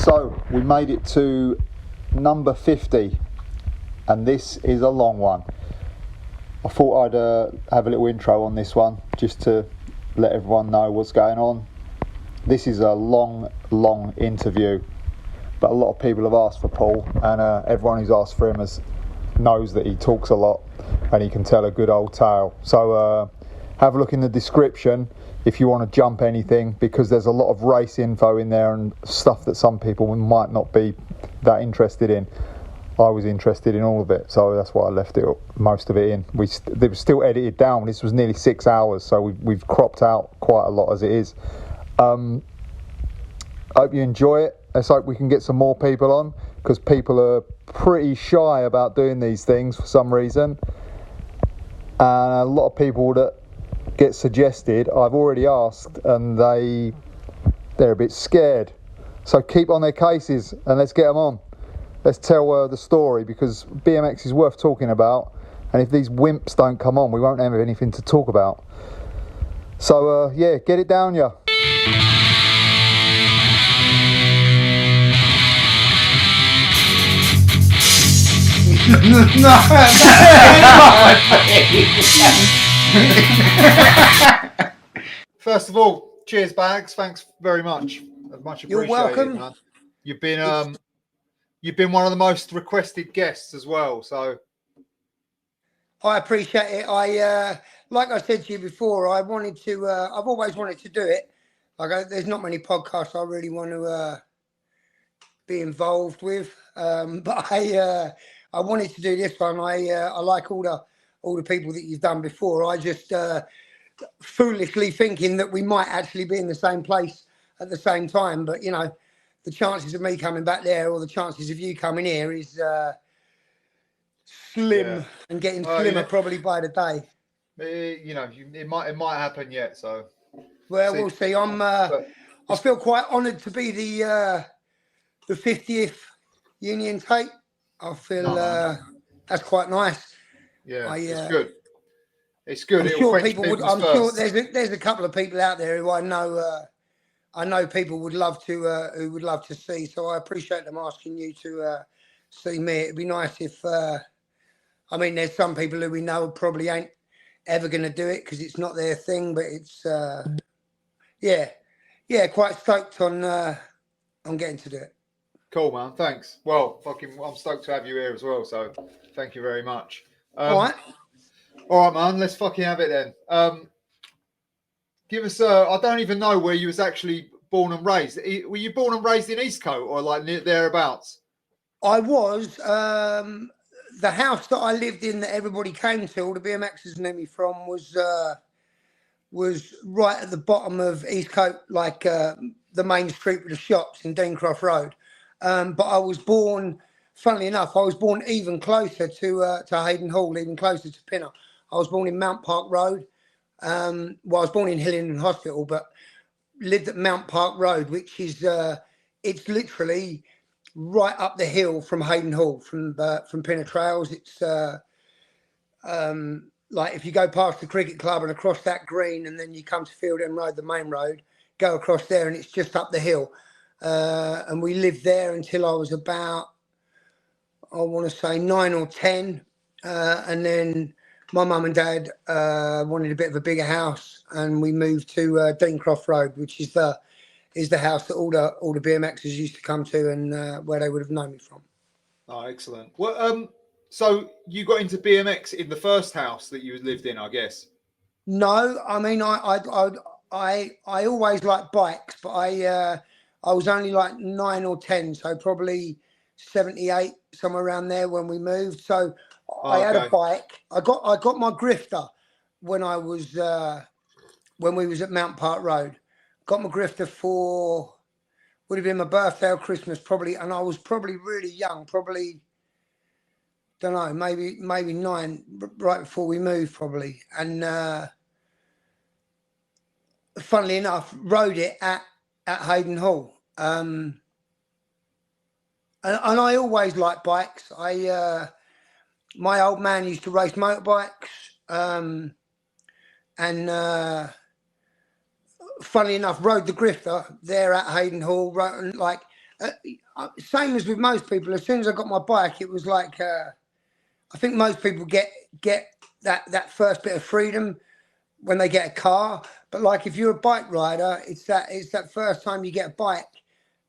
So we made it to number 50, and this is a long one. I thought I'd have a little intro on this one just to let everyone know what's going on. This is a long interview, but a lot of people have asked for Paul, and everyone who's asked for him knows that he talks a lot and he can tell a good old tale. So have a look in the description if you want to jump anything, because there's a lot of race info in there and stuff that some people might not be that interested in. I was interested in all of it, so that's why I left it, most of it in. It was still edited down. This was nearly 6 hours, so we've cropped out quite a lot as it is. I hope you enjoy it. Let's hope we can get some more people on, because people are pretty shy about doing these things for some reason. And a lot of people that get suggested, I've already asked, and they're a bit scared. So keep on their cases and let's get them on. Let's tell the story, because BMX is worth talking about, and if these wimps don't come on, we won't have anything to talk about. So yeah, get it down, ya. First of all, cheers, Bags. Thanks very much. Much appreciated. You're welcome. Man. You've been one of the most requested guests as well. So I appreciate it. Like I said to you before, I wanted to. I've always wanted to do it. There's not many podcasts I really want to be involved with, but I wanted to do this one. I like all the people that you've done before. I just foolishly thinking that we might actually be in the same place at the same time, but you know, the chances of me coming back there or the chances of you coming here is slim, and getting slimmer probably by the day. You know, it might happen yet. So we'll see. I feel quite honoured to be the 50th Union Tape. I feel that's quite nice. Yeah, it's good. It's good. I'm sure people would. I'm sure there's a couple of people out there who I know people would love to who would love to see. So I appreciate them asking you to see me. It'd be nice if I mean, there's some people who we know probably ain't ever going to do it because it's not their thing. But it's yeah, quite stoked on getting to do it. Cool, man. Thanks. Well, I'm stoked to have you here as well. So thank you very much. All right, man. Let's fucking have it then. Give us. I don't even know where you was actually born and raised. Were you born and raised in Eastcote or like near thereabouts? I was. The house that I lived in that everybody came to, all the BMXers knew me from, was right at the bottom of Eastcote, like the main street with the shops in Deancroft Road. But I was born. Funnily enough, I was born even closer to Hayden Hall, even closer to Pinner. I was born in Mount Park Road. Well, I was born in Hillingdon Hospital, but lived at Mount Park Road, which is it's literally right up the hill from Hayden Hall, from Pinner Trails. It's like if you go past the cricket club and across that green, and then you come to Field End Road, the main road, go across there, and it's just up the hill. And we lived there until I was about, I want to say 9 or 10, and then my mum and dad wanted a bit of a bigger house, and we moved to Deancroft Road, which is the house that all the BMXers used to come to, and where they would have known me from. Oh, excellent. Well, so you got into BMX in the first house that you lived in, I guess? No, I mean I always liked bikes, but I was only like 9 or 10, so probably 78, somewhere around there when we moved. So I had a bike. I got my grifter when I was when we was at Mount Park Road. Got my grifter for, would have been my birthday or Christmas probably, and I was probably really young, probably, don't know, maybe 9, right before we moved probably. And funnily enough, rode it at Hayden Hall. And I always liked bikes. My old man used to race motorbikes, and funnily enough, rode the grifter there at Hayden Hall, Same as with most people. As soon as I got my bike, it was like I think most people get that first bit of freedom when they get a car. But like if you're a bike rider, it's that first time you get a bike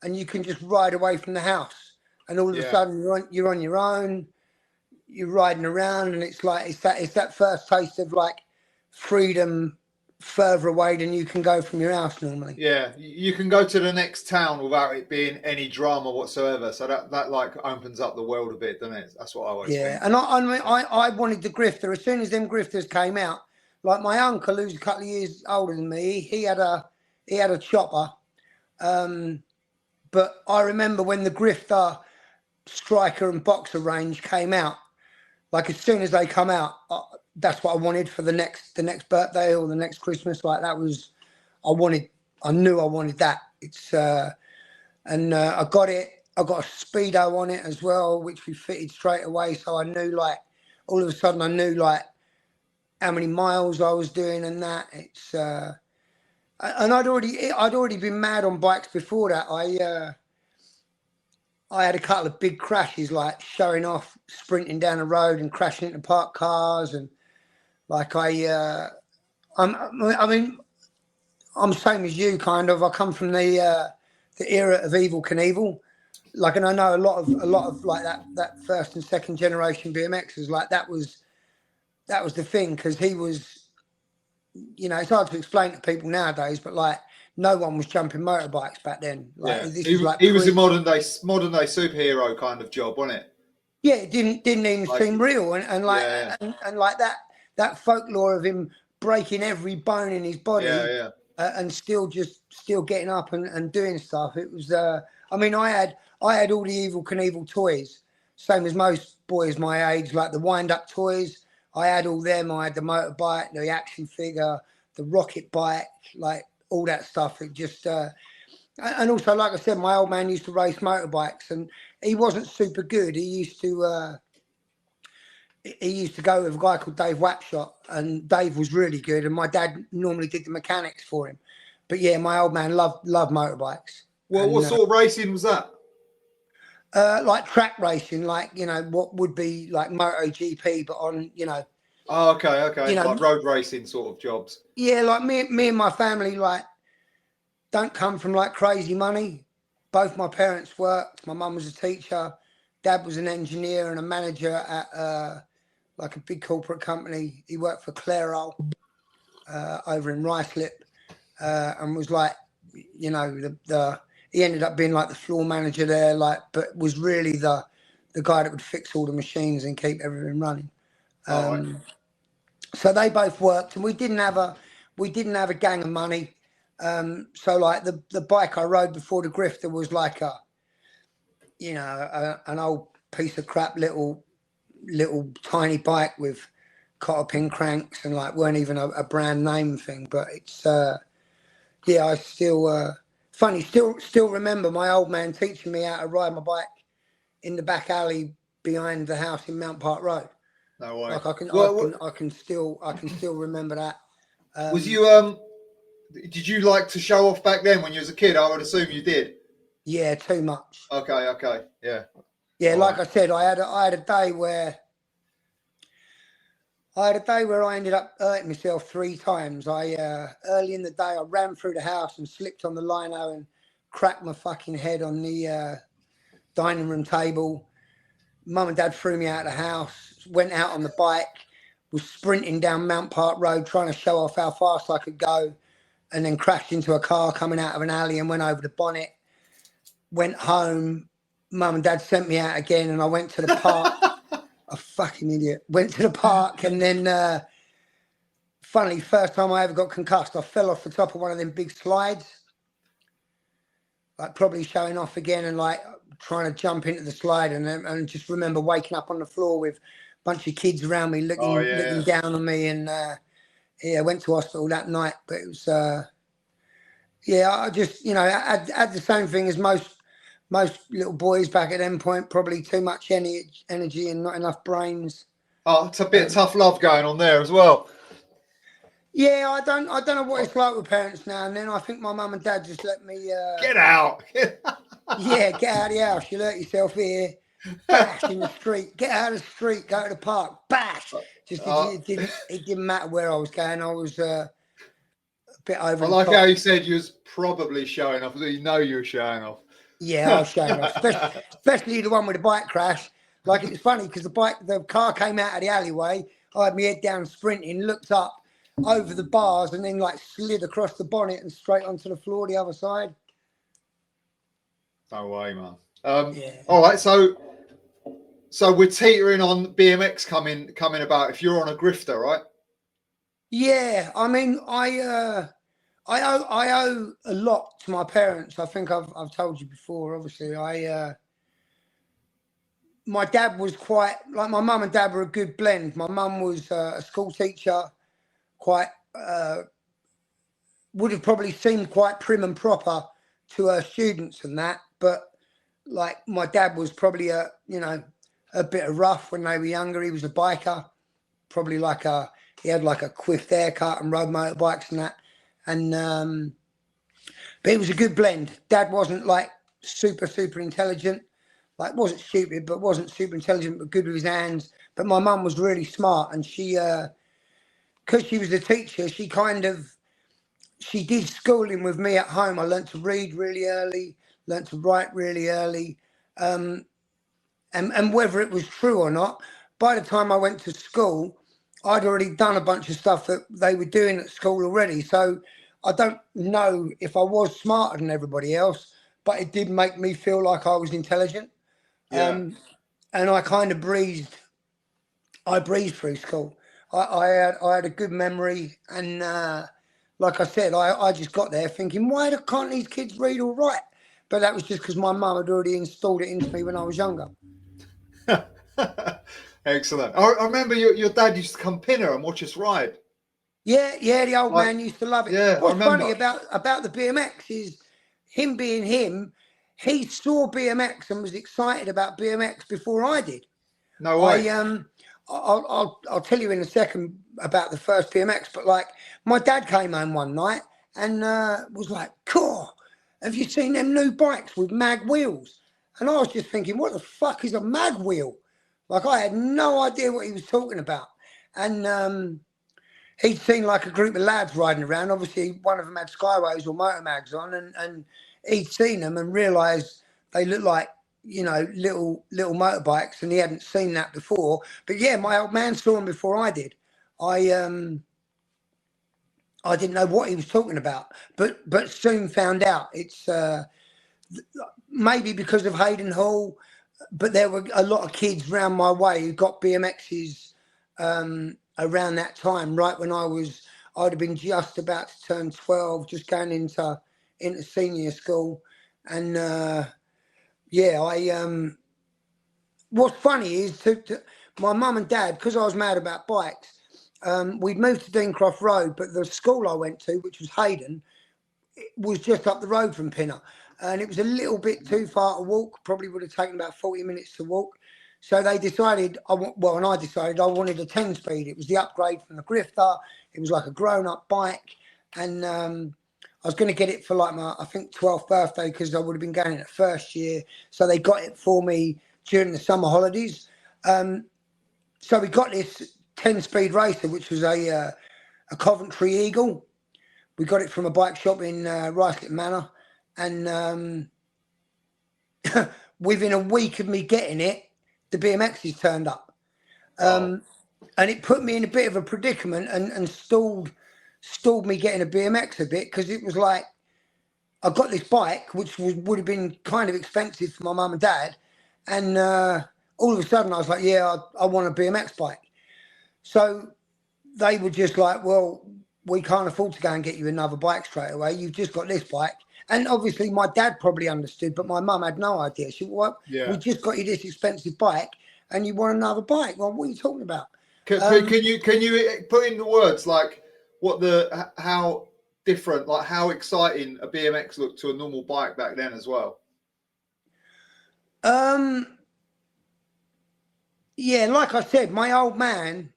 and you can just ride away from the house, and all of a sudden you're on your own, you're riding around, and it's that first taste of like freedom further away than you can go from your house normally. Yeah, you can go to the next town without it being any drama whatsoever. So that like opens up the world a bit, doesn't it? That's what I always think. And I wanted the grifter. As soon as them grifters came out, like my uncle, who's a couple of years older than me, he had a chopper. But I remember when the grifter, striker and boxer range came out, like as soon as they come out, that's what I wanted for the next birthday or the next Christmas. Like that was, I knew I wanted that. It's I got it. I got a speedo on it as well, which we fitted straight away. So I knew, like, all of a sudden I knew like how many miles I was doing and that. It's and I'd already been mad on bikes before that. I had a couple of big crashes, like showing off, sprinting down the road and crashing into parked cars, and like I mean, I'm the same as you, kind of. I come from the era of Evel Knievel, like, and I know a lot of like that first and second generation BMXers, like that was the thing, because he was, you know, it's hard to explain to people nowadays, but like no one was jumping motorbikes back then. Like, he was a modern day superhero kind of job, wasn't it? Yeah, it didn't even seem real, and like and like that folklore of him breaking every bone in his body, and still getting up and doing stuff. It was I mean, I had all the Evel Knievel toys, same as most boys my age, like the wind up toys. I had all them. I had the motorbike, the action figure, the rocket bike, like all that stuff. It just and also, like I said, my old man used to race motorbikes, and he wasn't super good. He used to go with a guy called Dave Wapshot, and Dave was really good, and my dad normally did the mechanics for him. But yeah, my old man loved motorbikes. Well, what sort of racing was that? Like track racing, like, you know, what would be like MotoGP, but on, you know. Oh, okay. You know, like road racing sort of jobs. Yeah, like me and my family, like, don't come from like crazy money. Both my parents worked. My mum was a teacher. Dad was an engineer and a manager at like a big corporate company. He worked for Clairol over in Ruislip, and was like, you know, he ended up being like the floor manager there, like, but was really the guy that would fix all the machines and keep everything running. Right. So they both worked, and we didn't have a gang of money. So like the bike I rode before the grifter was like an old piece of crap little tiny bike with cotter pin cranks, and like weren't even a brand name thing. But it's I still remember my old man teaching me how to ride my bike in the back alley behind the house in Mount Park Road. No way. Like I can still remember that. Was you did you like to show off back then when you was a kid? I would assume you did. Yeah, too much. Okay, yeah. Yeah, like I said, I had a day where I ended up hurting myself 3 times. Early in the day, I ran through the house and slipped on the lino and cracked my fucking head on the dining room table. Mum and Dad threw me out of the house, went out on the bike, was sprinting down Mount Park Road trying to show off how fast I could go, and then crashed into a car coming out of an alley and went over the bonnet. Went home. Mum and Dad sent me out again, and I went to the park. A fucking idiot. Went to the park, and then, funnily, first time I ever got concussed, I fell off the top of one of them big slides. Like probably showing off again, and like trying to jump into the slide, and just remember waking up on the floor with a bunch of kids around me looking down on me, and I went to hospital that night. But it was I just, you know, I had the same thing as most little boys back at that point, probably too much energy and not enough brains. Oh, it's a bit of tough love going on there as well. Yeah, I don't know what it's like with parents now and then. I think my mum and dad just let me get out. Yeah, get out of the house. You'll hurt yourself here. Bash in the street. Get out of the street. Go to the park. Bash. Just it didn't matter where I was going. I was a bit over I the like top. how you said you was probably showing off. You know you were showing off. Yeah, I was showing off, especially the one with the bike crash. Like, it was funny because the car came out of the alleyway. I had my head down sprinting, looked up over the bars, and then like slid across the bonnet and straight onto the floor the other side. No way, man. Yeah. All right, so we're teetering on BMX coming about. If you're on a grifter, right? Yeah, I mean, I owe a lot to my parents. I think I've told you before. Obviously, my dad was quite like, my mum and dad were a good blend. My mum was a school teacher, quite would have probably seemed quite prim and proper to her students and that, but like my dad was probably a bit of rough when they were younger. He was a biker, probably he had like a quiffed haircut and rode motorbikes and that, and but it was a good blend. Dad wasn't like super intelligent, like wasn't stupid, but wasn't super intelligent, but good with his hands. But my mum was really smart, and she, because she was a teacher, she did schooling with me at home. I learnt to read really early, learnt to write really early, and whether it was true or not, by the time I went to school, I'd already done a bunch of stuff that they were doing at school already. So I don't know if I was smarter than everybody else, but it did make me feel like I was intelligent. Yeah. And I kind of breezed through school. I had a good memory, and like I said, I just got there thinking, why can't these kids read or write? But that was just because my mum had already installed it into me when I was younger. Excellent. I remember your dad used to come pinner and watch us ride. Yeah, the old Like, man used to love it. yeah, I What's funny remember. about the BMX is him being him. He saw BMX and was excited about BMX before I did. No way. I'll tell you in a second about the first BMX, but like my dad came home one night and was like, "Cool, have you seen them new bikes with mag wheels?" And I was just thinking, what the fuck is a mag wheel? Like, I had no idea what he was talking about. And he'd seen like a group of lads riding around. Obviously, one of them had Skyways or Motor Mags on, and he'd seen them and realised they looked like, little motorbikes, and he hadn't seen that before. But yeah, my old man saw them before I did. I didn't know what he was talking about, but soon found out. It's maybe because of Hayden Hall, but there were a lot of kids round my way who got BMXs around that time, right when I'd have been just about to turn 12, just going into senior school. And what's funny is my mum and dad, because I was mad about bikes, we'd moved to Deancroft Road, but the school I went to, which was Hayden, was just up the road from Pinner. And it was a little bit too far to walk, probably would have taken about 40 minutes to walk. So they decided, and I decided I wanted a 10-speed. It was the upgrade from the Grifter. It was like a grown-up bike. And I was going to get it for like my, I think, 12th birthday, because I would have been going in the first year. So they got it for me during the summer holidays. So we got this 10-speed racer, which was a Coventry Eagle. We got it from a bike shop in Ruislip Manor. And within a week of me getting it, the BMXs turned up. And it put me in a bit of a predicament and stalled me getting a BMX a bit, because it was like, I got this bike, which would have been kind of expensive for my mum and dad. And all of a sudden I was like, yeah, I want a BMX bike. So they were just like, well, we can't afford to go and get you another bike straight away. You've just got this bike. And obviously my dad probably understood, but my mum had no idea. She said, well, we just got you this expensive bike and you want another bike. Well, what are you talking about? Can you put in the words like how different, like how exciting a BMX looked to a normal bike back then as well? Yeah, like I said, my old man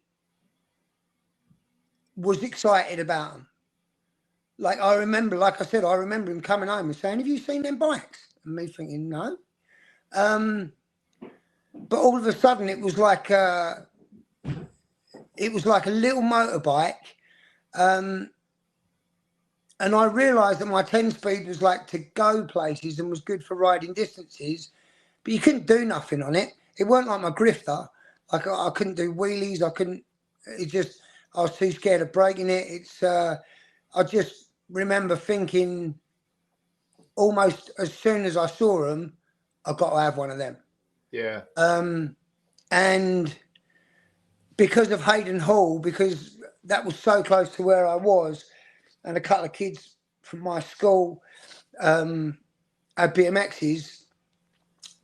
was excited about them. like I remember, like I said, I remember him coming home and saying, "Have you seen them bikes?" And me thinking, "No." But all of a sudden, it was like a little motorbike, and I realised that my 10-speed was like to go places and was good for riding distances, but you couldn't do nothing on it. It weren't like my grifter. Like I couldn't do wheelies. I couldn't. It just I was too scared of breaking it. It's I just remember thinking almost as soon as I saw them, I've got to have one of them. Yeah. And because of Hayden Hall, because that was so close to where I was, and a couple of kids from my school had BMXs,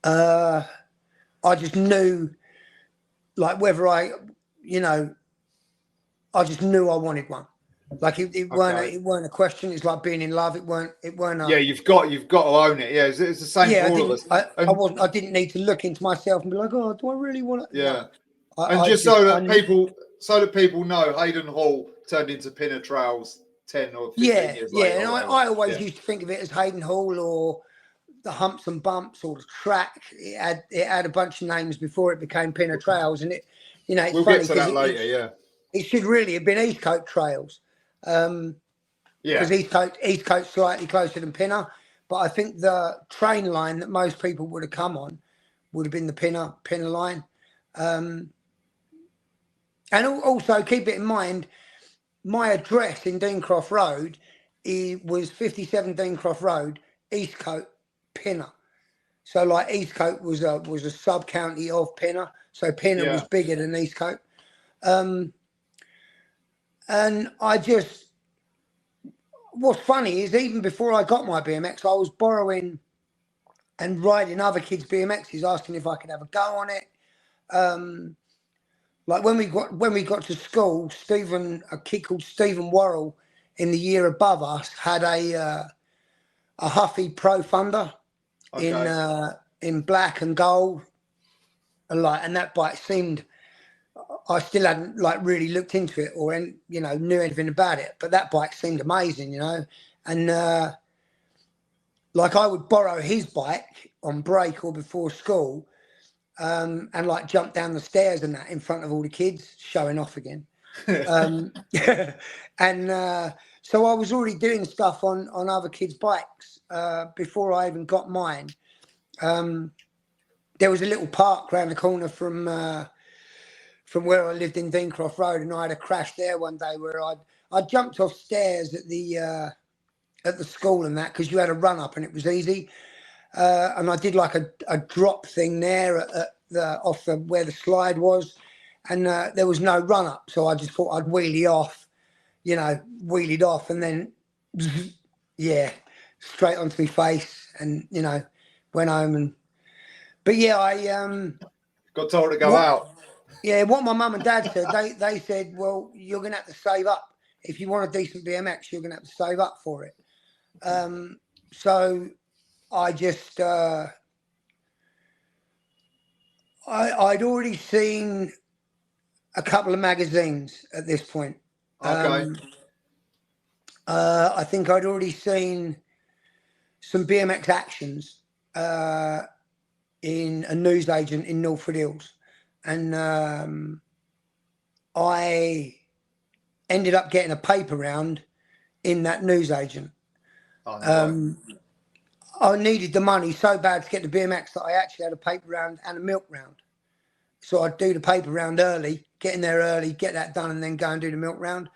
I just knew, like, whether I just knew I wanted one. Like it weren't a question. It's like being in love. It weren't. Yeah, you've got to own it. Yeah, it's the same for all of us. I didn't need to look into myself and be like, oh, do I really want to? Yeah. No. And so that people know, Hayden Hall turned into Pinner Trails 10 or 15 years later. Yeah, and I always used to think of it as Hayden Hall or the Humps and Bumps or the track. It had a bunch of names before it became Pinner Trails, and it, it's we'll funny get to that later. Yeah. It should really have been Eastcote Trails. Because Eastcote's slightly closer than Pinner, but I think the train line that most people would have come on would have been the Pinner line. And also keep it in mind, my address in Deancroft Road was 57 Deancroft Road, Eastcote, Pinner. So like Eastcote was a sub county of Pinner, so Pinner was bigger than Eastcote. And what's funny is even before I got my BMX, I was borrowing and riding other kids' BMXs, asking if I could have a go on it. Like when we got to school, a kid called Stephen Worrell in the year above us had a Huffy Pro Thunder in black and gold, and that bike seemed. I still hadn't really looked into it or knew anything about it, but that bike seemed amazing, and I would borrow his bike on break or before school, and jump down the stairs and that in front of all the kids, showing off again. And so I was already doing stuff on other kids' bikes before I even got mine. There was a little park around the corner from where I lived in Deancroft Road, and I had a crash there one day where I jumped off stairs at the school and that, because you had a run up and it was easy, and I did like a drop thing there off where the slide was, and there was no run up, so I just thought I'd wheelie off, wheelied off, and then straight onto my face, and went home. But I got told to go out. Yeah, what my mum and dad said, they said, well, you're going to have to save up. If you want a decent BMX, you're going to have to save up for it. So I just, I'd already seen a couple of magazines at this point. Okay. I think I'd already seen some BMX actions in a newsagent in Northwood Hills. And I ended up getting a paper round in that newsagent. I needed the money so bad to get the BMX that I actually had a paper round and a milk round. So I'd do the paper round early, get in there early, get that done, and then go and do the milk round.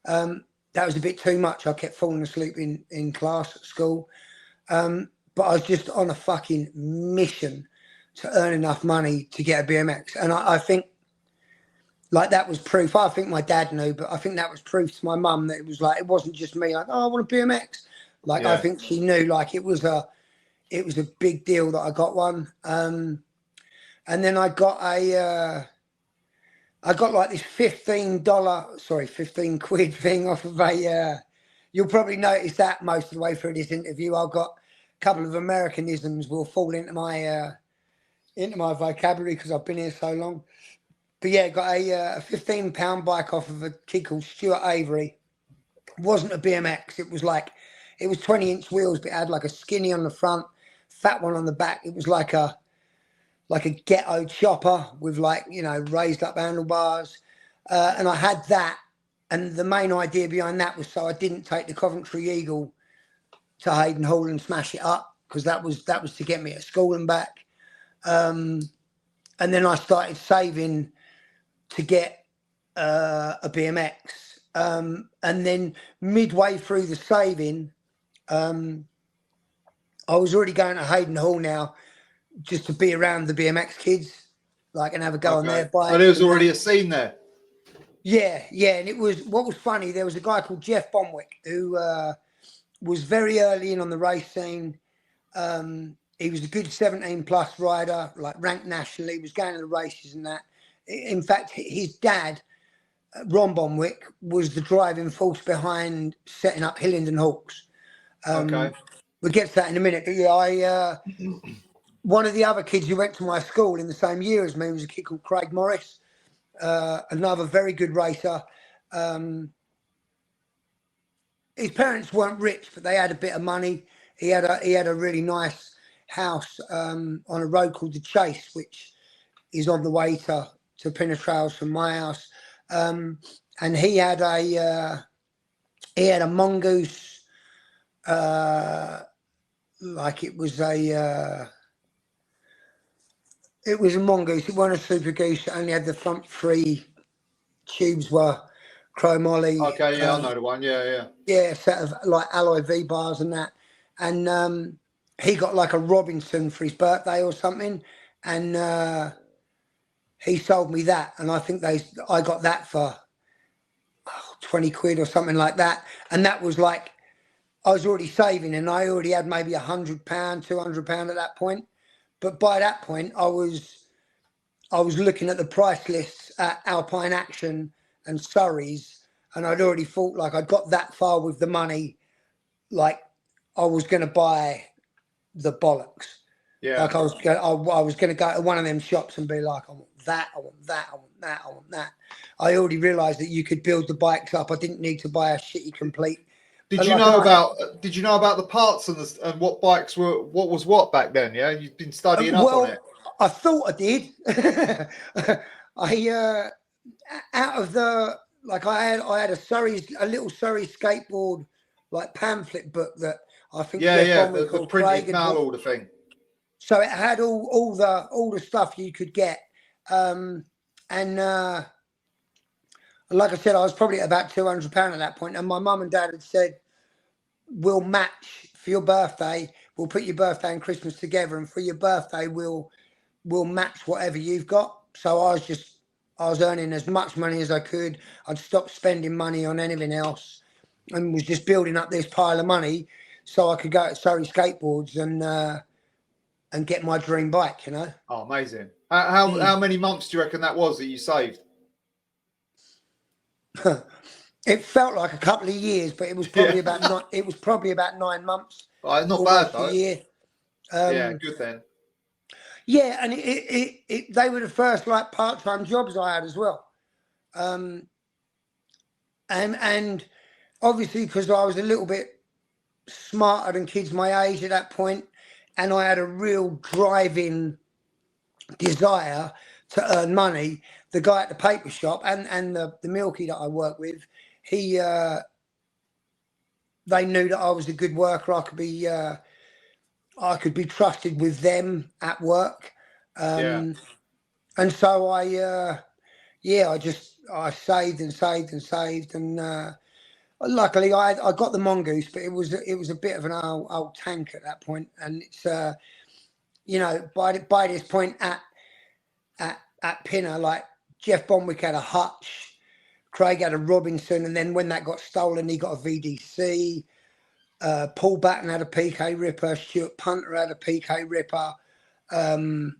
That was a bit too much. I kept falling asleep in class at school. But I was just on a fucking mission to earn enough money to get a BMX. And I think that was proof. I think my dad knew, but I think that was proof to my mum that it was it wasn't just me oh, I want a BMX. I think she knew it was a big deal that I got one. And then I got this $15 quid thing off of you'll probably notice that most of the way through this interview. I've got a couple of Americanisms will fall into my vocabulary because I've been here so long. But got a £15 bike off of a kid called Stuart Avery. wasn't a BMX. It was 20-inch wheels, but it had like a skinny on the front, fat one on the back. It was like a ghetto chopper with raised up handlebars. And I had that. And the main idea behind that was so I didn't take the Coventry Eagle to Hayden Hall and smash it up, because that was to get me at school and back. And then I started saving to get a BMX. And then midway through the saving, I was already going to Hayden Hall now just to be around the BMX kids, and have a go on their bike. So there was already a scene there. Yeah. And it was, what was funny, there was a guy called Jeff Bonwick who was very early in on the race scene. He was a good 17+ rider, ranked nationally, was going to the races and that. In fact, his dad, Ron Bonwick, was the driving force behind setting up Hillingdon Hawks. We'll get to that in a minute. But yeah, one of the other kids who went to my school in the same year as me was a kid called Craig Morris, another very good racer. His parents weren't rich, but they had a bit of money. He had a really nice house on a road called the Chase, which is on the way to Pinner from my house. And he had a mongoose, it was a mongoose. It wasn't a super goose. It only had the front 3 tubes were chromoly. Okay, yeah, I know the one. Yeah. Yeah, a set of alloy V bars and that. And he got a Robinson for his birthday or something, and he sold me that. And I think I got that for 20 quid or something like that. And that was I was already saving, and I already had maybe £100, £200 at that point. But by that point, I was looking at the price lists at Alpine Action and Surrey's, and I'd already thought I'd got that far with the money, I was going to buy the bollocks. Yeah. I was going to go to one of them shops and be like, I want that, I want that, I want that, I want that. I already realised that you could build the bikes up. I didn't need to buy a shitty complete. Did you know about the parts and what bikes were what was what back then? Yeah, you've been studying up on it. I thought I did. Out of the I had a little Surrey skateboard pamphlet book that I think the printed mail order thing. So it had all the stuff you could get, and like I said, I was probably at about £200 at that point, and my mum and dad had said, we'll match for your birthday. We'll put your birthday and Christmas together, and for your birthday, we'll match whatever you've got. So I was earning as much money as I could. I'd stopped spending money on anything else, and was just building up this pile of money so I could go to Surrey Skateboards and get my dream bike. Oh, amazing! How many months do you reckon that was that you saved? It felt like a couple of years, but it was probably about 9 months. Not bad though. A year. Yeah, good then. Yeah, and they were the first part-time jobs I had as well. And obviously because I was a little bit smarter than kids my age at that point, and I had a real driving desire to earn money, the guy at the paper shop and the Milky that I work with, they knew that I was a good worker. I could be trusted with them at work. And so I saved and saved and saved, and luckily I got the mongoose, but it was a bit of an old tank at that point. And it's by this point at Pinner, Jeff Bonwick had a Hutch, Craig had a Robinson, and then when that got stolen, he got a VDC. Paul Batten had a PK Ripper, Stuart Punter had a PK Ripper, Mudman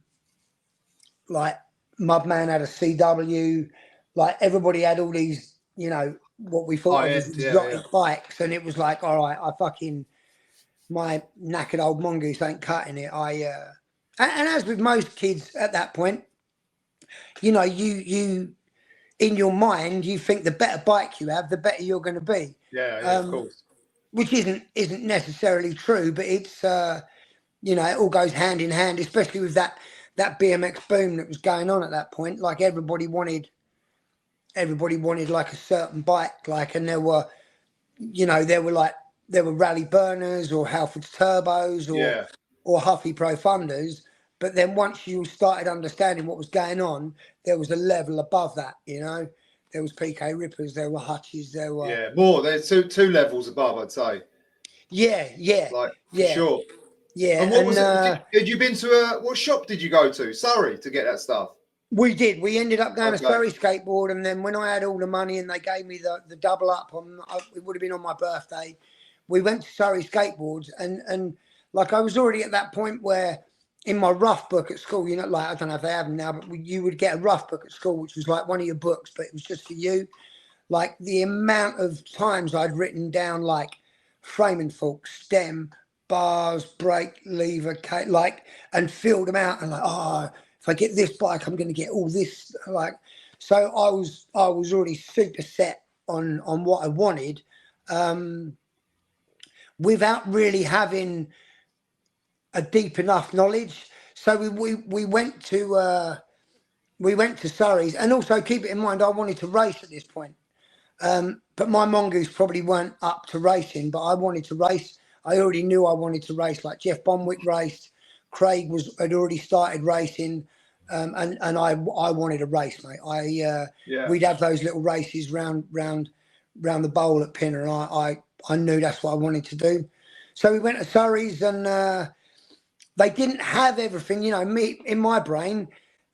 had a CW. Everybody had all these, what we thought was exotic bikes, and it was all right, my knackered old mongoose ain't cutting it. And as with most kids at that point, you in your mind, you think the better bike you have, the better you're going to be. Yeah, of course. Which isn't necessarily true, but it's you know, it all goes hand in hand, especially with that BMX boom that was going on at that point. Like everybody wanted like a certain bike, like, and there were Rally Burners or Halford's Turbos or Huffy Pro Funders. But then once you started understanding what was going on, there was a level above that, you know. There was PK Rippers, there were Hutches, there were more. There's two levels above, I'd say. Yeah, like for sure. Yeah. And what was it? Had you been to what shop did you go to? Surrey to get that stuff? We did. We ended up going to Surrey Skateboard, and then when I had all the money and they gave me the double up on, it would have been on my birthday. We went to Surrey Skateboards, and like I was already at that point where in my rough book at school, you know, like I don't know if they have them now, but you would get a rough book at school, which was like one of your books, but it was just for you. Like the amount of times I'd written down like frame and fork, stem, bars, brake, lever, like, and filled them out, and like, oh, if I get this bike, I'm going to get all this. Like, so I was already super set on what I wanted, without really having a deep enough knowledge. So we went to Surrey's, and also keep it in mind, I wanted to race at this point. But my mongoose probably weren't up to racing, but I wanted to race. I already knew I wanted to race. Like Jeff Bonwick raced, Craig had already started racing, and I wanted to race, mate. We'd have those little races round the bowl at Pinner, and I knew that's what I wanted to do. So we went to Surrey's, and they didn't have everything. You know, me in my brain,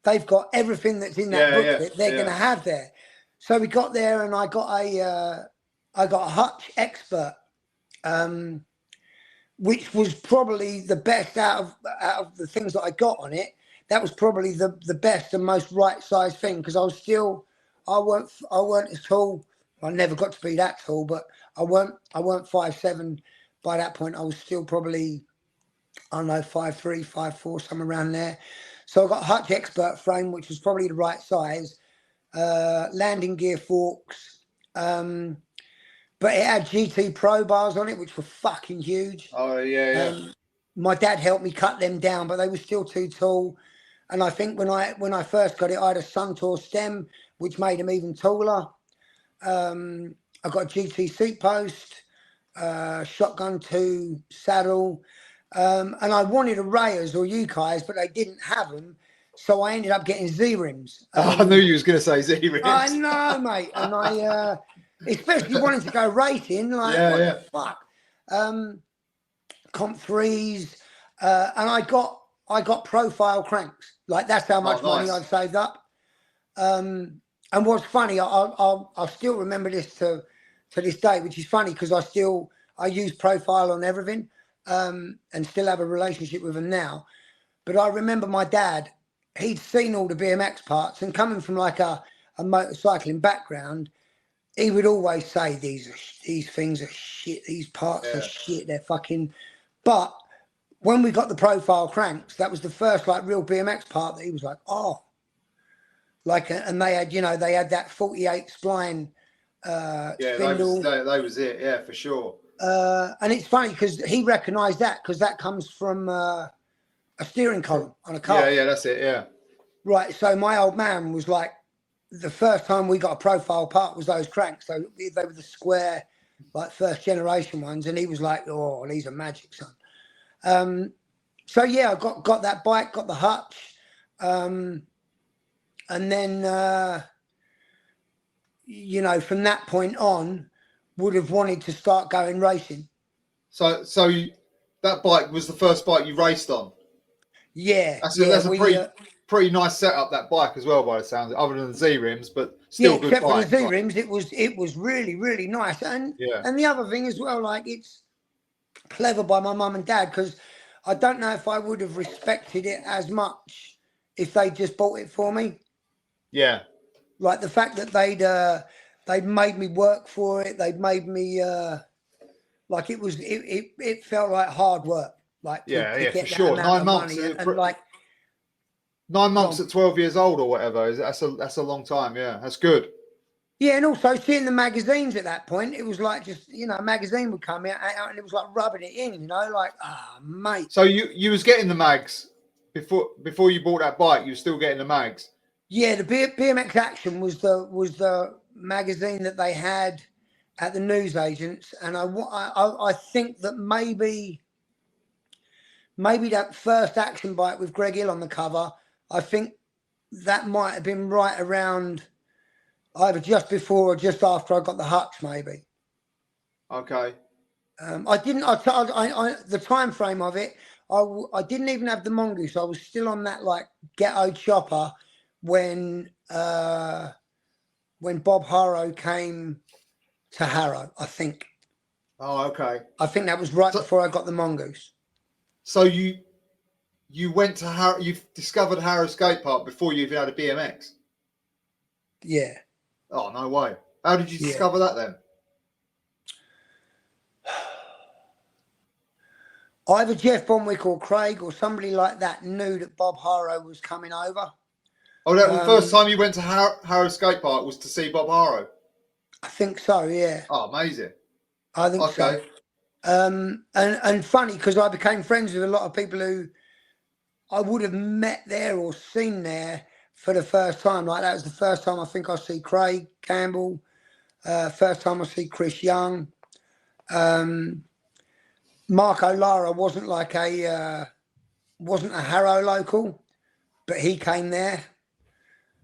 they've got everything that's in that booklet. They're going to have there. So we got there, and I got a Hutch Expert, which was probably the best out of the things that I got on it. That was probably the best and most right size thing, because I weren't as tall. I never got to be that tall, but I weren't 5'7" by that point. I was still probably, I don't know, 5'3", 5'4", somewhere around there. So I got Hutch Expert frame, which was probably the right size. Landing gear forks, but it had GT Pro bars on it, which were fucking huge. Oh yeah. My dad helped me cut them down, but they were still too tall. And I think when I first got it, I had a Suntour stem, which made them even taller. I got a GT seat post, Shotgun 2 saddle, and I wanted a Rayas or Yukais, but they didn't have them. So I ended up getting Z-rims. I knew you was going to say Z-rims. I know, mate. And I, especially wanting to go racing, like, what the fuck? Comp 3s. And I got profile cranks. Like, that's how much money I'd saved up. And what's funny, I still remember this to this day, which is funny because I use profile on everything, and still have a relationship with them now. But I remember my dad, he'd seen all the BMX parts, and coming from like a motorcycling background, he would always say these things are shit, these parts are shit, they're fucking. But when we got the profile cranks, that was the first like real BMX part that he was like, oh, like, and they had that 48 spline spindle. That was it, yeah, for sure. And it's funny because he recognised that, because that comes from a steering column on a car. Yeah, that's it, yeah. Right, so my old man was like, the first time we got a profile part was those cranks. So they were the square, like first generation ones, and he was like, oh, these are magic, son. So yeah, I got that bike, got the Hutch, and then from that point on, would have wanted to start going racing. So that bike was the first bike you raced on? Yeah. That's a pretty nice setup, that bike as well, by the sounds, other than the Z-rims, but still good except bike. For the Z-rims, it was really, really nice. And the other thing as well, like, it's clever by my mum and dad, because I don't know if I would have respected it as much if they just bought it for me. Yeah. Like the fact that they'd made me work for it, they'd made me like it felt like hard work. Like to for get sure. that 9 amount months. of money. And like 9 months at 12 years old or whatever. That's a long time. Yeah, that's good. Yeah, and also seeing the magazines at that point, it was like just, you know, a magazine would come out and it was like rubbing it in, you know, like, mate. So you was getting the mags before you bought that bike. You were still getting the mags. Yeah, the BMX Action was the magazine that they had at the newsagents, and I think that maybe that first Action bike with Greg Hill on the cover, I think that might have been right around either just before or just after I got the Hutch, maybe. Okay. I didn't. The time frame of it, I didn't even have the Mongoose. I was still on that like ghetto chopper when Bob Harrow came to Harrow, I think. Oh, okay. I think that was right before I got the Mongoose. So you went to Harrow. You've discovered Harrow Skate Park before you even had a BMX. Yeah. Oh, no way. How did you discover that then? Either Jeff Bonwick or Craig or somebody like that knew that Bob Harrow was coming over. Oh, the first time you went to Harrow Skate Park was to see Bob Harrow? I think so, yeah. Oh, amazing. I think so. And funny, because I became friends with a lot of people who I would have met there or seen there for the first time. Like that was the first time I think I see Craig Campbell. First time I see Chris Young. Mark O'Lara wasn't a Harrow local, but he came there,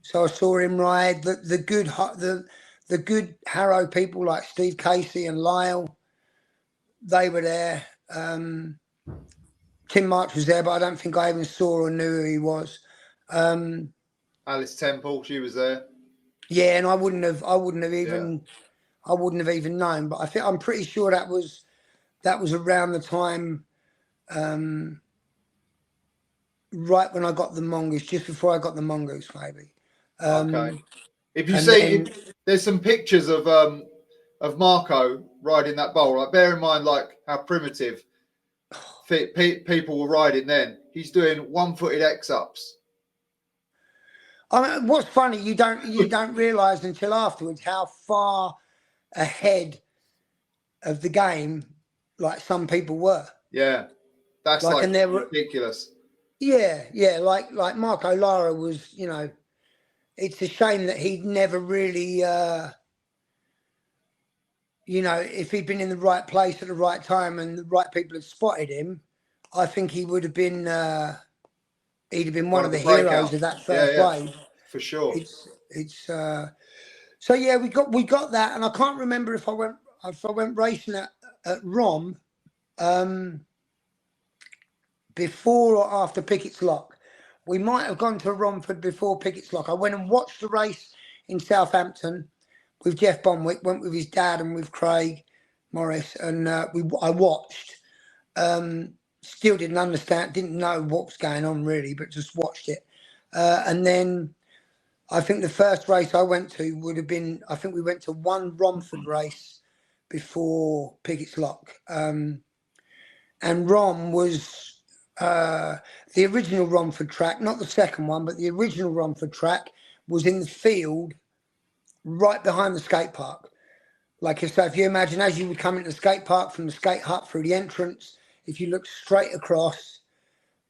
so I saw him ride. The good Harrow people like Steve Casey and Lyle, they were there. Tim March was there, but I don't think I even saw or knew who he was. Alice Temple, she was there. Yeah, and I wouldn't have even known. But I'm pretty sure that was around the time, right when I got the Mongoose, just before I got the Mongoose, maybe. Okay. If you see, there's some pictures of Marco riding that bowl. Like, bear in mind, like how primitive people were riding then. He's doing one-footed X-ups. I mean, what's funny, you don't realise until afterwards how far ahead of the game, like some people were. Yeah, that's like and they were ridiculous. Yeah, like Mark O'Lara was. You know, it's a shame that he'd never really. You know, if he'd been in the right place at the right time and the right people had spotted him, I think he would have been. He'd have been one of the heroes of that first wave. For sure. It's so yeah, we got that, and I can't remember if I went racing at Rom before or after Pickett's Lock. We might have gone to Romford before Pickett's Lock. I went and watched the race in Southampton with Jeff Bonwick, went with his dad and with Craig Morris, and I watched. Still didn't understand, didn't know what was going on really, but just watched it. And then I think the first race I went to would have been, I think we went to one Romford race before Pickett's Lock. And Rom was the original Romford track, not the second one, but the original Romford track was in the field right behind the skate park. Like, so if you imagine as you would come into the skate park from the skate hut through the entrance, if you look straight across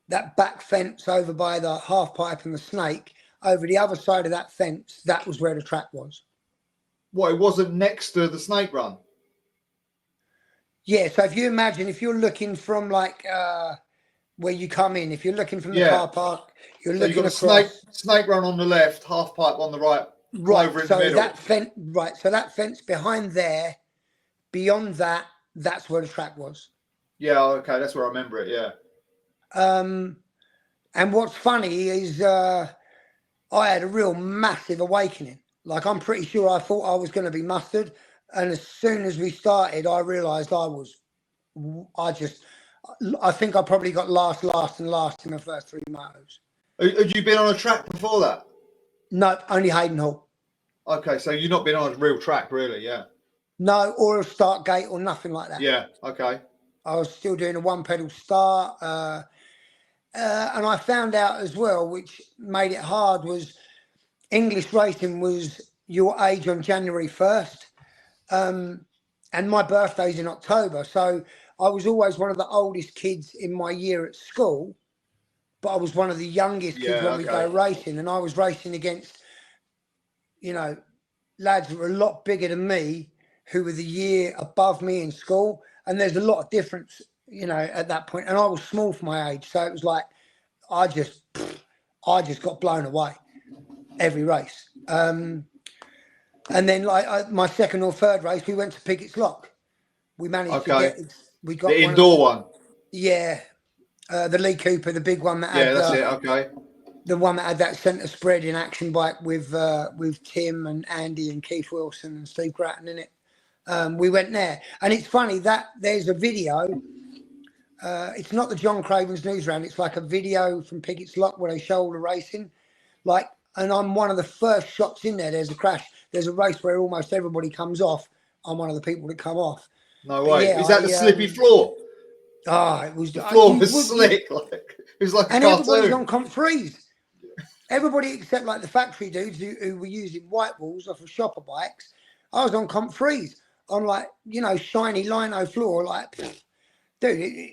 that back fence over by the half pipe and the snake, over the other side of that fence, that was where the track was. What, it wasn't next to the snake run? Yeah, so if you imagine, if you're looking from like where you come in, if you're looking from the car park, you're looking across. Snake run on the left, half pipe on the right. Right, over in so the middle. that fence behind there, beyond that, that's where the track was. Yeah, okay, that's where I remember it, yeah. And what's funny is I had a real massive awakening. Like, I'm pretty sure I thought I was going to be mustard. And as soon as we started, I realised I think I probably got last in the first three motos. Had you been on a track before that? No, only Hayden Hall. Okay, so you've not been on a real track, really, yeah? No, or a start gate or nothing like that. Yeah, okay. I was still doing a one pedal start. and I found out as well, which made it hard, was English racing was your age on January 1st. And my birthday's in October. So I was always one of the oldest kids in my year at school, but I was one of the youngest kids when we go racing. And I was racing against, you know, lads that were a lot bigger than me, who were the year above me in school. And there's a lot of difference, you know, at that point. And I was small for my age. So it was like, I just got blown away every race. And then, like my second or third race, we went to Piggett's Lock. We managed to get. We got the indoor one. Yeah, the Lee Cooper, the big one that had. Yeah, that's it. Okay. The one that had that centre spread in action bike with Tim and Andy and Keith Wilson and Steve Grattan in it. We went there, and it's funny that there's a video. It's not the John Craven's News Round. It's like a video from Piggett's Lock where they show all the racing. Like, and I'm one of the first shots in there. There's a crash. There's a race where almost everybody comes off. I'm one of the people that come off. No way. Yeah, is that the slippy floor? Oh, it was. The floor was slick. Like, it was like a cartoon. Everybody's on comp threes. Everybody except like the factory dudes who were using white walls off of shopper bikes. I was on comp threes on, like, you know, shiny lino floor. Like, dude,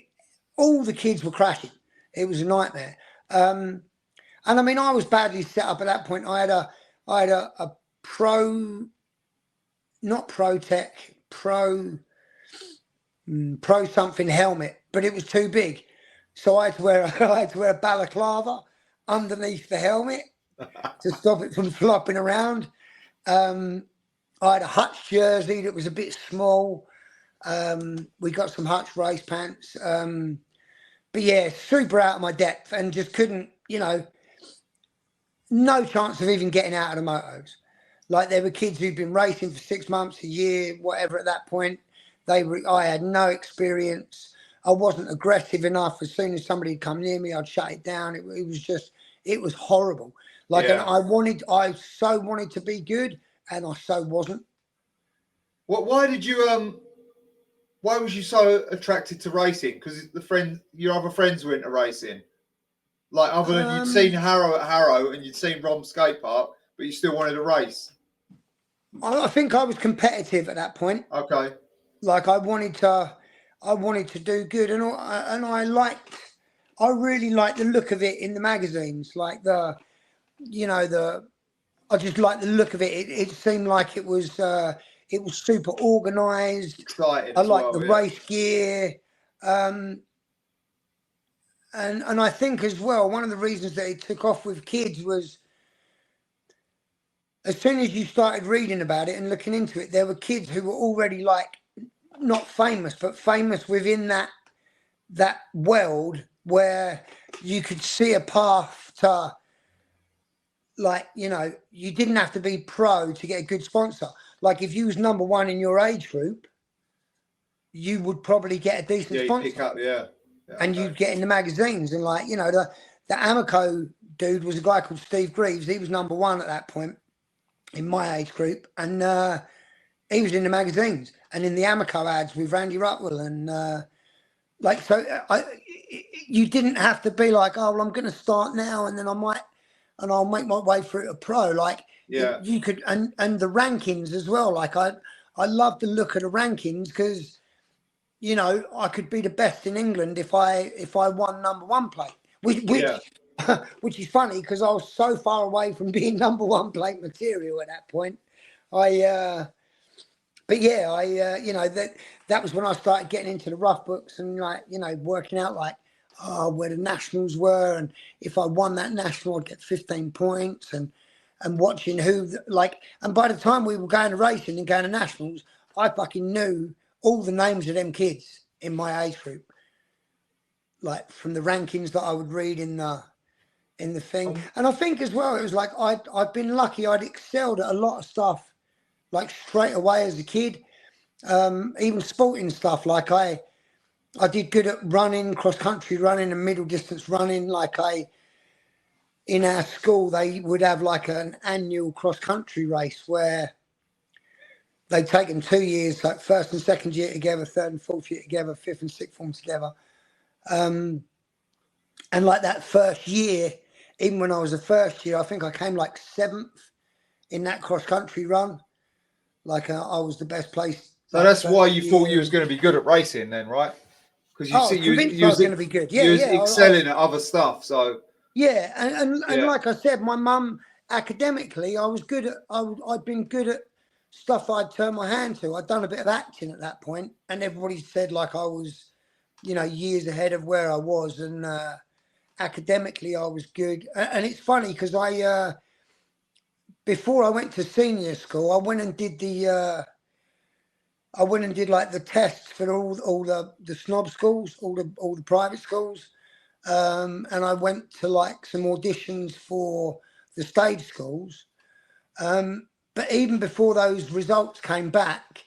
all the kids were crashing. It was a nightmare. And I mean, I was badly set up at that point. I had a pro, not Pro Tech, pro something helmet, but it was too big. So I had to wear a balaclava underneath the helmet to stop it from flopping around. I had a Hutch jersey that was a bit small. We got some Hutch race pants. But yeah, super out of my depth and just couldn't, you know, no chance of even getting out of the motos. Like, there were kids who'd been racing for 6 months, a year, whatever at that point. I had no experience. I wasn't aggressive enough. As soon as somebody would come near me, I'd shut it down. It was horrible. Like, yeah. And I so wanted to be good, and I so wasn't. Why was you so attracted to racing? Because your other friends were into racing. Like, other than you'd seen Harrow at Harrow and you'd seen Rom skate park, but you still wanted to race. I think I was competitive at that point. Okay. Like, I wanted to do good, and I really liked the look of it in the magazines. Like, I just liked the look of it. It seemed like it was super organised. Exciting. I liked the race gear. And I think as well, one of the reasons that it took off with kids was, as soon as you started reading about it and looking into it, there were kids who were already, like, not famous, but famous within that world, where you could see a path to, like, you know, you didn't have to be pro to get a good sponsor. Like, if you was number one in your age group, you would probably get a decent sponsor. Pick up, yeah, and you'd get in the magazines. And, like, you know, the Amoco dude was a guy called Steve Greaves. He was number one at that point in my age group, and he was in the magazines and in the Amoco ads with Randy Rutwell, and you didn't have to be like, oh, well, I'm going to start now, and then I'll make my way through to pro. Like, yeah, you could, and the rankings as well. Like, I love to look at the rankings because, you know, I could be the best in England if I won number one plate, which is funny because I was so far away from being number one plate material at that point. But yeah, you know, that was when I started getting into the rough books and, like, you know, working out, like, where the nationals were, and if I won that national, I'd get 15 points, and watching and by the time we were going to racing and going to nationals, I fucking knew all the names of them kids in my age group, like, from the rankings that I would read in the thing. And I think as well, it was like I've been lucky. I'd excelled at a lot of stuff, like, straight away as a kid, even sporting stuff. Like, I did good at running, cross-country running and middle distance running. Like, in our school, they would have, like, an annual cross-country race where they'd take them 2 years, like first and second year together, third and fourth year together, fifth and sixth form together. And like that first year, even when I was the first year, I think I came like 7th in that cross country run. Like I was the best place. So like, that's why you year. thought you was going to be good at racing then, right? Because you see, convinced I was going to be good. Yeah, you was yeah. excelling at other stuff. So yeah, and like I said, my mum academically, I was good at. I'd been good at stuff I'd turn my hand to. I'd done a bit of acting at that point, and everybody said like I was, you know, years ahead of where I was, and academically I was good. And it's funny because I before I went to senior school, I went and did the. I went and did like the tests for all the snob schools, all the private schools, and I went to like some auditions for the stage schools. But even before those results came back,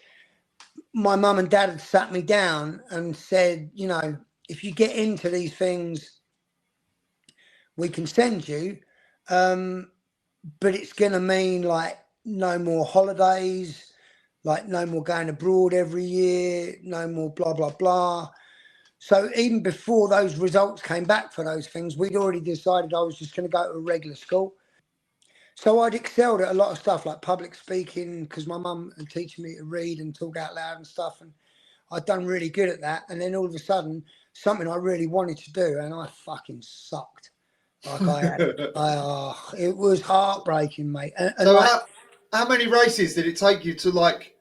my mum and dad had sat me down and said, you know, if you get into these things, we can send you, but it's going to mean like no more holidays. Like no more going abroad every year, no more blah, blah, blah. So even before those results came back for those things, we'd already decided I was just going to go to a regular school. So I'd excelled at a lot of stuff like public speaking because my mum had teaching me to read and talk out loud and stuff. And I'd done really good at that. And then all of a sudden, something I really wanted to do, and I fucking sucked. Like I had, it was heartbreaking, mate. And so like, how many races did it take you to like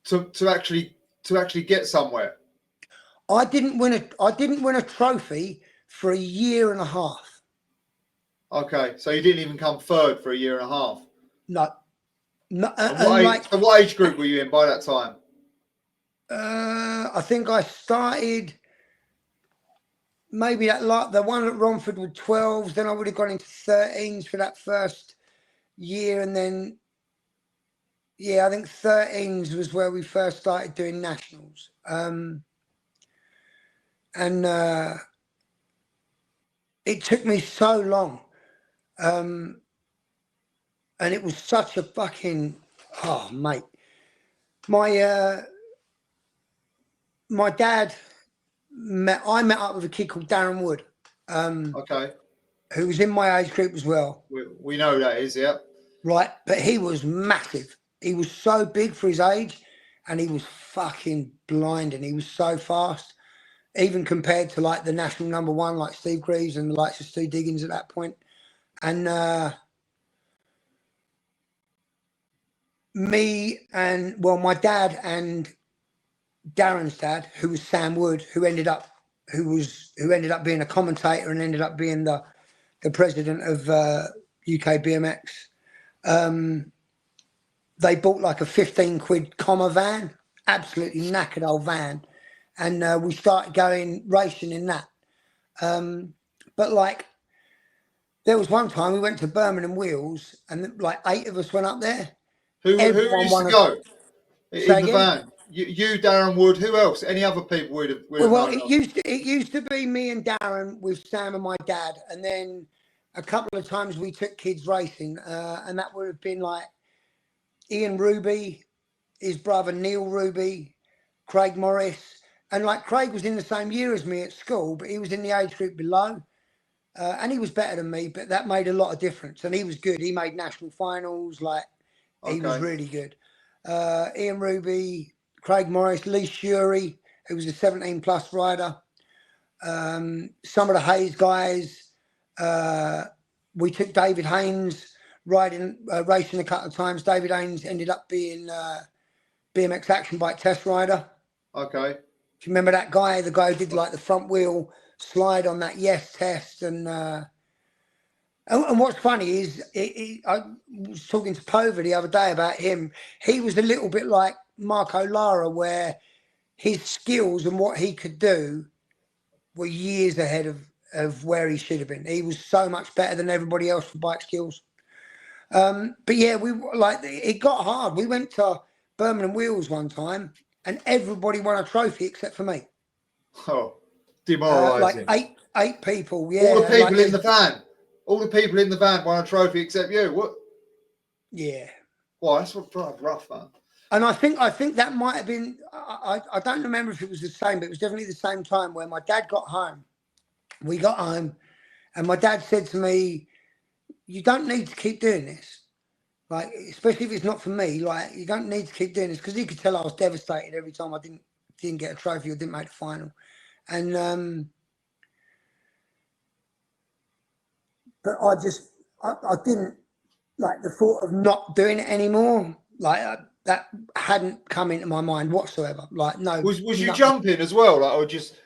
to actually get somewhere? I didn't win a trophy for a year and a half. Okay, so you didn't even come third for a year and a half. No. So what age group were you in by that time? I think I started maybe the one at Romford with 12s. Then I would have gone into 13s for that first year, and then I think 13s was where we first started doing nationals. And it took me so long. And it was such a fucking, mate. My dad I met up with a kid called Darren Wood. Okay. Who was in my age group as well. We know who that is, yeah. Right, but he was massive. He was so big for his age, and he was fucking blinding. He was so fast, even compared to like the national number one, like Steve Greaves and the likes of Stu Diggins at that point. And my dad and Darren's dad, who was Sam Wood, who ended up being a commentator and ended up being the president of UK BMX. They bought like a 15 quid comma van, absolutely knackered old van, and we started going racing in that. But like, there was one time we went to Birmingham Wheels, and like 8 of us went up there. Who used to go in the van? You, Darren Wood. Who else? Any other people would have? Well, it used to be me and Darren with Sam and my dad, and then a couple of times we took kids racing, and that would have been like Ian Ruby, his brother Neil Ruby, Craig Morris, and like Craig was in the same year as me at school, but he was in the age group below, and he was better than me, but that made a lot of difference, and he was good. He made national finals, like he was really good. Ian Ruby, Craig Morris, Lee Shurey, who was a 17 plus rider. Some of the Hayes guys. We took David Haynes racing a couple of times. David Haynes ended up being BMX action bike test rider. Okay. Do you remember that guy? The guy who did like the front wheel slide on that yes test. And what's funny is I was talking to Pova the other day about him. He was a little bit like Marco Lara, where his skills and what he could do were years ahead of where he should have been. He was so much better than everybody else for bike skills. But yeah, it got hard. We went to Birmingham Wheels one time, and everybody won a trophy except for me. Oh, demoralising. Like eight people. Yeah, all the people in the van. All the people in the van won a trophy except you. What? Yeah. Well, that's rough, man. And I think that might have been. I don't remember if it was the same, but it was definitely the same time where my dad got home, we got home, and my dad said to me, "You don't need to keep doing this. Like, especially if it's not for me. Like, you don't need to keep doing this," because he could tell I was devastated every time I didn't get a trophy or didn't make the final. And but I didn't like the thought of not doing it anymore. Like that hadn't come into my mind whatsoever. Like, no. Was you jumping as well, like, or just?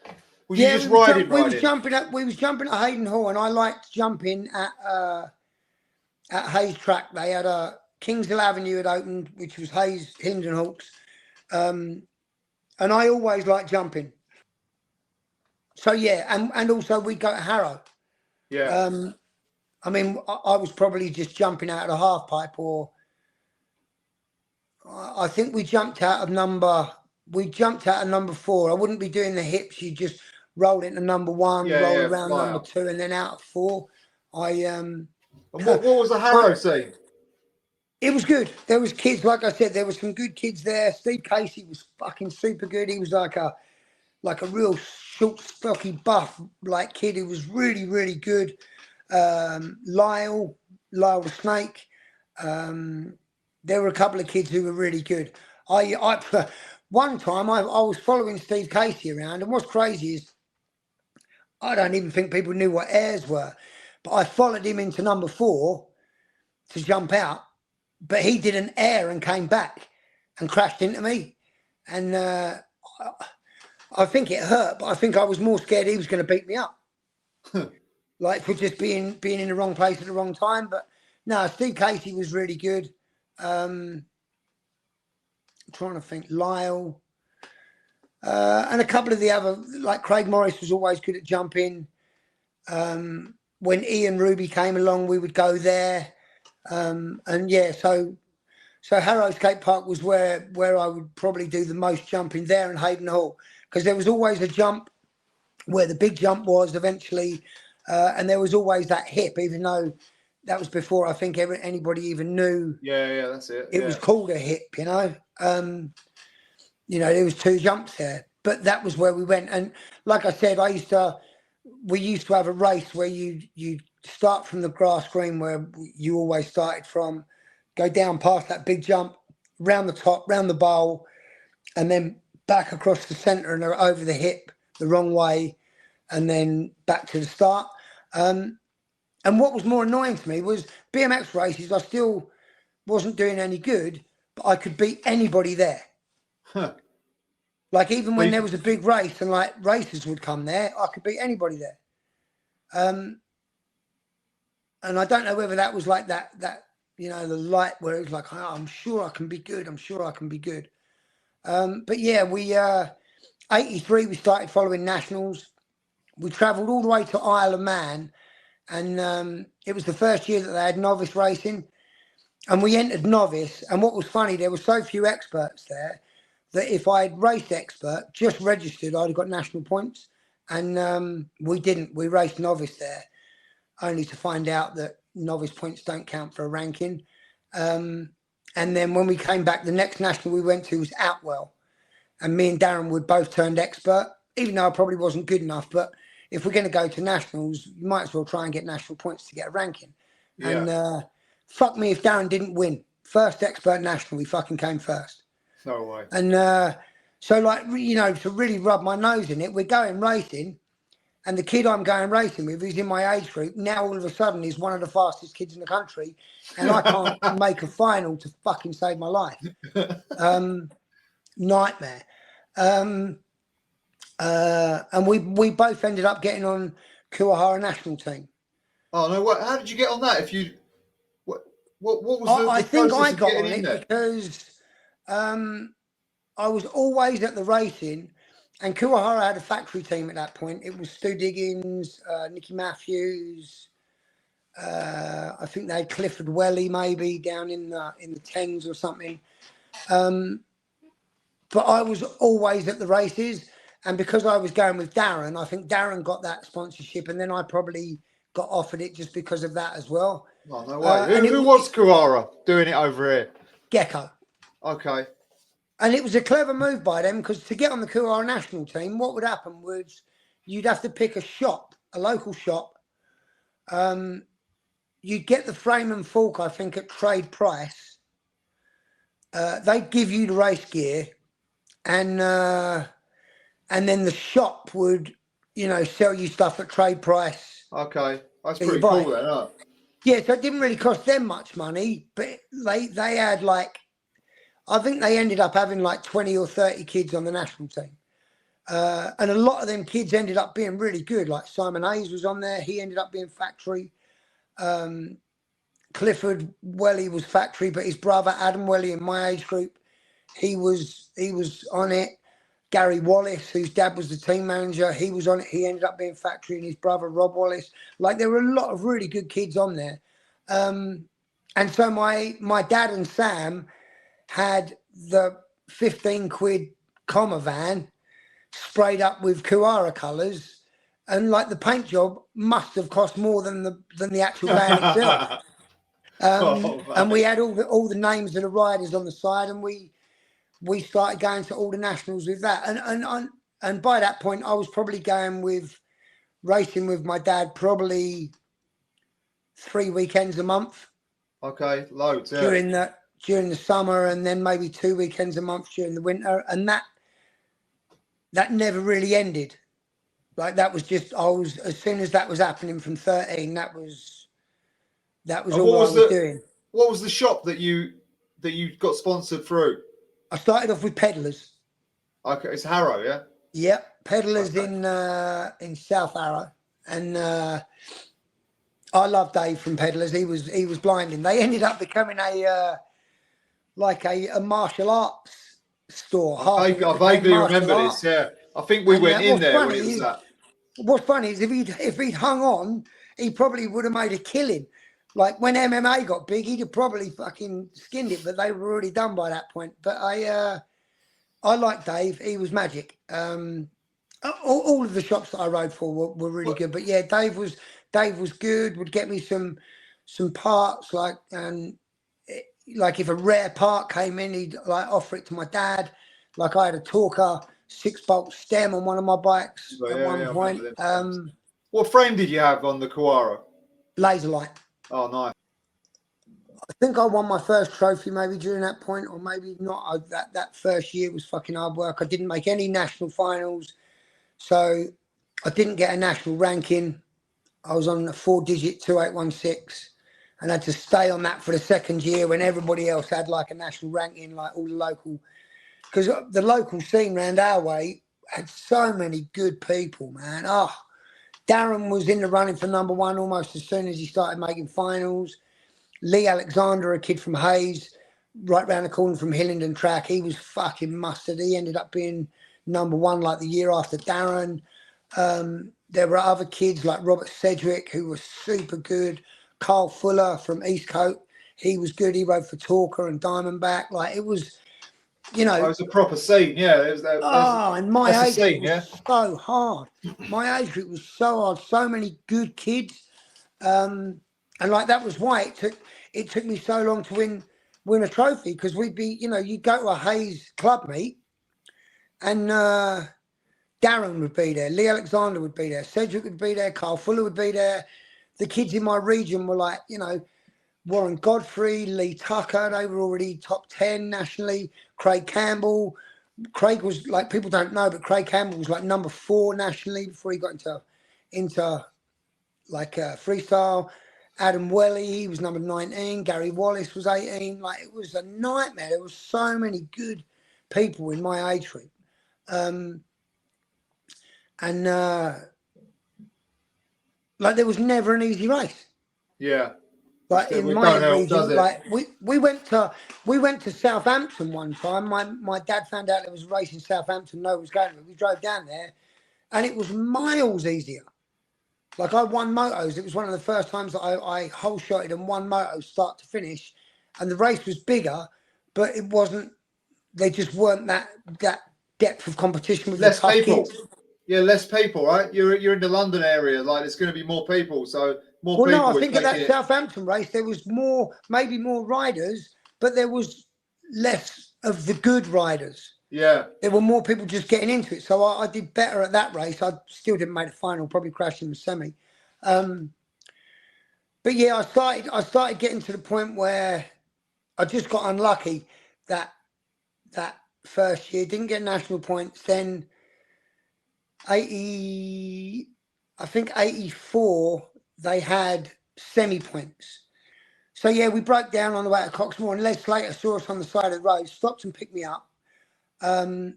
Was you just riding? We was jumping at Hayden Hall, and I liked jumping at Hayes Track. They had a Kingshill Avenue had opened, which was Hayes Hinden Hawks, and I always liked jumping. So yeah, and also we'd go to Harrow. Yeah. I mean, I was probably just jumping out of the half pipe, or I think we jumped out of number 4. I wouldn't be doing the hips. You just roll into number 1, roll around number 2, and then out of 4. And what was the Harrow scene? It was good. There was kids, like I said, there was some good kids there. Steve Casey was fucking super good. He was like a real short, stocky, buff like kid who was really, really good. Lyle the Snake. There were a couple of kids who were really good. One time I was following Steve Casey around, and what's crazy is I don't even think people knew what airs were, but I followed him into number 4 to jump out, but he did an air and came back and crashed into me, and I think it hurt, but I think I was more scared he was going to beat me up. Like, for just being in the wrong place at the wrong time. But no, Steve Casey was really good. I'm trying to think, Lyle, and a couple of the other, like Craig Morris was always good at jumping. When Ian Ruby came along, we would go there. And yeah, so Harrow Skate Park was where I would probably do the most jumping there in Hayden Hall, because there was always a jump where the big jump was eventually. And there was always that hip, even though that was before I think anybody even knew. Yeah, that's it. It was called a hip, you know. There was 2 jumps there, but that was where we went. And like I said, we used to have a race where you start from the grass green where you always started from, go down past that big jump, round the top, round the bowl, and then back across the centre and over the hip the wrong way, and then back to the start. And what was more annoying to me was BMX races, I still wasn't doing any good, but I could beat anybody there. Huh. Like, even when there was a big race and like racers would come there, I could beat anybody there. And I don't know whether that was like that the light where it was like, oh, I'm sure I can be good. I'm sure I can be good. But yeah, we 83 we started following nationals. We travelled all the way to Isle of Man, and it was the first year that they had novice racing, and we entered novice. And what was funny, there were so few experts there that if I'd raced expert, just registered, I'd have got national points. And we didn't. We raced novice there, only to find out that novice points don't count for a ranking. And then when we came back, the next national we went to was Outwell, and me and Darren Wood both turned expert, even though I probably wasn't good enough. But if we're going to go to nationals, you might as well try and get national points to get a ranking. Yeah. And fuck me if Darren didn't win. First expert national, we fucking came first. No way. And so, like, to really rub my nose in it, we're going racing, and the kid I'm going racing with, who's in my age group, now all of a sudden is one of the fastest kids in the country, and I can't make a final to fucking save my life. Nightmare. And we both ended up getting on Kuwahara national team. Oh no! What? How did you get on that? If you, what was the? I think I got on it because I was always at the racing, and Kuwahara had a factory team at that point. It was Stu Diggins, Nicky Matthews. I think they had Clifford Welly maybe down in the tens or something. But I was always at the races, and because I was going with Darren, I think Darren got that sponsorship, and then I probably got offered it just because of that as well. Oh, no way. Who was Kuwahara doing it over here? Gecko. Okay. And it was a clever move by them, because to get on the Kuwahara national team, what would happen was you'd have to pick a shop a local shop. You'd get the frame and fork, I think, at trade price. They'd give you the race gear, and then the shop would, you know, sell you stuff at trade price. Okay, that's pretty cool then, huh? Yeah, so it didn't really cost them much money, but they had like, I think they ended up having like 20 or 30 kids on the national team. And a lot of them kids ended up being really good. Like Simon Hayes was on there. He ended up being factory. Clifford Welly was factory, but his brother Adam Welly in my age group, he was on it. Gary Wallace, whose dad was the team manager, he was on it. He ended up being factory, and his brother Rob Wallace. Like, there were a lot of really good kids on there. And so my dad and Sam had the 15 quid comma van sprayed up with Kuwahara colours, and like the paint job must have cost more than the actual van itself. And we had all the names of the riders on the side, and we started going to all the nationals with that. And by that point, I was probably racing with my dad probably 3 weekends a month. Okay, loads. Yeah. During the summer, and then maybe 2 weekends a month during the winter, and that never really ended. Like, that was just, as soon as that was happening from 13, that was all I was doing. What was the shop that you got sponsored through? I started off with Peddlers. Okay, it's Harrow, yeah? Yep, Peddlers in South Harrow. And I love Dave from Peddlers. He was blinding. They ended up becoming a martial arts store. I vaguely remember this, yeah. I think we went in there when it was that. What's funny is if he'd hung on, he probably would have made a killing. Like, when MMA got big, he'd have probably fucking skinned it, but they were already done by that point. But I like Dave. He was magic. All of the shops that I rode for were really good. But yeah, Dave was good. Would get me some parts, like if a rare part came in, he'd like offer it to my dad. Like, I had a Talker 6-bolt stem on one of my bikes at one point. What frame did you have on the Kuwahara? Laser light. Oh, nice. I think I won my first trophy maybe during that point, or maybe not. That first year was fucking hard work. I didn't make any national finals, so I didn't get a national ranking. I was on a 4-digit 2816, and had to stay on that for the second year when everybody else had like a national ranking, like all the local, because the local scene around our way had so many good people, man. Oh, Darren was in the running for number one almost as soon as he started making finals. Lee Alexander, a kid from Hayes, right round the corner from Hillingdon track, he was fucking mustard. He ended up being number one like the year after Darren. There were other kids like Robert Sedgwick, who was super good. Carl Fuller from Eastcote, he was good. He rode for Talker and Diamondback. Like, it was, you know. It was a proper scene, yeah. And my age group was so hard. My age group was so hard. So many good kids. And like, that was why it took me so long to win a trophy, because we'd be, you know, you'd go to a Hayes club meet, and Darren would be there, Lee Alexander would be there, Cedric would be there, Carl Fuller would be there. The kids in my region were like, you know, Warren Godfrey, Lee Tucker, they were already top 10 nationally. Craig Campbell. Craig was, like, people don't know, but Craig Campbell was like number 4 nationally before he got into like freestyle. Adam Welly, he was number 19. Gary Wallace was 18. Like, it was a nightmare. There were so many good people in my age group. Like, there was never an easy race. Yeah. Like, in my region, like, we went to Southampton one time. My dad found out there was a race in Southampton. No one was going to it. We drove down there, and it was miles easier. Like, I won motos. It was one of the first times that I whole shotted and won motos start to finish, and the race was bigger, but it wasn't. They just weren't that depth of competition with less the tough people. kids. Yeah, less people, right? You're in the London area. Like, there's going to be more people, so more people. Well, no, I think at that Southampton race there was maybe more riders, but there was less of the good riders. Yeah. There were more people just getting into it. So I did better at that race. I still didn't make the final, probably crashed in the semi. But yeah, I started getting to the point where I just got unlucky that first year, didn't get national points. Then 84, they had semi points. So yeah, we broke down on the way to Coxmore, and Les Slater saw us on the side of the road, stopped and picked me up. And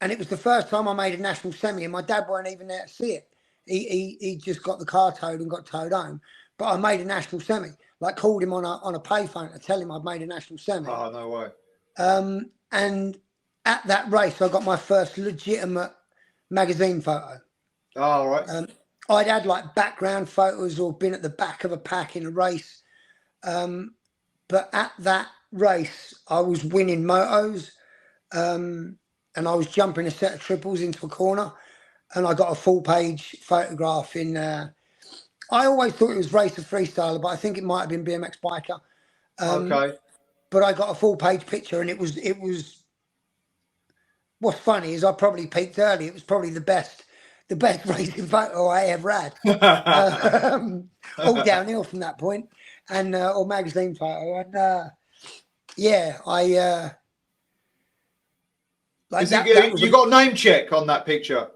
it was the first time I made a national semi, and my dad weren't even there to see it. He just got the car towed and got towed home. But I made a national semi. Like, called him on a payphone to tell him I'd made a national semi. Oh, no way. And at that race, I got my first legitimate magazine photo. Oh, all right. I'd had like background photos or been at the back of a pack in a race. But at that race, I was winning motos, and I was jumping a set of triples into a corner, and I got a full page photograph in. I always thought it was Racer Freestyler, but I think it might have been BMX Biker. Okay. But I got a full page picture, and it was. What's funny is I probably peaked early. It was probably the best racing photo I ever had. All downhill from that point, and or magazine photo, and yeah, I like that. You got name check on that picture?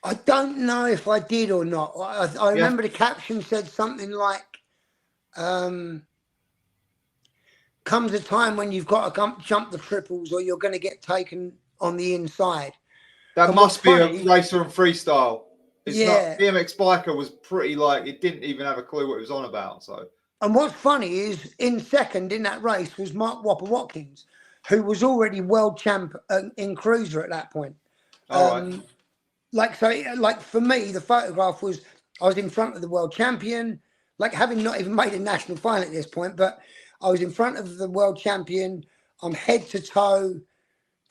I don't know if I did or not. I remember the caption said something like, "Comes a time when you've got to jump the triples, or you're going to get taken on the inside." That must be a racer and freestyle. It's not BMX Biker was pretty it didn't even have a clue what it was on about. So. And what's funny is in second in that race was Mark Whopper Watkins, who was already world champ in cruiser at that point. All right. Like for me, the photograph was I was in front of the world champion, like having not even made a national final at this point, but I was in front of the world champion. I'm head to toe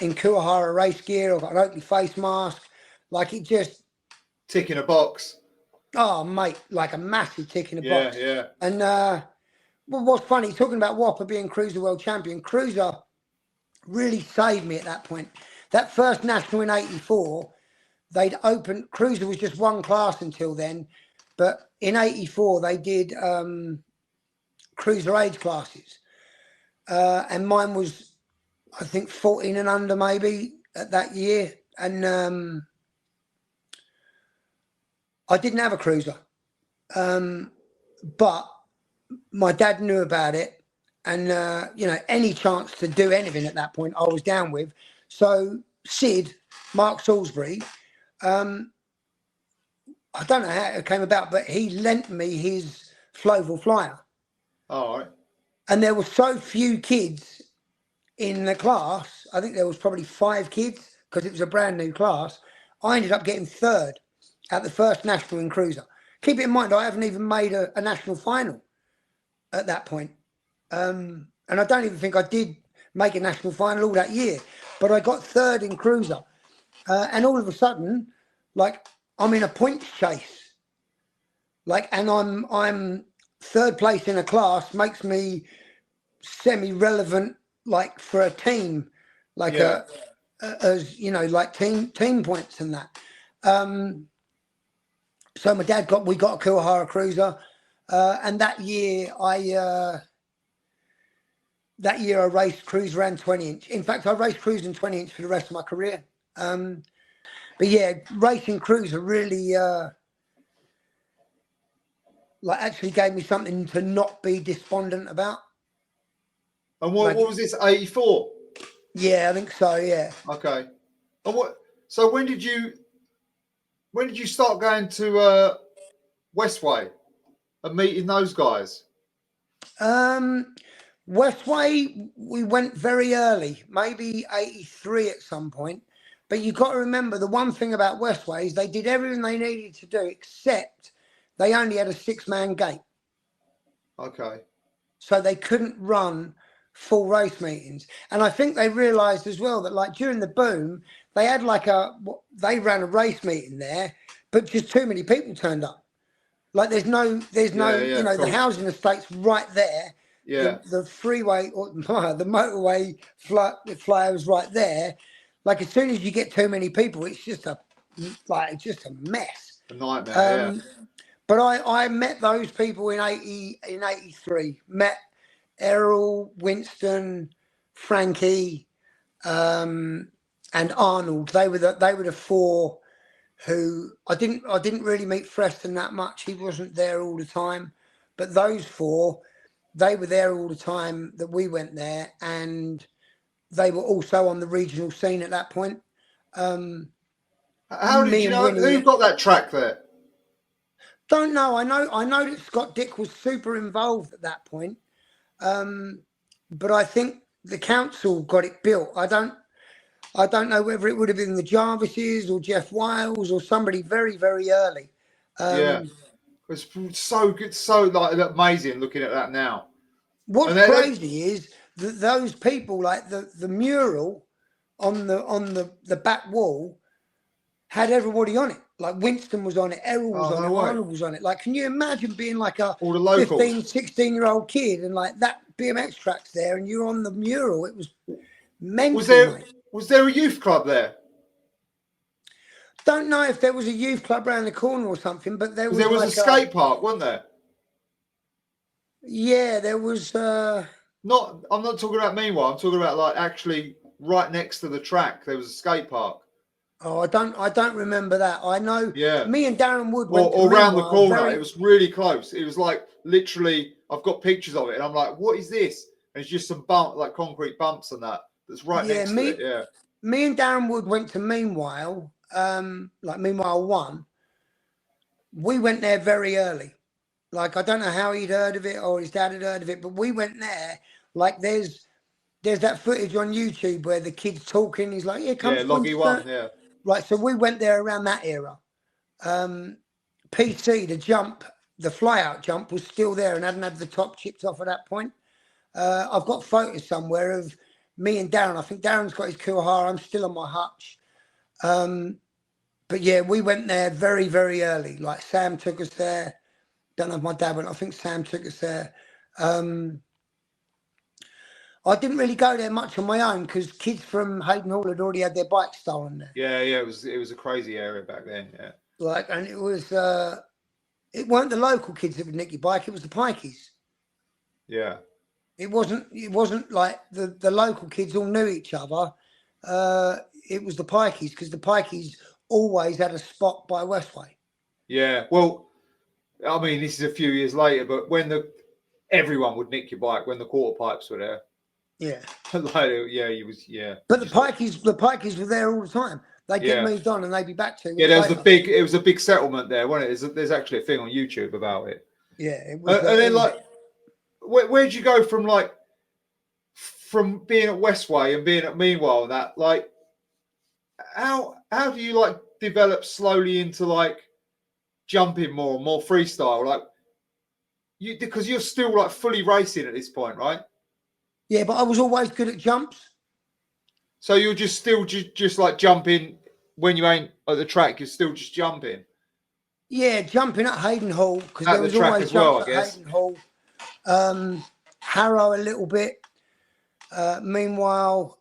in Kuwahara race gear. I've got an Oakley face mask. Like, it just ticking a box. Oh, mate, like a massive tick in a box. Yeah. And well, what's funny, talking about Whopper being Cruiser world champion, Cruiser really saved me at that point. That first national in 84, they'd opened, Cruiser was just one class until then, but in 84 they did Cruiser age classes. And mine was, I think, 14 and under maybe at that year. And I didn't have a cruiser, but my dad knew about it, and any chance to do anything at that point I was down with. So Sid, Mark Salisbury, I don't know how it came about, but he lent me his Floval Flyer. All right. And there were so few kids in the class. I think there was probably 5 kids because it was a brand new class. I ended up getting third at the first national in cruiser. Keep it in mind, I haven't even made a national final at that point. And I don't even think I did make a national final all that year, but I got third in cruiser. And all of a sudden, like, I'm in a points chase. Like, and I'm third place in a class makes me semi-relevant, like, for a team, like as you know, like team points and that. So my dad we got a Kuwahara cruiser, and that year I raced cruiser and 20-inch. In fact, I raced cruiser and 20-inch for the rest of my career. But yeah, racing cruiser really actually gave me something to not be despondent about. And what was this, 84? Yeah, I think so. Yeah. Okay. And so when did you start going to Westway and meeting those guys? Westway, we went very early, maybe 83 at some point. But you've got to remember, the one thing about Westway is they did everything they needed to do, except they only had a 6-man gate. Okay. So they couldn't run full race meetings. And I think they realised as well that, like, during the boom, they had they ran a race meeting there, but just too many people turned up. Like, there's no, the housing estate's right there. Yeah. The freeway or the motorway flyer was right there. Like as soon as you get too many people, it's just a mess. A nightmare. But I met those people in 83. Met Errol, Winston, Frankie, and Arnold. They were the four who I didn't really meet Preston that much. He wasn't there all the time, but those four, they were there all the time that we went there, and they were also on the regional scene at that point. How did you know? Who got that track there? Don't know. I know that Scott Dick was super involved at that point, but I think the council got it built. I don't know whether it would have been the Jarvises or Jeff Wiles or somebody very, very early. It's so good, so like amazing looking at that now. What's crazy is that those people, like the mural on the back wall, had everybody on it. Like Winston was on it, Errol was on it, Arnold was on it. Like, can you imagine being like a 15, 16-year-old kid and like that BMX track's there and you're on the mural? It was mental. Was there a youth club there? Don't know if there was a youth club around the corner or something, but there was a skate park, wasn't there? Yeah, there was. I'm not talking about meanwhile. I'm talking about like actually right next to the track. There was a skate park. Oh, I don't remember that. I know. Yeah. Me and Darren Wood went or around the corner. It was really close. It was like literally. I've got pictures of it, and I'm like, what is this? And it's just some concrete bumps and that. That's right next to it. Yeah. Me and Darren Wood went to Meanwhile, like Meanwhile 1. We went there very early. Like, I don't know how he'd heard of it or his dad had heard of it, but we went there. Like, there's that footage on YouTube where the kid's talking. He's like, here comes Loggy 1, yeah. Right, so we went there around that era. PC, the fly-out jump was still there and hadn't had the top chipped off at that point. I've got photos somewhere of me and Darren. I think Darren's got his Kuwahara. I'm still on my Hutch. But yeah, we went there very, very early. Like Sam took us there. Don't know if my dad went. I think Sam took us there. I didn't really go there much on my own because kids from Hayden Hall had already had their bikes stolen there. Yeah, it was a crazy area back then. Yeah. Like, and it was. It weren't the local kids that would nick your bike. It was the pikeys. Yeah. It wasn't like the local kids all knew each other. It was the pikeys because the pikeys always had a spot by Westway. Yeah, well, I mean, this is a few years later, but when everyone would nick your bike when the quarter pipes were there. Yeah. But the pikeys were there all the time. They'd get moved on and they'd be back to. Yeah, it was a big settlement there, wasn't it? There's actually a thing on YouTube about it. Yeah, it was. And then like. Where'd you go from being at Westway and being at Meanwhile and that, like, how do you like develop slowly into like jumping more and more freestyle, like because you're still like fully racing at this point, right? Yeah, but I was always good at jumps. So you're just like jumping when you ain't at the track, you're still just jumping. Yeah, jumping at Hayden Hall because there was always jumps at Hayden Hall. Harrow a little bit. Meanwhile,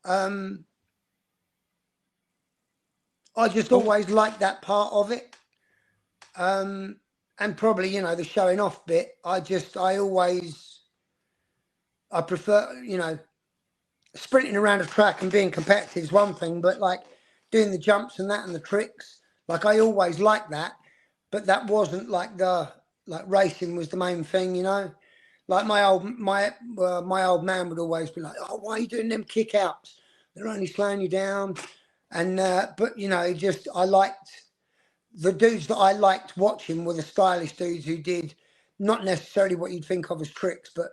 I just always liked that part of it. And probably, the showing off bit. I prefer, sprinting around a track and being competitive is one thing, but like doing the jumps and that and the tricks, like I always liked that, but that wasn't like racing was the main thing, Like my old man would always be like, "Oh, why are you doing them kick outs? They're only slowing you down." And but I liked the dudes that I liked watching were the stylish dudes who did not necessarily what you'd think of as tricks, but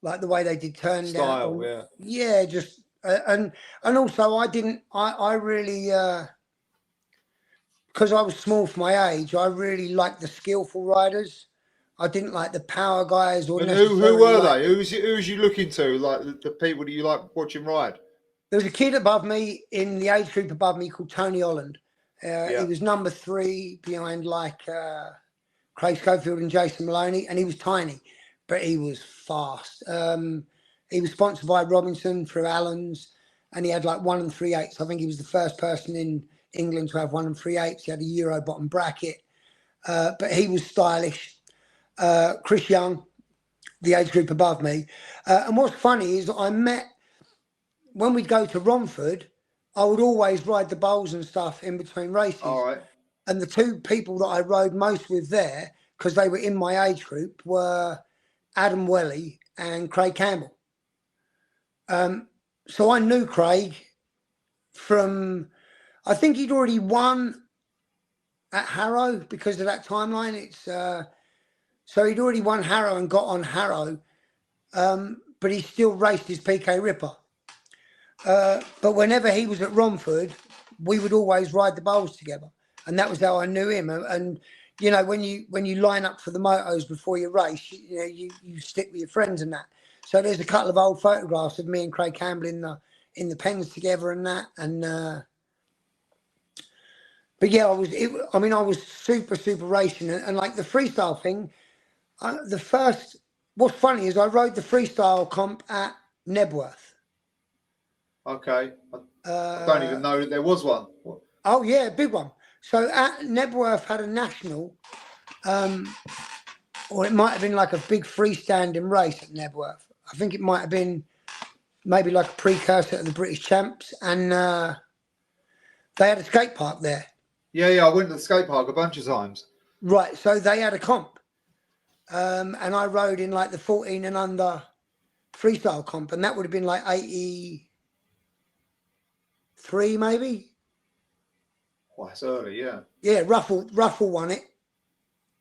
like the way they did turn style, down. Yeah, just and also I really because I was small for my age, I really liked the skillful riders. I didn't like the power guys. Or who were they? Who's you looking to? Like the people that you like watching ride? There was a kid above me in the age group above me called Tony Holland. He was number 3 behind like Craig Schofield and Jason Maloney, and he was tiny, but he was fast. He was sponsored by Robinson through Allen's, and he had like 1 3/8. I think he was the first person in England to have 1 3/8. He had a Euro bottom bracket, but he was stylish. Chris Young, the age group above me. And what's funny is I met, when we'd go to Romford, I would always ride the bowls and stuff in between races. All right. And the two people that I rode most with there, because they were in my age group, were Adam Welly and Craig Campbell. So I knew Craig from, I think he'd already won at Harrow because of that timeline. It's so he'd already won Harrow and got on Harrow, but he still raced his PK Ripper. But whenever he was at Romford, we would always ride the bowls together, and that was how I knew him. And you know, when you line up for the motos before you race, you know, you stick with your friends and that. So there's a couple of old photographs of me and Craig Campbell in the pens together and that. And but yeah, I was super racing, and like the freestyle thing. What's funny is I rode the freestyle comp at Nebworth. Okay. I don't even know that there was one. Oh yeah, big one. So at Nebworth had a national, or it might have been like a big freestanding race at Nebworth. I think it might have been maybe like a precursor to the British Champs, and they had a skate park there. Yeah, I went to the skate park a bunch of times. Right, so they had a comp, and I rode in like the 14 and under freestyle comp, and that would have been like 83 maybe. Well, that's early, yeah. Yeah, Ruffle won it.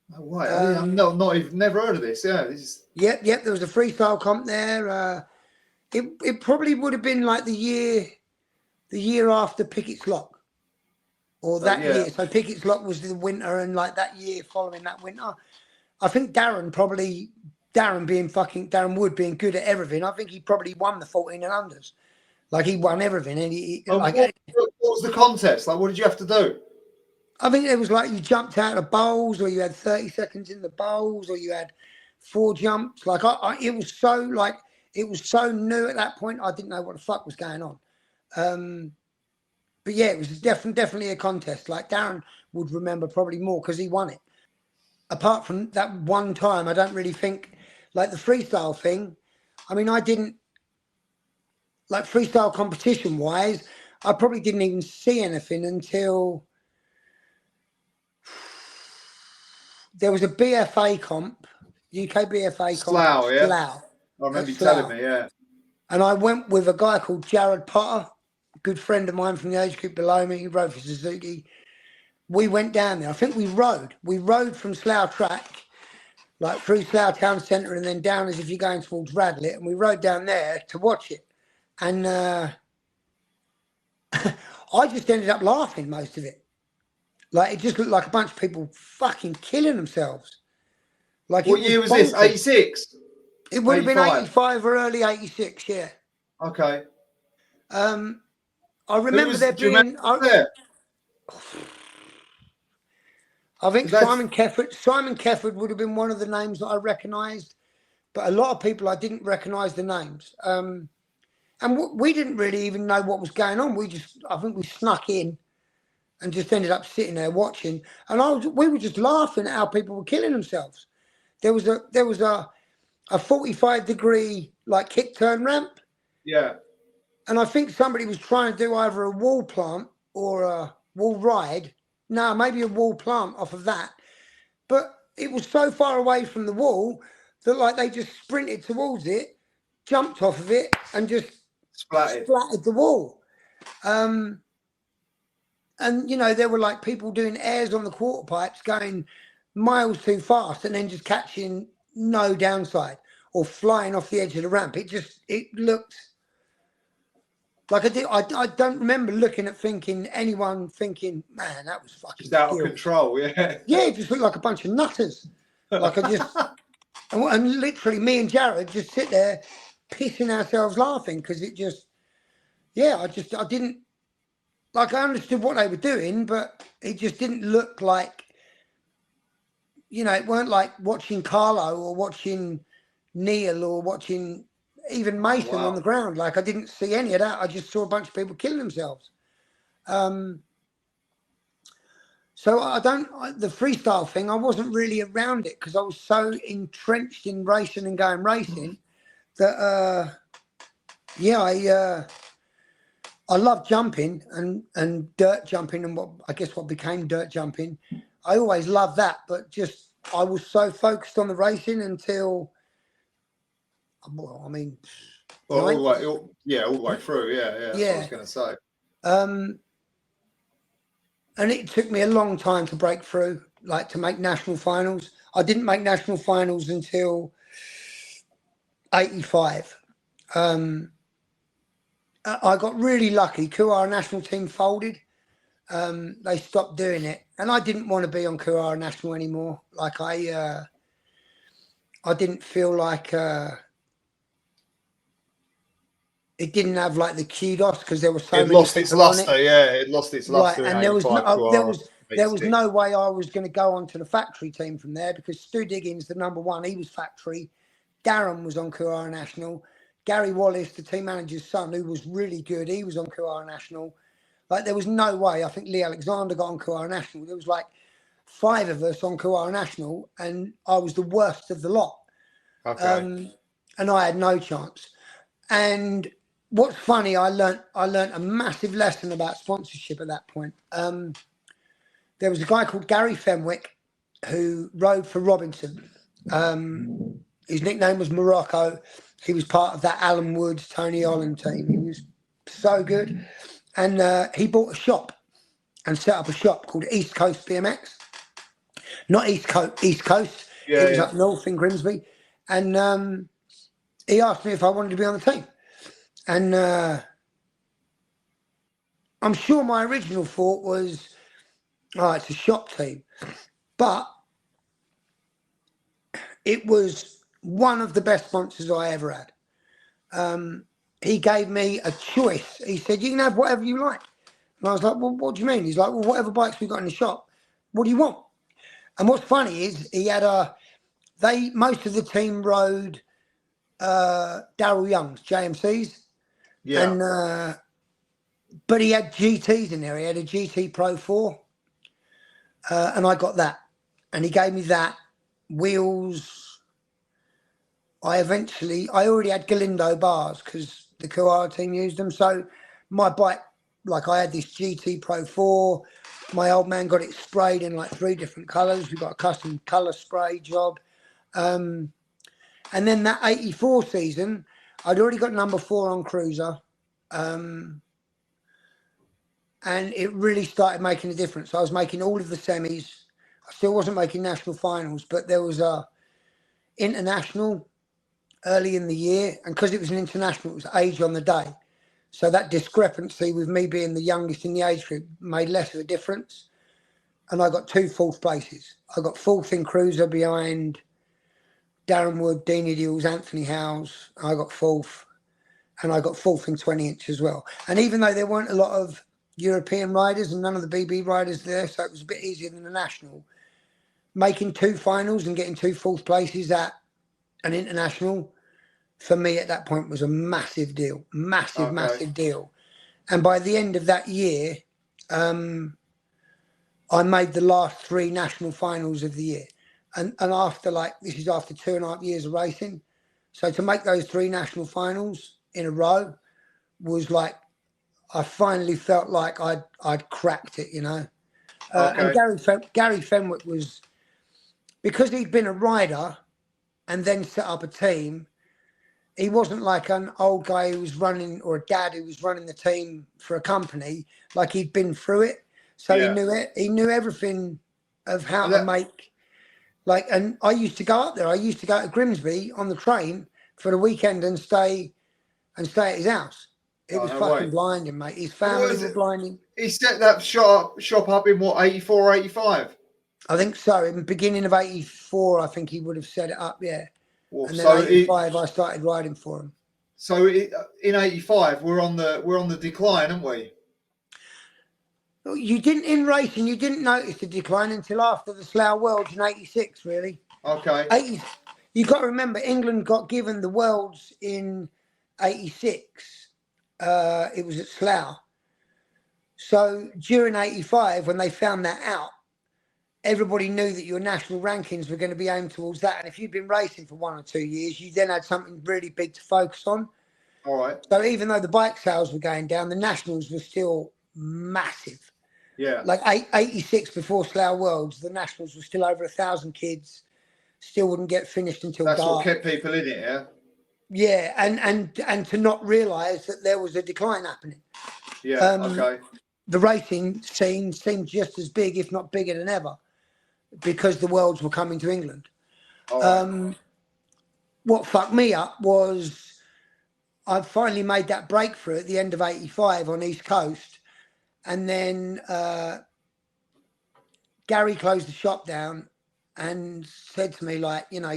No way. I'm not even never heard of this. Yeah, this is. Yep. There was a freestyle comp there. It probably would have been like the year after Pickett's Lock, or that year. So Pickett's Lock was the winter, and like that year following that winter, I think Darren Wood being good at everything. I think he probably won the 14 and unders. Like he won everything. And what was the contest? Like, what did you have to do? I think it was like you jumped out of bowls, or you had 30 seconds in the bowls, or you had 4 jumps. Like it was so new at that point. I didn't know what the fuck was going on. But yeah, it was definitely a contest. Like Darren would remember probably more because he won it. Apart from that one time, I don't really think like the freestyle thing. I mean, I didn't like freestyle competition wise. I probably didn't even see anything until there was a BFA comp, UK BFA comp. Slough, yeah. Slough. I remember you telling me, yeah. And I went with a guy called Jared Potter, a good friend of mine from the age group below me. He rode for Suzuki. We went down there. I think we rode. We rode from Slough track, like through Slough town centre, and then down as if you're going towards Radlett. And we rode down there to watch it. And I just ended up laughing most of it. Like, it just looked like a bunch of people fucking killing themselves. Like, what year was this? 86? It would have been 85 or early 86, yeah. Okay. I remember there being... I think Simon Kefford would have been one of the names that I recognised, but a lot of people I didn't recognise the names. And we didn't really even know what was going on. I think we snuck in and just ended up sitting there watching. And we were just laughing at how people were killing themselves. There was a 45-degree like kick turn ramp. Yeah. And I think somebody was trying to do either a wall plant or a wall ride. No, maybe a wall plant off of that. But it was so far away from the wall that like they just sprinted towards it, jumped off of it, and just splattered the wall. And, you know, there were like people doing airs on the quarter pipes going miles too fast and then just catching no downside or flying off the edge of the ramp. It looked like I don't remember looking at anyone thinking, man, that was fucking just out of control, yeah. Yeah, it just looked like a bunch of nutters. Like and literally me and Jared just sit there pissing ourselves laughing because it just, I didn't, like I understood what they were doing, but it just didn't look like, you know, it weren't like watching Carlo or watching Neil or watching even Mason on the ground. Like, I didn't see any of that. I just saw a bunch of people killing themselves. So the freestyle thing, I wasn't really around it because I was so entrenched in racing and going racing that, I love jumping and dirt jumping and what became dirt jumping. I always loved that, but just I was so focused on the racing until, well, I mean, all the way through. Yeah, that's what I was going to say. And it took me a long time to break through, like to make national finals. I didn't make national finals until 85. I got really lucky. Kuwahara national team folded. They stopped doing it, and I didn't want to be on Kuwahara national anymore. Like I didn't feel like it didn't have like the kudos because there were so many. It lost its luster. It lost its luster. Right, and there was no way I was going to go on to the factory team from there because Stu Diggins, the number one, he was factory. Darren was on Kuwahara national. Gary Wallace, the team manager's son, who was really good, he was on Kuwahara national. Like, there was no way. I think Lee Alexander got on Kuwahara national. There was like 5 of us on Kuwahara national, and I was the worst of the lot. Okay. And I had no chance. And what's funny, I learnt a massive lesson about sponsorship at that point. There was a guy called Gary Fenwick who rode for Robinson. His nickname was Morocco. He was part of that Alan Woods, Tony Holland team. He was so good. And he bought a shop and set up a shop called East Coast BMX. Not East Coast. It was up north in Grimsby. And he asked me if I wanted to be on the team. And I'm sure my original thought was, it's a shop team. But it was one of the best sponsors I ever had. He gave me a choice. He said, you can have whatever you like. And I was like, well, what do you mean? He's like, well, whatever bikes we got in the shop, what do you want? And what's funny is he had most of the team rode Darryl Young's JMCs. Yeah. And, but he had GTs in there. He had a GT Pro 4. And I got that. And he gave me that. Wheels. I already had Galindo bars because the Kuwahara team used them. So my bike, like I had this GT Pro 4. My old man got it sprayed in like 3 different colours. We got a custom colour spray job. And then that 84 season, I'd already got number 4 on Cruiser. And it really started making a difference. I was making all of the semis. I still wasn't making national finals, but there was a international early in the year, and because it was an international, it was age on the day. So that discrepancy with me being the youngest in the age group made less of a difference. And I got 2 4th places. I got 4th in Cruiser behind Darren Wood, Dean Idills, Anthony Howes. I got 4th, and I got 4th in 20-inch as well. And even though there weren't a lot of European riders and none of the BB riders there, so it was a bit easier than the national, making 2 finals and getting 2 4th places at an international, for me at that point was a massive deal, massive deal. And by the end of that year, I made the last 3 national finals of the year. And after this is after 2.5 years of racing. So to make those 3 national finals in a row was like, I finally felt like I'd cracked it, you know. And Gary Fenwick was, because he'd been a rider and then set up a team, he wasn't like an old guy who was running, or a dad who was running the team for a company. Like, he'd been through it. So he knew it. He knew everything of how to make, and I used to go up there. I used to go to Grimsby on the train for the weekend and stay at his house. It was fucking blinding, mate. His family were blinding. He set that shop up in what, 84 or 85? I think so. In the beginning of 84, I think he would have set it up, yeah. Well, and then 85, I started riding for him. So in 85, we're on the decline, aren't we? You didn't, in racing, you didn't notice the decline until after the Slough Worlds in 86, really. Okay. You got to remember, England got given the Worlds in '86. It was at Slough. So during '85, when they found that out, everybody knew that your national rankings were going to be aimed towards that. And if you'd been racing for 1 or 2 years, you then had something really big to focus on. All right. So even though the bike sales were going down, the nationals were still massive. Yeah. Like 86 before Slough Worlds, the nationals were still over 1,000 kids. Still wouldn't get finished until That's dark. what kept people in it, yeah. Yeah, and to not realise that there was a decline happening. Yeah. Okay. The racing scene seemed just as big, if not bigger than ever, because the Worlds were coming to England. Right. What fucked me up was I finally made that breakthrough at the end of '85 on East Coast, and then Gary closed the shop down and said to me, like, you know,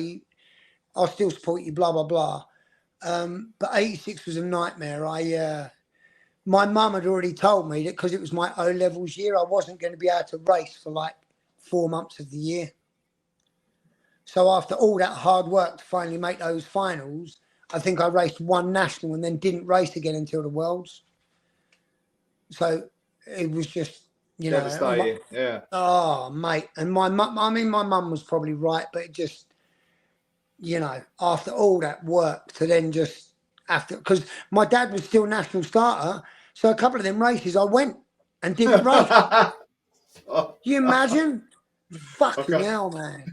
I'll still support you, blah, blah, blah. But '86 was a nightmare. My mum had already told me that because it was my O-levels year, I wasn't going to be able to race for like 4 months of the year. So after all that hard work to finally make those finals, I think I raced one national and then didn't race again until the Worlds. So it was just, you know. Devastating, yeah. Oh, mate. And my mum was probably right, but it just, you know, after all that work to then just after, because my dad was still national starter, so a couple of them races I went and didn't race. Can you imagine? Fucking hell, man.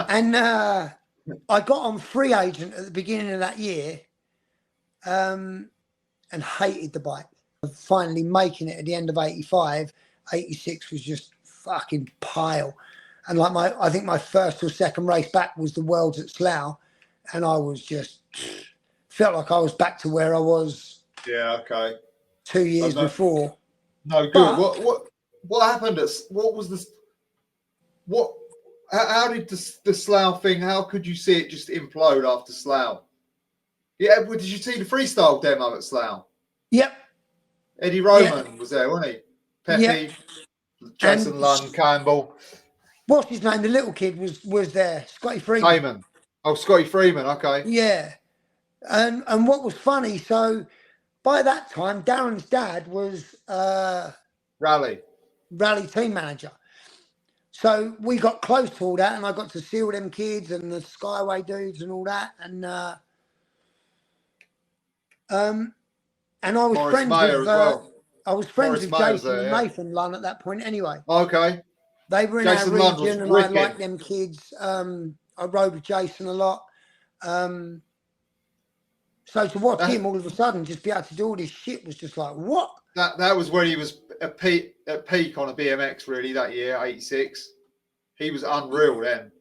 And I got on free agent at the beginning of that year and hated the bike. Finally making it at the end of '85, '86 was just fucking pile. And like I think my first or second race back was the Worlds at Slough, and I was just felt like I was back to where I was. Yeah, okay. 2 years before. No, good. But what happened? What was this? What? How did the Slough thing? How could you see it just implode after Slough? Yeah, did you see the freestyle demo at Slough? Yep. Eddie Roman was there, wasn't he? Pepe, yep. Jason Lunn, Campbell. What's his name? The little kid was there. Scotty Freeman. Freeman. Oh, Scotty Freeman. Okay. Yeah. And what was funny, so by that time, Darren's dad was Rally team manager. So we got close to all that, and I got to see all them kids and the Skyway dudes and all that, and I was Morris friends Mayer with as well. I was friends with Morris Jason there, and yeah. Nathan Lunn at that point anyway. Okay. They were in Jason our Lunn region, was and I wicked. liked them kids. I rode with Jason a lot. So to watch him all of a sudden just be able to do all this shit was just like, what? That was when he was at peak on a BMX, really, that year, '86. He was unreal then.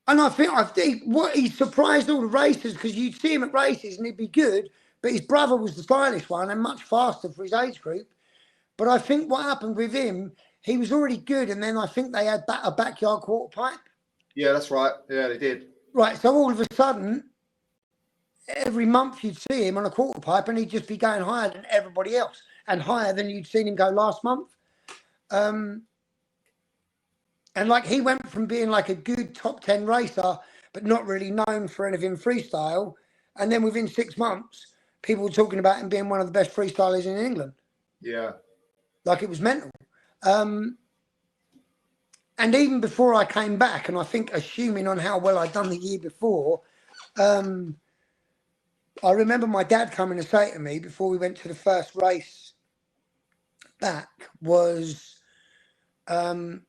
And I think what he surprised all the racers, because you'd see him at races and he'd be good, but his brother was the stylish one and much faster for his age group. But I think what happened with him, he was already good, and then I think they had a backyard quarter pipe. Yeah, that's right. Yeah, they did. Right, so all of a sudden, every month you'd see him on a quarter pipe and he'd just be going higher than everybody else and higher than you'd seen him go last month. And like he went from being like a good top 10 racer, but not really known for anything freestyle. And then within 6 months, people were talking about him being one of the best freestylers in England. Yeah. Like it was mental. And even before I came back, and I think assuming on how well I'd done the year before, I remember my dad coming to say to me before we went to the first race back was, I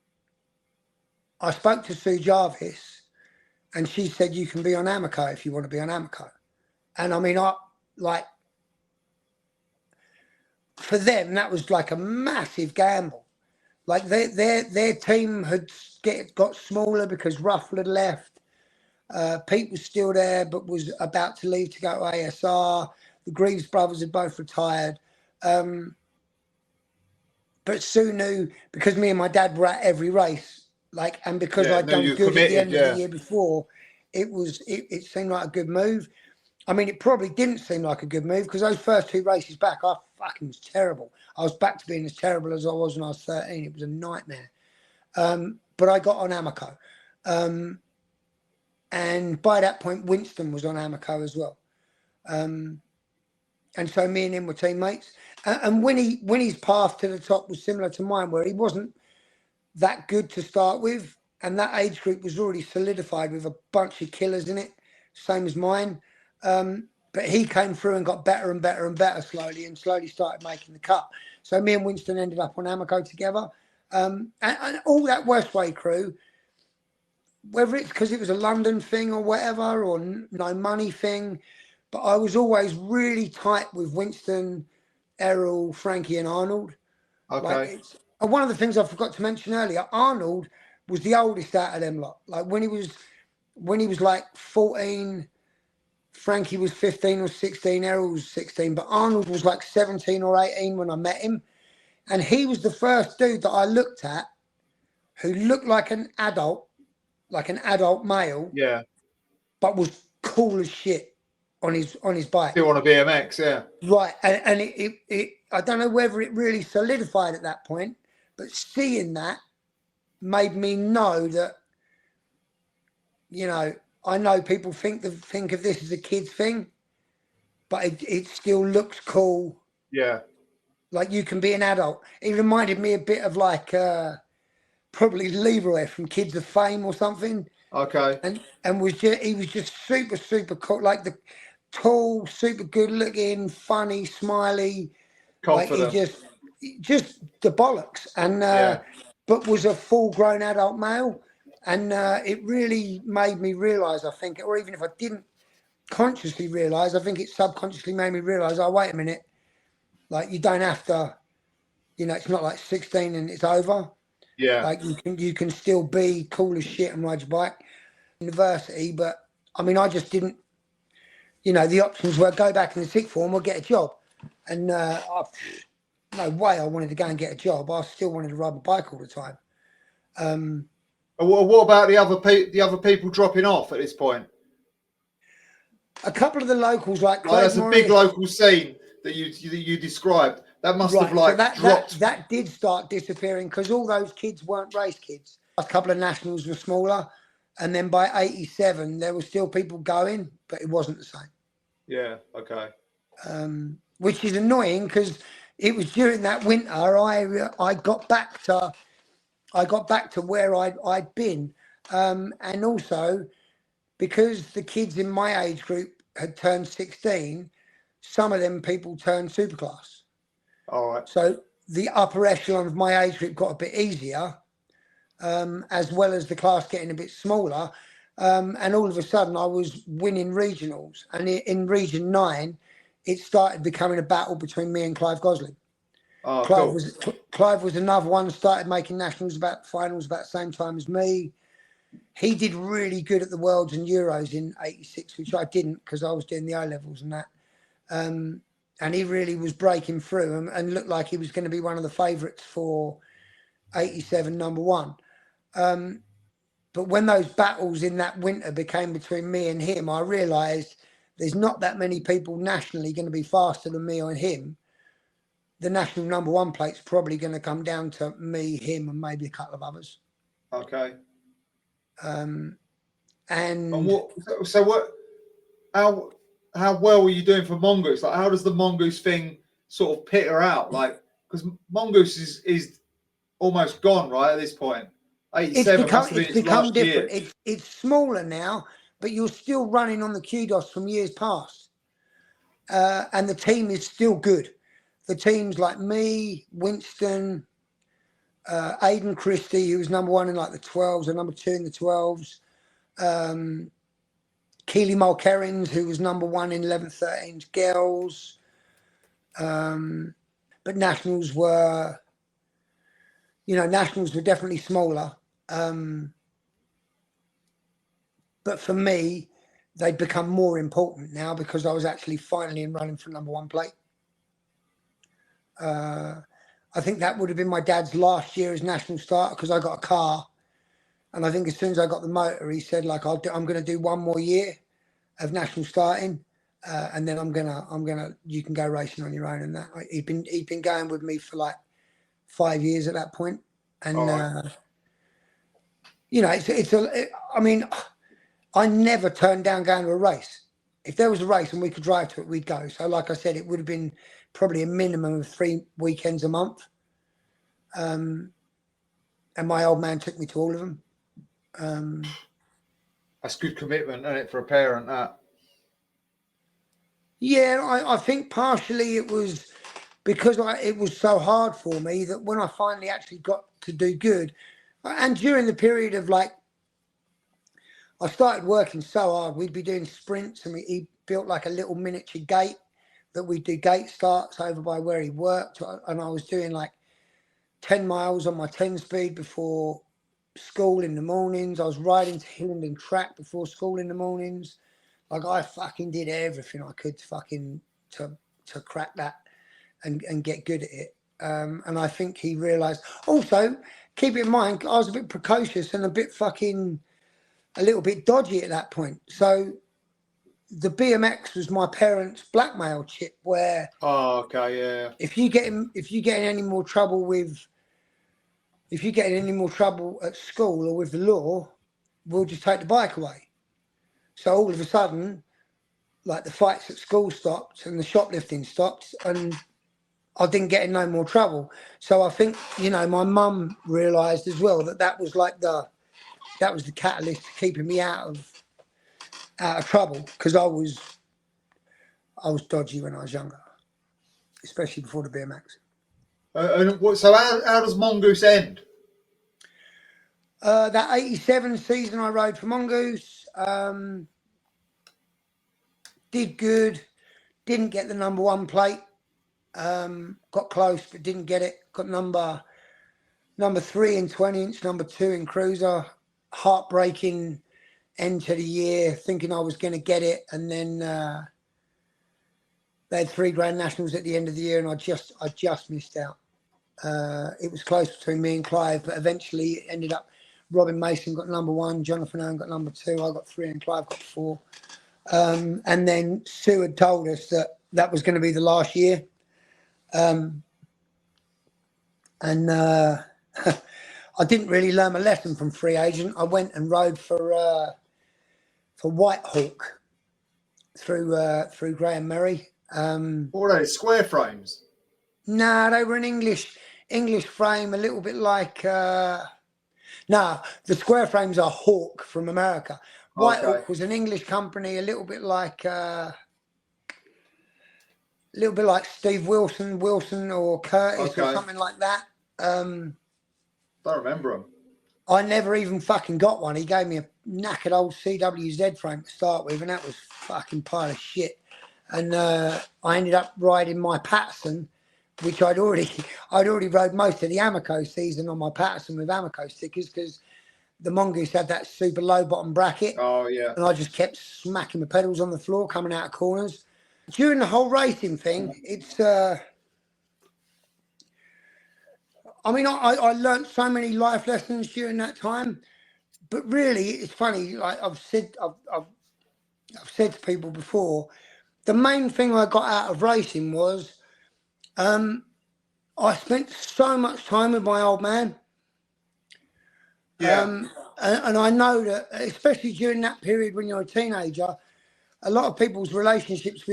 spoke to Sue Jarvis and she said, you can be on Amico if you want to be on Amico. And I mean, for them, that was like a massive gamble. Like their team had got smaller because Ruffle had left. Pete was still there, but was about to leave to go to ASR. The Greaves brothers had both retired. But Sue knew, because me and my dad were at every race, and because I'd done good at the end of the year before, it seemed like a good move. I mean, it probably didn't seem like a good move because those first 2 races back, I fucking was terrible. I was back to being as terrible as I was when I was 13. It was a nightmare. But I got on Amico. And by that point, Winston was on Amoco as well. And so me and him were teammates. And Winnie's path to the top was similar to mine, where he wasn't that good to start with. And that age group was already solidified with a bunch of killers in it, same as mine. But he came through and got better and better and better slowly, and slowly started making the cut. So me and Winston ended up on Amoco together. And all that Westway crew, whether it's because it was a London thing or whatever, or no money thing, but I was always really tight with Winston, Errol, Frankie and Arnold. Okay. Like one of the things I forgot to mention earlier, Arnold was the oldest out of them lot. Like when he was like 14, Frankie was 15 or 16, Errol was 16, but Arnold was like 17 or 18 when I met him. And he was the first dude that I looked at who looked like an adult male. Yeah. But was cool as shit on his bike. Still on a BMX, yeah. Right. And it I don't know whether it really solidified at that point, but seeing that made me know that, you know, I know people think of this as a kid's thing, but it still looks cool. Yeah. Like you can be an adult. It reminded me a bit of like probably Leroy from Kids of Fame or something. Okay. And he was just super cool, like the tall, super good looking, funny, smiley, confident. Like just the bollocks. And but was a full grown adult male. And it really made me realise, I think, or even if I didn't consciously realise, I think it subconsciously made me realise, oh, wait a minute, like you don't have to, you know, it's not like 16 and it's over. Yeah. Like you can still be cool as shit and ride your bike. University, but I mean, I just didn't, you know, the options were go back in the sixth form or get a job. And no way I wanted to go and get a job. I still wanted to ride my bike all the time. What about the other people dropping off at this point? A couple of the locals, like that's a big local scene that you described. That must have like so dropped. That did start disappearing because all those kids weren't race kids. A couple of nationals were smaller, and then by '87 there were still people going, but it wasn't the same. Yeah. Okay. Which is annoying because it was during that winter I got back to where I'd been, and also because the kids in my age group had turned 16, some of them people turned superclass. All right. So the upper echelon of my age group got a bit easier, as well as the class getting a bit smaller. And all of a sudden I was winning regionals. And in Region 9, it started becoming a battle between me and Clive Gosling. Oh, Clive was another one, started making nationals finals about the same time as me. He did really good at the Worlds and Euros in '86, which I didn't because I was doing the O-levels and that. And he really was breaking through and looked like he was going to be one of the favourites for '87 number one. But when those battles in that winter became between me and him, I realised there's not that many people nationally going to be faster than me or him. The national number one plate's probably going to come down to me, him, and maybe a couple of others. Okay. And how well were you doing for Mongoose? Like, how does the Mongoose thing sort of peter out? Like, because Mongoose is almost gone, right, at this point. 87 must have been its last different. year. It's smaller now, but you're still running on the kudos from years past. And the team is still good. The teams like me, Winston, Aidan Christie, who was number one in like the 12s and number two in the 12s. Keely Mulkerrins, who was number one in 11th, 13s girls. But nationals were definitely smaller. But for me, they'd become more important now because I was actually finally in running for number one plate. I think that would have been my dad's last year as national starter because I got a car. And I think as soon as I got the motor, he said, like, I'm going to do one more year of national starting. And then you can go racing on your own and that. He'd been going with me for like 5 years at that point. And, I never turned down going to a race. If there was a race and we could drive to it, we'd go. So like I said, it would have been probably a minimum of 3 weekends a month. And my old man took me to all of them. That's good commitment, isn't it, for a parent, that? Yeah, I think partially it was because it was so hard for me that when I finally actually got to do good, and during the period of like, I started working so hard. We'd be doing sprints, and he built like a little miniature gate that we'd do gate starts over by where he worked. And I was doing like 10 miles on my 10 speed before school in the mornings. I was riding to Hillingdon track before school in the mornings. Like I fucking did everything I could to crack that and get good at it. And I think he realised. Also, keep in mind, I was a bit precocious and a little bit dodgy at that point. So the BMX was my parents' blackmail chip, where if you get in any more trouble at school or with the law, we'll just take the bike away. So all of a sudden, like the fights at school stopped and the shoplifting stopped, and I didn't get in no more trouble. So I think, my mum realised as well that was the catalyst to keeping me out of trouble, because I was dodgy when I was younger, especially before the BMX. So how does Mongoose end? That 87 season I rode for Mongoose, did good, didn't get the number 1 plate, got close but didn't get it, got number 3 in 20-inch, number 2 in cruiser. Heartbreaking end to the year, thinking I was going to get it, and then they had 3 Grand Nationals at the end of the year, and I just missed out. It was close between me and Clive, but eventually it ended up Robin Mason got number 1, Jonathan Owen got number 2, I got 3, and Clive got 4. And then Sue had told us that was going to be the last year. I didn't really learn my lesson from free agent. I went and rode for Whitehawk through Graham Murray. What were they, square frames? No, they were an English frame, a little bit like. No, the square frames are Hawk from America. Whitehawk was an English company, a little bit like Steve Wilson or Curtis or something like that. Don't remember him. I never even fucking got one. He gave me a knackered old CWZ frame to start with, and that was fucking pile of shit. And I ended up riding my Patterson, which I'd already rode most of the Amoco season on my Patterson with Amoco stickers, because the Mongoose had that super low bottom bracket. Oh, yeah. And I just kept smacking the pedals on the floor, coming out of corners. During the whole racing thing, it's... I learned so many life lessons during that time, but really, it's funny. Like I've said to people before, the main thing I got out of racing was, I spent so much time with my old man. Yeah. And I know that, especially during that period when you're a teenager, a lot of people's relationships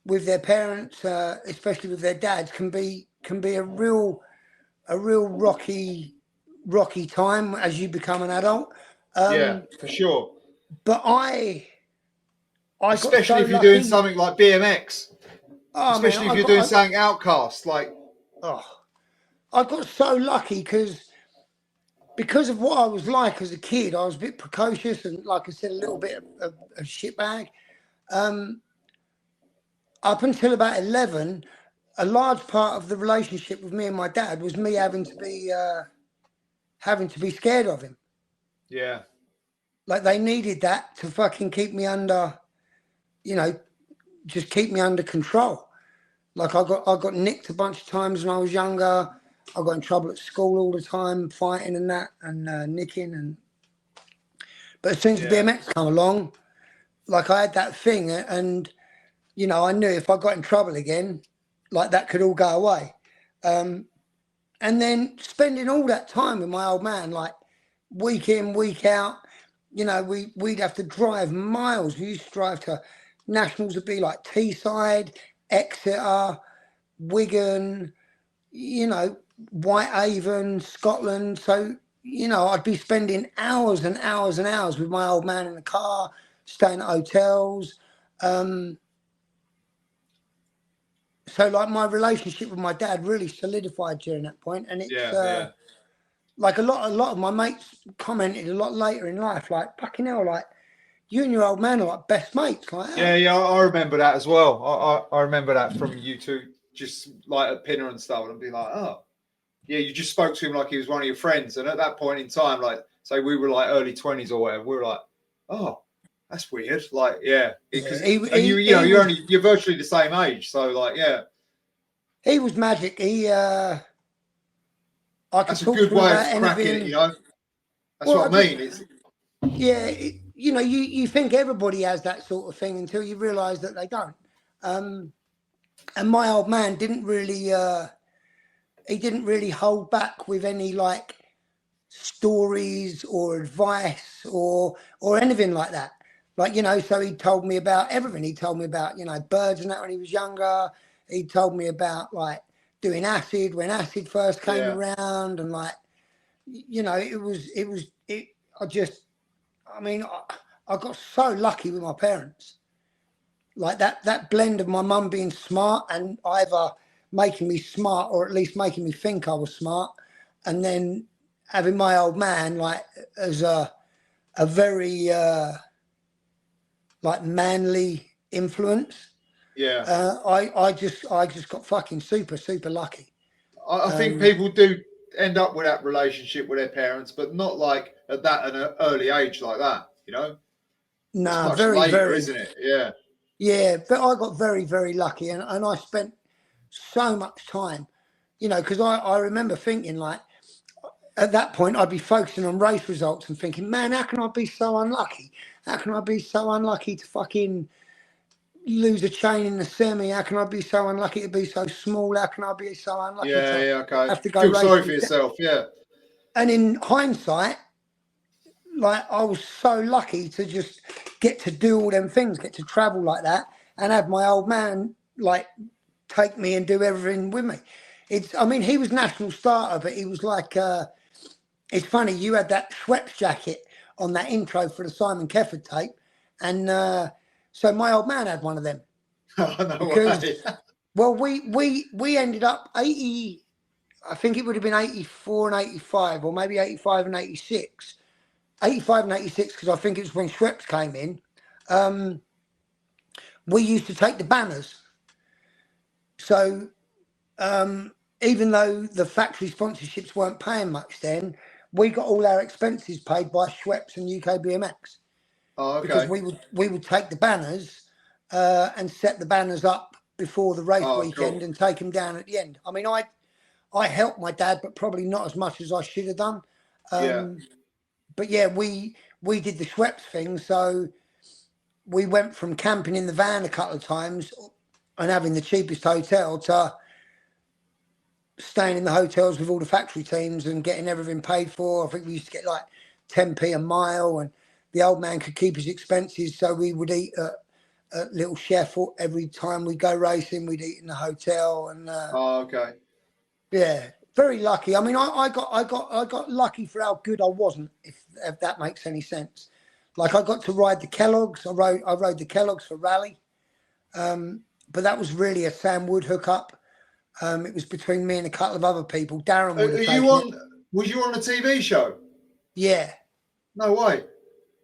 with their parents, especially with their dads, can be a real rocky time as you become an adult. Yeah, for sure. But especially if you're doing something like BMX. Especially if you're doing something outcast, like. I got so lucky because of what I was like as a kid. I was a bit precocious and, like I said, a little bit of a shitbag. Up until about 11. A large part of the relationship with me and my dad was me having to be scared of him. Yeah. Like they needed that to fucking keep me under, just keep me under control. Like I got nicked a bunch of times when I was younger. I got in trouble at school all the time, fighting and that, and nicking. But as soon as the BMX come along, like I had that thing, and I knew if I got in trouble again, like that could all go away. And then spending all that time with my old man, like week in, week out, you know, we'd have to drive miles. We used to drive to nationals would be like Teesside, Exeter, Wigan, you know, Whitehaven, Scotland. So, you know, I'd be spending hours and hours and hours with my old man in the car, staying at hotels. So like my relationship with my dad really solidified during that point, and it's like a lot of my mates commented a lot later in life, like, fucking hell, like you and your old man are like best mates. Like, yeah, I remember that as well. I remember that from you two, just like at Pinner and stuff, and I'd be like, oh, yeah, you just spoke to him like he was one of your friends, and at that point in time, like, say we were like early 20s or whatever, we were like, oh, that's weird. Like, yeah, because you're virtually the same age, so like, yeah, he was magic. That's a good way of cracking it, you know. That's what I mean. Yeah, you know, you think everybody has that sort of thing until you realise that they don't. And my old man didn't really, he didn't really hold back with any like stories or advice or anything like that. Like, you know, so he told me about everything. He told me about, you know, birds and that when he was younger. He told me about like doing acid when acid first came around, and like, you know, I got so lucky with my parents. Like that blend of my mum being smart and either making me smart or at least making me think I was smart, and then having my old man like as a very like manly influence. Yeah. I just got fucking super lucky. I think people do end up with that relationship with their parents, but not like at an early age like that, you know. Nah, it's much very later, isn't it? Yeah. Yeah, but I got very lucky, and I spent so much time, you know, because I remember thinking like at that point I'd be focusing on race results and thinking, man, how can I be so unlucky? How can I be so unlucky to fucking lose a chain in the semi? How can I be so unlucky to be so small? How can I be so unlucky to have to go Feel sorry racing? for yourself, yeah. And in hindsight, like I was so lucky to just get to do all them things, get to travel like that, and have my old man like take me and do everything with me. I mean, he was national starter, but he was like, it's funny, you had that Schweppes jacket on that intro for the Simon Kefford tape, and so my old man had one of them. Oh, no way. Well, we ended up 80, I think it would have been 84 and 85, or maybe 85 and 86. 85 and 86, because I think it was when Schweppes came in. We used to take the banners. So even though the factory sponsorships weren't paying much then, we got all our expenses paid by Schweppes and UK BMX. Oh, okay. Because we would take the banners and set the banners up before the race weekend and take them down at the end. I mean, I helped my dad, but probably not as much as I should have done. But yeah, we did the Schweppes thing. So we went from camping in the van a couple of times and having the cheapest hotel to staying in the hotels with all the factory teams and getting everything paid for. I think we used to get like 10p a mile, and the old man could keep his expenses. So we would eat at Little Chef every time we go racing. We'd eat in the hotel. And yeah, very lucky. I mean, I got lucky for how good I wasn't, if that makes any sense. Like I got to ride the Kellogg's. I rode the Kellogg's for rally, but that was really a Sam Wood hookup. It was between me and a couple of other people. Darren would have taken it. Was you on a TV show? Yeah. No way.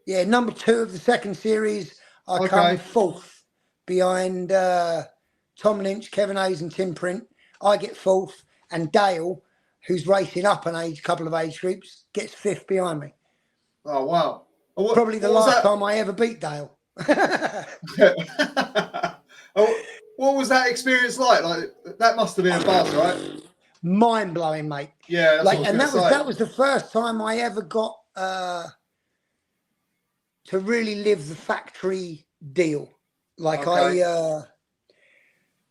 Yeah, number 2 of the second series. I come 4th behind Tom Lynch, Kevin Hayes, and Tim Print. I get 4th, and Dale, who's racing up a couple of age groups, gets 5th behind me. Oh wow! Probably the last time I ever beat Dale. What was that experience like? Like that must have been a buzz, right? Mind blowing, mate. Yeah, that was the first time I ever got to really live the factory deal. Like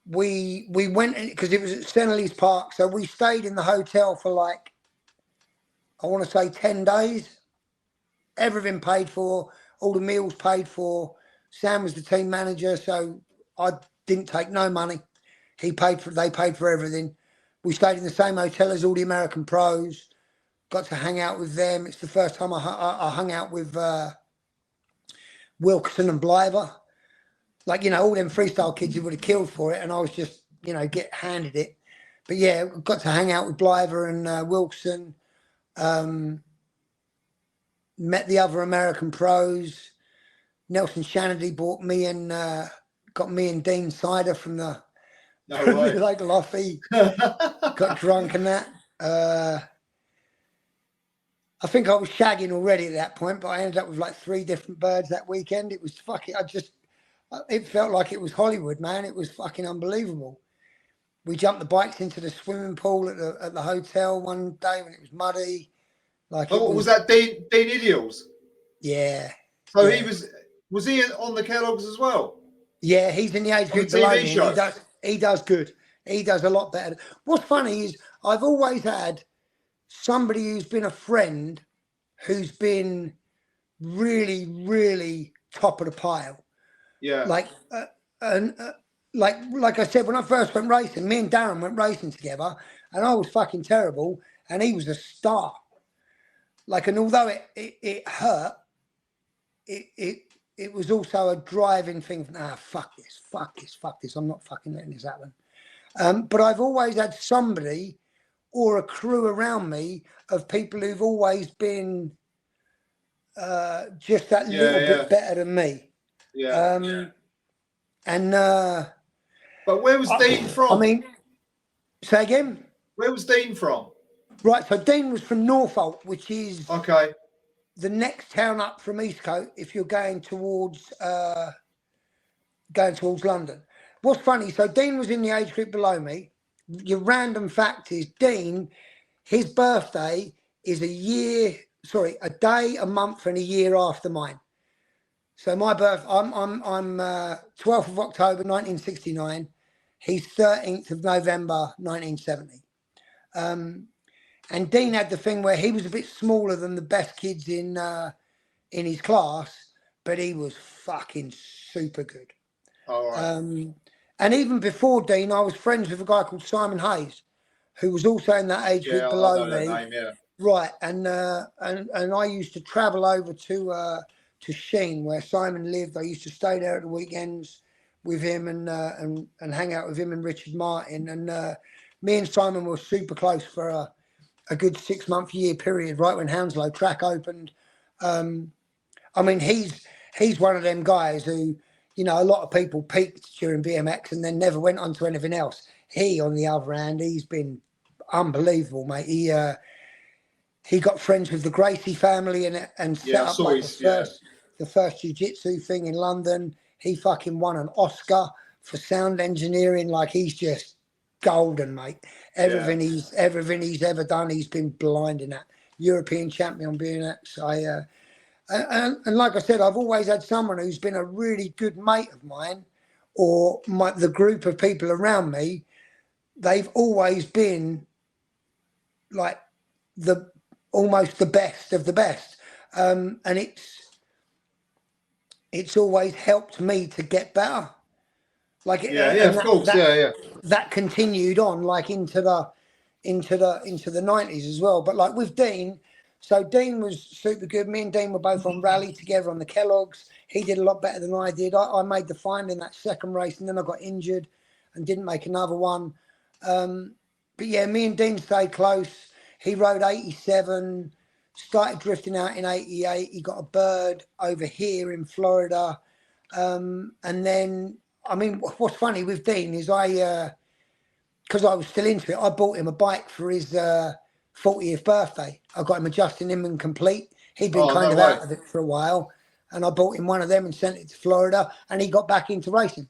we went because it was at Stenley's Park, so we stayed in the hotel for like, I want to say 10 days. everything paid for, all the meals paid for. Sam was the team manager, so I didn't take no money. They paid for everything. We stayed in the same hotel as all the American pros. Got to hang out with them. It's the first time I hung out with Wilkerson and Bliver. Like, you know, all them freestyle kids who would have killed for it, and I was just, you know, get handed it. But yeah, got to hang out with Bliver and Wilkerson. Met the other American pros. Nelson Shanady bought me and got me and Dean cider from the like Loffy. Got drunk and that. I think I was shagging already at that point, but I ended up with like 3 different birds that weekend. It was fucking, it felt like it was Hollywood, man. It was fucking unbelievable. We jumped the bikes into the swimming pool at the hotel one day when it was muddy. Like, was that Dean Ideals? Yeah. So yeah. was he on the Kellogg's as well? Yeah, he's in the age group below me. He does good. He does a lot better. What's funny is I've always had somebody who's been a friend who's been really, really top of the pile. Yeah. Like, like I said, when I first went racing, me and Darren went racing together, and I was fucking terrible, and he was a star. Like, and although it hurt, it was also a driving thing. Fuck this. I'm not fucking letting this happen. But I've always had somebody or a crew around me of people who've always been just that little bit better than me. Yeah. But where was Dean from? I mean, say again? Where was Dean from? Right, so Dean was from Norfolk, which is the next town up from Eastcote if you're going towards London. What's funny, so Dean was in the age group below me. Your random fact is Dean, his birthday is a day, a month, and a year after mine. So my birth, I'm 12th of October 1969. He's 13th of November 1970. And Dean had the thing where he was a bit smaller than the best kids in his class, but he was fucking super good. All right. And even before Dean, I was friends with a guy called Simon Hayes, who was also in that age group below me. That name, Right, and I used to travel over to Sheen, where Simon lived. I used to stay there at the weekends with him and hang out with him and Richard Martin. And me and Simon were super close for a good 6-month-year period, right when Hounslow track opened. I mean, he's one of them guys who, you know, a lot of people peaked during BMX and then never went on to anything else. He, on the other hand, he's been unbelievable, mate. He got friends with the Gracie family and set up like the first jiu-jitsu thing in London. He fucking won an Oscar for sound engineering. Like, he's just golden, mate. Everything he's ever done, he's been blinding at. European champion on BMX. And like I said, I've always had someone who's been a really good mate of mine, or the group of people around me. They've always been like almost the best of the best, and it's always helped me to get better. Like, of course, that continued on like into the 90s as well. But like with Dean. So Dean was super good. Me and Dean were both on rally together on the Kellogg's. He did a lot better than I did. I made the final in that second race, and then I got injured and didn't make another one. But yeah, me and Dean stayed close. He rode 87, started drifting out in 88. He got a bird over here in Florida. And then, I mean, what's funny with Dean is because I was still into it, I bought him a bike for his 40th birthday. I got him a Justin Inman Complete. He'd been out of it for a while, and I bought him one of them and sent it to Florida, and he got back into racing.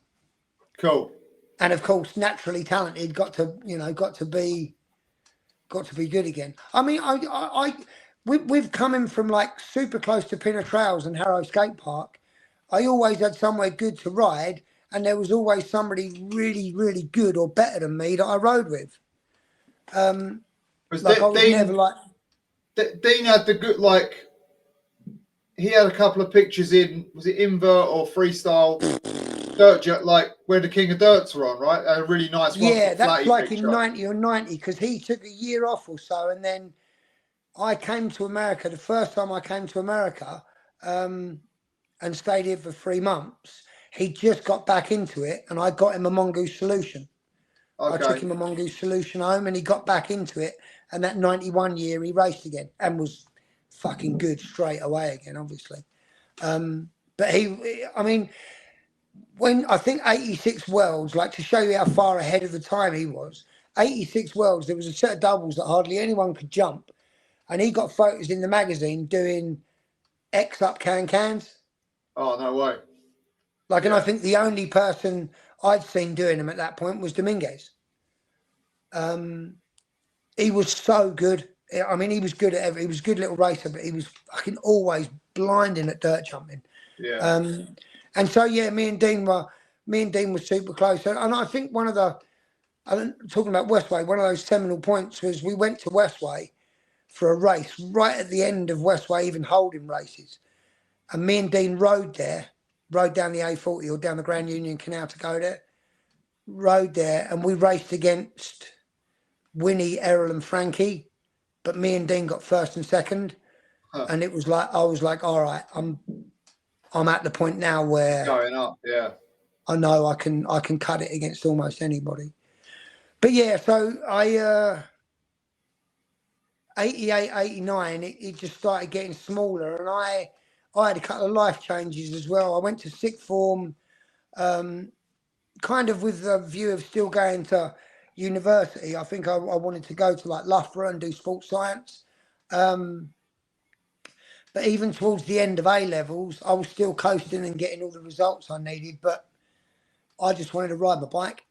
Cool. And of course, naturally talented, got to be good again. I mean, we've come in from like super close to Pinner Trails and Harrow Skate Park. I always had somewhere good to ride, and there was always somebody really, really good or better than me that I rode with. Dean had the good, like, he had a couple of pictures in, was it Invert or Freestyle? Dirt, like where the King of Dirts were on, right? A really nice Yeah, that's like picture. in 90 or 90, because he took a year off or so, and then I came to America. The first time I came to America and stayed here for 3 months, he just got back into it, and I got him a Mongoose Solution. Okay. I took him a Mongoose Solution home, and he got back into it. And that 91 year, he raced again and was fucking good straight away again, obviously. But I mean, when I think 86 Worlds, like to show you how far ahead of the time he was, 86 Worlds, there was a set of doubles that hardly anyone could jump. And he got photos in the magazine doing X up cans. Oh, no way. Like, and I think the only person I'd seen doing them at that point was Dominguez. He was so good. I mean, he was good at he was a good little racer, but he was fucking always blinding at dirt jumping. Yeah. And so yeah, me and Dean were super close. And I think one of the, talking about Westway, one of those seminal points was we went to Westway for a race right at the end of Westway even holding races, and me and Dean rode down the A40 or down the Grand Union Canal to go there, rode there, and we raced against Winnie, Errol and Frankie, but me and Dean got first and second. And it was like, I was like, all right, I'm at the point now where going up, yeah. I know I can cut it against almost anybody. But yeah, so I 88, 89, it just started getting smaller, and I had a couple of life changes as well. I went to sixth form, kind of with the view of still going to university. I think I wanted to go to like Loughborough and do sports science. But even towards the end of A levels, I was still coasting and getting all the results I needed. But I just wanted to ride my bike.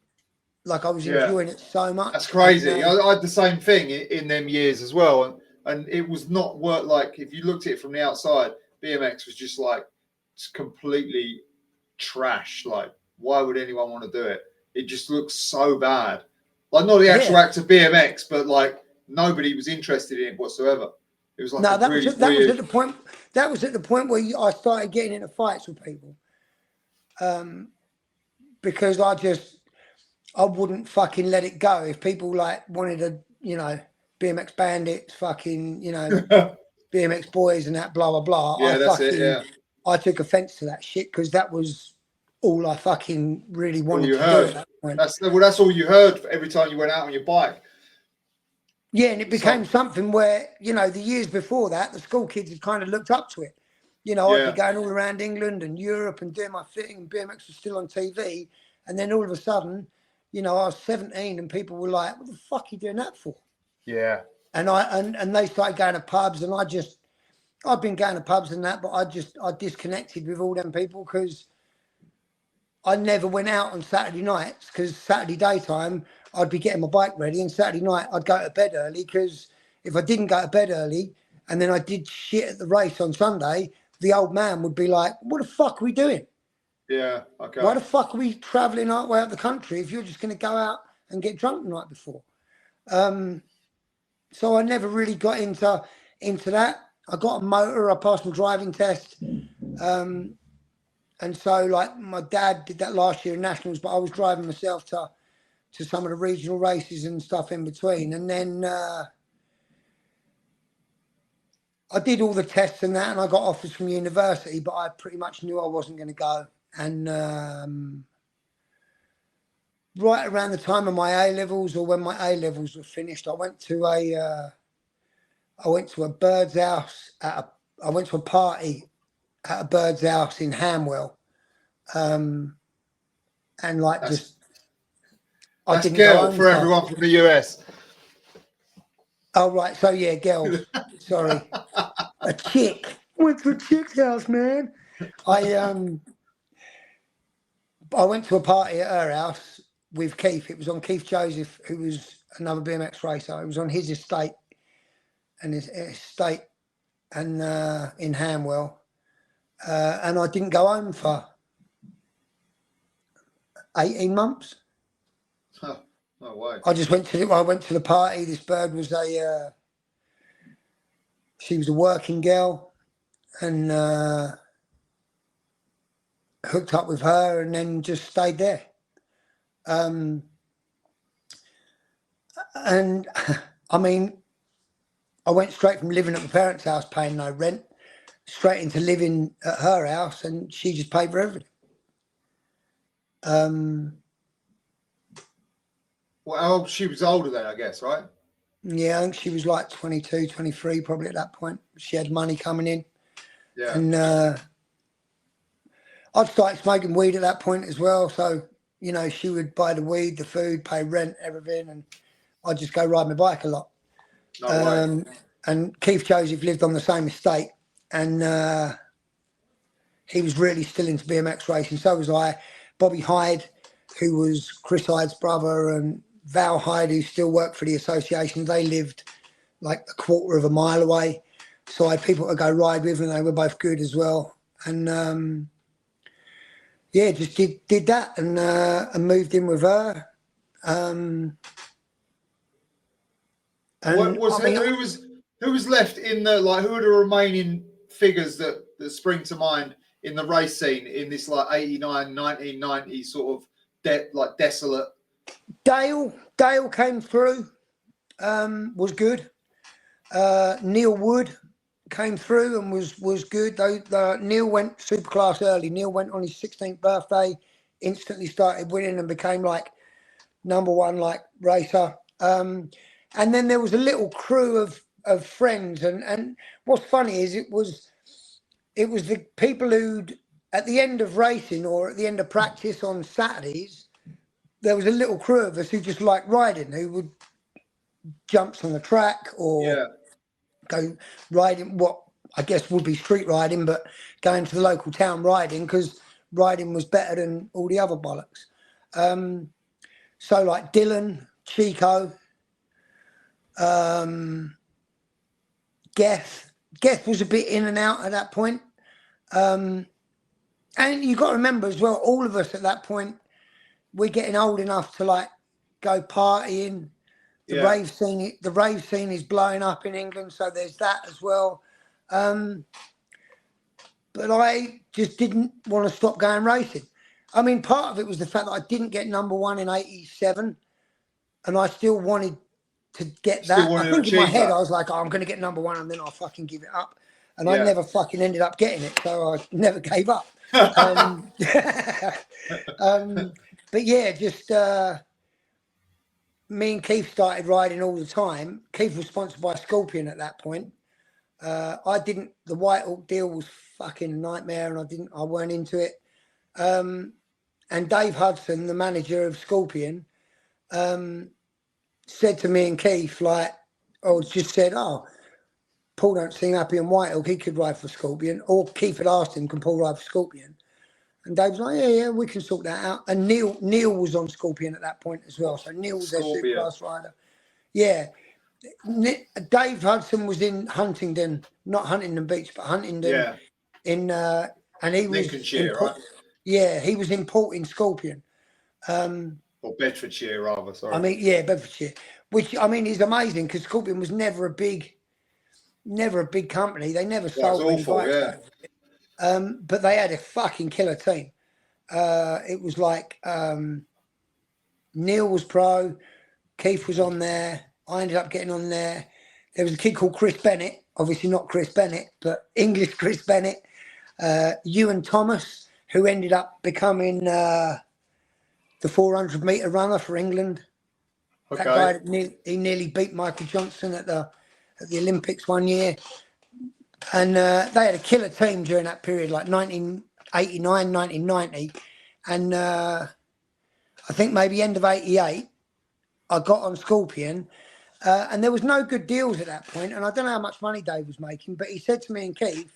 Like I was enjoying it so much. That's crazy. I had the same thing in them years as well. And it was not work. Like if you looked at it from the outside, BMX was just like completely trash. Like why would anyone want to do it? It just looks so bad. Like not the actual act of BMX, but like nobody was interested in it whatsoever. It was like that was at the point. That was at the point where I started getting into fights with people, because I wouldn't fucking let it go. If people like wanted to, BMX bandits, fucking, BMX boys and that, blah blah blah. Yeah, I took offence to that shit because that was all I fucking really wanted to do at that point. That's all you heard every time you went out on your bike. Yeah, and it became something where, the years before that, the school kids had kind of looked up to it. I'd be going all around England and Europe and doing my thing, and BMX was still on TV. And then all of a sudden, I was 17 and people were like, what the fuck are you doing that for? Yeah. And and they started going to pubs, and I've been going to pubs and that, but I disconnected with all them people because I never went out on Saturday nights, because Saturday daytime I'd be getting my bike ready, and Saturday night I'd go to bed early, because if I didn't go to bed early and then I did shit at the race on Sunday, the old man would be like, what the fuck are we doing? Yeah, okay. Why the fuck are we travelling our way out the country if you're just going to go out and get drunk the night before? So I never really got into that. I got a motor, I passed my driving test. And so, like, my dad did that last year in Nationals, but I was driving myself to some of the regional races and stuff in between. And then I did all the tests and that, and I got offers from university, but I pretty much knew I wasn't going to go. And right around the time of my A levels, or when my A levels were finished, I went to a bird's house I went to a party at a bird's house in Hamwell, and like that's I didn't girl for everyone from the US. Oh right, so yeah, girls. Sorry, a chick. Went to a chick's house, man. I went to a party at her house with Keith. It was on Keith Joseph, who was another BMX racer. It was on his estate, and in Hamwell, and I didn't go home for 18 months. Huh, no way. I went to the party. This bird was she was a working girl, and hooked up with her, and then just stayed there. And I mean, I went straight from living at my parents' house, paying no rent, straight into living at her house, and she just paid for everything. Well, she was older then, I guess, right? Yeah, I think she was like 22, 23 probably at that point. She had money coming in. Yeah. And I'd started smoking weed at that point as well. So, you know, she would buy the weed, the food, pay rent, everything. And I'd just go ride my bike a lot. No way. And Keith Joseph lived on the same estate. And he was really still into BMX racing. So was I. Bobby Hyde, who was Chris Hyde's brother, and Val Hyde, who still worked for the association, they lived like a quarter of a mile away. So I had people to go ride with, and they were both good as well. And yeah, just did that and moved in with her. And Who was left in the, like, who are the remaining figures that spring to mind in the race scene in this like 89, 1990 sort of desolate? Dale came through, was good. Neil Wood came through and was good. Neil went superclass early. Neil went on his 16th birthday, instantly started winning and became like #1 like racer. And then there was a little crew of friends. And what's funny is it was the people who'd, at the end of racing or at the end of practice on Saturdays, there was a little crew of us who just liked riding, who would jumps on the track or go riding, what I guess would be street riding, but going to the local town riding, because riding was better than all the other bollocks. So like Dylan, Chico, Geth was a bit in and out at that point. And you got to remember as well, all of us at that point, we're getting old enough to like go partying. The rave scene is blowing up in England, so there's that as well. But I just didn't want to stop going racing. I mean, part of it was the fact that I didn't get #1 in '87, and I still wanted to get that. I think in my head, I was like, oh, I'm going to get #1 and then I'll fucking give it up. And I never fucking ended up getting it, so I never gave up. But yeah, just me and Keith started riding all the time. Keith was sponsored by Scorpion at that point. The Whitehawk deal was fucking a nightmare, and I weren't into it. And Dave Hudson, the manager of Scorpion, said to me and Keith, Paul don't seem happy in Whitehawk, he could ride for Scorpion. Or Keith had asked him, can Paul ride for Scorpion? And Dave was like, yeah, we can sort that out. And Neil was on Scorpion at that point as well. So Neil was their superclass rider. Yeah. Dave Hudson was in Huntingdon, not Huntingdon Beach, but Huntingdon. Yeah. And he was Lincolnshire, right? Yeah, he was importing Scorpion. Or Bedfordshire, rather, sorry. I mean, yeah, Bedfordshire. Which, I mean, is amazing, because Scorpion was never a big company. They never sold any bikes. But they had a fucking killer team. It was like Neil was pro, Keith was on there, I ended up getting on there. There was a kid called Chris Bennett, obviously not Chris Bennett, but English Chris Bennett. Ewan Thomas, who ended up becoming the 400-metre runner for England. Okay. That guy, he nearly beat Michael Johnson at the Olympics one year. And they had a killer team during that period, like 1989, 1990. And I think maybe end of 88, I got on Scorpion. And there was no good deals at that point. And I don't know how much money Dave was making, but he said to me and Keith,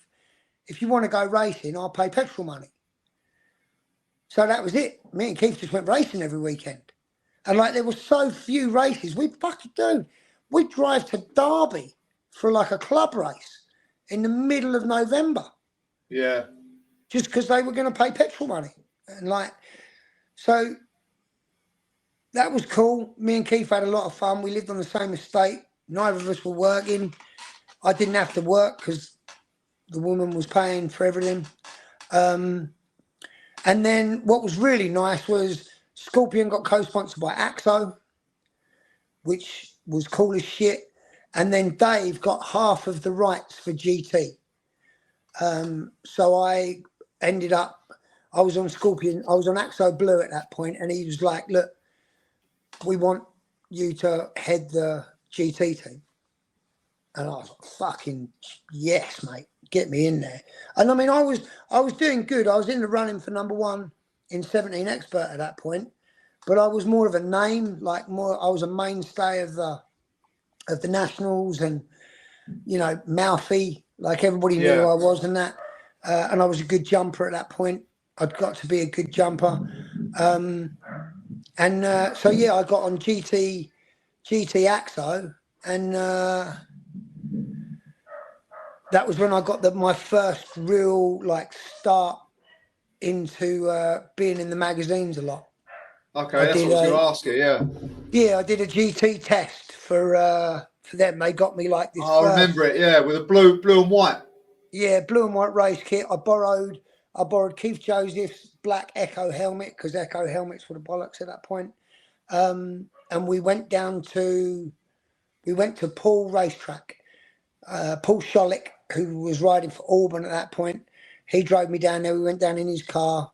if you want to go racing, I'll pay petrol money. So that was it. Me and Keith just went racing every weekend. And like, there were so few races. We'd drive to Derby for like a club race in the middle of November. Yeah. Just because they were going to pay petrol money. And like, so that was cool. Me and Keith had a lot of fun. We lived on the same estate. Neither of us were working. I didn't have to work because The woman was paying for everything. And then what was really nice was Scorpion got co-sponsored by Axo, which was cool as shit. And then Dave got half of the rights for GT. So I ended up, I was on Scorpion, I was on Axo Blue at that point, and he was like, look, we want you to head the GT team. And I was like, fucking yes, mate, get me in there. And I mean, I was doing good. I was in the running for #1 in 17 Expert at that point, but I was more of a name, like more, I was a mainstay of the nationals, and, you know, mouthy, like everybody knew who I was and that. And I was a good jumper at that point. I'd got to be a good jumper. So yeah, I got on GT Axo, and that was when I got my first real like start into being in the magazines a lot. Okay, that's what I was going to ask you. Yeah. Yeah, I did a GT test for them. They got me like this. I remember it. Yeah, with a blue and white. Yeah, blue and white race kit. I borrowed Keith Joseph's black Echo helmet, because Echo helmets were the bollocks at that point. And we went to Paul Racetrack. Paul Shollick, who was riding for Auburn at that point, he drove me down there. We went down in his car,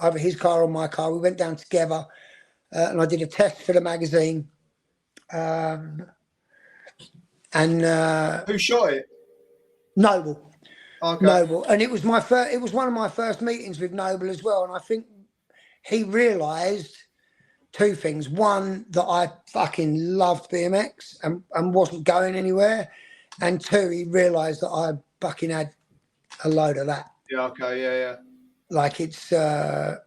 either his car or my car. We went down together, and I did a test for the magazine. And who shot it? Noble. Okay. Noble, and it was one of my first meetings with Noble as well. And I think he realised two things: one, that I fucking loved BMX and wasn't going anywhere, and two, he realised that I fucking had a load of that. Yeah. Okay. Yeah. Like it's, I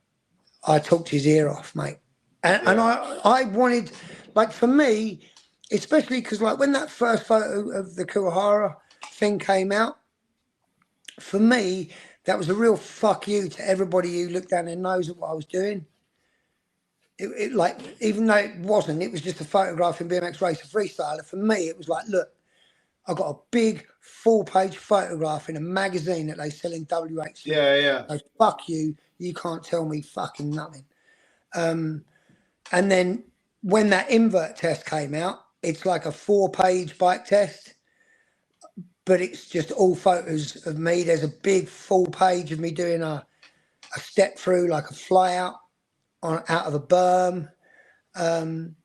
talked his ear off, mate, and I wanted, like, for me, especially because like when that first photo of the Kuwahara thing came out, for me, that was a real fuck you to everybody who looked down their nose at what I was doing. It like, even though it wasn't, it was just a photograph in BMX Racer Freestyle. For me, it was like, look, I got a big full-page photograph in a magazine that they sell in WH. Yeah. So fuck you. You can't tell me fucking nothing. And then when that invert test came out, it's like a 4-page bike test, but it's just all photos of me. There's a big full page of me doing a step through, like a fly out out of a berm. And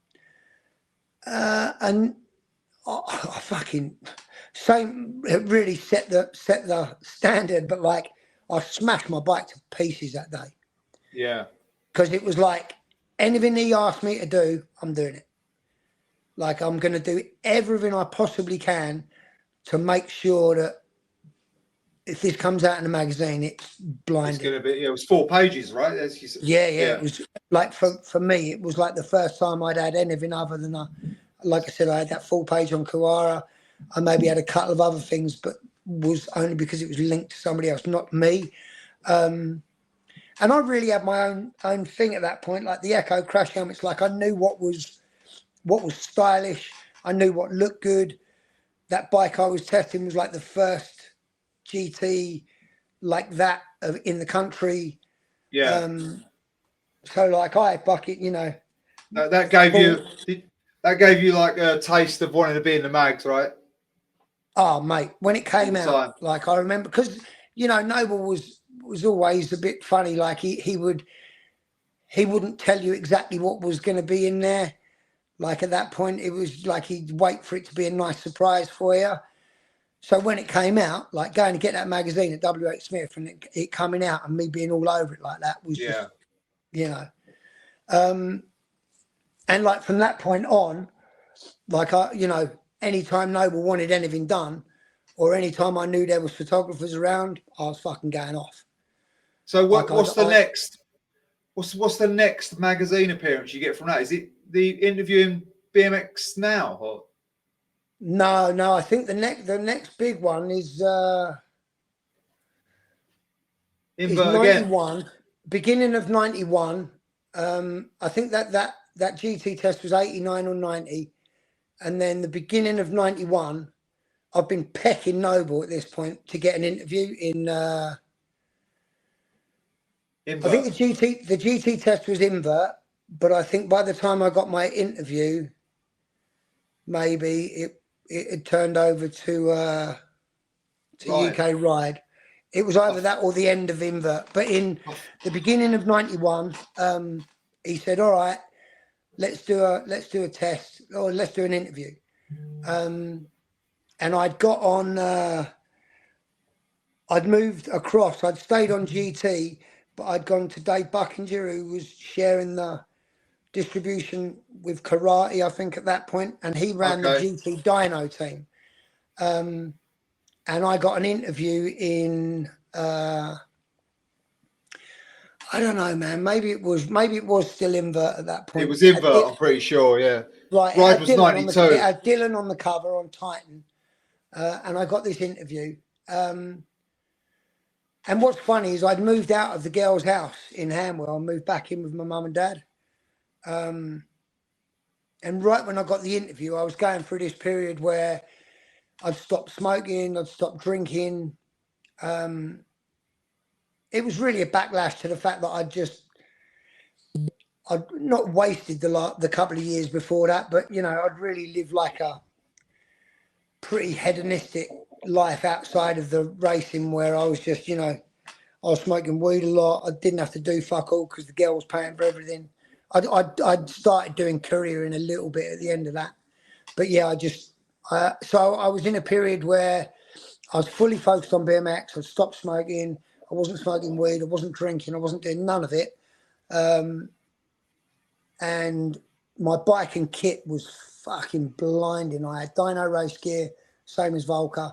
I fucking same. It really set the standard. But like, I smashed my bike to pieces that day. Yeah. Because it was like, anything he asked me to do, I'm doing it. Like, I'm going to do everything I possibly can to make sure that if this comes out in a magazine, it's blinding. It's going to be. It was 4 pages, right? As you said. Yeah. It was like, for me, it was like the first time I'd had anything other than like I said, I had that full page on Kuwahara. I maybe had a couple of other things, but was only because it was linked to somebody else, not me. And I really had my own thing at that point, like the Echo crash helmets. Like, I knew what was stylish. I knew what looked good. That bike I was testing was like the first GT like that in the country. Yeah. So like, I bucket, you know. That gave you like a taste of wanting to be in the mags, right? Oh, mate, when it came out, like, I remember, because, you know, Noble was always a bit funny. Like, he wouldn't tell you exactly what was going to be in there. Like, at that point, it was like he'd wait for it to be a nice surprise for you. So when it came out, like, going to get that magazine at WH Smith and it coming out and me being all over it like that was just, you know. And like, from that point on, like, you know, anytime Noble wanted anything done, or anytime I knew there was photographers around, I was fucking going off. So what's the next magazine appearance you get from that? Is it the interview in BMX Now? Or? No. I think the next big one is 91, again. Beginning of 91. I think that GT test was 89 or 90, and then the beginning of 91 I've been pecking Noble at this point to get an interview in. I think the GT test was invert, but I think by the time I got my interview, maybe it had turned over to UK Ride. It was either that or the end of invert. But in the beginning of '91, he said, "All right, let's do a test, or let's do an interview." And I'd got on. I'd moved across. I'd stayed on GT, but I'd gone to Dave Buckinger, who was sharing the distribution with Karate, I think, at that point, and he ran the GT Dyno team. And I got an interview in. I don't know, man. Maybe it was still invert at that point. It was invert, I'm pretty sure. Yeah. Right. Ride was 92. It had Dylan on the cover on Titan, and I got this interview. And what's funny is I'd moved out of the girl's house in Hanwell and moved back in with my mum and dad. And right when I got the interview, I was going through this period where I'd stopped smoking, I'd stopped drinking. It was really a backlash to the fact that I'd not wasted the couple of years before that, but, you know, I'd really lived like a pretty hedonistic life outside of the racing, where I was just, you know, I was smoking weed a lot. I didn't have to do fuck all because the girl was paying for everything. I'd started doing courier in a little bit at the end of that. But yeah, so I was in a period where I was fully focused on BMX. I'd stopped smoking. I wasn't smoking weed. I wasn't drinking. I wasn't doing none of it. And my bike and kit was fucking blinding. I had dyno race gear, same as Volker.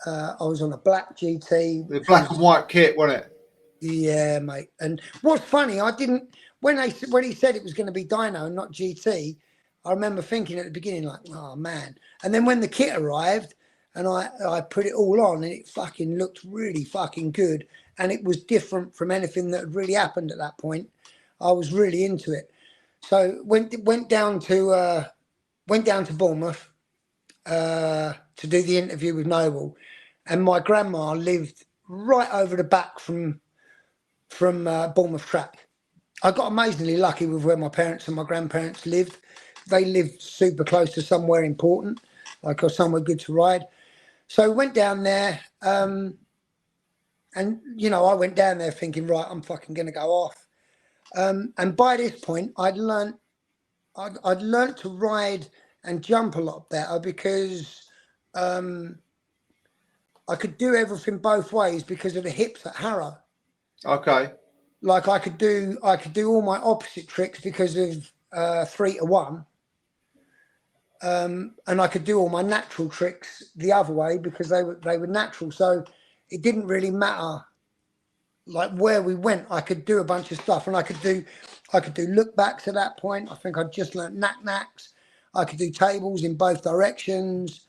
I was on a black GT. The black and white kit, wasn't it? Yeah, mate. And what's funny, I didn't, when he said it was going to be dyno and not GT, I remember thinking at the beginning, like, oh man. And then when the kit arrived and I put it all on, and it fucking looked really fucking good, and it was different from anything that had really happened at that point, I was really into it. So went down to Bournemouth to do the interview with Noble, and my grandma lived right over the back from Bournemouth track. I got amazingly lucky with where my parents and my grandparents lived. They lived super close to somewhere important, like somewhere good to ride. So went down there, and you know, I went down there thinking, right, I'm fucking gonna go off. And by this point, I'd learned to ride and jump a lot better, because I could do everything both ways because of the hips at Harrow. Okay. Like I could do all my opposite tricks because of 3-to-1. And I could do all my natural tricks the other way because they were natural. So it didn't really matter like where we went. I could do a bunch of stuff, and I could do look backs at that point. I think I'd just learnt knack-knacks. I could do tables in both directions.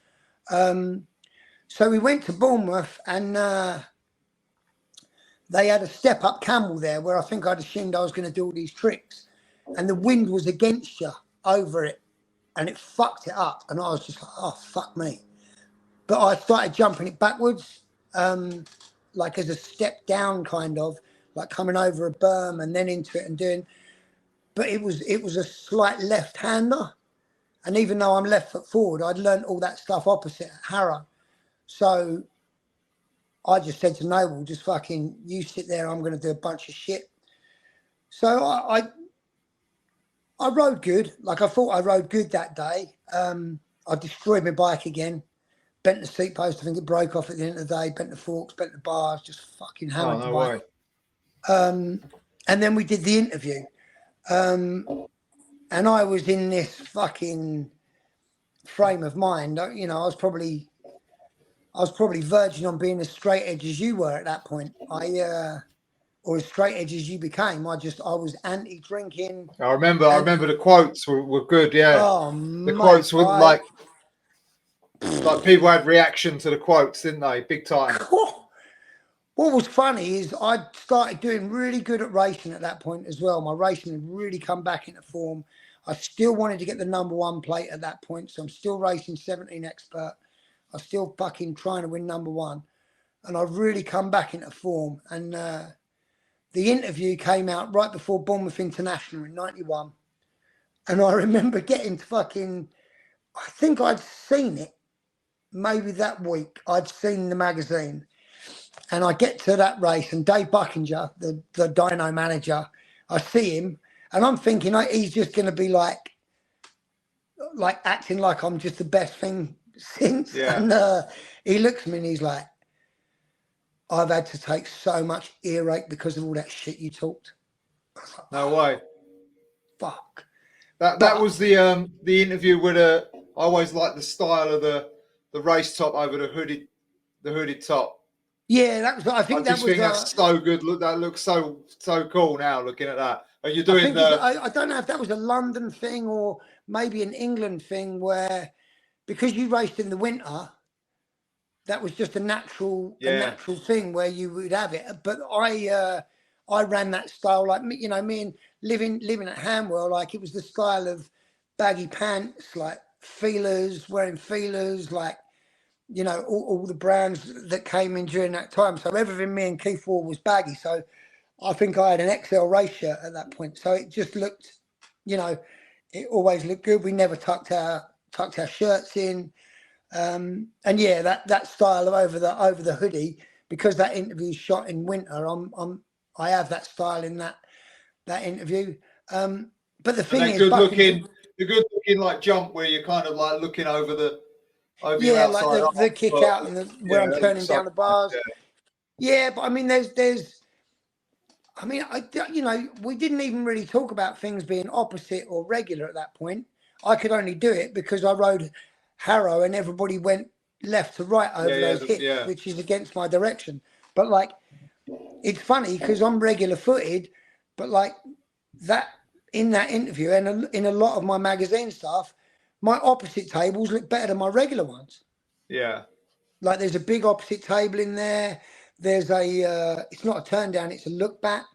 So we went to Bournemouth, and they had a step-up camel there where I think I'd assumed I was going to do all these tricks, and the wind was against you over it, and it fucked it up. And I was just like, oh, fuck me. But I started jumping it backwards, like as a step down, kind of, like coming over a berm and then into it and doing. But it was a slight left-hander. And even though I'm left foot forward, I'd learned all that stuff opposite at Harrow. So I just said to Noble, just fucking, you sit there, I'm going to do a bunch of shit. So I rode good. Like, I thought I rode good that day. I destroyed my bike again. Bent the seat post. I think it broke off at the end of the day. Bent the forks, bent the bars, just fucking hammered the bike. And then we did the interview. And I was in this fucking frame of mind. You know, I was probably verging on being as straight edge as you were at that point. Or as straight edge as you became. I was anti-drinking. I remember the quotes were good. Yeah. Oh, the quotes were like people had reaction to the quotes, didn't they? Big time. What was funny is I started doing really good at racing at that point as well. My racing had really come back into form. I still wanted to get the #1 plate at that point, so I'm still racing 17 Expert. I'm still fucking trying to win #1. And I've really come back into form. And the interview came out right before Bournemouth International in '91. And I remember getting to fucking, I think I'd seen it maybe that week. I'd seen the magazine. And I get to that race, and Dave Buckinger, the dyno manager, I see him, and I'm thinking he's just going to be like acting like I'm just the best thing since. Yeah. And he looks at me and he's like, I've had to take so much earache because of all that shit you talked. Like, no way. Fuck. That was the interview with I always liked the style of the race top over the hooded top. Yeah, that was. I think that's so good. Look, that looks so cool now. Looking at that, are you doing I don't know if that was a London thing or maybe an England thing, where because you raced in the winter, that was just a natural thing where you would have it. But I ran that style like me and living at Hanwell, like it was the style of baggy pants, like feelers, wearing feelers, like. All the brands that came in during that time. So everything me and Keith wore was baggy. So I think I had an XL race shirt at that point. So it just looked, it always looked good. We never tucked our shirts in. And yeah, that style of over the hoodie, because that interview shot in winter, I have that style in that interview. But the thing is, the good looking like jump where you're kind of like looking over the. Yeah, like the kick out and where I'm turning down the bars. Yeah, but I mean, we didn't even really talk about things being opposite or regular at that point. I could only do it because I rode Harrow and everybody went left to right over those hits, which is against my direction. But like, it's funny because I'm regular footed, but like that in that interview and in a lot of my magazine stuff, my opposite tables look better than my regular ones. Yeah. Like there's a big opposite table in there. There's it's not a turn down, it's a look back.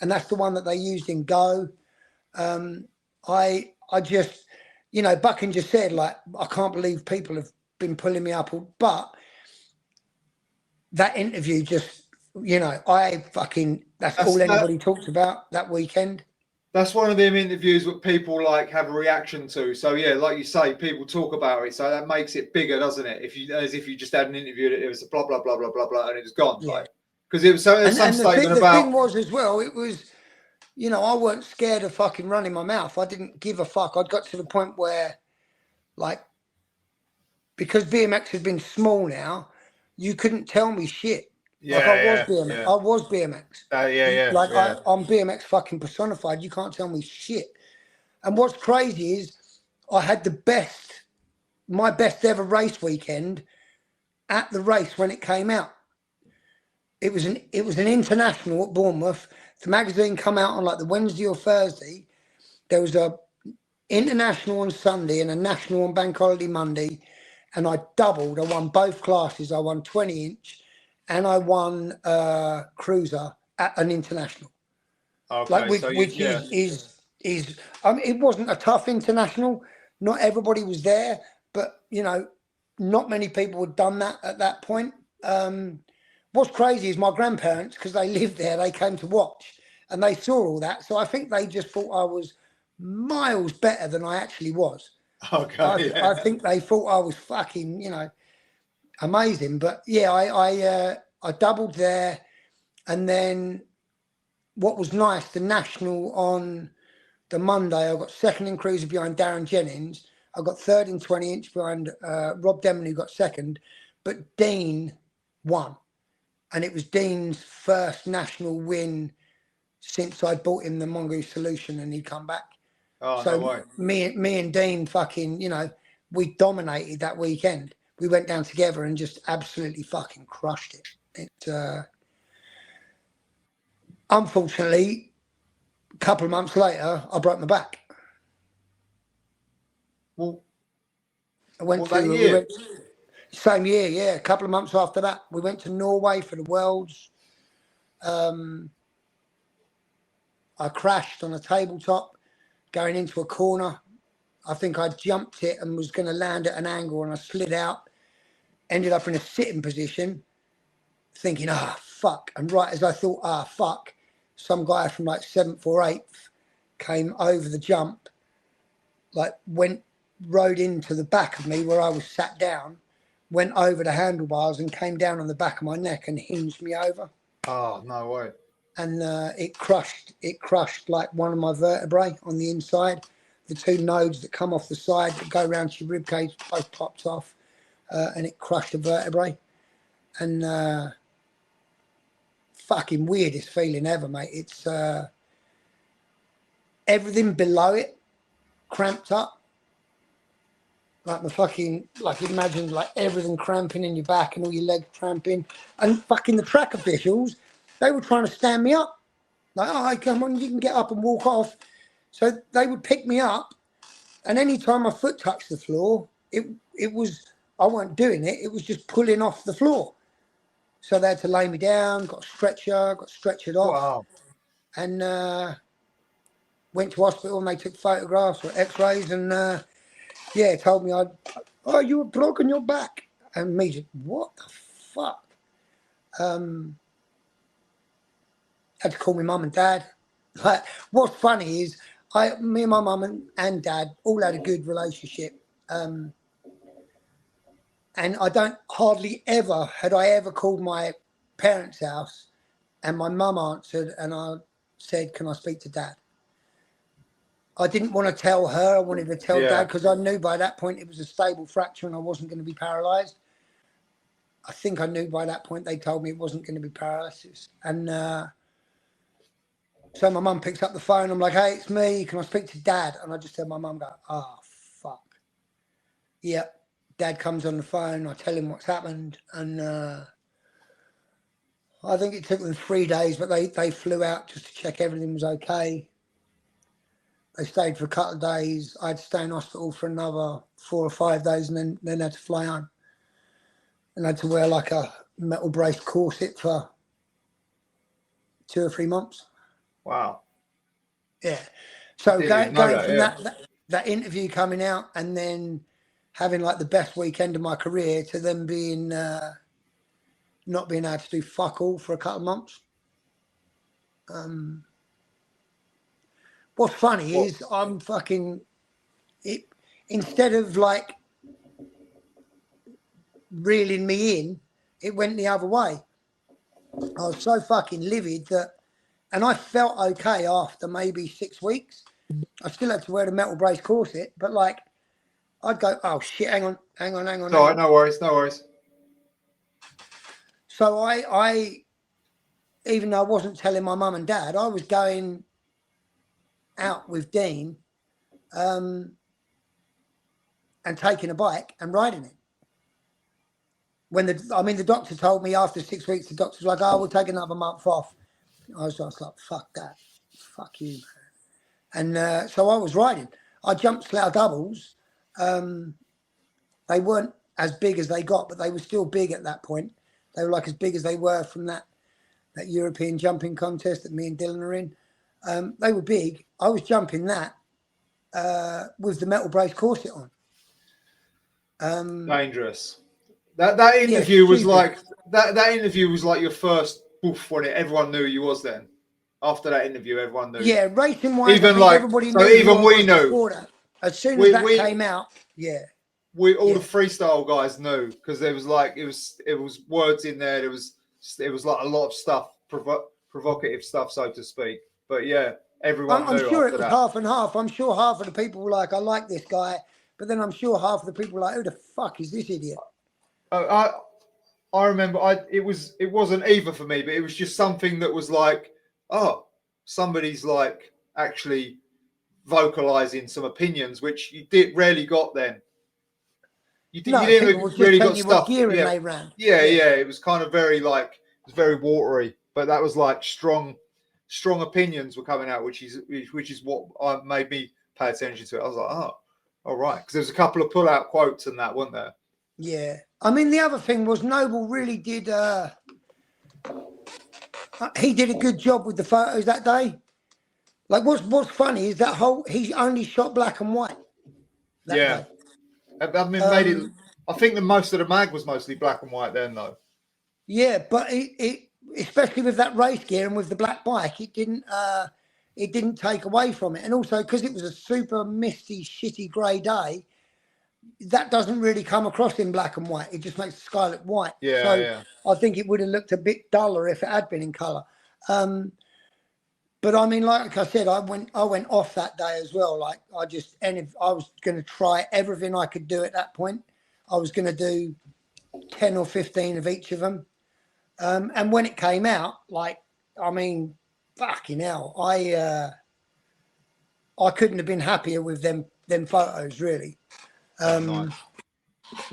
And that's the one that they used in Go. I just, Bucking just said, like, I can't believe people have been pulling me up. But that interview just, that's all anybody talks about that weekend. That's one of them interviews that people like have a reaction to. So yeah, like you say, people talk about it. So that makes it bigger, doesn't it? As if you just had an interview that it was a blah blah blah blah blah blah and it was gone. Yeah. Like because it was some statement about. The thing was as well, it was, I weren't scared of fucking running my mouth. I didn't give a fuck. I'd got to the point where, like, because BMX had been small now, you couldn't tell me shit. Yeah, like I was BMX. I'm BMX fucking personified. You can't tell me shit. And what's crazy is I had my best ever race weekend at the race when it came out. It was an international at Bournemouth. The magazine come out on like the Wednesday or Thursday. There was a international on Sunday and a national on Bank Holiday Monday. And I doubled. I won both classes. I won 20-inch. And I won cruiser at an international. Okay, which is it wasn't a tough international. Not everybody was there, but not many people had done that at that point. What's crazy is my grandparents, because they lived there, they came to watch and they saw all that. So I think they just thought I was miles better than I actually was. Okay. I think they thought I was fucking, amazing. But yeah, I doubled there. And then what was nice, the national on the Monday, I got second in cruiser behind Darren Jennings. I got third in 20-inch behind Rob Demon, who got second. But Dean won. And it was Dean's first national win since I bought him the Mongoose Solution and he'd come back. Oh, so no way. Me and Dean fucking, we dominated that weekend. We went down together and just absolutely fucking crushed it. Unfortunately, a couple of months later, I broke my back. Well, I went same year, yeah. A couple of months after that, we went to Norway for the Worlds. I crashed on a tabletop going into a corner. I think I jumped it and was going to land at an angle and I slid out. ended up in a sitting position, thinking, fuck. And right as I thought, fuck, some guy from like 7th or 8th came over the jump, like rode into the back of me where I was sat down, went over the handlebars and came down on the back of my neck and hinged me over. Oh, no way. And it crushed like one of my vertebrae on the inside. The 2 nodes that come off the side that go around your rib cage both popped off, and it crushed a vertebrae. And fucking weirdest feeling ever, mate. It's everything below it cramped up. Like my fucking, like imagine like everything cramping in your back and all your legs cramping. And fucking the track officials, they were trying to stand me up. Like, come on, you can get up and walk off. So they would pick me up, and any time my foot touched the floor, it was, I wasn't doing it, it was just pulling off the floor. So they had to lay me down, got stretchered off. Wow. And went to hospital and they took photographs or x-rays and told me you were broken your back. And me just, what the fuck? Had to call my mum and dad. Like, what's funny is me and my mum and dad all had a good relationship. And I hardly ever had I ever called my parents' house and my mum answered and I said, can I speak to dad? I didn't want to tell her. I wanted to tell dad because I knew by that point it was a stable fracture and I wasn't going to be paralysed. I think I knew by that point they told me it wasn't going to be paralysis. And so my mum picks up the phone. I'm like, hey, it's me. Can I speak to dad? And I just tell my mum, fuck. Yep. Dad comes on the phone. I tell him what's happened. And I think it took them 3 days, but they flew out just to check everything was okay. They stayed for a couple of days. I had to stay in hospital for another 4 or 5 days and then had to fly home. And I had to wear like a metal braced corset for 2 or 3 months. Wow. Yeah. So going from that interview coming out and then having like the best weekend of my career to them being not being able to do fuck all for a couple of months. What's funny is I'm fucking it instead of like reeling me in, it went the other way. I was so fucking livid and I felt okay after maybe 6 weeks. I still had to wear the metal brace corset, but like I'd go, oh shit, hang on. No worries. So I even though I wasn't telling my mum and dad, I was going out with Dean and taking a bike and riding it. When the doctor told me after 6 weeks, the doctor's like, we'll take another month off. I was like, fuck that. Fuck you, man. And so I was riding. I jumped slough doubles. They weren't as big as they got, but they were still big at that point. They were like as big as they were from that European jumping contest that me and Dylan are in. They were big. I was jumping that with the metal brace corset on. Dangerous. That interview was like that interview was like your first boof when everyone knew you was then. After that interview, everyone knew. Yeah, racing wise, even like everybody so knew. Even we knew. As soon as that came out, the freestyle guys knew because there was like it was words in there. It was like a lot of stuff, provocative stuff, so to speak. But yeah, everyone knew. I'm sure it was half and half. I'm sure half of the people were like, I like this guy, but then I'm sure half of the people were like, who the fuck is this idiot? I remember it wasn't either for me, but it was just something that was like, somebody's like actually vocalizing some opinions, which you rarely got then. You didn't really got stuff. They ran. Yeah, it was kind of very like it was very watery, but that was like strong opinions were coming out, which is what made me pay attention to it. I was like, all right, because there's a couple of pull-out quotes and that, weren't there? Yeah, I mean the other thing was Noble really did. He did a good job with the photos that day. Like what's funny is he only shot black and white. Yeah, day. I mean, I think the most of the mag was mostly black and white then, though. Yeah, but it especially with that race gear and with the black bike, it didn't take away from it. And also because it was a super misty, shitty grey day, that doesn't really come across in black and white. It just makes the sky look white. Yeah, so yeah. I think it would have looked a bit duller if it had been in colour. But I mean, like I said, I went off that day as well. Like I was going to try everything I could do at that point. I was going to do 10 or 15 of each of them. And when it came out, like, I mean, fucking hell, I couldn't have been happier with them photos, really. Nice.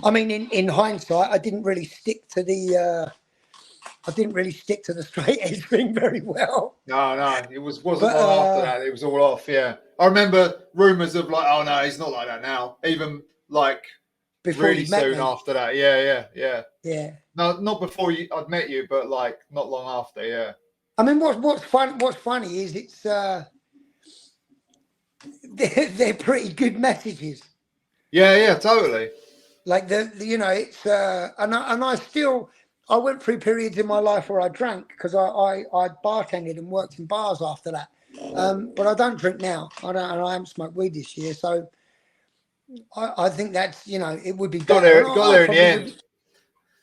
I mean, in hindsight, I didn't really stick to the straight edge thing very well. No, it wasn't long after that. It was all off. Yeah, I remember rumours of like, oh no, he's not like that now. Even like Before really soon after that. Yeah. No, not before I'd met you, but like not long after. Yeah. I mean, what's funny is it's they're pretty good messages. Yeah, totally. Like it's I went through periods in my life where I drank because I bartended and worked in bars after that. But I don't drink now. I haven't smoked weed this year, so I think that's it would be got better. there in the end.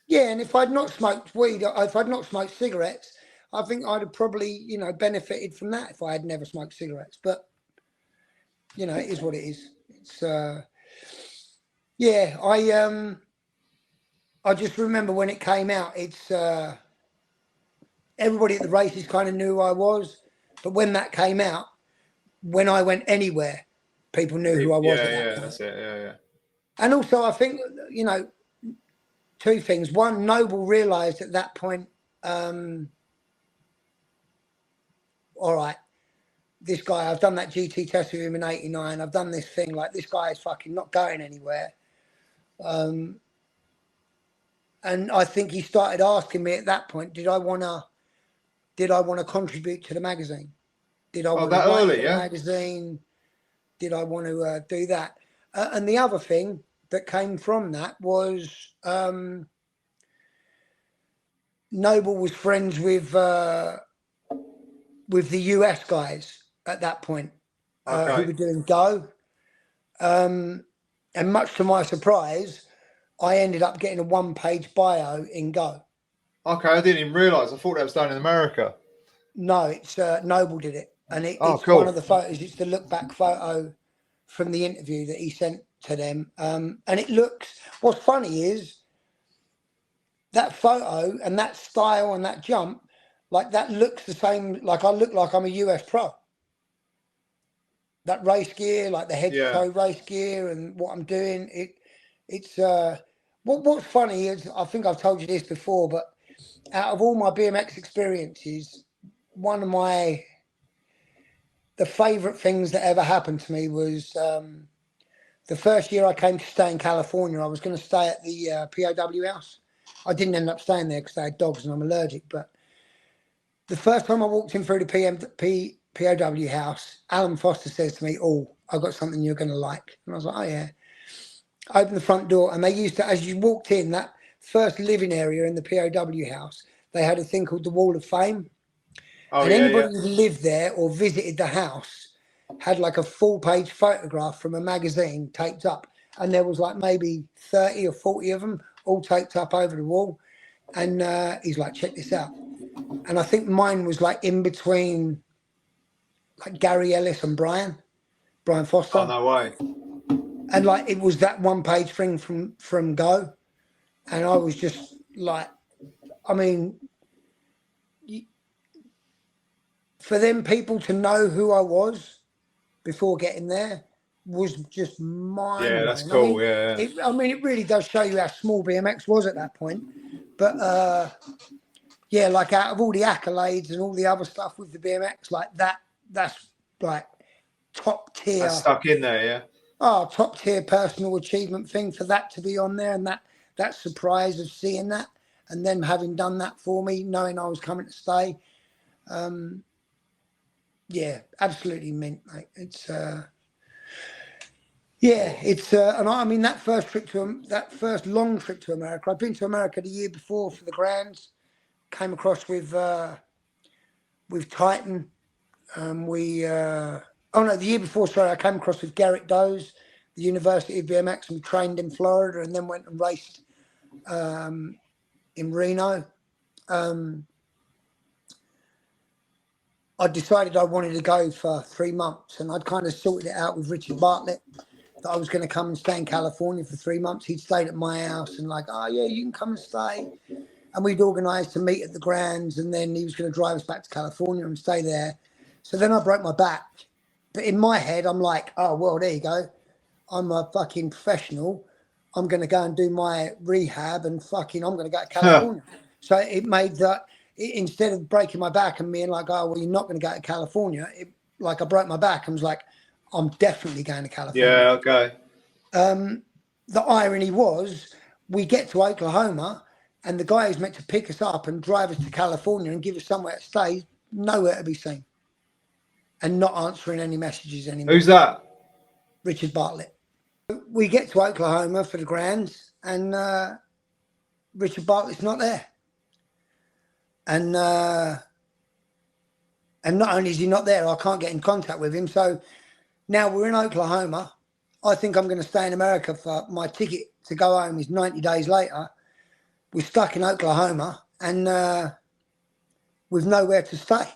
Yeah, and if I'd not smoked weed, if I'd not smoked cigarettes, I think I'd have probably benefited from that if I had never smoked cigarettes. But it is what it is. It's yeah, I just remember when it came out, it's everybody at the races kind of knew who I was, but when that came out, when I went anywhere, people knew who I was at that point. That's it. Yeah. And also, I think two things. One, Noble realised at that point, all right, this guy, I've done that GT test with him in '89. I've done this thing. Like, this guy is fucking not going anywhere. And I think he started asking me at that point, did I want to contribute to the magazine? Did I want to write for the magazine? Did I want to do that? And the other thing that came from that was Noble was friends with the US guys at that point, who were doing Go. And much to my surprise, I ended up getting a one-page bio in Go. Okay, I didn't even realise. I thought that was done in America. No, it's Noble did it. And it's cool. One of the photos. It's the look-back photo from the interview that he sent to them. And it looks... What's funny is that photo and that style and that jump, like that looks the same. Like I look like I'm a US pro. That race gear, like the head-to-toe race gear and what I'm doing, it's... What's funny is, I think I've told you this before, but out of all my BMX experiences, one of the favourite things that ever happened to me was the first year I came to stay in California. I was going to stay at the POW house. I didn't end up staying there because I had dogs and I'm allergic. But the first time I walked in through the POW house, Alan Foster says to me, "Oh, I've got something you're going to like." And I was like, "Oh, yeah." I opened the front door and they used to, as you walked in, that first living area in the POW house, they had a thing called the Wall of Fame. And anybody who lived there or visited the house had like a full-page photograph from a magazine taped up. And there was like maybe 30 or 40 of them all taped up over the wall. And he's like, "Check this out." And I think mine was like in between like Gary Ellis and Brian Foster. Oh, no way. And like it was that one-page thing from Go. And I was just like, I mean... For them people to know who I was before getting there was just mind-blowing. Yeah, that's cool. I mean, it really does show you how small BMX was at that point. But yeah, like out of all the accolades and all the other stuff with the BMX, like that's like top tier. That's stuck in there, yeah. Oh, top tier personal achievement thing for that to be on there, and that surprise of seeing that and them having done that for me, knowing I was coming to stay. Yeah, absolutely mint, mate. It's Yeah, it's and I mean that first long trip to America. I'd been to America the year before for the Grands. Came across with Titan. The year before, sorry, I came across with Garrett Doze, the University of BMX, and we trained in Florida, and then went and raced in Reno. I decided I wanted to go for 3 months, and I'd kind of sorted it out with Richard Bartlett that I was going to come and stay in California for 3 months. He'd stayed at my house and like, oh yeah, you can come and stay. And we'd organised to meet at the Grands, and then he was going to drive us back to California and stay there. So then I broke my back. But in my head, I'm like, oh, well, there you go. I'm a fucking professional. I'm going to go and do my rehab and I'm going to go to California. So it made that, instead of breaking my back and being like, oh, well, you're not going to go to California, I broke my back and was like, I'm definitely going to California. Yeah, okay. The irony was, we get to Oklahoma and the guy who's meant to pick us up and drive us to California and give us somewhere to stay, nowhere to be seen. And not answering any messages anymore. Who's that? Richard Bartlett. We get to Oklahoma for the Grands, and Richard Bartlett's not there. And not only is he not there, I can't get in contact with him. So now we're in Oklahoma. I think I'm going to stay in America. For my ticket to go home is 90 days later. We're stuck in Oklahoma, and with nowhere to stay.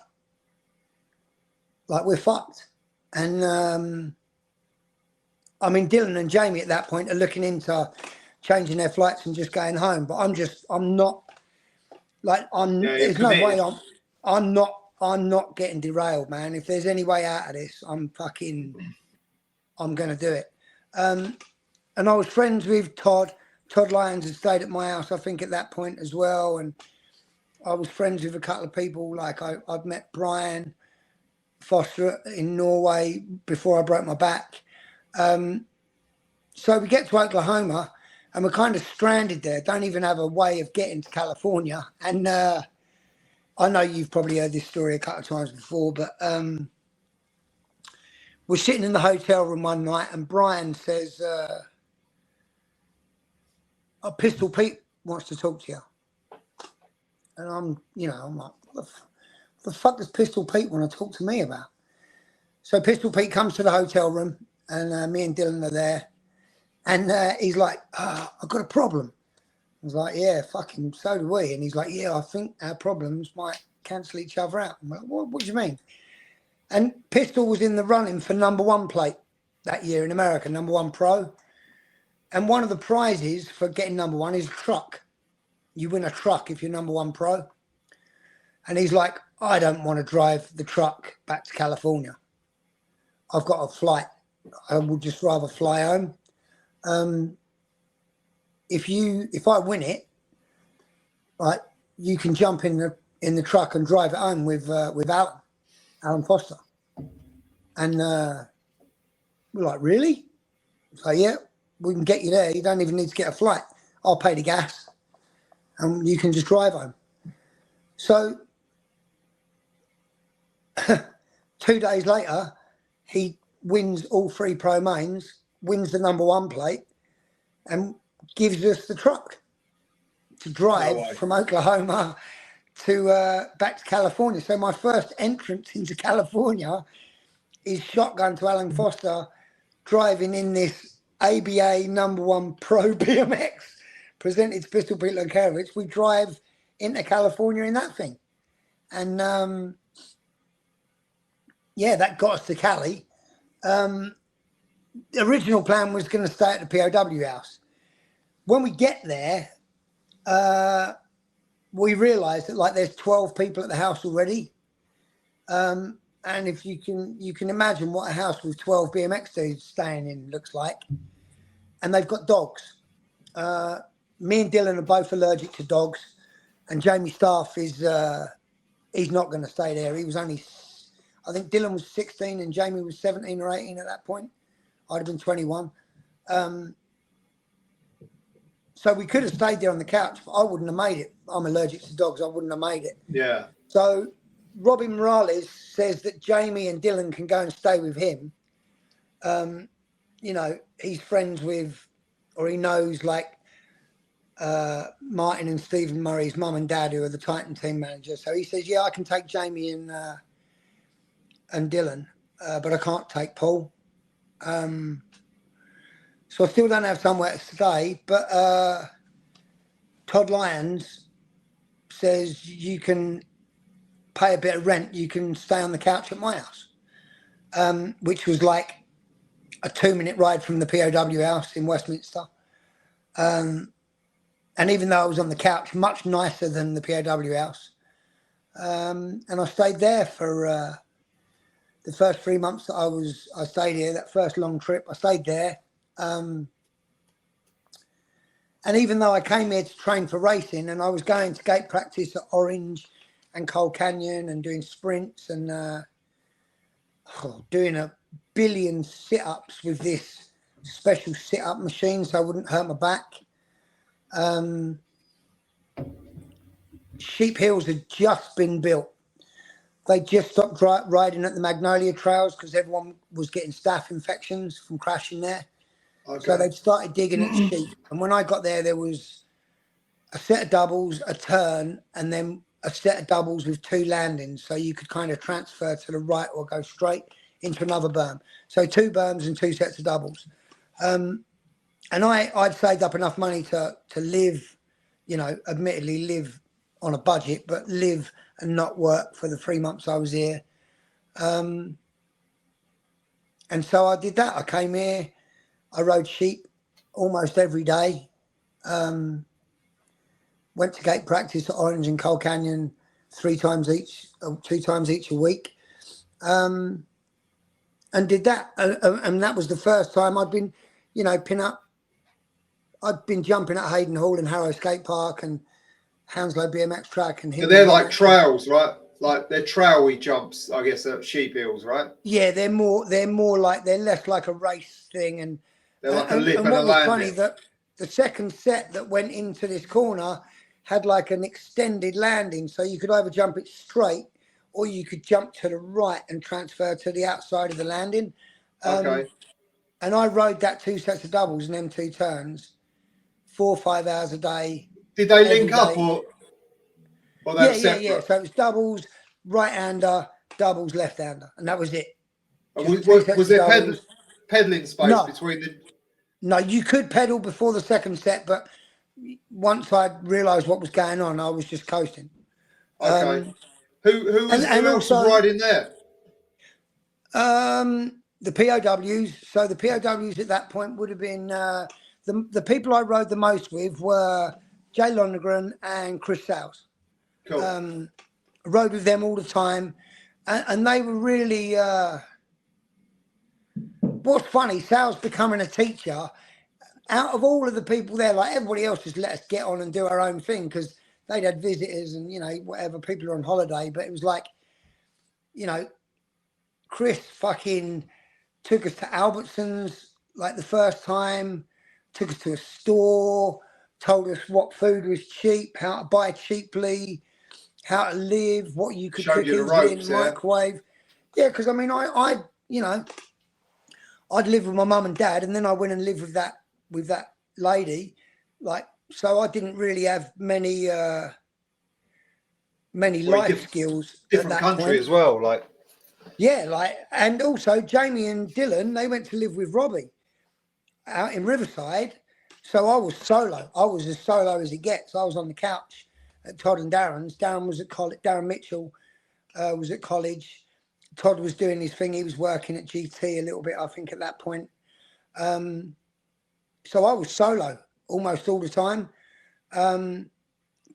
Like, we're fucked. And I mean, Dylan and Jamie at that point are looking into changing their flights and just going home. But there's no way I'm not getting derailed, man. If there's any way out of this, I'm going to do it. And I was friends with Todd. Todd Lyons had stayed at my house, I think, at that point as well. And I was friends with a couple of people. Like, I'd met Brian Foster in Norway before I broke my back. So we get to Oklahoma and we're kind of stranded there, don't even have a way of getting to California. And I know you've probably heard this story a couple of times before, but we're sitting in the hotel room one night and Brian says, Pistol Pete wants to talk to you. And I'm like, what the fuck does Pistol Pete want to talk to me about? So Pistol Pete comes to the hotel room and me and Dylan are there. And he's like, I've got a problem. I was like, yeah, fucking so do we. And he's like, yeah, I think our problems might cancel each other out. I'm like, what do you mean? And Pistol was in the running for #1 plate that year in America, #1 pro. And one of the prizes for getting #1 is a truck. You win a truck if you're #1 pro. And he's like, I don't want to drive the truck back to California. I've got a flight. I would just rather fly home. If I win it, right, you can jump in the truck and drive it home with Alan Foster. And we're like, really? So yeah, we can get you there. You don't even need to get a flight. I'll pay the gas and you can just drive home. So 2 days later, he wins all 3 pro mains, wins the #1 plate, and gives us the truck to drive from Oklahoma to back to California. So my first entrance into California is shotgun to Alan Foster, driving in this ABA #1 Pro BMX, presented to Pistol Pete Lukavich. We drive into California in that thing. And yeah, that got us to Cali. The original plan was going to stay at the POW house. When we get there, we realised that like there's 12 people at the house already. And if you can imagine what a house with 12 BMX dudes staying in looks like. And they've got dogs. Me and Dylan are both allergic to dogs. And Jamie Staff is, he's not going to stay there. He was only, I think Dylan was 16 and Jamie was 17 or 18 at that point. I'd have been 21. So we could have stayed there on the couch, but I wouldn't have made it. I'm allergic to dogs. I wouldn't have made it. Yeah. So Robin Morales says that Jamie and Dylan can go and stay with him. you know, he's friends with, or he knows like Martin and Stephen Murray's mum and dad, who are the Titan team manager. So he says, yeah, I can take Jamie and Dylan, but I can't take Paul. So I still don't have somewhere to stay, but Todd Lyons says you can pay a bit of rent, you can stay on the couch at my house, which was like a 2-minute ride from the POW house in Westminster. And even though I was on the couch, much nicer than the POW house. And I stayed there for the first 3 months that I stayed here, that first long trip, I stayed there. And even though I came here to train for racing, and I was going to gate practice at Orange and Coal Canyon and doing sprints and doing a billion sit-ups with this special sit-up machine so I wouldn't hurt my back. Sheep Hills had just been built. They just stopped riding at the Magnolia Trails because everyone was getting staph infections from crashing there. Okay. So they'd started digging at sheep. And when I got there, there was a set of doubles, a turn, and then a set of doubles with 2 landings. So you could kind of transfer to the right or go straight into another berm. So 2 berms and 2 sets of doubles. And I'd saved up enough money to live, you know, admittedly live on a budget, but live and not work for the 3 months I was here. And so I did that. I came here, I rode sheep almost every day. Went to gate practice at Orange and Coal Canyon 2 times each a week. And did that. And that was the first time I'd been, you know, I'd been jumping at Hayden Hall and Harrow Skate Park and Hounslow BMX track. And they're like trails, right? Like they're trail-y jumps, I guess, at Sheep Hills, right? Yeah, they're more like, they're less like a race thing. And they're like a lip and a landing. And what was funny, that the second set that went into this corner had like an extended landing. So you could either jump it straight or you could jump to the right and transfer to the outside of the landing. Okay. And I rode that 2 sets of doubles and them 2 turns 4 or 5 hours a day. Did they link up or they were separate? Yeah. So it was doubles, right-hander, doubles, left-hander. And that was it. Was there pedaling space between the... No, you could pedal before the second set, but once I realised what was going on, I was just coasting. Okay. Who else was riding there? The POWs. So the POWs at that point would have been the people I rode the most with were Jay Lonergan and Chris Sales. Cool. Rode with them all the time, and they were really. What's funny, Sal's becoming a teacher. Out of all of the people there, like everybody else just let us get on and do our own thing because they'd had visitors and, you know, whatever, people are on holiday. But it was like, you know, Chris fucking took us to Albertsons like the first time, took us to a store, told us what food was cheap, how to buy cheaply, how to live, what you could cook easily in the microwave. Yeah, because I mean, I you know, I'd live with my mum and dad, and then I went and lived with that lady, like, so I didn't really have many life skills. Different country point. As well, like. Yeah, like, and also Jamie and Dylan, they went to live with Robbie out in Riverside. So I was solo. I was as solo as it gets. I was on the couch at Todd and Darren's. Darren was at college. Darren Mitchell was at college. Todd was doing his thing. He was working at GT a little bit, I think, at that point. So I was solo almost all the time.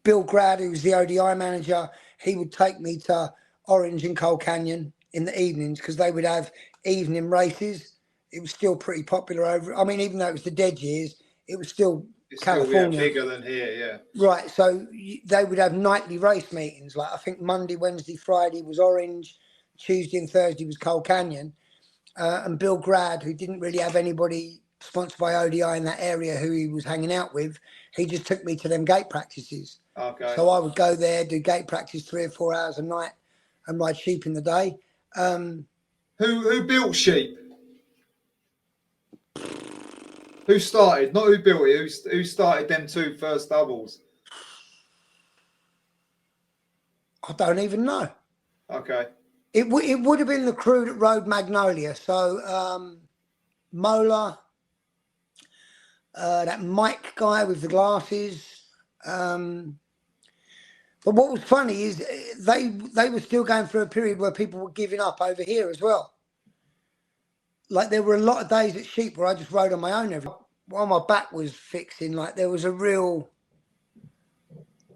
Bill Grad, who was the ODI manager, he would take me to Orange and Coal Canyon in the evenings because they would have evening races. It was still pretty popular over. I mean, even though it was the dead years, it was still California. Still bigger than here, yeah. Right. So they would have nightly race meetings. Like I think Monday, Wednesday, Friday was Orange, Tuesday and Thursday was Coal Canyon. And Bill Grad, who didn't really have anybody sponsored by ODI in that area who he was hanging out with, he just took me to them gate practices. Okay. So I would go there, do gate practice 3 or 4 hours a night and ride sheep in the day. Who built sheep? Who started? Not who built it. Who started them two first doubles? I don't even know. Okay. It would have been the crew that rode Magnolia. So Mola, that Mike guy with the glasses. But what was funny is they were still going through a period where people were giving up over here as well. Like there were a lot of days at Sheep where I just rode on my own while my back was fixing. Like there was a real,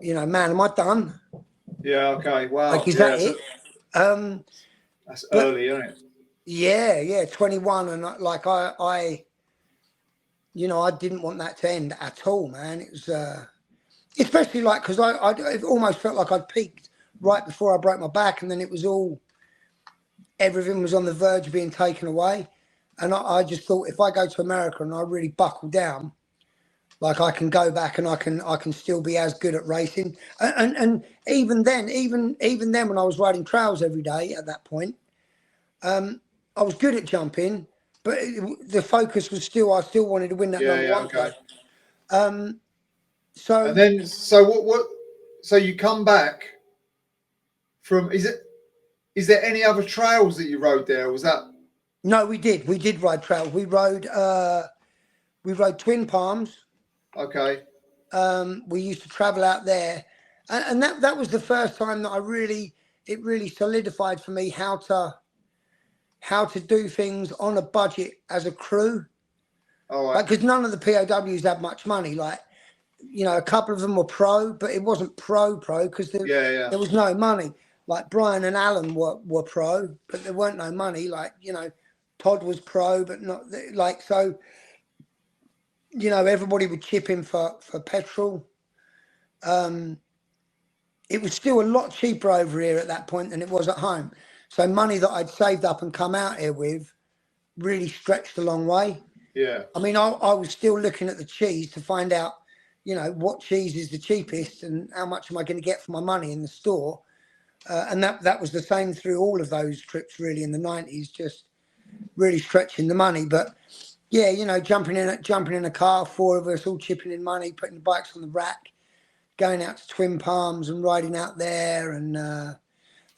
man, am I done? Yeah. Okay. Wow. Like is that it? That's early, isn't it? Yeah, 21, and I didn't want that to end at all, man. It was especially like because I it almost felt like I'd peaked right before I broke my back, and then it was everything was on the verge of being taken away, and I just thought if I go to America and I really buckle down, like I can go back and I can still be as good at racing, and even then when I was riding trails every day at that point. I was good at jumping, but the focus was I still wanted to win that number one. Okay. So and then what? So you come back from? Is there any other trails that you rode there? Or was that? No, we did ride trails. We rode Twin Palms. Okay. We used to travel out there, and that was the first time that it really solidified for me how to do things on a budget as a crew. All right. Because none of the POWs had much money. Like, a couple of them were pro, but it wasn't pro because there was no money. Like Brian and Alan were pro, but there weren't no money. Like, Todd was pro, but not like so. Everybody would chip in for petrol. It was still a lot cheaper over here at that point than it was at home. So money that I'd saved up and come out here with really stretched a long way. Yeah. I mean, I was still looking at the cheese to find out, what cheese is the cheapest and how much am I going to get for my money in the store. And that was the same through all of those trips really in the 90s, just really stretching the money. But yeah, jumping in a car, four of us all chipping in money, putting the bikes on the rack, going out to Twin Palms and riding out there. And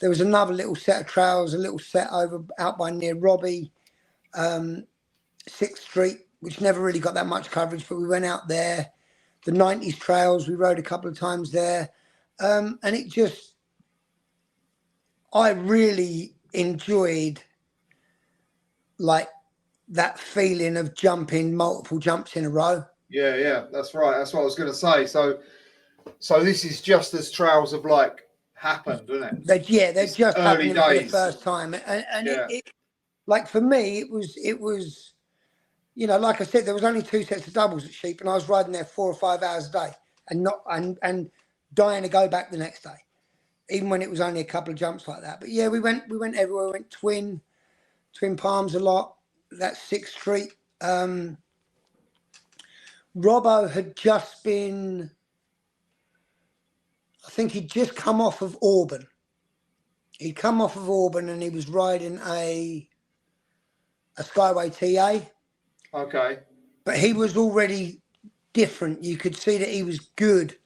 there was another little set of trails, a little set out by near Robbie, 6th Street, which never really got that much coverage, but we went out there. The 90s trails, we rode a couple of times there. And I really enjoyed like that feeling of jumping multiple jumps in a row. Yeah, that's right. That's what I was going to say. So this is just as trails have like happened, isn't it? They're just early happening days for the first time, and Yeah. it like for me, it was, like I said, there was only 2 sets of doubles at Sheep, and I was riding there 4 or 5 hours a day, and dying to go back the next day, even when it was only a couple of jumps like that. But yeah, we went everywhere. We went Twin Palms a lot. That's 6th Street. Robbo had just been, I think he'd just come off of Auburn. He'd come off of Auburn and he was riding a Skyway TA. Okay. But he was already different. You could see that he was good,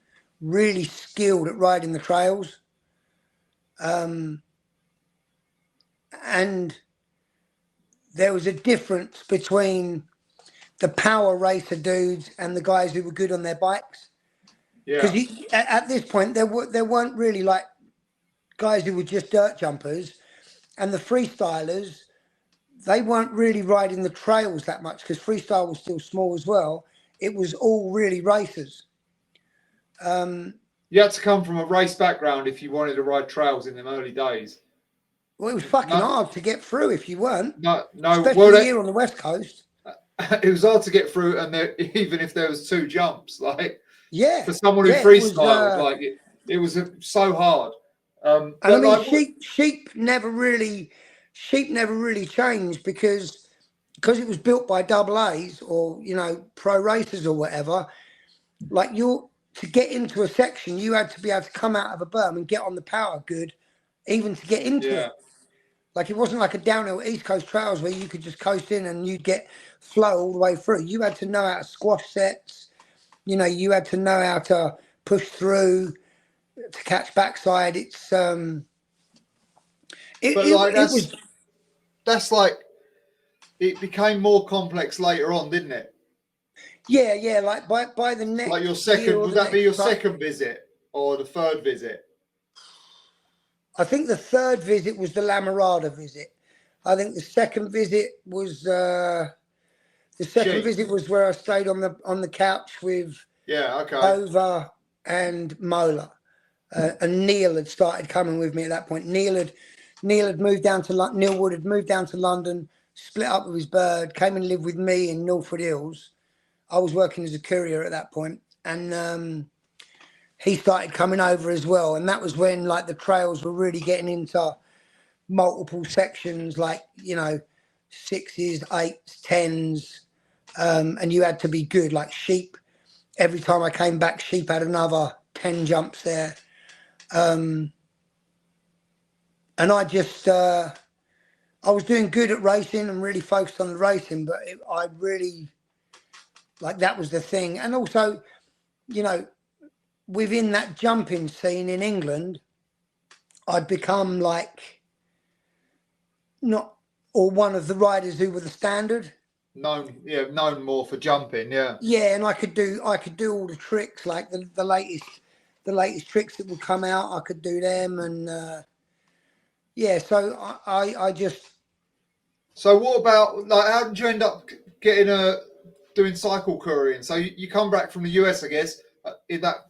really skilled at riding the trails. And there was a difference between the power racer dudes and the guys who were good on their bikes. Yeah. Because at this point, there weren't really like guys who were just dirt jumpers, and the freestylers, they weren't really riding the trails that much because freestyle was still small as well. It was all really racers. You had to come from a race background if you wanted to ride trails in them early days. Well, it was fucking hard to get through if you weren't. No. Especially here on the West Coast. It was hard to get through, and even if there was 2 jumps, like yeah, for someone who freestyled, like it was so hard. And I mean, sheep never really changed because it was built by double A's or pro racers or whatever. Like to get into a section, you had to be able to come out of a berm and get on the power good, even to get into it. Like it wasn't like a downhill East Coast trails where you could just coast in and you'd get flow all the way through. You had to know how to squash sets. You know, you had to know how to push through to catch backside. It's that's like it became more complex later on, didn't it? Yeah. Like by the next, like your second, would that be your second visit or the third visit? I think the third visit was the Lamarada visit. I think the second visit was where I stayed on the couch with Over and Mola, and Neil had started coming with me at that point. Neil had moved down to Neil Wood had moved down to London, split up with his bird, came and lived with me in Milford Hills. I was working as a courier at that point, and he started coming over as well. And that was when like the trails were really getting into multiple sections, like, you know, 6s, 8s, 10s, and you had to be good. Like Sheep, every time I came back, Sheep had another 10 jumps there. And I just, I was doing good at racing and really focused on the racing, but I really, like, that was the thing. And also, you know, within that jumping scene in England, I'd become like one of the riders who were the standard. Known more for jumping, yeah. Yeah, and I could do all the tricks, like the latest tricks that would come out. I could do them, and so I just. So what about, like, how did you end up getting doing cycle couriering? So you come back from the US, I guess, in that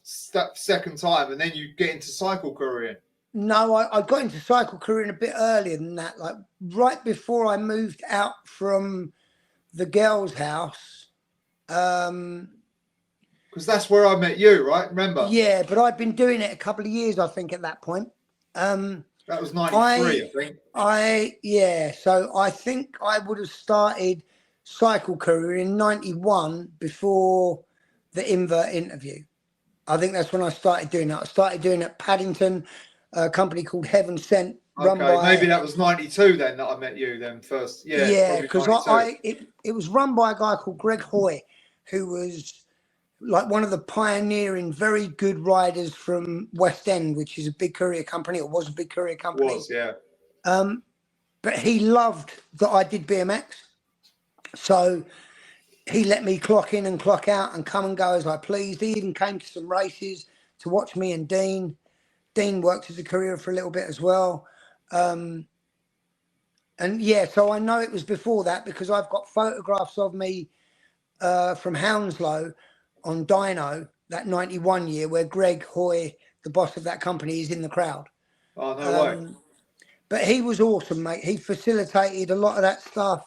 second time, and then you get into cycle couriering. No, I got into cycle couriering a bit earlier than that, like right before I moved out from the girls' house. Because that's where I met you, right? Remember? Yeah, but I'd been doing it a couple of years, I think, at that point. That was 93, I think. So I think I would have started cycle couriering in 91 before the invert interview. I think that's when I started doing it. I started doing it at Paddington, a company called Heaven Sent. Maybe that was 92 then that I met you then first. Yeah, because it was run by a guy called Greg Hoy, who was like one of the pioneering, very good riders from West End, which is a big courier company. It was a big courier company. But he loved that I did BMX. So he let me clock in and clock out and come and go as I pleased. He even came to some races to watch me and Dean. Dean worked as a courier for a little bit as well. So I know it was before that because I've got photographs of me from Hounslow on Dyno, that 91 year, where Greg Hoy, the boss of that company, is in the crowd. Oh, no way. But he was awesome, mate. He facilitated a lot of that stuff.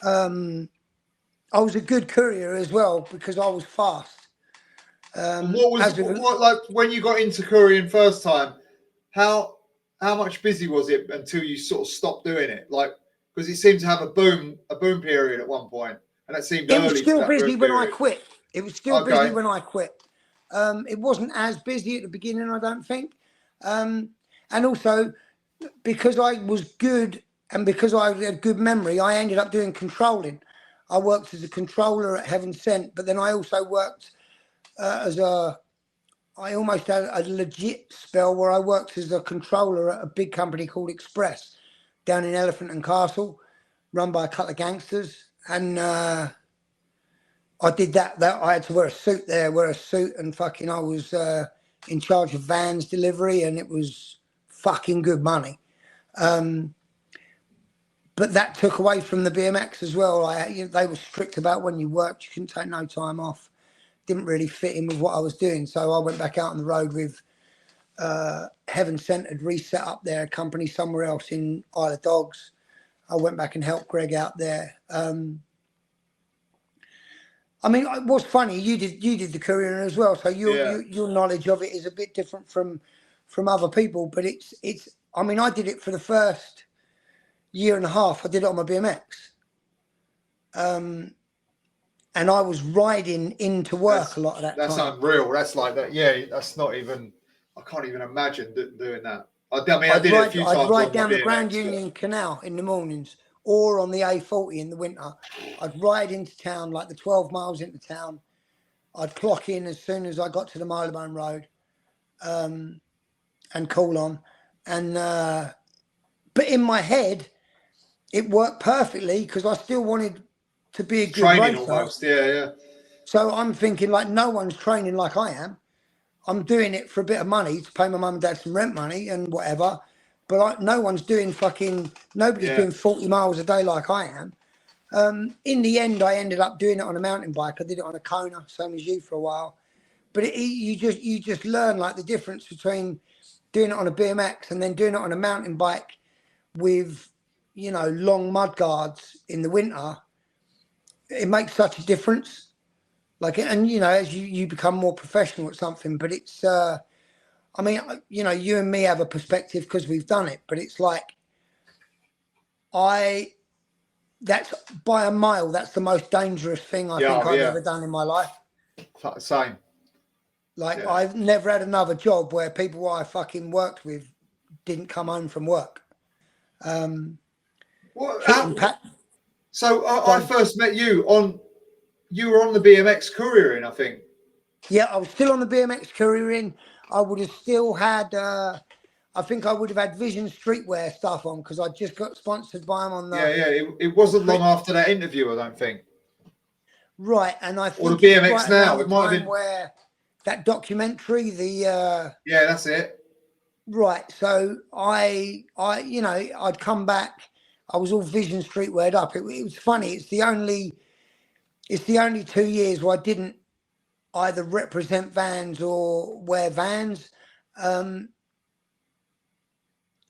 I was a good courier as well because I was fast. Like when you got into couriering first time, how much busy was it until you sort of stopped doing it? Like, because it seemed to have a boom period at one point, and that seemed early. It was still busy when I quit. It was still busy when I quit. It wasn't as busy at the beginning, I don't think. And also because I was good and because I had good memory, I ended up doing controlling. I worked as a controller at Heaven Sent, but then I also worked I almost had a legit spell where I worked as a controller at a big company called Express down in Elephant and Castle, run by a couple of gangsters. And I did that. I had to wear a suit and fucking I was in charge of vans delivery, and it was fucking good money. But that took away from the BMX as well. They were strict about when you worked, you couldn't take no time off. Didn't really fit in with what I was doing. So I went back out on the road with Heaven Sent had reset up their company somewhere else in Isle of Dogs. I went back and helped Greg out there. I mean, what's funny, you did the courier as well. So your knowledge of it is a bit different from other people. But it's. I mean, I did it for the first year and a half. I did it on my BMX. And I was riding into work a lot of that time. That's unreal. That's like that. Yeah, that's not even, I can't even imagine doing that. I did it a few times. I'd ride down the the Grand BMX, Union Canal in the mornings, or on the A40 in the winter. I'd ride into town, like the 12 miles into town. I'd clock in as soon as I got to the Marylebone Road, and call on. And but in my head, it worked perfectly because I still wanted to be a good training racer. Almost, yeah. So I'm thinking, like, no one's training like I am. I'm doing it for a bit of money to pay my mum and dad some rent money and whatever. But no one's doing nobody's doing 40 miles a day like I am. In the end, I ended up doing it on a mountain bike. I did it on a Kona, same as you, for a while. But you just learn, like, the difference between doing it on a BMX and then doing it on a mountain bike with, long mud guards in the winter. It makes such a difference. Like, and as you become more professional at something, but it's I mean, you and me have a perspective because we've done it, but it's like that's by a mile, that's the most dangerous thing I think I've ever done in my life. Same. Like, I've never had another job where people I fucking worked with didn't come home from work. So I first met you you were on the BMX couriering, I think. Yeah, I was still on the BMX couriering. I would have still had, I think I would have had Vision Streetwear stuff on because I just got sponsored by them on the... Yeah. It wasn't long after that interview, I don't think. Right, and I think or the BMX right now. It might have been where that documentary, yeah, that's it. Right, so I'd come back. I was all Vision Streetwear up. It was funny. It's the only 2 years where I didn't either represent Vans or wear Vans. And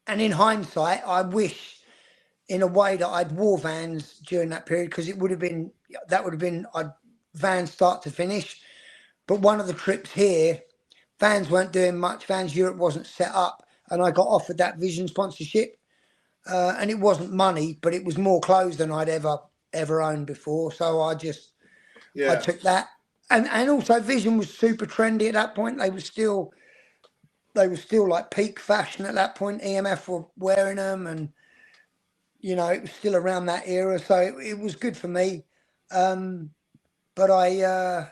in hindsight, I wish in a way that I'd wore Vans during that period, because that would have been Vans start to finish. But one of the trips here, Vans weren't doing much. Vans Europe wasn't set up, and I got offered that Vision sponsorship. And it wasn't money, but it was more clothes than I'd ever owned before. So I took that. And also Vision was super trendy at that point. They were still like peak fashion at that point. EMF were wearing them, and it was still around that era. So it was good for me. But that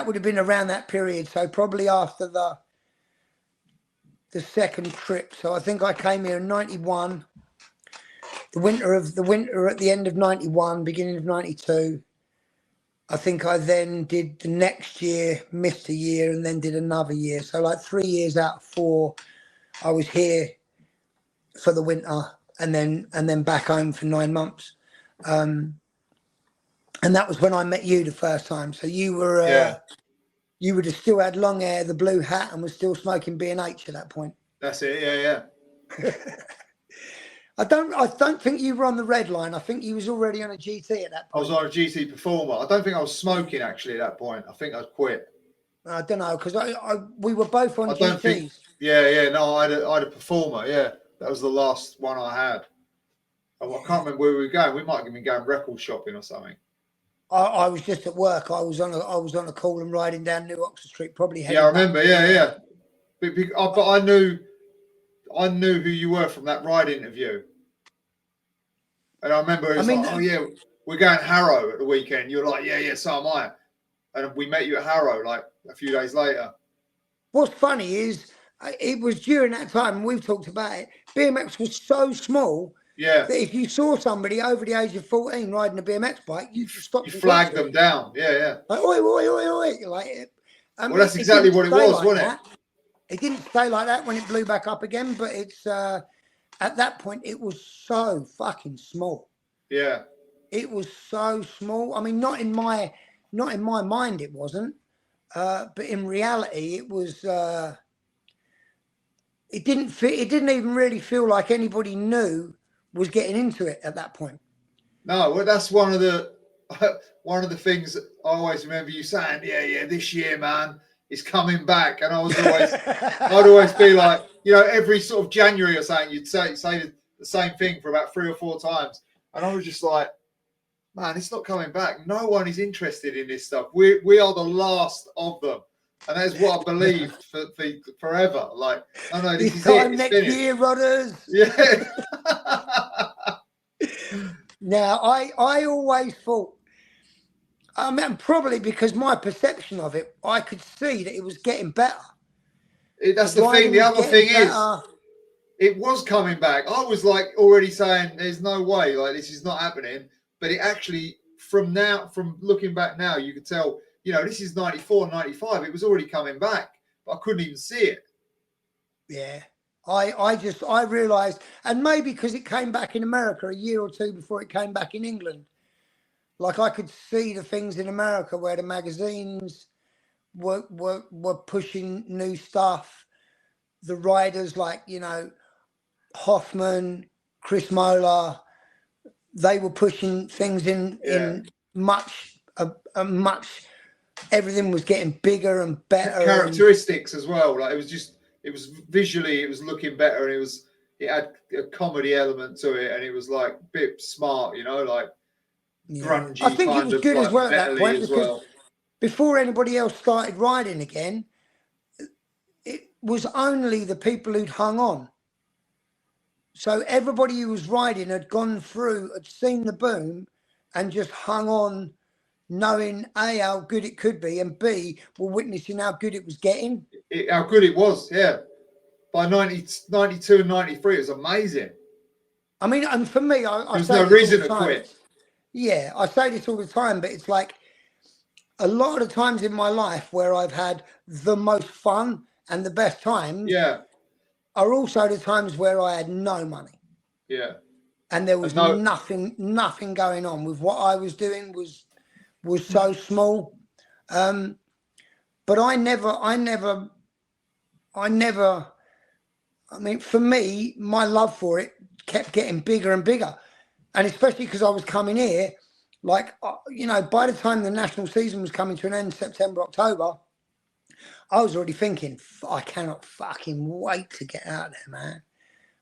would have been around that period. So probably after the second trip. So I think I came here in 91, the winter at the end of 91, beginning of 92. I think I then did the next year, missed a year, and then did another year. So like 3 years out of 4, I was here for the winter, and then back home for 9 months. And that was when I met you the first time. So you were, you would have still had long hair, the blue hat, and was still smoking B&H at that point. That's it. Yeah. I don't think you were on the red line. I think you was already on a GT at that point. I was on a GT Performer. I don't think I was smoking actually at that point. I think I'd quit. I don't know, because we were both on GTs. No, I had a Performer. Yeah, that was the last one I had. I can't remember where we were going. We might have been going record shopping or something. I was just at work. I was on a call and riding down New Oxford Street, probably. Yeah, I remember. Yeah. But I knew who you were from that ride interview. And I remember we're going Harrow at the weekend. You're like, yeah, so am I. And we met you at Harrow like a few days later. What's funny is it was during that time, and we've talked about it, BMX was so small that if you saw somebody over the age of 14 riding a BMX bike, you just stopped. You flagged them down. Yeah. Like, oi, oi, oi, oi. Like, well, that's exactly what it was, wasn't it? It didn't stay like that when it blew back up again, but it's... at that point, it was so fucking small. Yeah. It was so small. I mean, not in my mind, it wasn't. But in reality, it was. It didn't even really feel like anybody knew was getting into it at that point. No, well, that's one of the things I always remember you saying. Yeah, this year, man, it's coming back, and I'd always be like. Every sort of January or something, you'd say the same thing for about 3 or 4 times. And I was just like, man, it's not coming back. No one is interested in this stuff. We are the last of them. And that's what I believed for forever. Like, no, this is time it. It's next finished. year, Rodders. Yeah. Now, I always thought, I mean, probably because my perception of it, I could see that it was getting better. That's the thing. The other thing is, it was coming back. I was like already saying, there's no way, like this is not happening. But it actually, from looking back now, you could tell, you know, this is 94, 95. It was already coming back, but I couldn't even see it. Yeah. I realised, and maybe because it came back in America a year or two before it came back in England. Like I could see the things in America where the magazines were pushing new stuff. The riders like, you know, Hoffman, Chris Mola, they were pushing things in much, everything was getting bigger and better. Characteristics as well. Like it was visually, it was looking better, and it had a comedy element to it, and it was like a bit smart, you know, like grungy. I think it was good as well at that point, because before anybody else started riding again, it was only the people who'd hung on. So everybody who was riding had gone through, had seen the boom and just hung on, knowing A, how good it could be, and B, were witnessing how good it was getting. How good it was, yeah. By 92 and 93, it was amazing. I mean, and for me, I there's no reason to quit. Yeah, I say this all the time, but it's like a lot of the times in my life where I've had the most fun and the best times are also the times where I had no money. Yeah. And there was nothing going on. With what I was doing was so small. But I mean, for me, my love for it kept getting bigger and bigger. And especially because I was coming here, like, you know, by the time the national season was coming to an end, September, October, I was already thinking, I cannot fucking wait to get out there, man.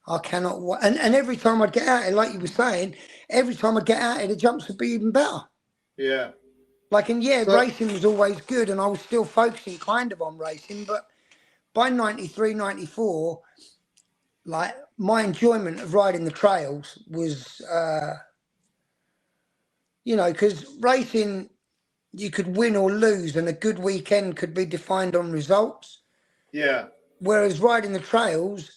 I cannot wait. And every time I'd get out there, like you were saying, every time I'd get out there, the jumps would be even better. Yeah. Like, and racing was always good, and I was still focusing kind of on racing, but by 93, 94, like, my enjoyment of riding the trails was, you know, because racing, you could win or lose, and a good weekend could be defined on results. Yeah. Whereas riding the trails,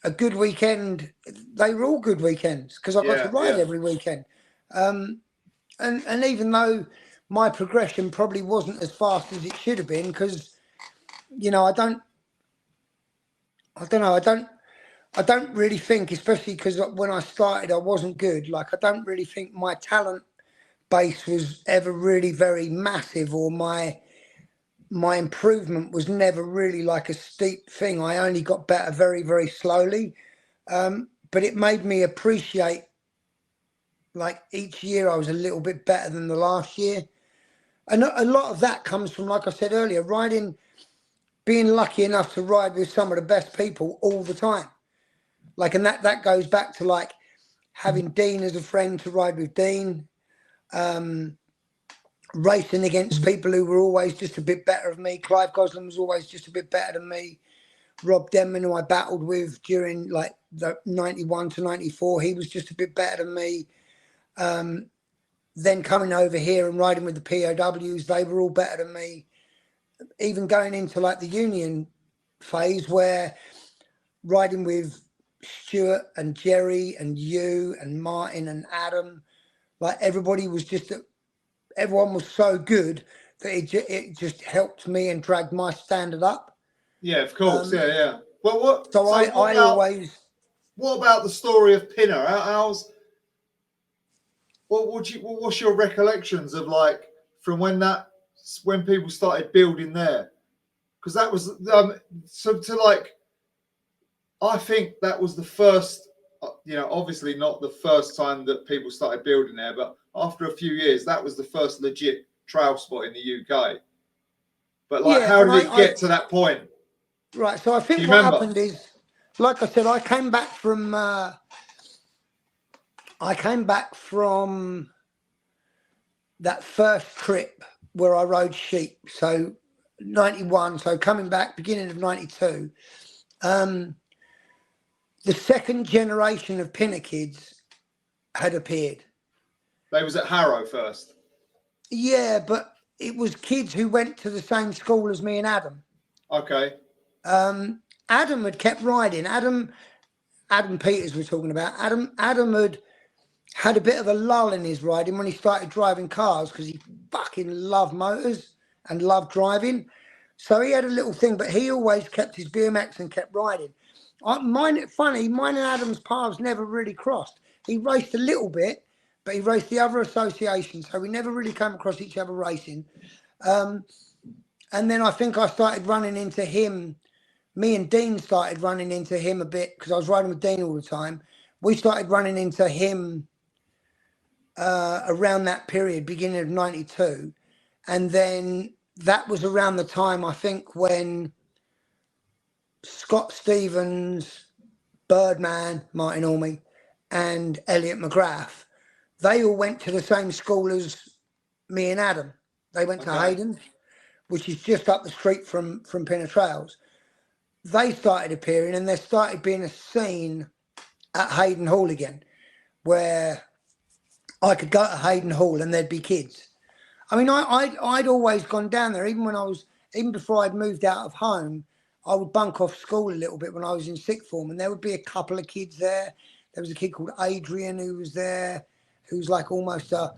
a good weekend, they were all good weekends because I got to ride every weekend. And even though my progression probably wasn't as fast as it should have been, because, you know, I don't really think, especially because when I started, I wasn't good. Like, I don't really think my talent base was ever really very massive, or my improvement was never really like a steep thing. I only got better very, very slowly. But it made me appreciate, like, each year I was a little bit better than the last year. And a lot of that comes from, like I said earlier, being lucky enough to ride with some of the best people all the time. Like, and that goes back to, like, having Dean as a friend to ride with Dean, racing against people who were always just a bit better than me. Clive Gosling was always just a bit better than me. Rob Denman, who I battled with during, like, the 91 to 94, he was just a bit better than me. Then coming over here and riding with the POWs, they were all better than me. Even going into, like, the union phase, where riding with Stuart and Jerry and you and Martin and Adam, like, everybody was just, everyone was so good that it just helped me and dragged my standard up. Yeah, of course. Yeah. Well, what? So I always. What about the story of Pinner? What's your recollections of, like, from when people started building there? Because that was I think that was the first, you know, obviously not the first time that people started building there, but after a few years, that was the first legit trail spot in the UK. But, like, how did it get to that point? Right. So I think what happened is, like I said, I came back from that first trip where I rode sheep. So 91, so coming back, beginning of 92, the second generation of pinner kids had appeared. They was at Harrow first. Yeah, but it was kids who went to the same school as me and Adam. Okay. Adam had kept riding. Adam Peters we're talking about. Adam had a bit of a lull in his riding when he started driving cars because he fucking loved motors and loved driving. So he had a little thing, but he always kept his BMX and kept riding. Mine and Adam's paths never really crossed. He raced a little bit, but he raced the other association, so we never really came across each other racing. And then I think I started running into him. Me and Dean started running into him a bit because I was riding with Dean all the time. We started running into him around that period, beginning of 92. And then that was around the time, I think, when Scott Stevens, Birdman, Martin Orme, and Elliot McGrath, they all went to the same school as me and Adam. They went to Hayden, which is just up the street from Pinner Trails. They started appearing, and there started being a scene at Hayden Hall again, where I could go to Hayden Hall and there'd be kids. I mean, I'd always gone down there, even before I'd moved out of home. I would bunk off school a little bit when I was in sixth form, and there would be a couple of kids there. There was a kid called Adrian who was there, who's like almost a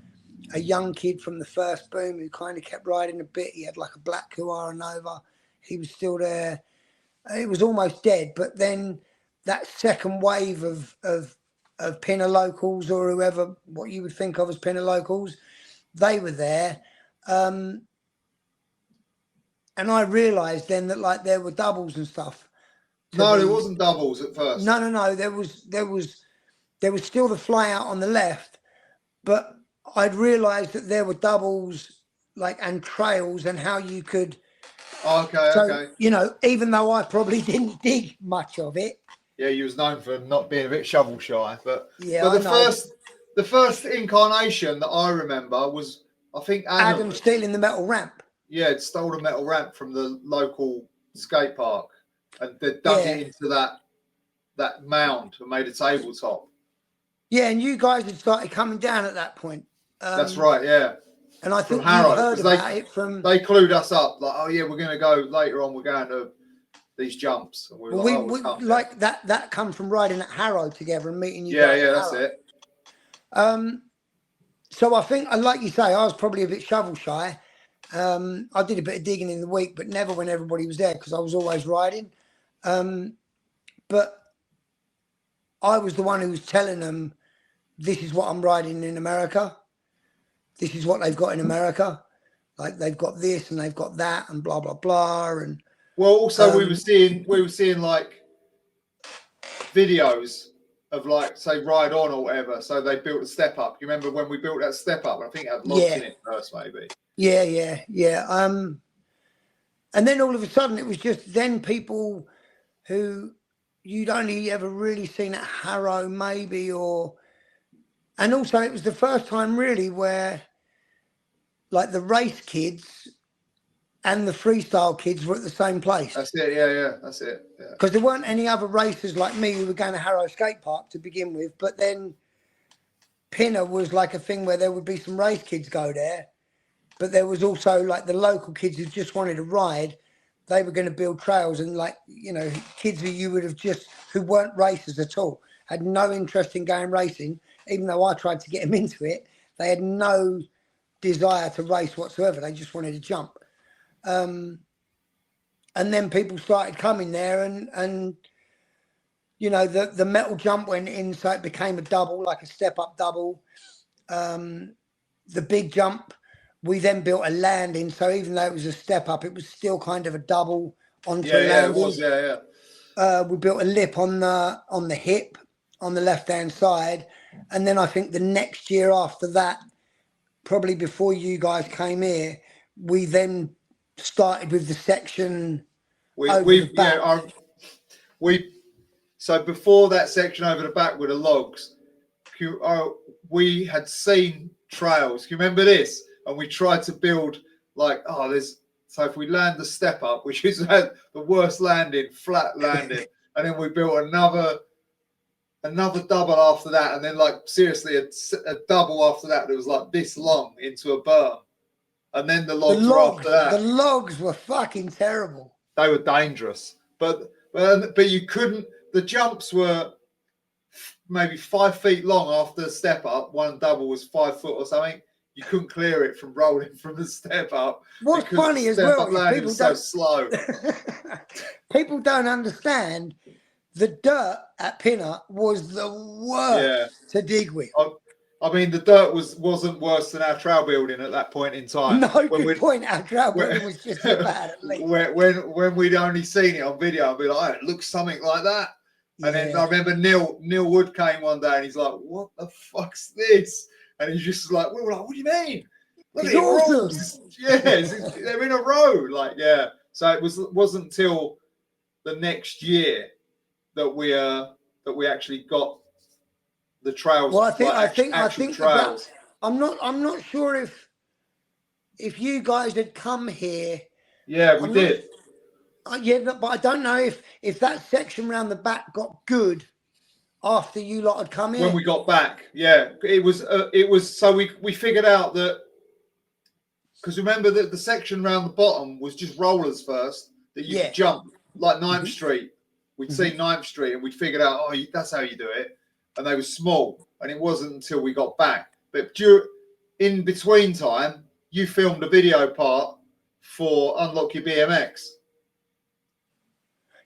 young kid from the first boom who kind of kept riding a bit. He had like a black Kuwahara Nova. He was still there. It was almost dead, but then that second wave of Pinner locals, or whoever, what you would think of as Pinner locals, they were there. And I realised then that like there were doubles and stuff. No, there wasn't doubles at first. No. There was still the fly out on the left, but I'd realised that there were doubles and trails and how you could. Okay. You know, even though I probably didn't dig much of it. Yeah, you was known for not being a bit shovel shy, but the first incarnation that I remember was, I think, Adam stealing the metal ramp. Yeah, it stole a metal ramp from the local skate park and they dug it into that mound and made a tabletop. Yeah, and you guys had started coming down at that point. That's right, yeah. And I think you Harrow, heard about it from. They clued us up, like, oh yeah, we're going to go later on. We're going to these jumps. And we like that. That comes from riding at Harrow together and meeting you. Yeah, that's it. So I think, like you say, I was probably a bit shovel shy. I did a bit of digging in the week, but never when everybody was there because I was always riding. But I was the one who was telling them, this is what I'm riding in America. This is what they've got in America. Like they've got this and they've got that and blah, blah, blah. And well, also we were seeing like videos of like, say, Ride On or whatever. So they built a step up. You remember when we built that step up? I think it had logs in it first, maybe. Yeah. And then all of a sudden it was just then people who you'd only ever really seen at Harrow maybe, and also it was the first time really where like the race kids and the freestyle kids were at the same place. That's it, yeah, that's it. Because there weren't any other racers like me who were going to Harrow Skate Park to begin with, but then Pinner was like a thing where there would be some race kids go there, but there was also like the local kids who just wanted to ride. They were going to build trails, and like, you know, kids who you would have who weren't racers at all, had no interest in going racing, even though I tried to get them into it. They had no desire to race whatsoever. They just wanted to jump. And then people started coming there and you know, the metal jump went in, so it became a double, like a step up double. The big jump, we then built a landing. So even though it was a step up, it was still kind of a double onto a landing. Yeah, it was, yeah. We built a lip on the hip on the left-hand side. And then I think the next year after that, probably before you guys came here, we then started with the section so before that section over the back with the logs, we had seen trails. Do you remember this? And we tried to build like, there's So if we land the step up, which is the worst landing, flat landing, and then we built another double after that, and then like seriously a double after that was like this long into a berm, and then the logs were after that. The logs were fucking terrible. They were dangerous, but you couldn't. The jumps were maybe 5 feet long after the step up. One double was 5 foot or something. You couldn't clear it from rolling from the step up. What's funny as well is people so slow. People don't understand the dirt at Pinner was the worst to dig with. I mean, the dirt wasn't worse than our trail building at that point in time. No, good point. Our trail building was just as bad at least. When we'd only seen it on video, I'd be like, oh, it looks something like that. And then I remember Neil Wood came one day and he's like, what the fuck's this? And he's just like, we were like, what do you mean? Look it's awesome. They're in a row. Like, yeah. So it wasn't until the next year that we actually got the trails. Well, I think trails. I'm not sure if you guys had come here. Yeah, we did. But I don't know if that section around the back got good after you lot had come in. When we got back, yeah, it was. So we figured out that, because remember that the section around the bottom was just rollers first that you could jump, like 9th Street. We'd seen 9th Street and we figured out, that's how you do it. And they were small, and it wasn't until we got back. But in between time, you filmed a video part for Unlock Your BMX.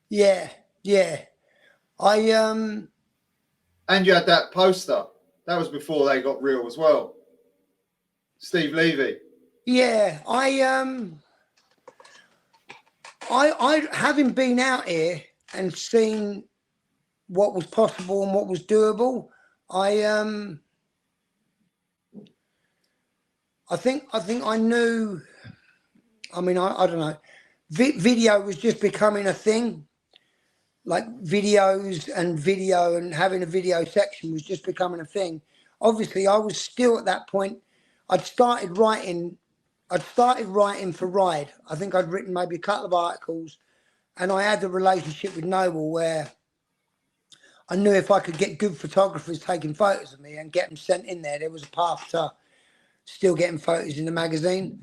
Yeah. And you had that poster. That was before they got real as well. Steve Levy. Yeah, I having been out here and seen what was possible and what was doable, I think I knew. I mean, I don't know. Video was just becoming a thing. Like videos and having a video section was just becoming a thing. Obviously, I was still at that point. I'd started writing for Ride. I think I'd written maybe a couple of articles, and I had a relationship with Noble where I knew if I could get good photographers taking photos of me and get them sent in there was a path to still getting photos in the magazine.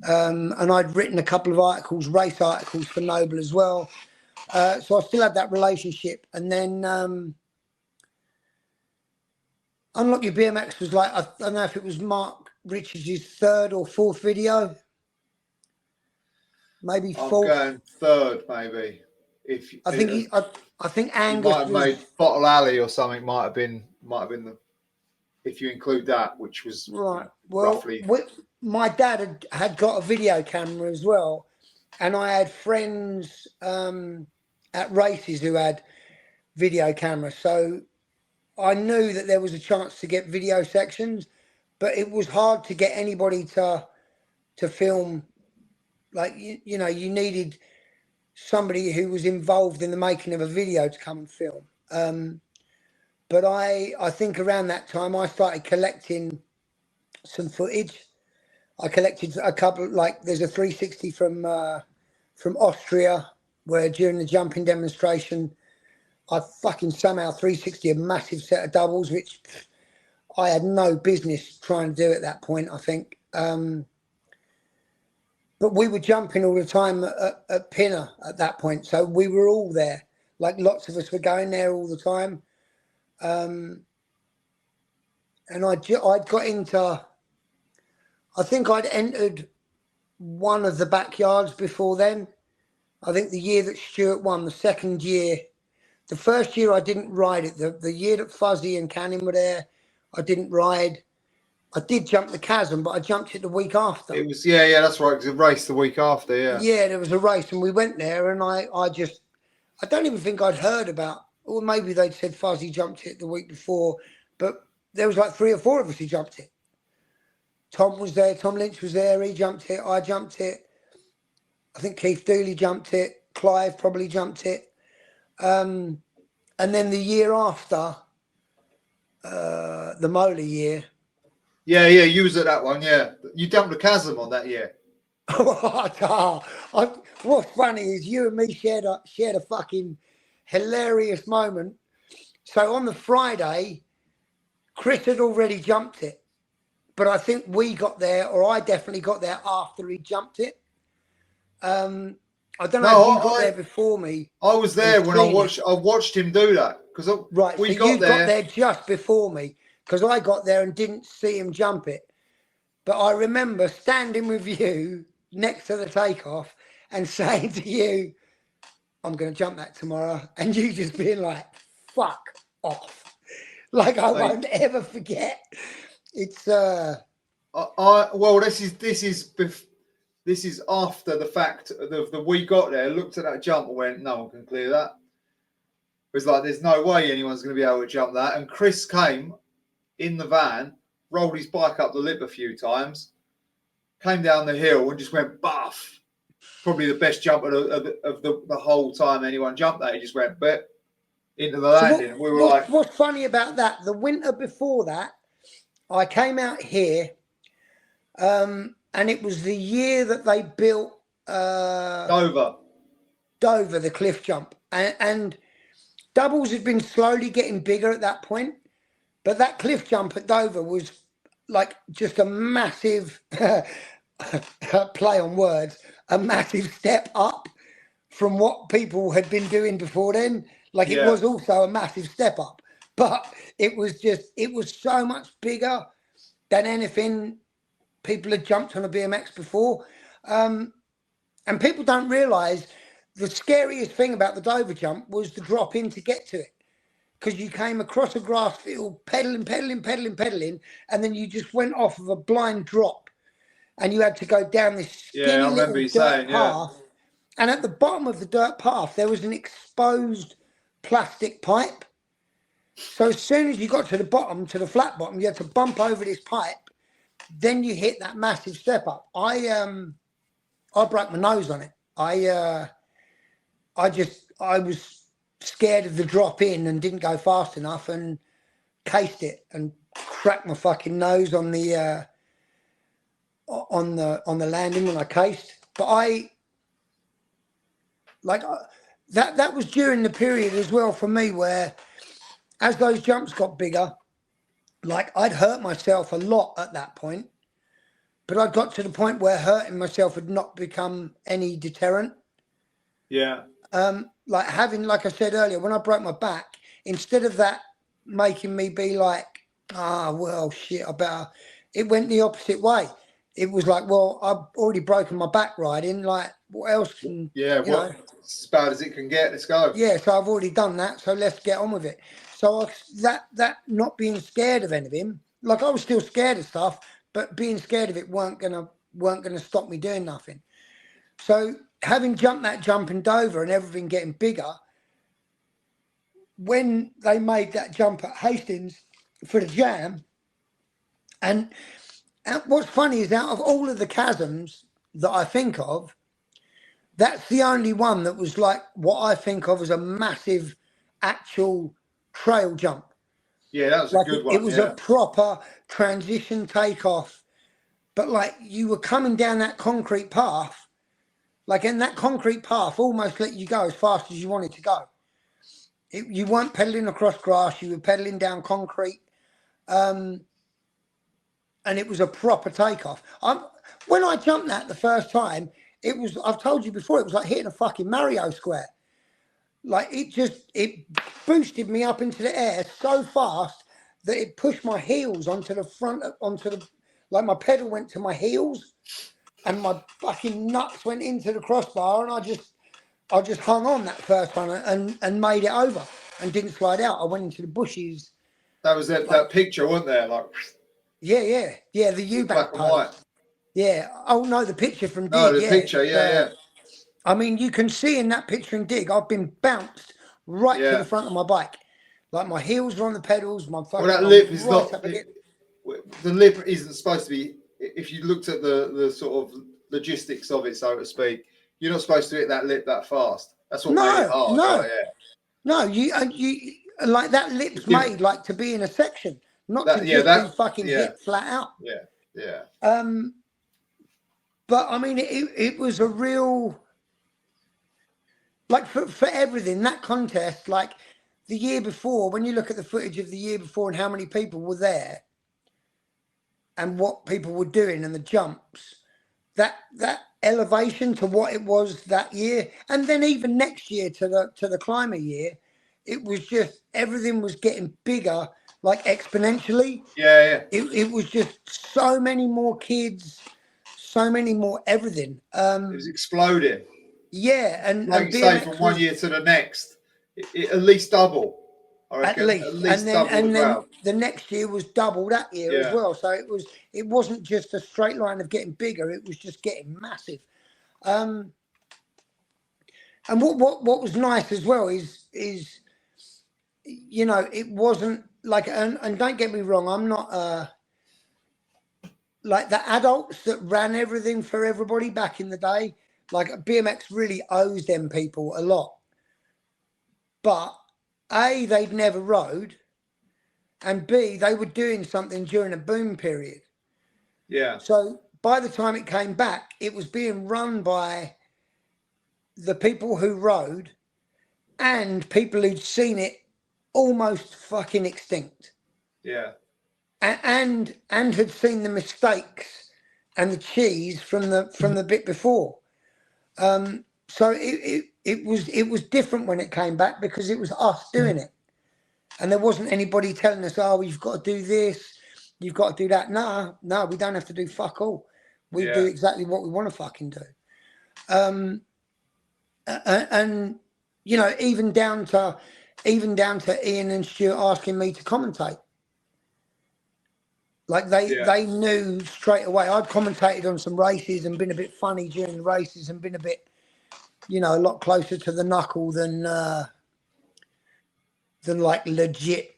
And I'd written a couple of articles, race articles for Noble as well. So I still had that relationship. And then Unlock Your BMX was like, I don't know if it was Mark Richards' 3rd or 4th video. Maybe 4th. I'm going 3rd, maybe. I think Angus might have made Bottle Alley or something. Might have been the, if you include that, which was right. Well, roughly. My dad had got a video camera as well, and I had friends at races who had video cameras, so I knew that there was a chance to get video sections, but it was hard to get anybody to film. Like you know, you needed somebody who was involved in the making of a video to come and film. But I think around that time I started collecting some footage. I collected a couple, like there's a 360 from Austria where during the jumping demonstration, I fucking somehow 360 a massive set of doubles, which I had no business trying to do at that point, I think. But we were jumping all the time at Pinner at that point. So we were all there. Like lots of us were going there all the time. And I'd got into, I think I'd entered one of the backyards before then. I think the year that Stuart won, the second year, the first year I didn't ride it. The year that Fuzzy and Cannon were there, I didn't ride. I did jump the chasm, but I jumped it the week after. It was, yeah, that's right. It was a race the week after, yeah. Yeah, there was a race, and we went there, and I don't even think I'd heard about, or maybe they'd said Fuzzy jumped it the week before, but there was like 3 or 4 of us who jumped it. Tom was there, Tom Lynch was there, he jumped it, I jumped it. I think Keith Dooley jumped it, Clive probably jumped it. And then the year after, the Mola year. Yeah, you was at that one, yeah. You jumped the chasm on that year. What's funny is you and me shared a fucking hilarious moment. So on the Friday, Chris had already jumped it, but I think we got there, or I definitely got there after he jumped it. I don't know if you got there before me. I was there when I watched him do that because right. So you got there just before me because I got there and didn't see him jump it. But I remember standing with you next to the takeoff and saying to you, "I'm going to jump that tomorrow," and you just being like, "Fuck off!" Like I won't ever forget. It's well, this is after the fact that we got there, looked at that jump and went, no one can clear that. It was like, there's no way anyone's going to be able to jump that. And Chris came in the van, rolled his bike up the lip a few times, came down the hill and just went buff. Probably the best jump of the whole time anyone jumped that. He just went into the landing. We were like... What's funny about that, the winter before that, I came out here, and it was the year that they built Dover, the cliff jump. And doubles had been slowly getting bigger at that point. But that cliff jump at Dover was like just a massive, play on words, a massive step up from what people had been doing before then. Like it was also a massive step up. But it was so much bigger than anything people had jumped on a BMX before. And people don't realise the scariest thing about the Dover jump was the drop in to get to it. Because you came across a grass field, pedaling, and then you just went off of a blind drop. And you had to go down this skinny little dirt path. And at the bottom of the dirt path, there was an exposed plastic pipe. So as soon as you got to the bottom, to the flat bottom, you had to bump over this pipe. Then you hit that massive step up. I broke my nose on it. I was scared of the drop in and didn't go fast enough and cased it and cracked my fucking nose on the landing when I cased. But that was during the period as well for me where as those jumps got bigger, like I'd hurt myself a lot at that point, but I got to the point where hurting myself had not become any deterrent. Yeah. Like I said earlier, when I broke my back, instead of that making me be like, well, shit, it went the opposite way. It was like, well, I've already broken my back riding. Like, what else can, it's as bad as it can get. Let's go. Yeah, so I've already done that. So let's get on with it. So that not being scared of anything, like I was still scared of stuff, but being scared of it weren't gonna stop me doing nothing. So having jumped that jump in Dover and everything getting bigger, when they made that jump at Hastings for the jam, and what's funny is out of all of the chasms that I think of, that's the only one that was like what I think of as a massive actual trail jump. Yeah, that was a good one. It was a proper transition takeoff, but like you were coming down that concrete path, and that concrete path almost let you go as fast as you wanted to go. You weren't pedaling across grass, you were pedaling down concrete. And it was a proper takeoff. When I jumped that the first time, I've told you before, it was like hitting a fucking Mario square. Like it boosted me up into the air so fast that it pushed my heels onto the front, my pedal went to my heels and my fucking nuts went into the crossbar and I just hung on that first one and made it over and didn't slide out. I went into the bushes. That was that picture, wasn't there? Like, yeah, the Eubank post. Yeah. Oh no, the picture from Dig. No, the picture, yeah. I mean, you can see in that picture in Dig, I've been bounced right to the front of my bike. Like my heels are on the pedals, my fucking... Well, that lip is not... The lip isn't supposed to be... If you looked at the sort of logistics of it, so to speak, you're not supposed to hit that lip that fast. That's what made it hard. No, you like that lip's made like to be in a section, not to just be fucking hit flat out. Yeah. But I mean, it was a real, like for everything, that contest, like the year before, when you look at the footage of the year before and how many people were there and what people were doing and the jumps, that elevation to what it was that year, and then even next year to the climber year, it was just everything was getting bigger, like exponentially. Yeah. It was just so many more kids, so many more everything. It was exploding. Yeah, and like and you say, BMX from one year to the next, it at least double. I reckon, at least and then double the crowd. the next year was double that year as well. So it wasn't just a straight line of getting bigger; it was just getting massive. And what was nice as well is you know, it wasn't like, and don't get me wrong, I'm not like the adults that ran everything for everybody back in the day. Like BMX really owes them people a lot, but A, they'd never rode, and B, they were doing something during a boom period. Yeah. So by the time it came back, it was being run by the people who rode and people who'd seen it almost fucking extinct. Yeah. And had seen the mistakes and the cheese from the bit before. So it was different when it came back because it was us doing it. And there wasn't anybody telling us, oh, you've got to do this, you've got to do that. No, we don't have to do fuck all. We do exactly what we want to fucking do. And you know, even down to Ian and Stuart asking me to commentate. Like they knew straight away. I'd commentated on some races and been a bit funny during the races and been a bit, you know, a lot closer to the knuckle than like legit,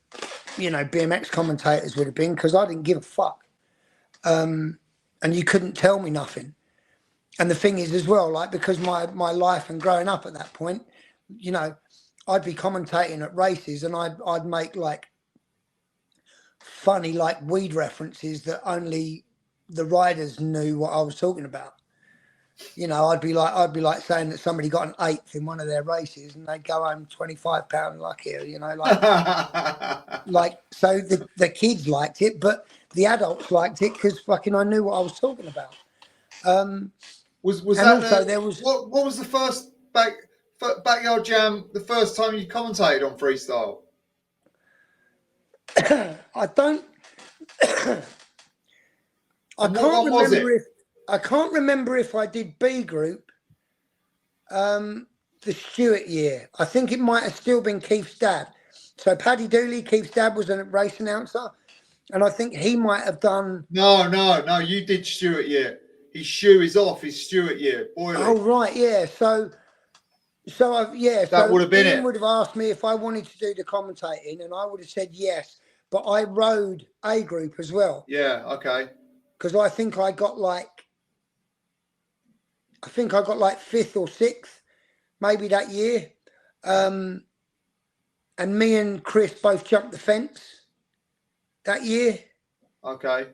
you know, BMX commentators would have been, because I didn't give a fuck. And you couldn't tell me nothing. And the thing is as well, like, because my life and growing up at that point, you know, I'd be commentating at races and I'd make like funny like weed references that only the riders knew what I was talking about. You know, I'd be like saying that somebody got an 8th in one of their races and they'd go home £25 luckier, you know, like like, so the kids liked it, but the adults liked it because fucking I knew what I was talking about. Was and that also there was what was the first backyard jam, the first time you commentated on freestyle? I don't I can't remember if I did B group the Stewart year. I think it might have still been Keith's dad. So Paddy Dooley, Keith's dad, was a race announcer, and I think he might have done. No, you did Stewart year. His shoe is off his Stewart year. Boiling. Oh right, yeah. So that would have been Ian it. would have asked me if I wanted to do the commentating, and I would have said yes. But I rode A group as well. Yeah, okay. Because I think I got like 5th or 6th, maybe that year. And me and Chris both jumped the fence that year. Okay.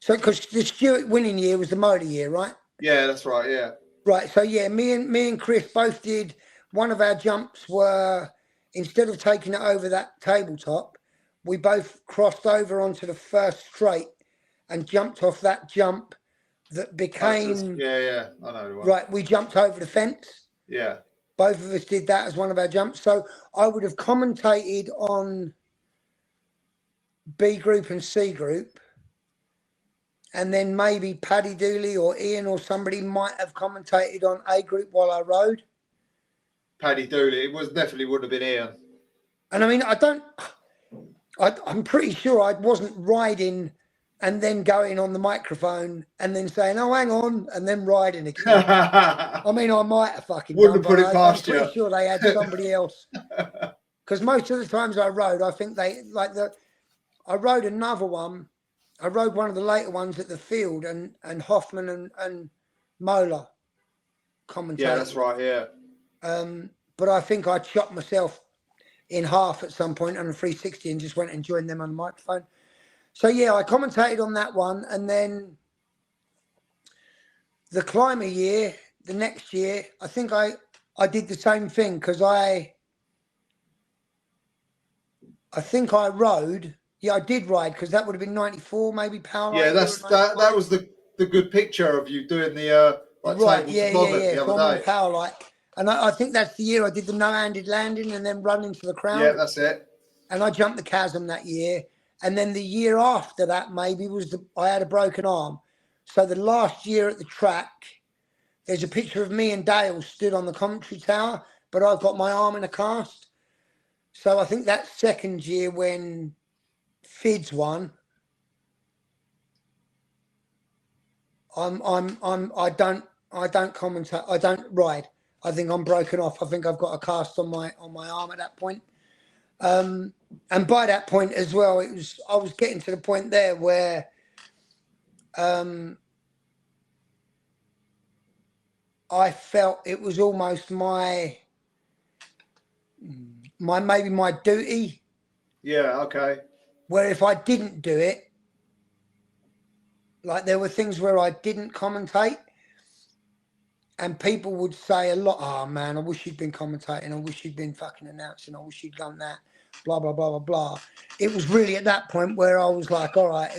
So, because the Stewart winning year was the motor year, right? Yeah, that's right. Yeah. Right. So yeah, me and Chris both did. One of our jumps were, instead of taking it over that tabletop, we both crossed over onto the first straight and jumped off that jump that became. Yeah. I know the one. Right. We jumped over the fence. Yeah. Both of us did that as one of our jumps. So I would have commentated on B group and C group. And then maybe Paddy Dooley or Ian or somebody might have commentated on A group while I rode. Paddy Dooley. It definitely would have been Ian. And I mean, I'm pretty sure I wasn't riding and then going on the microphone and then saying, oh, hang on, and then riding again. I mean, I might have fucking wouldn't have put it past you. I'm pretty sure they had somebody else. Because most of the times I rode, I think I rode another one. I rode one of the later ones at the field, and Hoffman and Mola commentated. Yeah, that's right, yeah. But I think I chopped myself in half at some point on a 360 and just went and joined them on the microphone. So yeah, I commentated on that one, and then The climber year, the next year, I think I did the same thing because I think I rode. Yeah, I did ride because that would have been 94, maybe power. Yeah, that was the good picture of you doing the like right, table yeah, to vomit the So other I'm on day. power light, and I think that's the year I did the no-handed landing and then run into the crowd. Yeah, that's it. And I jumped the chasm that year, and then the year after that maybe was I had a broken arm. So the last year at the track, there's a picture of me and Dale stood on the commentary tower, but I've got my arm in a cast. So I think that second year when Fids won, I don't commentate. I don't ride. I think I'm broken off. I think I've got a cast on my arm at that point. And by that point as well, I was getting to the point there where I felt it was almost my duty. Yeah, okay. Where if I didn't do it, like there were things where I didn't commentate, and people would say a lot, oh man, I wish you'd been commentating, I wish you'd been fucking announcing, I wish you'd done that, blah, blah, blah, blah, blah. It was really at that point where I was like, all right,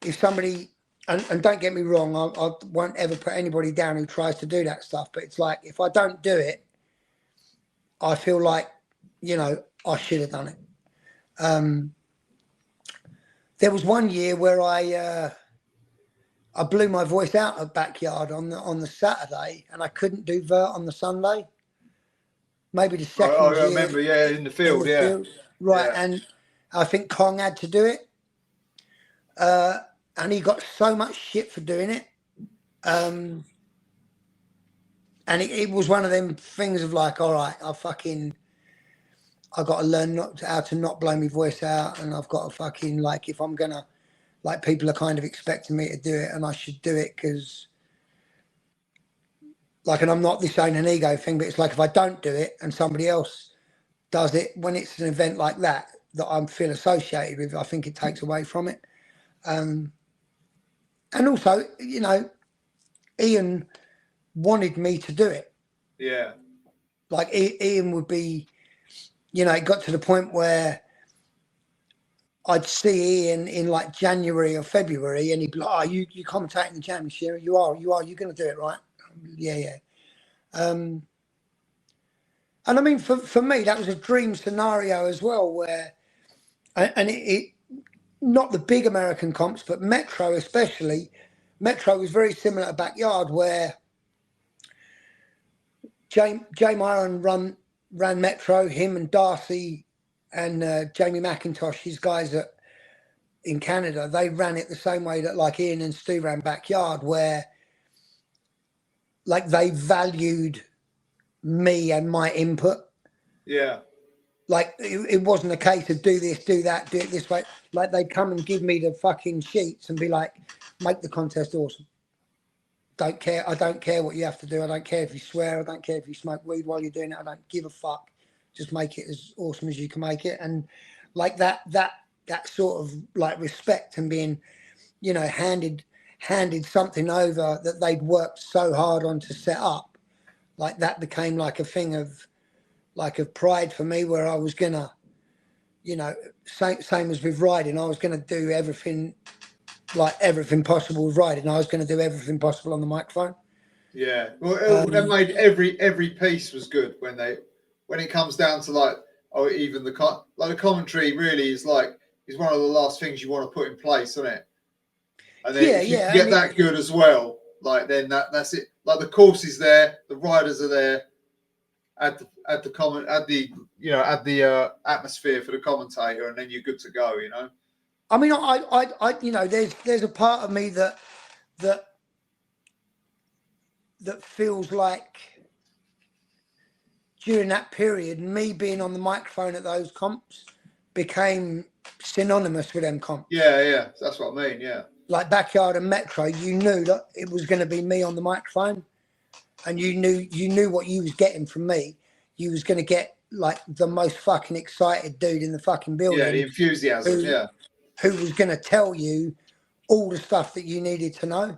if somebody, and don't get me wrong, I won't ever put anybody down who tries to do that stuff, but it's like, if I don't do it, I feel like, I should have done it. There was one year where I blew my voice out at Backyard on the Saturday, and I couldn't do vert on the Sunday. Maybe the second year. I remember, yeah, in the field, Right, yeah. And I think Kong had to do it. And he got so much shit for doing it. And it was one of them things of like, all right, I got to learn how to not blow my voice out, and I've got to fucking, like, if I'm going to, like, people are kind of expecting me to do it, and I should do it because, like, and I'm not, this ain't an ego thing, but it's like if I don't do it and somebody else does it, when it's an event like that I feel associated with, I think it takes away from it. And also, Ian wanted me to do it. Yeah. Like, Ian would be, it got to the point where I'd see Ian in like January or February, and he'd be like, "Oh, you commentating the championship? You are. You're going to do it, right?" Yeah. And I mean, for me, that was a dream scenario as well, where, and it not the big American comps, but Metro especially. Metro was very similar to Backyard, where Jay Myron ran Metro, him and Darcy and Jamie McIntosh, his guys in Canada, they ran it the same way that like Ian and Stu ran Backyard, where like they valued me and my input. Yeah. Like it wasn't a case of do this, do that, do it this way. Like they'd come and give me the fucking sheets and be like, make the contest awesome. Don't care. I don't care what you have to do. I don't care if you swear. I don't care if you smoke weed while you're doing it. I don't give a fuck. Just make it as awesome as you can make it. And like that sort of like respect and being, handed something over that they'd worked so hard on to set up, like that became like a thing of pride for me, where I was gonna, same as with riding, I was gonna do everything possible with riding. I was going to do everything possible on the microphone. Yeah, well, that made every piece was good when it comes down to like, even the commentary really is one of the last things you want to put in place, isn't it? And then if you get that good as well, like then that's it. Like the course is there, the riders are there, add the atmosphere for the commentator, and then you're good to go. I mean, I there's a part of me that feels like during that period, me being on the microphone at those comps became synonymous with them comps. Yeah, that's what I mean. Yeah, like Backyard and Metro, you knew that it was going to be me on the microphone, and you knew what you was getting from me. You was going to get like the most fucking excited dude in the fucking building. Yeah, the enthusiasm. Who was going to tell you all the stuff that you needed to know.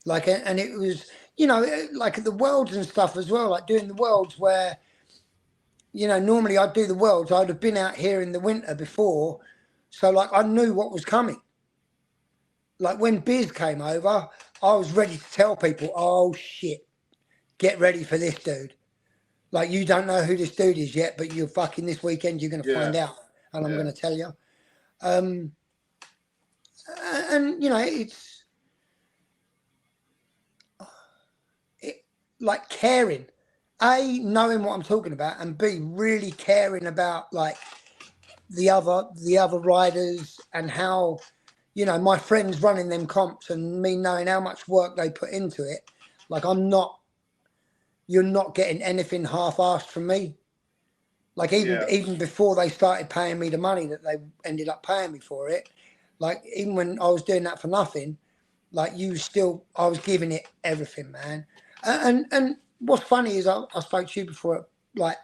Like, and it was, you know, like at the Worlds and stuff as well, like doing the Worlds where, you know, normally I'd do the Worlds. I'd have been out here in the winter before. So, like, I knew what was coming. Like, when Biz came over, I was ready to tell people, oh, shit, get ready for this dude. Like, you don't know who this dude is yet, but you're fucking this weekend, you're going to find out. And I'm going to tell you. And, you know, it's like caring. A, knowing what I'm talking about, and B, really caring about, like, the other riders and how, you know, my friends running them comps and me knowing how much work they put into it. Like, you're not getting anything half-assed from me. Like, even before they started paying me the money that they ended up paying me for it, like, even when I was doing that for nothing, like, I was giving it everything, man. And what's funny is I spoke to you before, like,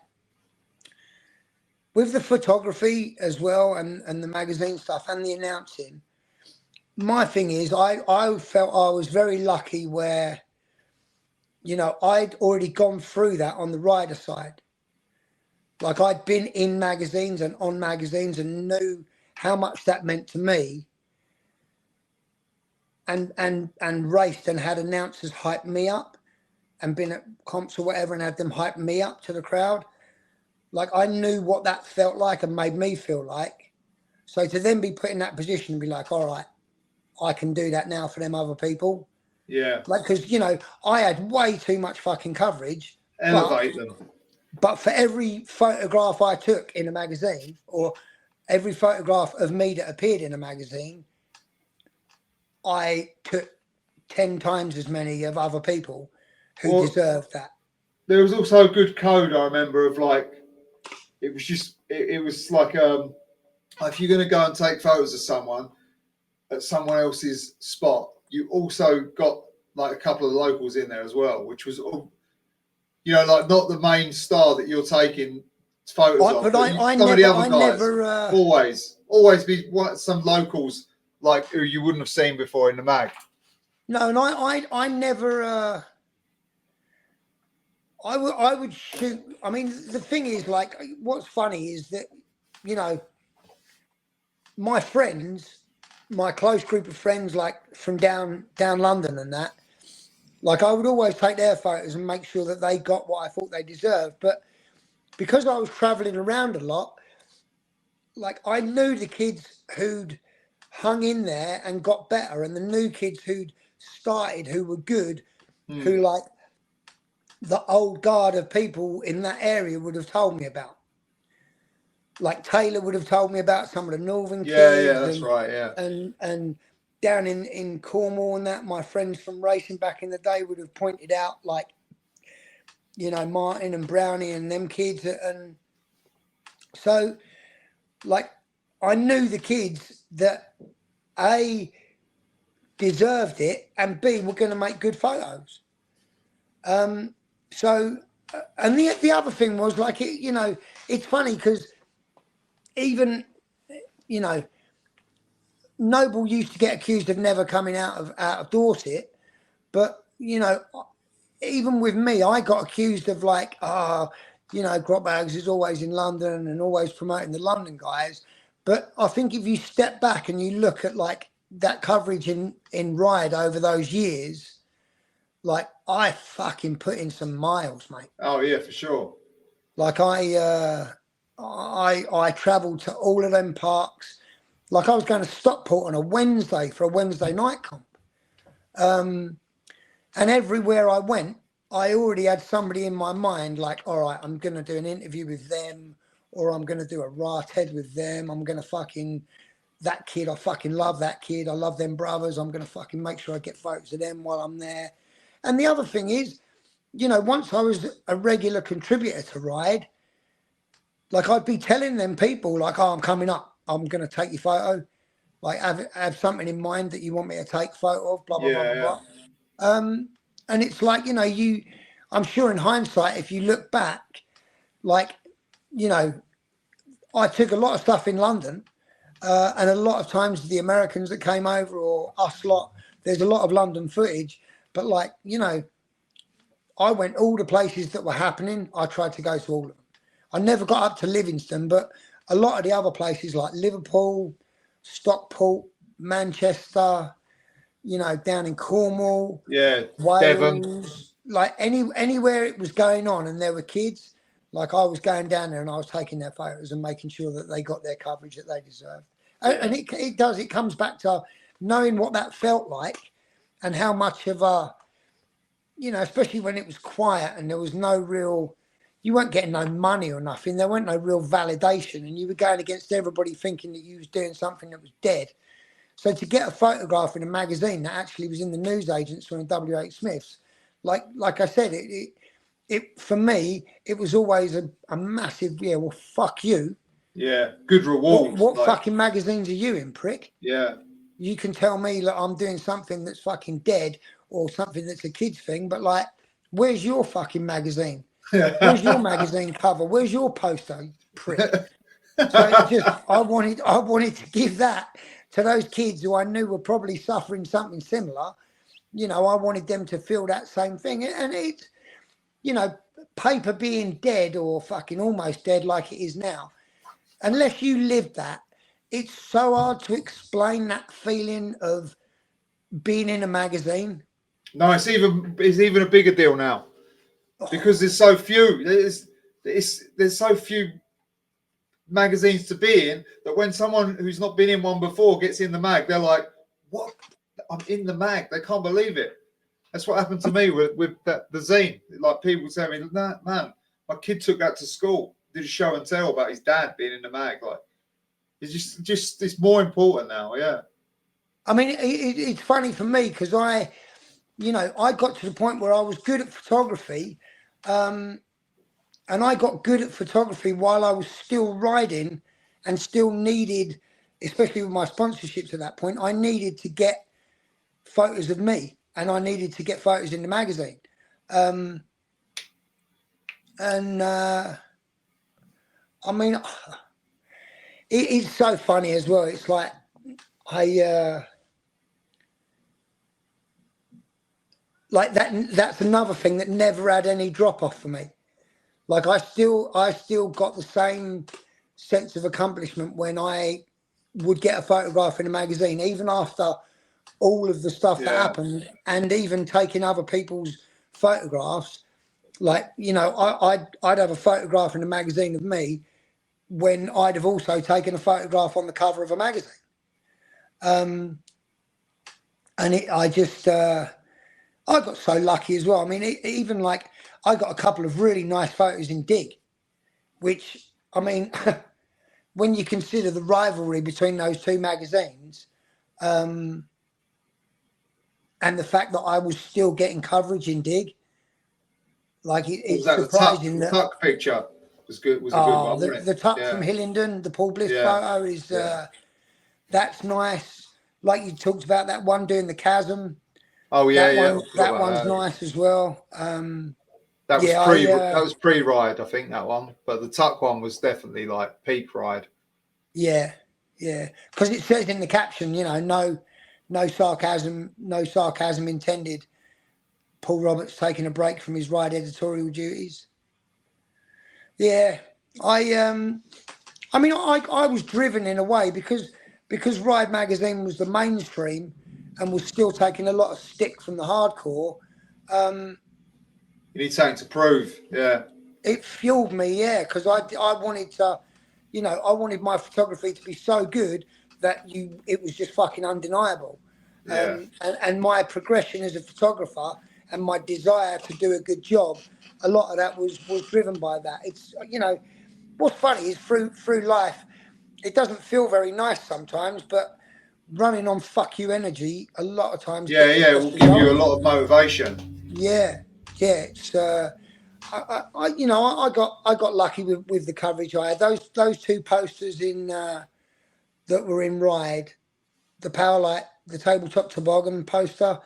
with the photography as well and the magazine stuff and the announcing, my thing is I felt I was very lucky where, you know, I'd already gone through that on the rider side. Like, I'd been in magazines and on magazines and knew how much that meant to me, and raced and had announcers hype me up and been at comps or whatever and had them hype me up to the crowd. Like, I knew what that felt like and made me feel like. So to then be put in that position and be like, all right, I can do that now for them other people. Yeah. Like, because, you know, I had way too much fucking coverage. Elevate them. But for every photograph I took in a magazine, or every photograph of me that appeared in a magazine, I took 10 times as many of other people who deserved that. There was also a good code, I remember, of like, it was like, if you're going to go and take photos of someone at someone else's spot, you also got like a couple of locals in there as well, which was, you know, like not the main star that you're taking photos of, but some of the other guys. Always be some locals like who you wouldn't have seen before in the mag. No, and I never. I would shoot. I mean, the thing is, like, what's funny is that, you know, my friends, my close group of friends, like from down London and that, like, I would always take their photos and make sure that they got what I thought they deserved. But because I was traveling around a lot, like, I knew the kids who'd hung in there and got better, and the new kids who'd started who were good, who, like, the old guard of people in that area would have told me about. Like, Taylor would have told me about some of the northern kids. Yeah, that's right, yeah. And down in Cornwall and that, my friends from racing back in the day would have pointed out, like, you know, Martin and Brownie and them kids. And so, like, I knew the kids that, A, deserved it, and B, were going to make good photos. So, and the other thing was, like, it, you know, it's funny because even, you know, Noble used to get accused of never coming out of Dorset, but, you know, even with me, I got accused of, like, you know, Grotbags is always in London and always promoting the London guys. But I think if you step back and you look at, like, that coverage in Ride over those years, like, I fucking put in some miles, mate. Oh yeah, for sure. Like, I travelled to all of them parks. Like, I was going to Stockport on a Wednesday for a Wednesday night comp. And everywhere I went, I already had somebody in my mind, like, all right, I'm going to do an interview with them, or I'm going to do a rat head with them. I'm going to fucking, that kid, I fucking love that kid. I love them brothers. I'm going to fucking make sure I get photos of them while I'm there. And the other thing is, you know, once I was a regular contributor to Ride, like, I'd be telling them people, like, oh, I'm coming up. I'm going to take your photo. Like, have something in mind that you want me to take photo of, blah, blah, blah, blah, blah. And it's like, you know, I'm sure in hindsight, if you look back, like, you know, I took a lot of stuff in London, and a lot of times the Americans that came over, or us lot, there's a lot of London footage. But like, you know, I went all the places that were happening. I tried to go to all of them. I never got up to Livingston, but a lot of the other places like Liverpool, Stockport, Manchester, you know, down in Cornwall, Wales, Devon. like anywhere it was going on and there were kids, like I was going down there and I was taking their photos and making sure that they got their coverage that they deserved. And it comes back to knowing what that felt like and how much of a, you know, especially when it was quiet and there was no real, you weren't getting no money or nothing. There weren't no real validation and you were going against everybody thinking that you was doing something that was dead. So to get a photograph in a magazine that actually was in the newsagents from the W.H. Smiths, like I said, it for me, it was always a massive, yeah, well, fuck you. Yeah, good reward. What fucking magazines are you in, prick? Yeah. You can tell me that I'm doing something that's fucking dead or something that's a kid's thing, but like, where's your fucking magazine? Where's your magazine cover? Where's your poster, you prick? So it just, I wanted to give that to those kids who I knew were probably suffering something similar. You know, I wanted them to feel that same thing. And it's, you know, paper being dead or fucking almost dead like it is now, unless you lived that, it's so hard to explain that feeling of being in a magazine. No, it's even a bigger deal now because there's so few. There's so few magazines to be in that when someone who's not been in one before gets in the mag, they're like, "What? I'm in the mag." They can't believe it. That's what happened to me with the zine. Like people tell me, "Nah, man, my kid took that to school, did a show and tell about his dad being in the mag." Like, it's just it's more important now. Yeah. I mean, it's funny for me because I got to the point where I was good at photography, and I got good at photography while I was still riding and still needed, especially with my sponsorships at that point, I needed to get photos of me and I needed to get photos in the magazine. I mean, it's so funny as well. It's like like that's another thing that never had any drop off for me. Like I still got the same sense of accomplishment when I would get a photograph in a magazine, even after all of the stuff that happened, and even taking other people's photographs. Like, you know, I'd have a photograph in a magazine of me when I'd have also taken a photograph on the cover of a magazine. And I got so lucky as well. I mean, even like I got a couple of really nice photos in Dig, which, I mean, when you consider the rivalry between those two magazines, and the fact that I was still getting coverage in Dig, like it's surprising the tuck picture was good. Was a good one. The tuck from Hillingdon, the Paul Bliss photo is that's nice. Like you talked about that one doing the chasm. Oh yeah, that one's nice as well. That was pre-ride, I think, that one. But the tuck one was definitely like peak ride. Yeah, because it says in the caption, you know, no sarcasm intended. Paul Roberts taking a break from his ride editorial duties. Yeah, I mean, I was driven in a way because Ride magazine was the mainstream and was still taking a lot of stick from the hardcore. You need something to prove, yeah. It fueled me, yeah, because I wanted to, you know, I wanted my photography to be so good that it was just fucking undeniable. Yeah. And my progression as a photographer and my desire to do a good job, a lot of that was driven by that. It's, you know, what's funny is through life, it doesn't feel very nice sometimes, but running on fuck you energy a lot of times. It will give you a lot of motivation. Yeah. It's I got lucky with the coverage I had. Those two posters in that were in Ride, the Powerlight, the tabletop toboggan poster,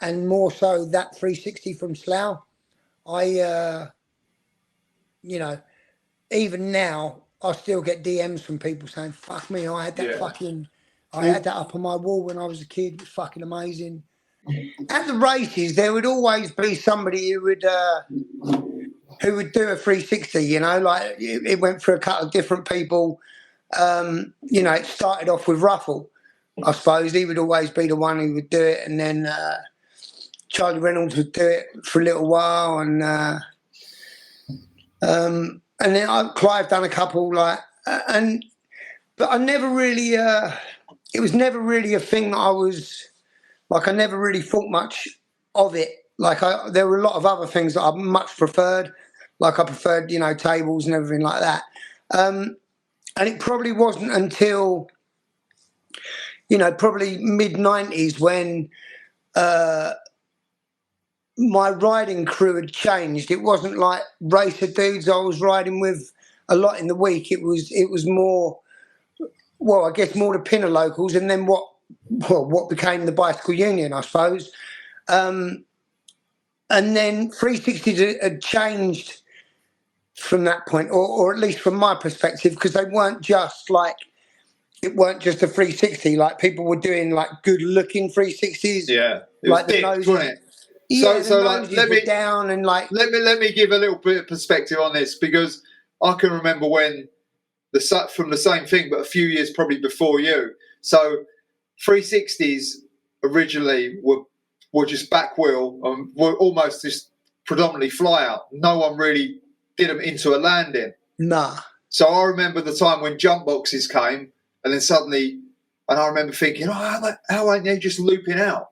and more so that 360 from Slough. I you know, even now I still get DMs from people saying, "Fuck me, I had that I had that up on my wall when I was a kid. It was fucking amazing." at the races, there would always be somebody who would do a 360. You know, like it went for a couple of different people. You know, it started off with Ruffle. I suppose he would always be the one who would do it, and then Charlie Reynolds would do it for a little while, and then Clive done a couple, like, but I never really. It was never really a thing that I was like. I never really thought much of it. Like, there were a lot of other things that I much preferred. Like, I preferred, you know, tables and everything like that. And it probably wasn't until, you know, probably mid-90s when my riding crew had changed. It wasn't like racer dudes I was riding with a lot in the week. It was more, well, I guess more the pinner locals, and then what became the Bicycle Union, I suppose. And then 360s had changed from that point, or at least from my perspective, because they weren't just like, it weren't just a 360. Like, people were doing like good looking 360s. Yeah, it like was the dipped, noses, wasn't it? Yeah, So the like, noses were down, and like, let me give a little bit of perspective on this, because I can remember when from the same thing, but a few years probably before you. So 360s originally were just back wheel, were almost just predominantly fly out. No one really did them into a landing. nah. So I remember the time when jump boxes came, and then suddenly, and I remember thinking, how ain't they just looping out?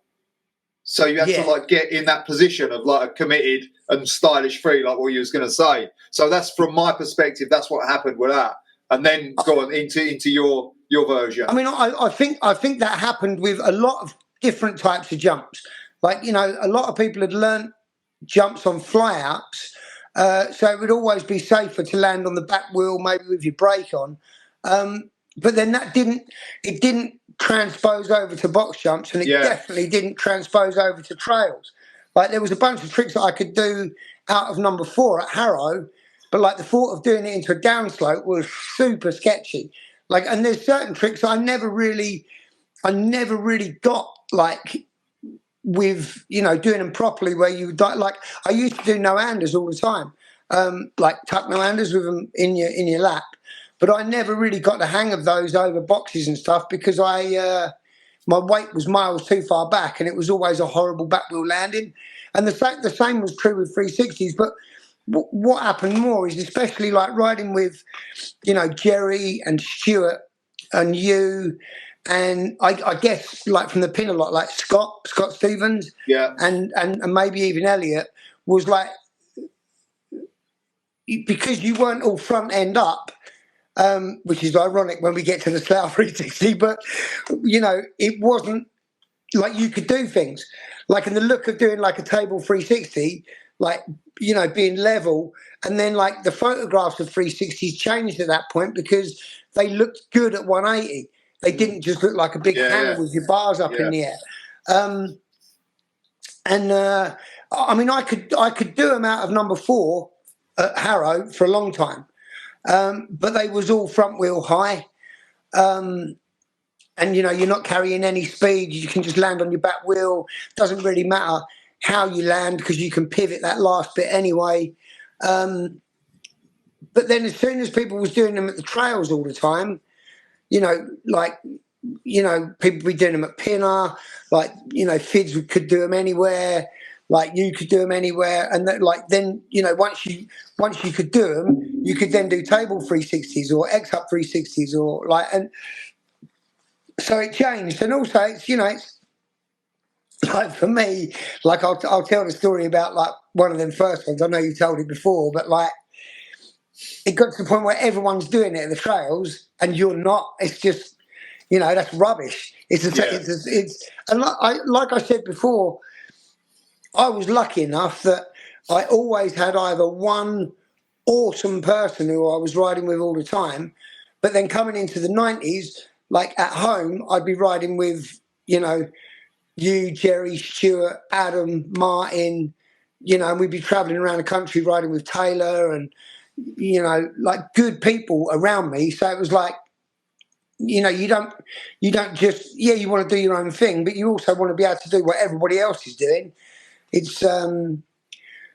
So you have to like get in that position of like a committed and stylish free, like what you was going to say. So that's from my perspective. That's what happened with that, and then go on into your version. I mean, I think that happened with a lot of different types of jumps. Like, you know, a lot of people had learnt jumps on flyouts, so it would always be safer to land on the back wheel, maybe with your brake on. But then it didn't transpose over to box jumps, and it definitely didn't transpose over to trails. Like, there was a bunch of tricks that I could do out of number 4 at Harrow, but like the thought of doing it into a downslope was super sketchy. Like, and there's certain tricks I never really got, like, with, you know, doing them properly, where you like, I used to do no-handers all the time, like tuck no-handers with them in your lap. But I never really got the hang of those over boxes and stuff, because my weight was miles too far back, and it was always a horrible back wheel landing. And the same was true with 360s. But what happened more is, especially like riding with, you know, Jerry and Stuart and you, and I guess like from the pin a lot, like Scott Stevens, and maybe even Elliot, was like, because you weren't all front end up. Which is ironic when we get to the Slough 360, but, you know, it wasn't like you could do things like in the look of doing like a table 360, like, you know, being level, and then like the photographs of 360s changed at that point because they looked good at 180. They didn't just look like a big hammer with your bars up in the air. I mean, I could do them out of number 4 at Harrow for a long time. But they was all front wheel high, and, you know, you're not carrying any speed. You can just land on your back wheel. Doesn't really matter how you land, because you can pivot that last bit anyway. But then as soon as people was doing them at the trails all the time, you know, like, you know, people be doing them at Pinner, like, you know, Fids could do them anywhere. Like, you could do them anywhere, and that, like, then, you know, once you could do them, you could then do table 360s or X-up 360s, or like, and so it changed. And also, it's, you know, it's like, for me, like, I'll tell the story about like one of them first ones. I know you told it before, but like, it got to the point where everyone's doing it at the trails and you're not. It's just, you know, that's rubbish. It's and like I said before, I was lucky enough that I always had either one awesome person who I was riding with all the time, but then coming into the 90s, like at home, I'd be riding with, you know, you, Jerry, Stuart, Adam, Martin, you know, and we'd be traveling around the country riding with Taylor and, you know, like good people around me. So it was like, you don't just, you want to do your own thing, but you also want to be able to do what everybody else is doing. It's so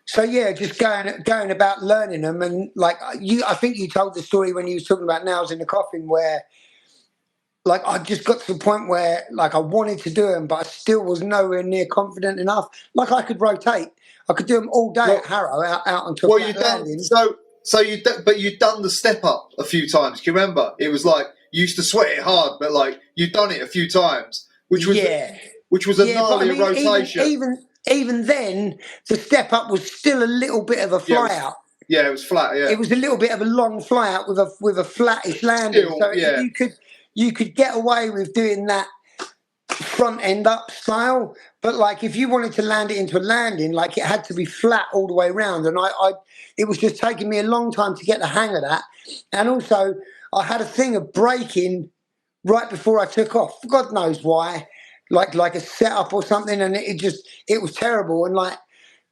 just going about learning them, and like I think you told the story when you was talking about nails in the coffin, where like I just got to the point where like I wanted to do them, but I still was nowhere near confident enough. Like I could rotate, I could do them all day at Harrow out onto a flat landing. But you'd done the step up a few times. Do you remember? It was like you used to sweat it hard, but like you'd done it a few times, which was a gnarly rotation. Even then, the step up was still a little bit of a fly out. Yeah, it was flat. Yeah, it was a little bit of a long fly out with a flattish landing. You could get away with doing that front end up style, but like if you wanted to land it into a landing, like it had to be flat all the way around, and it was just taking me a long time to get the hang of that. And also I had a thing of braking right before I took off, God knows why, like a setup or something, and it was terrible. And like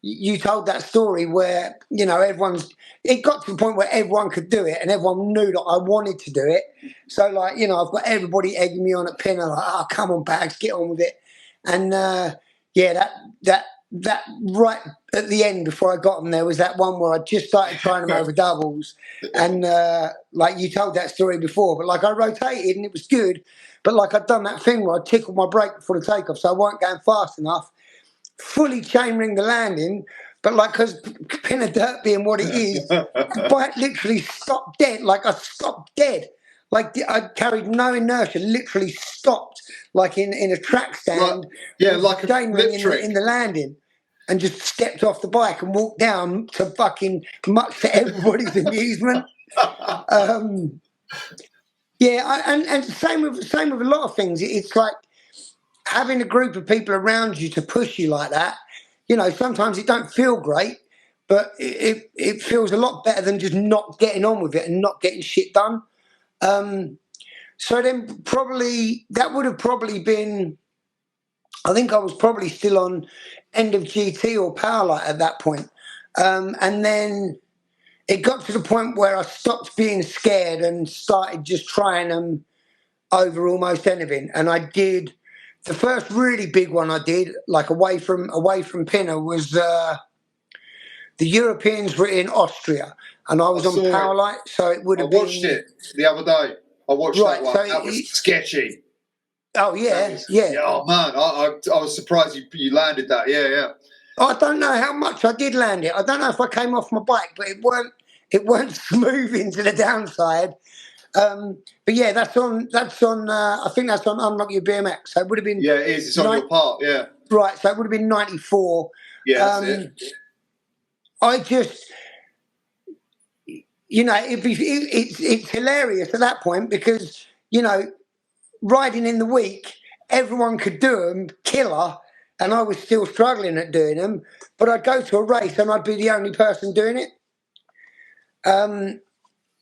you told that story where it got to the point where everyone could do it and everyone knew that I wanted to do it. So like I've got everybody egging me on at Pinner, like, oh come on Bags, get on with it. And that right at the end before I got them, there was that one where I just started trying them over doubles, and like you told that story before, but like I rotated and it was good, but like I'd done that thing where I tickled my brake before the takeoff, so I weren't going fast enough. Fully chainring the landing, but like because pin of dirt being what it is, the bike literally stopped dead. Like I stopped dead. Like I carried no inertia, literally stopped like in a track stand. Like a lip trick in the landing, and just stepped off the bike and walked down to fucking much to everybody's amusement. And same with a lot of things. It's like having a group of people around you to push you like that. Sometimes it don't feel great, but it feels a lot better than just not getting on with it and not getting shit done. So then probably that would have probably been, I think I was probably still on end of GT or Powerlight at that point. And then it got to the point where I stopped being scared and started just trying them over almost anything. And I did, the first really big one I did, like away from Pinner, was the Europeans were in Austria, and I was on Powerlight, so it would have been. I watched it the other day. I watched that one. So that was sketchy. Oh yeah, yeah. Oh man, I was surprised you landed that. Yeah. I don't know how much I did land it. I don't know if I came off my bike, but it weren't smooth into the downside. But yeah, that's on. I think that's on Unlock Your BMX. So it would have been. Yeah, it is. It's on your part. Yeah. Right. So it would have been 94. Yeah. That's it. I just, it's hilarious at that point because riding in the week, everyone could do them, killer, and I was still struggling at doing them. But I'd go to a race and I'd be the only person doing it.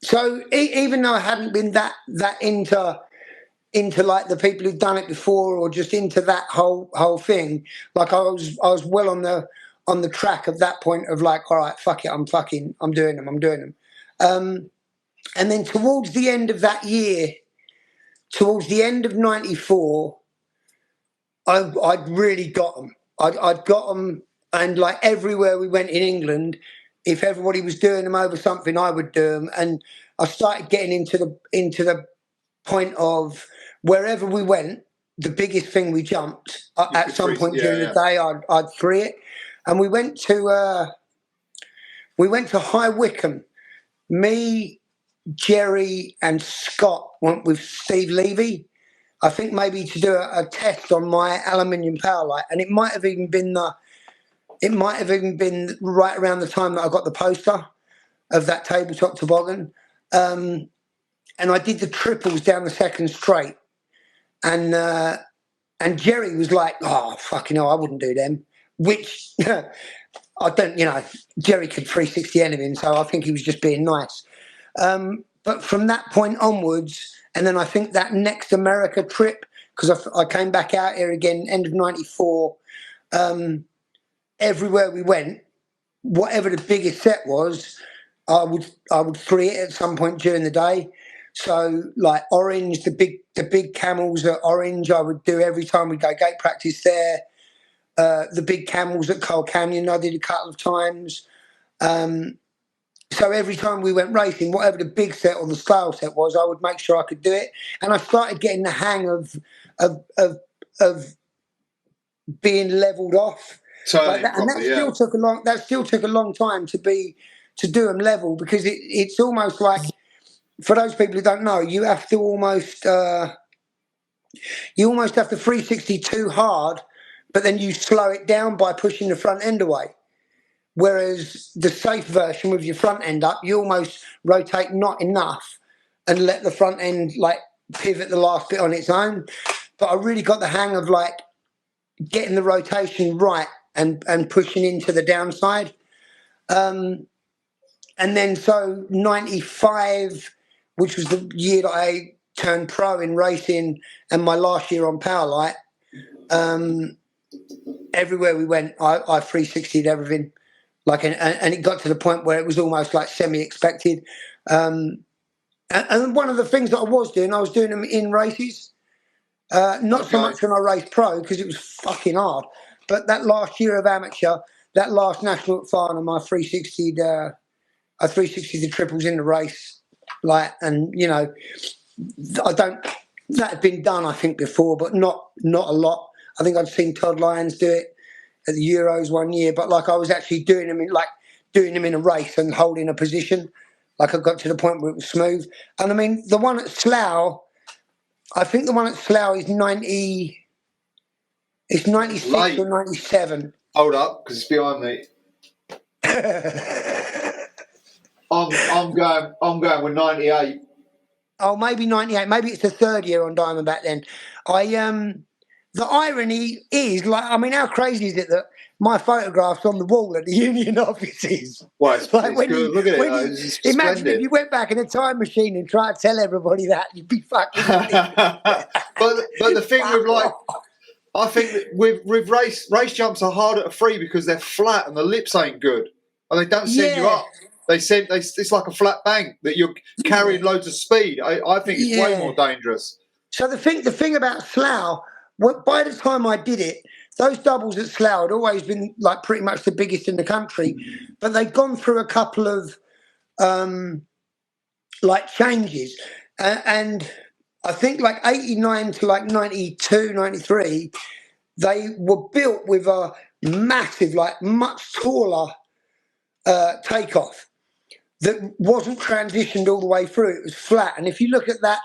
So even though I hadn't been that into like the people who'd done it before, or just into that whole thing, like I was well on the track of that point of like, all right, fuck it, I'm doing them. And then towards the end of that year, towards the end of 94, I'd really got them. I'd got them, and like everywhere we went in England, if everybody was doing them over something, I would do them. And I started getting into the point of wherever we went, the biggest thing we jumped at some point during the day, I'd free it. And we went to High Wycombe. Me, Jerry, and Scott went with Steve Levy. I think maybe to do a test on my aluminium Powerlight, and it might have even been right around the time that I got the poster of that tabletop toboggan. And I did the triples down the second straight, and Jerry was like, "Oh fucking hell, I wouldn't do them." Which I don't, Jerry could 360 anything, so I think he was just being nice. But from that point onwards, and then I think that next America trip, because I came back out here again, end of 94, everywhere we went, whatever the biggest set was, I would free it at some point during the day. So like Orange, the big camels at Orange, I would do every time we go gate practice there. The big camels at Coal Canyon, I did a couple of times. So every time we went racing, whatever the big set or the scale set was, I would make sure I could do it. And I started getting the hang of being leveled off. Like that. And that still took a long time to do them level, because it's almost like, for those people who don't know, you have to almost have to 360 too hard, but then you slow it down by pushing the front end away. Whereas the safe version with your front end up, you almost rotate not enough and let the front end like pivot the last bit on its own. But I really got the hang of like getting the rotation right and pushing into the downside. And then so 95, which was the year that I turned pro in racing and my last year on Powerlight, everywhere we went, I 360'd everything. Like, and it got to the point where it was almost like semi-expected. And one of the things that I was doing them in races. Not so much when I raced pro, because it was fucking hard. But that last year of amateur, that last national final, I 360'd the triples in the race. Like, and you know, that had been done, I think, before, but not a lot. I think I'd seen Todd Lyons do it at the Euros one year, but like I was actually doing them in a race and holding a position. Like I got to the point where it was smooth. And I mean, the one at Slough, I think the one at Slough is 90. It's 96 Late. or 97. Hold up, because it's behind me. I'm going with 98. Oh, maybe 98. Maybe it's the third year on Diamondback then. The irony is, like, I mean, how crazy is it that my photograph's on the wall at the union offices? Well, it's Like good. Look at it. Imagine if you went back in a time machine and tried to tell everybody that, you'd be fucking but the thing with, like, I think that with race jumps are harder to free because they're flat and the lips ain't good and they don't send you up. It's like a flat bank that you're carrying loads of speed. I think it's way more dangerous. So the thing about Slough, by the time I did it, those doubles at Slough had always been like pretty much the biggest in the country, but they'd gone through a couple of like changes, and I think like 89 to like 92, 93, they were built with a massive, like much taller takeoff that wasn't transitioned all the way through. It was flat. And if you look at that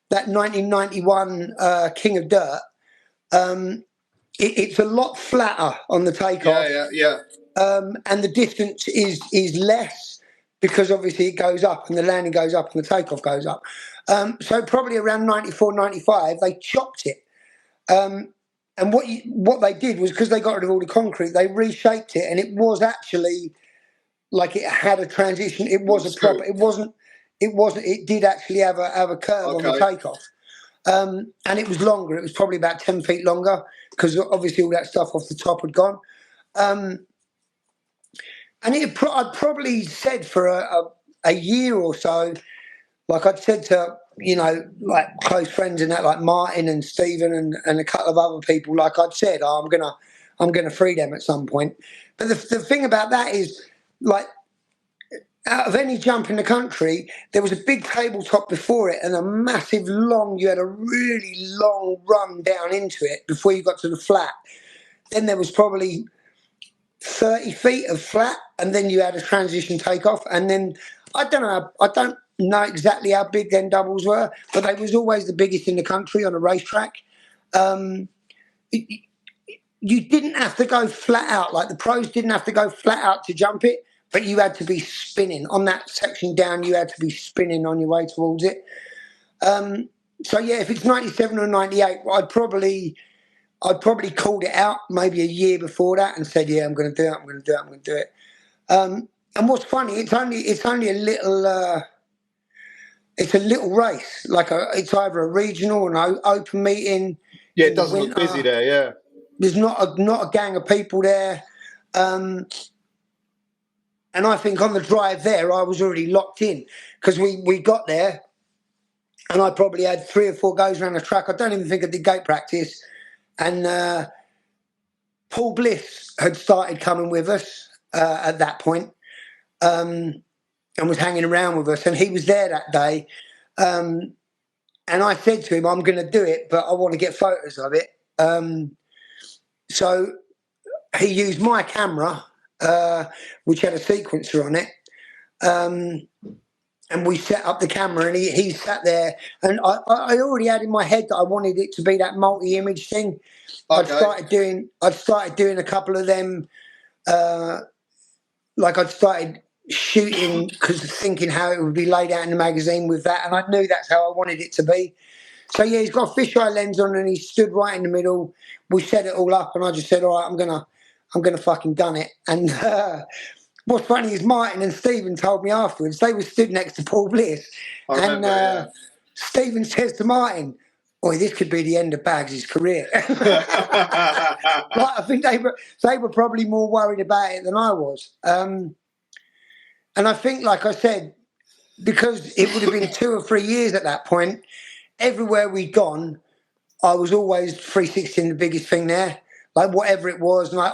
1991 King of Dirt, it's a lot flatter on the takeoff. Yeah. And the distance is less because obviously it goes up and the landing goes up and the takeoff goes up. So probably around 94, 95, they chopped it. And what they did was, because they got rid of all the concrete, they reshaped it, and it was actually like it had a transition. It was a proper. It wasn't. It did actually have a curve on the takeoff, and it was longer. It was probably about 10 feet longer because obviously all that stuff off the top had gone. And I'd probably said for a year or so, like I'd said to, you know, like close friends and that, like Martin and Stephen and a couple of other people, like I'd said, I'm gonna free them at some point. But the thing about that is, like, out of any jump in the country, there was a big tabletop before it and a massive you had a really long run down into it before you got to the flat. Then there was probably 30 feet of flat, and then you had a transition takeoff, and then I don't know exactly how big them doubles were, but they was always the biggest in the country on a racetrack. You didn't have to go flat out, like the pros didn't have to go flat out to jump it, but you had to be spinning on that section down. You had to be spinning on your way towards it. So yeah, if it's 97 or 98, I'd probably called it out maybe a year before that and said, yeah, I'm going to do it. And what's funny, it's only a little. It's a little race. Like it's either a regional or an open meeting. Yeah, it doesn't look busy there. Yeah, there's not a gang of people there. And I think on the drive there, I was already locked in because we got there and I probably had 3 or 4 goes around the track. I don't even think I did gate practice. And Paul Bliss had started coming with us at that point, and was hanging around with us, and he was there that day. And I said to him, I'm going to do it, but I want to get photos of it. So he used my camera, which had a sequencer on it. And we set up the camera, and he sat there. And I already had in my head that I wanted it to be that multi-image thing. Okay. I'd started doing a couple of them. Like I'd started shooting because thinking how it would be laid out in the magazine with that, and I knew that's how I wanted it to be. So yeah, he's got a fisheye lens on, and he stood right in the middle. We set it all up, and I just said, "All right, I'm gonna fucking done it." And what's funny is Martin and Stephen told me afterwards they were stood next to Paul Bliss, Stephen says to Martin, "Boy, this could be the end of Bags' career." I think they were probably more worried about it than I was. And I think, like I said, because it would have been 2 or 3 years at that point, everywhere we'd gone, I was always 360 the biggest thing there, like whatever it was. And I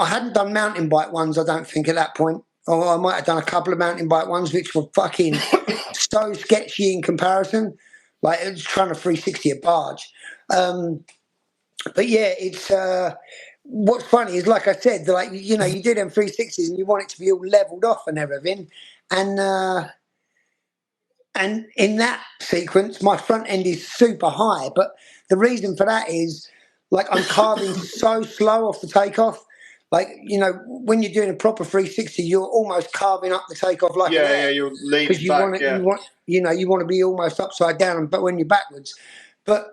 hadn't done mountain bike ones, I don't think, at that point. Or I might have done a couple of mountain bike ones, which were fucking so sketchy in comparison. Like it was trying to 360 a barge. But yeah, it's what's funny is, like I said, like, you know, you do them 360s and you want it to be all leveled off and everything. And in that sequence, my front end is super high. But the reason for that is, like, I'm carving so slow off the takeoff. Like, you know, when you're doing a proper 360, you're almost carving up the takeoff like you're leaning back. You want to be almost upside down, but when you're backwards. But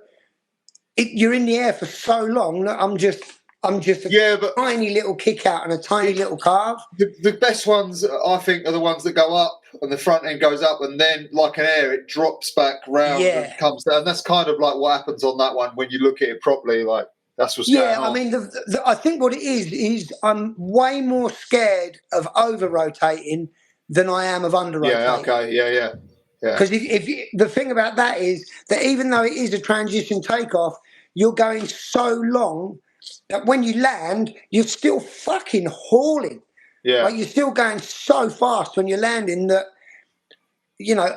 you're in the air for so long that I'm just a tiny little kick out and a tiny little carve. The best ones, I think, are the ones that go up and the front end goes up, and then, like an air, it drops back round and comes down. And that's kind of like what happens on that one when you look at it properly. Like, that's what's going on. I mean, I think what it is I'm way more scared of over rotating than I am of under rotating. Yeah, okay, yeah. Because if the thing about that is that even though it is a transition takeoff, you're going so long that when you land, you're still fucking hauling. Yeah. Like, you're still going so fast when you're landing that, you know,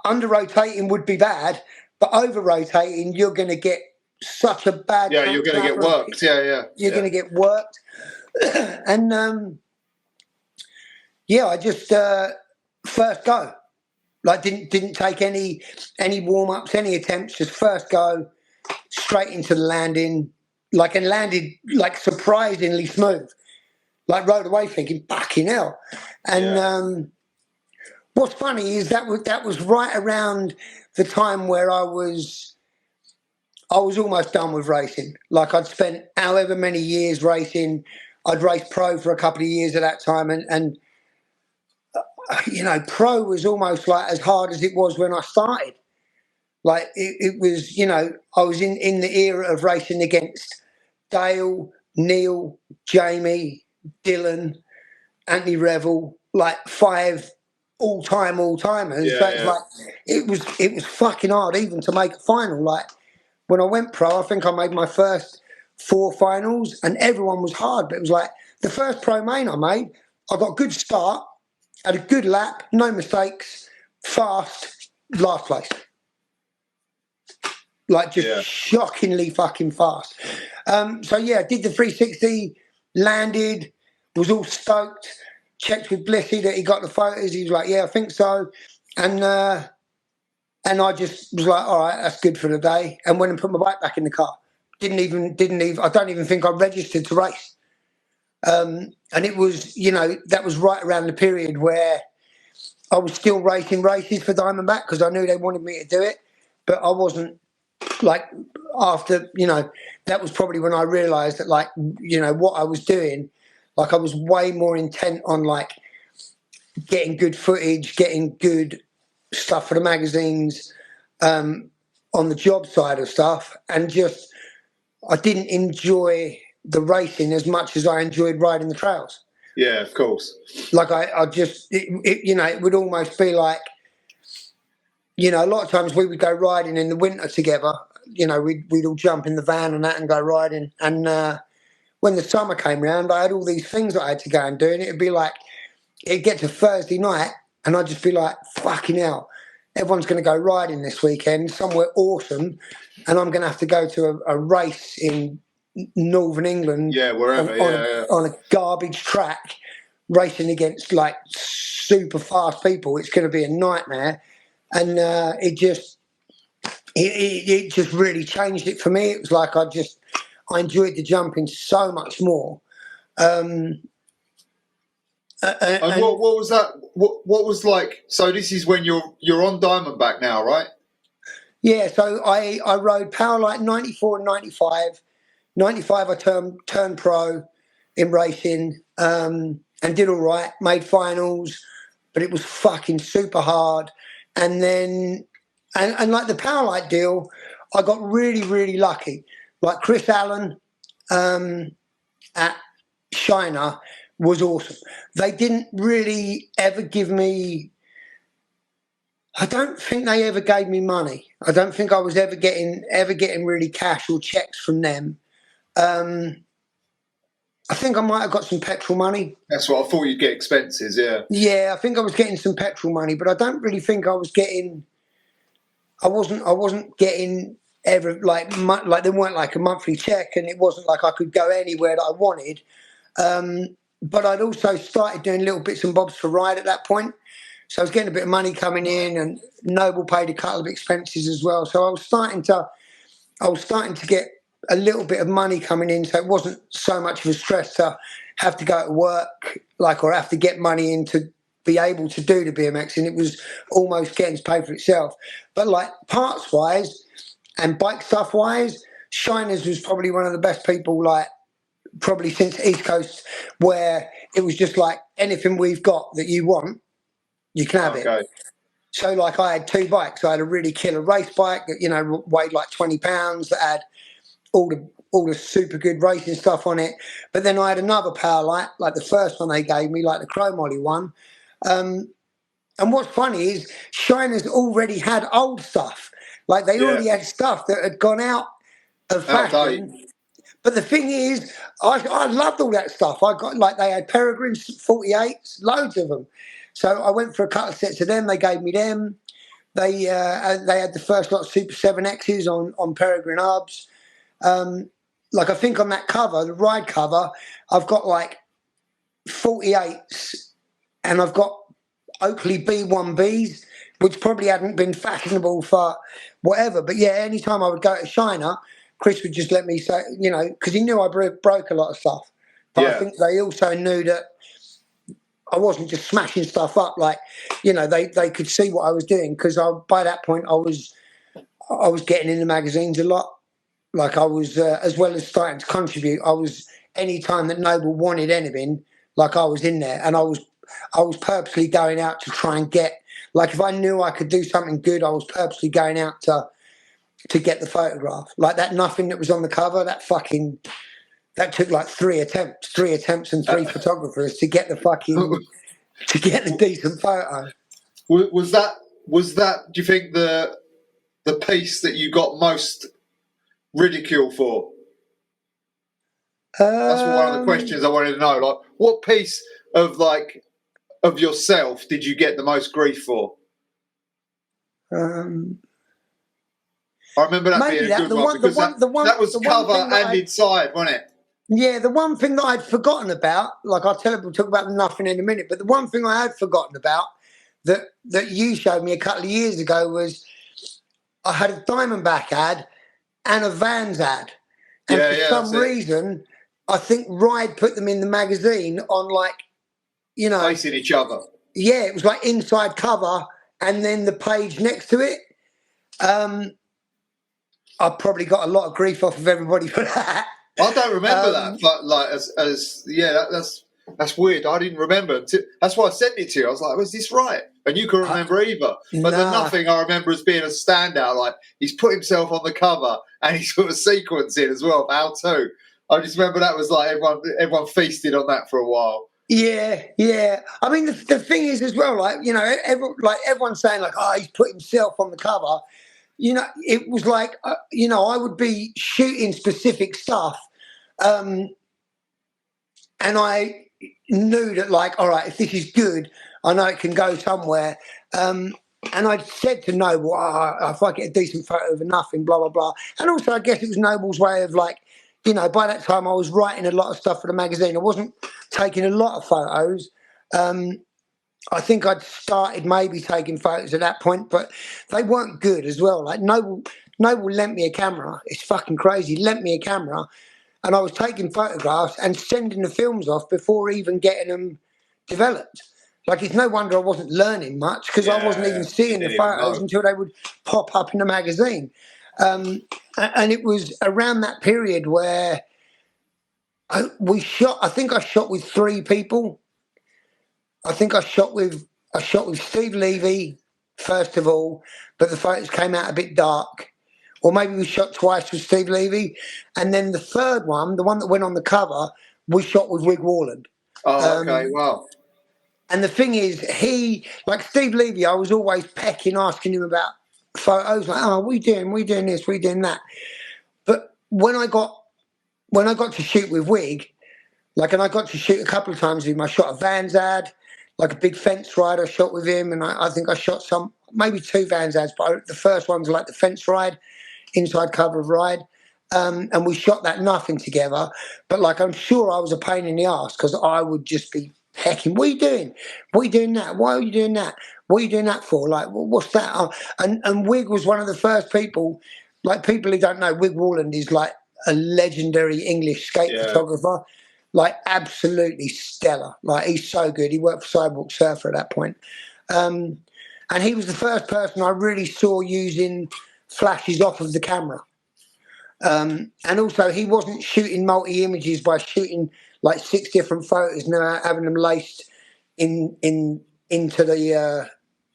under rotating would be bad, but over rotating, you're going to get such a bad. Yeah, you're going to get worked. You're going to get worked. And I just first go. Like, didn't take any warm ups, any attempts. Just first go, straight into the landing. Like, and landed like surprisingly smooth. Like, rode away thinking, fucking hell. And what's funny is that was right around the time where I was almost done with racing. Like, I'd spent however many years racing. I'd raced pro for a couple of years at that time, and you know, pro was almost like as hard as it was when I started. Like, it was, you know, I was in the era of racing against Dale, Neil, Jamie, Dylan, Anthony Revel, like 5 all-timers. So it's like it was fucking hard even to make a final. Like, when I went pro, I think I made my first 4 finals, and everyone was hard. But it was like the first pro main I made, I got a good start, had a good lap, no mistakes, fast, last place. Like, just shockingly fucking fast. So yeah, I did the 360, landed, was all stoked, checked with Blissy that he got the photos. He was like, yeah, I think so. And I just was like, all right, that's good for the day. And went and put my bike back in the car. Didn't even, I don't even think I registered to race. And it was, you know, that was right around the period where I was still racing races for Diamondback because I knew they wanted me to do it, but I wasn't. Like, after, you know, that was probably when I realised that, like, you know, what I was doing, like, I was way more intent on, like, getting good footage, getting good stuff for the magazines, on the job side of stuff, and just, I didn't enjoy the racing as much as I enjoyed riding the trails. Yeah, of course. Like, I just, you know, it would almost be like, you know, a lot of times we would go riding in the winter together. You know, we'd all jump in the van and that and go riding. And when the summer came round, I had all these things that I had to go and do, and it'd be like, it'd get to Thursday night, and I'd just be like, fucking hell, everyone's going to go riding this weekend somewhere awesome, and I'm going to have to go to a race in Northern England, on a garbage track, racing against like super fast people. It's going to be a nightmare, and it just really changed it for me. It was like I enjoyed the jumping so much more. And what was that? What was like? So this is when you're on Diamondback now, right? Yeah. So I rode Powerlight 94 and 95. 95 I turned pro in racing, and did all right. Made finals, but it was fucking super hard. And then and like the Powerlight deal, I got really, really lucky. Like Chris Allen at Shiner was awesome. They didn't really ever give me, I don't think they ever gave me money. I don't think I was ever getting really cash or checks from them. I think I might have got some petrol money. That's what I thought you'd get, expenses, yeah. Yeah, I think I was getting some petrol money, but I don't really think I was getting, I wasn't getting ever like there weren't like a monthly check, and it wasn't like I could go anywhere that I wanted. But I'd also started doing little bits and bobs for ride at that point. So I was getting a bit of money coming in, and Noble paid a couple of expenses as well. So I was starting to get a little bit of money coming in. So it wasn't so much of a stress to have to go to work, like, or have to get money in to be able to do the BMX. And it was almost getting to pay for itself. But like parts wise and bike stuff wise, Shiners was probably one of the best people, like, probably since East Coast, where it was just like, anything we've got that you want, you can have it. So like I had two bikes. I had a really killer race bike that, you know, weighed like 20 pounds, that had all the super good racing stuff on it. But then I had another Powerlight, like the first one they gave me, like the Chrome Ollie one. And what's funny is Shiners already had old stuff. Like they already had stuff that had gone out of fashion. But the thing is, I loved all that stuff. I got, like, they had Peregrines 48s, loads of them. So I went for a couple of sets of them. They gave me them. They had the first lot of Super 7Xs on Peregrine hubs. Like, I think on that cover, the ride cover, I've got like 48s, and I've got Oakley B1Bs, which probably hadn't been fashionable for whatever. But yeah, anytime I would go to Shiner, Chris would just let me say, you know, because he knew I broke a lot of stuff. But I think they also knew that I wasn't just smashing stuff up. Like, you know, they could see what I was doing, because by that point I was getting in the magazines a lot. Like, I was, as well as starting to contribute, I was, any time that Noble wanted anything, like, I was in there, and I was purposely going out to try and get, like, if I knew I could do something good, I was purposely going out to get the photograph. Like that nothing that was on the cover, that took like three attempts and three photographers to get the decent photo. Was that, do you think the piece that you got most ridicule for? That's one of the questions I wanted to know. Like, what piece of yourself did you get the most grief for? I remember that being a good one, because that was cover and inside, wasn't it? Yeah, the one thing that I'd forgotten about, like, we'll talk about nothing in a minute, but the one thing I had forgotten about that you showed me a couple of years ago was I had a Diamondback ad and a Vans ad. And for some reason, I think Ride put them in the magazine on, like, you know, facing each other. Yeah, it was like inside cover and then the page next to it. I probably got a lot of grief off of everybody for that. I don't remember that, but like that's weird. I didn't remember. That's why I sent it to you. I was like, "Was this right?" And you couldn't remember either. But the nothing I remember as being a standout. Like, he's put himself on the cover and he's put a sequence in as well. How to? I just remember that was like everyone feasted on that for a while. Yeah. I mean, the thing is as well, like, you know, everyone's saying like, oh, he's put himself on the cover. You know, it was like, you know, I would be shooting specific stuff, and I knew that, like, all right, if this is good, I know it can go somewhere. And I said to Noble, if I get a decent photo of nothing, blah, blah, blah. And also, I guess it was Noble's way of, like, you know, by that time I was writing a lot of stuff for the magazine. I wasn't taking a lot of photos. I think I'd started maybe taking photos at that point, but they weren't good as well. Like, Noble lent me a camera. It's fucking crazy. He lent me a camera, and I was taking photographs and sending the films off before even getting them developed. Like, it's no wonder I wasn't learning much, because I wasn't even seeing the photos until they would pop up in the magazine. And it was around that period where I think I shot with 3 people. I think I shot with Steve Levy first of all, but the photos came out a bit dark. Or maybe we shot twice with Steve Levy, and then the third one, the one that went on the cover, we shot with Wig Warland. Oh, okay, wow. And the thing is, he, like Steve Levy, I was always pecking, asking him about photos, like, oh, we doing this, we doing that. But when I got to shoot with Wig, like, and I got to shoot a couple of times with him, I shot a Vans ad, like a big fence ride I shot with him, and I think I shot maybe 2 Vans ads, but the first one's like the fence ride, inside cover of Ride. And we shot that nothing together. But, like, I'm sure I was a pain in the ass, because I would just be hecking, what are you doing? What are you doing that? Why are you doing that? What are you doing that for? Like, what's that? And Wig was one of the first people, like, people who don't know, Wig Warland is like a legendary English skate photographer, like, absolutely stellar. Like, he's so good. He worked for Sidewalk Surfer at that point. And he was the first person I really saw using flashes off of the camera. And also, he wasn't shooting multi-images by shooting like 6 different photos and then having them laced into the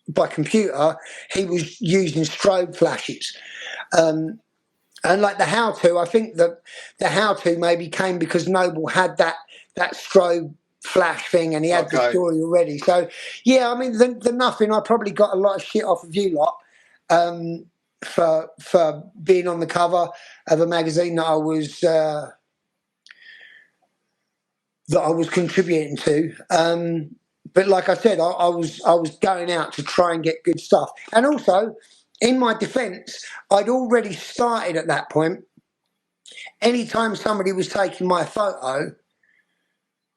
by computer. He was using strobe flashes. And like the how-to, I think that the how-to maybe came because Noble had that strobe flash thing, and he had the story already. So yeah, I mean, the nothing, I probably got a lot of shit off of you lot. For being on the cover of a magazine that I was contributing to, but like I said, I was going out to try and get good stuff. And also, in my defence, I'd already started at that point. Anytime somebody was taking my photo,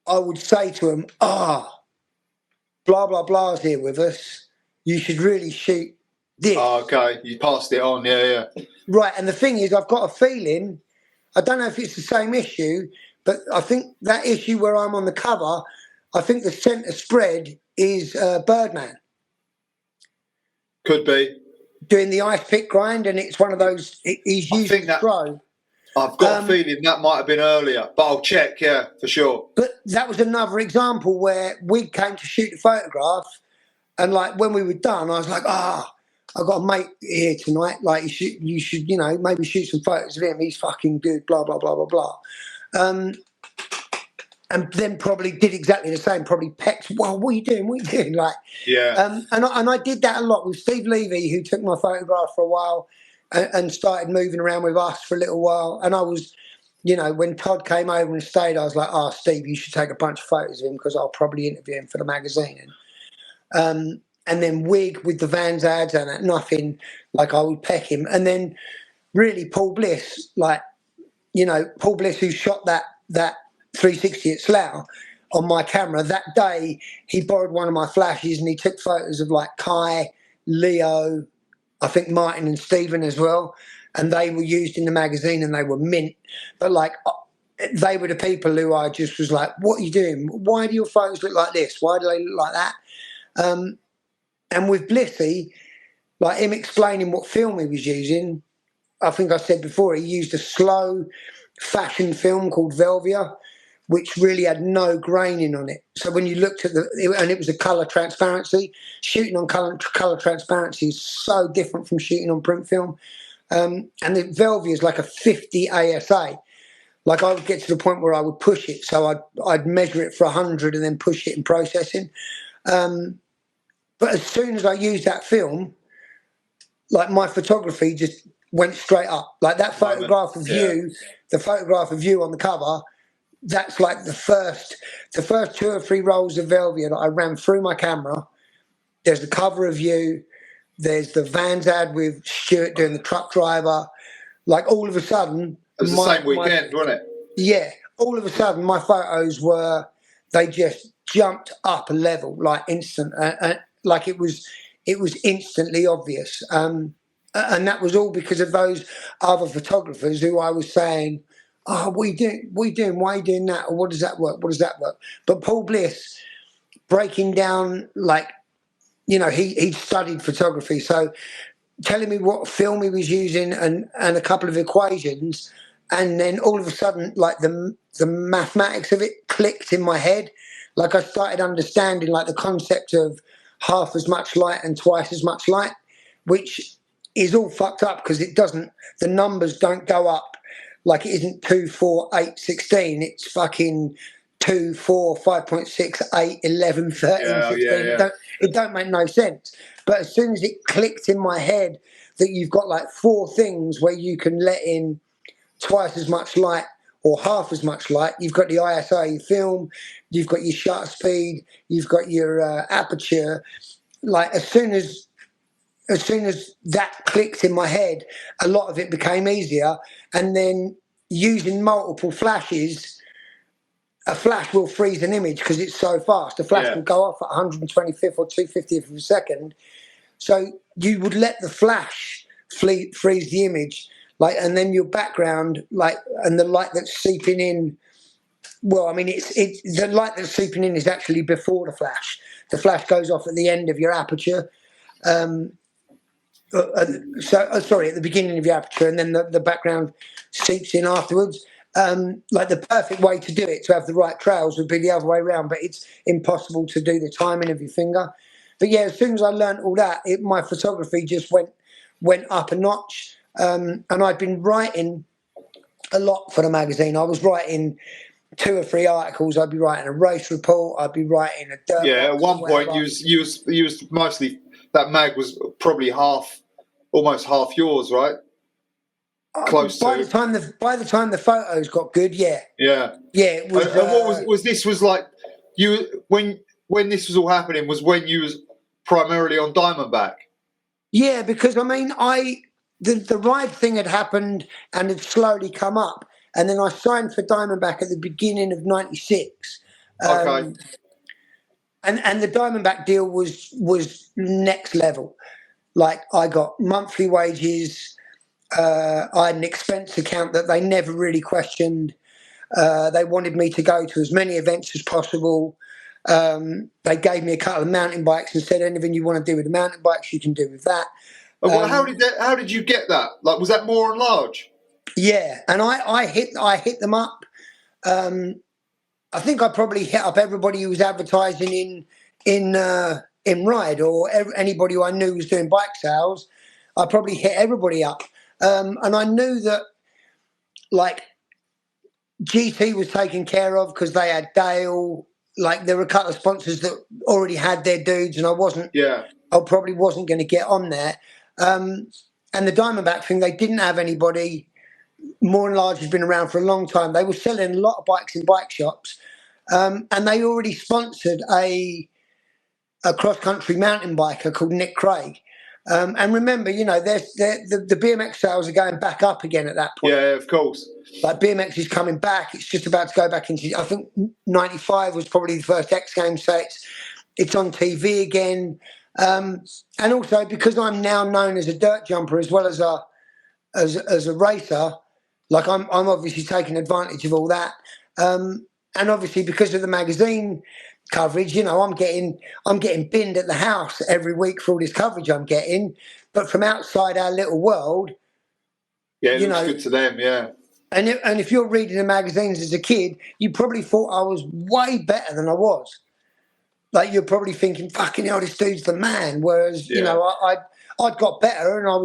I would say to them, blah blah blah's here with us. You should really shoot this. Oh, okay, you passed it on, yeah. Right, and the thing is, I've got a feeling, I don't know if it's the same issue, but I think that issue where I'm on the cover, I think the centre spread is Birdman. Could be. Doing the ice pick grind, and it's one of those, he's using throw. I've got a feeling that might have been earlier, but I'll check, yeah, for sure. But that was another example where we came to shoot the photograph, and like when we were done, I was like, I've got a mate here tonight. Like, you should, you know, maybe shoot some photos of him. He's fucking good, blah, blah, blah, blah, blah. And then probably did exactly the same, probably pecked, well, what are you doing? What are you doing? Like, yeah. And I did that a lot with Steve Levy, who took my photograph for a while and started moving around with us for a little while. And I was, you know, when Todd came over and stayed, I was like, Steve, you should take a bunch of photos of him because I'll probably interview him for the magazine. And then Wig with the Vans ads and that nothing, like I would peck him. And then really Paul Bliss, like, you know, Paul Bliss, who shot that 360 at Slough on my camera, that day he borrowed one of my flashes and he took photos of like Kai, Leo, I think Martin and Stephen as well. And they were used in the magazine and they were mint. But like, they were the people who I just was like, what are you doing? Why do your photos look like this? Why do they look like that? And with Blissy, like him explaining what film he was using, I think I said before, he used a slow fashion film called Velvia, which really had no graining on it. So when you looked at and it was a colour transparency, shooting on colour transparency is so different from shooting on print film. And the Velvia is like a 50 ASA. Like I would get to the point where I would push it, so I'd measure it for 100 and then push it in processing. But as soon as I used that film, like my photography just went straight up. Like that photograph of you, the photograph of you on the cover, that's like the first 2 or 3 rolls of Velvia that I ran through my camera. There's the cover of you. There's the Vans ad with Stuart doing the truck driver. Like all of a sudden, it was the same weekend, wasn't it? Yeah, all of a sudden my photos they just jumped up a level, like instant, like it was instantly obvious. And that was all because of those other photographers who I was saying, oh, why are you doing that? Or what does that work? But Paul Bliss breaking down, like, you know, he studied photography. So telling me what film he was using and a couple of equations. And then all of a sudden, like the mathematics of it clicked in my head. Like I started understanding like the concept of half as much light and twice as much light, which is all fucked up because the numbers don't go up. Like it isn't 2, 4, 8, 16. It's fucking 2, 4, 5.6, 8, 11, 13, 16. It don't make no sense. But as soon as it clicked in my head that you've got like 4 things where you can let in twice as much light or half as much light. You've got the ISO film, you've got your shutter speed, you've got your aperture. Like as soon as that clicked in my head, a lot of it became easier. And then using multiple flashes, a flash will freeze an image because it's so fast. A flash will go off at 125th or 250th of a second. So you would let the flash freeze the image. Like, and then your background, like, and the light that's seeping in. Well, I mean, it's the light that's seeping in is actually before the flash. The flash goes off at the end of your aperture. Sorry, at the beginning of your aperture, and then the background seeps in afterwards. Like the perfect way to do it, to have the right trails, would be the other way around, but it's impossible to do the timing of your finger. But yeah, as soon as I learned all that, my photography just went up a notch. And I'd been writing a lot for the magazine. I was writing 2 or 3 articles. I'd be writing a race report. I'd be writing a dirt. Yeah, at one point you was mostly, that mag was probably almost half yours, right? Close by to. By the time the photos got good, yeah. It was. And what was this? Was like you when this was all happening was when you was primarily on Diamondback. Yeah, because I mean, the ride thing had happened and had slowly come up, and then I signed for Diamondback at the beginning of '96. Okay. And the Diamondback deal was next level. Like I got monthly wages. I had an expense account that they never really questioned. They wanted me to go to as many events as possible. They gave me a couple of mountain bikes and said, anything you want to do with the mountain bikes, you can do with that. Well, how did you get that? Like, was that more on large? Yeah, and I hit them up. I think I probably hit up everybody who was advertising in Ride, or anybody who I knew was doing bike sales. I probably hit everybody up, and I knew that like GT was taken care of because they had Dale. Like there were a couple of sponsors that already had their dudes, and I probably wasn't going to get on there. And the Diamondback thing, they didn't have anybody. More and Large has been around for a long time. They were selling a lot of bikes in bike shops, and they already sponsored a cross-country mountain biker called Nick Craig. And remember, you know, the BMX sales are going back up again at that point. Yeah, of course. Like BMX is coming back. It's just about to go back into. I think '95 was probably the first X Games, so it's on TV again. And also because I'm now known as a dirt jumper as well as a racer, like I'm obviously taking advantage of all that. And obviously because of the magazine coverage, you know, I'm getting binned at the house every week for all this coverage I'm getting. But from outside our little world, yeah, it looks good to them, yeah. And if you're reading the magazines as a kid, you probably thought I was way better than I was. Like you're probably thinking, "Fucking hell, this dude's the man." Whereas you know, I'd got better and I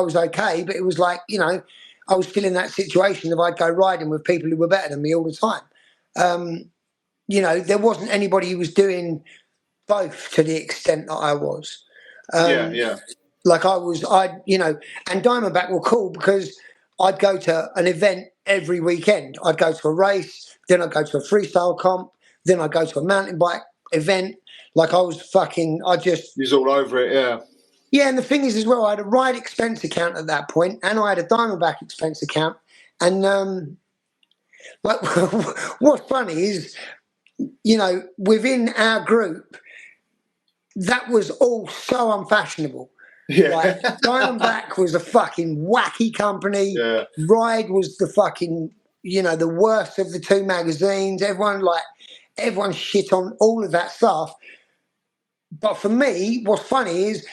was okay, but it was like, you know, I was still in that situation of I'd go riding with people who were better than me all the time. You know, there wasn't anybody who was doing both to the extent that I was. Like you know, and Diamondback were cool because I'd go to an event every weekend. I'd go to a race, then I'd go to a freestyle comp, then I'd go to a mountain bike event. Like I was fucking, You was all over it, yeah. Yeah, and the thing is as well, I had a ride expense account at that point, and I had a Diamondback expense account. And like, what's funny is, you know, within our group, that was all so unfashionable. Yeah. Like, Diamondback was a fucking wacky company. Yeah. Ride was the fucking, you know, the worst of the two magazines. Everyone shit on all of that stuff. But for me, what's funny is,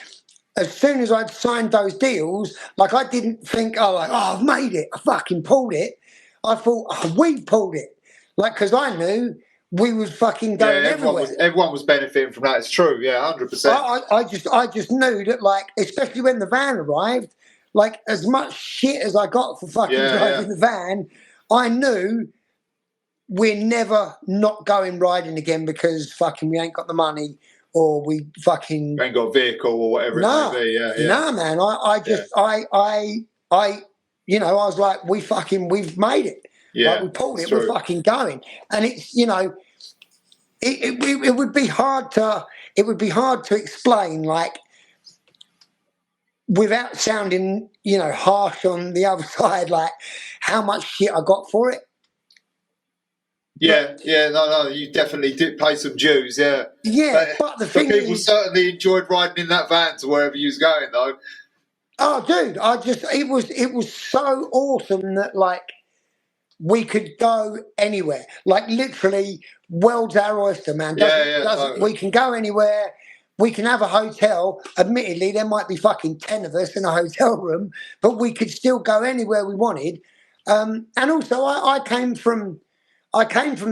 as soon as I'd signed those deals, like I didn't think, I've made it. I fucking pulled it. I thought, we've pulled it. Like, because I knew we was fucking going everywhere. Everyone was benefiting from that. It's true. Yeah, 100%. I just knew that, like, especially when the van arrived, like, as much shit as I got for fucking driving the van, I knew we're never not going riding again because fucking we ain't got the money. Or we fucking ain't got a vehicle or whatever it may be. Yeah. No, man. I you know, I was like, we've made it. Yeah. Like, we pulled it, we're fucking going. And it's, you know, it would be hard to explain, like, without sounding, you know, harsh on the other side, like how much shit I got for it. Yeah, no, you definitely did pay some dues, yeah. Yeah, but the thing is, people certainly enjoyed riding in that van to wherever you was going, though. Oh, dude, it was so awesome that, like, we could go anywhere. Like, literally, world's our oyster, man. Totally. We can go anywhere. We can have a hotel. Admittedly, there might be fucking 10 of us in a hotel room, but we could still go anywhere we wanted. And also, I came from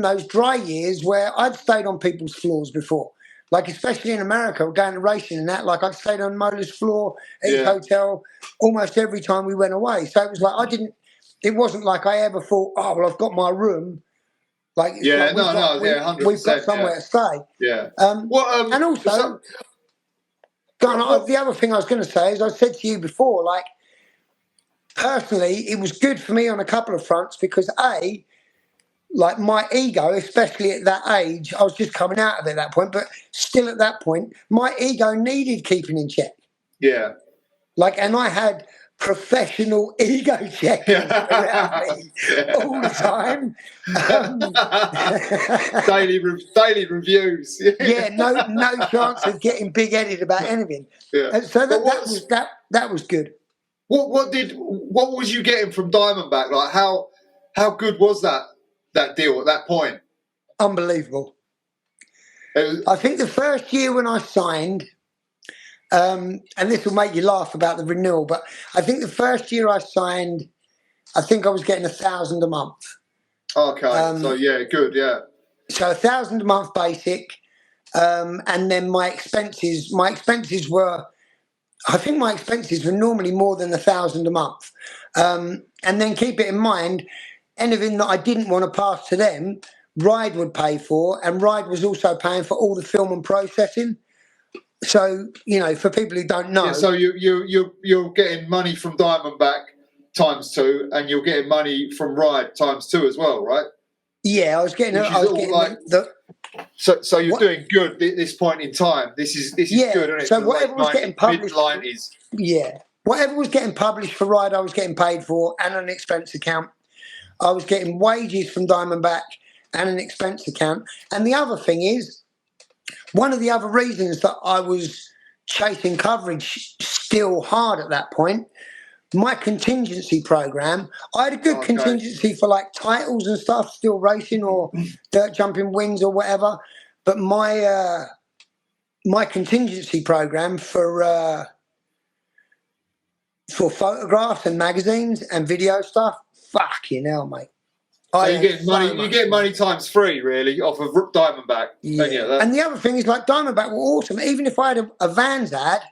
those dry years where I'd stayed on people's floors before. Like, especially in America, going to racing and that, like, I'd stayed on Mola's floor at his hotel almost every time we went away. So it was like, it wasn't like I ever thought, oh, well, I've got my room. Like, we've got somewhere to stay. Yeah. And also, the other thing I was going to say is, I said to you before, like, personally, it was good for me on a couple of fronts because, like, my ego, especially at that age, I was just coming out of it at that point, but still at that point, my ego needed keeping in check. Yeah. Like, and I had professional ego checking around me all the time. Daily reviews. Yeah, no chance of getting big-headed about anything. Yeah. And so that was good. What was you getting from Diamondback? Like, how good was that deal at that point? Unbelievable. I think the first year when I signed, and this will make you laugh about the renewal, but I think the first year I signed, I think I was getting $1,000 a month. Okay, so yeah, good, yeah. So $1,000 a month basic, and then my expenses were, I think my expenses were normally more than $1,000 a month. And then keep it in mind, anything that I didn't want to pass to them, Ride would pay for, and Ride was also paying for all the film and processing. So, you know, for people who don't know, so you're getting money from Diamondback ×2, and you're getting money from Ride ×2 as well, right? Yeah, I was getting. So you're doing good at this point in time. This is good, isn't it? So whatever was getting published, mid-90s. Yeah, whatever was getting published for Ride, I was getting paid for, and an expense account. I was getting wages from Diamondback and an expense account. And the other thing is, one of the other reasons that I was chasing coverage still hard at that point, my contingency program, I had a good contingency for, like, titles and stuff, still racing or dirt jumping wins or whatever. But my contingency program for photographs and magazines and video stuff, fucking hell, mate. So you get money ×3 really off of Diamondback. Yeah. And the other thing is, like, Diamondback were awesome. Even if I had a Vans ad,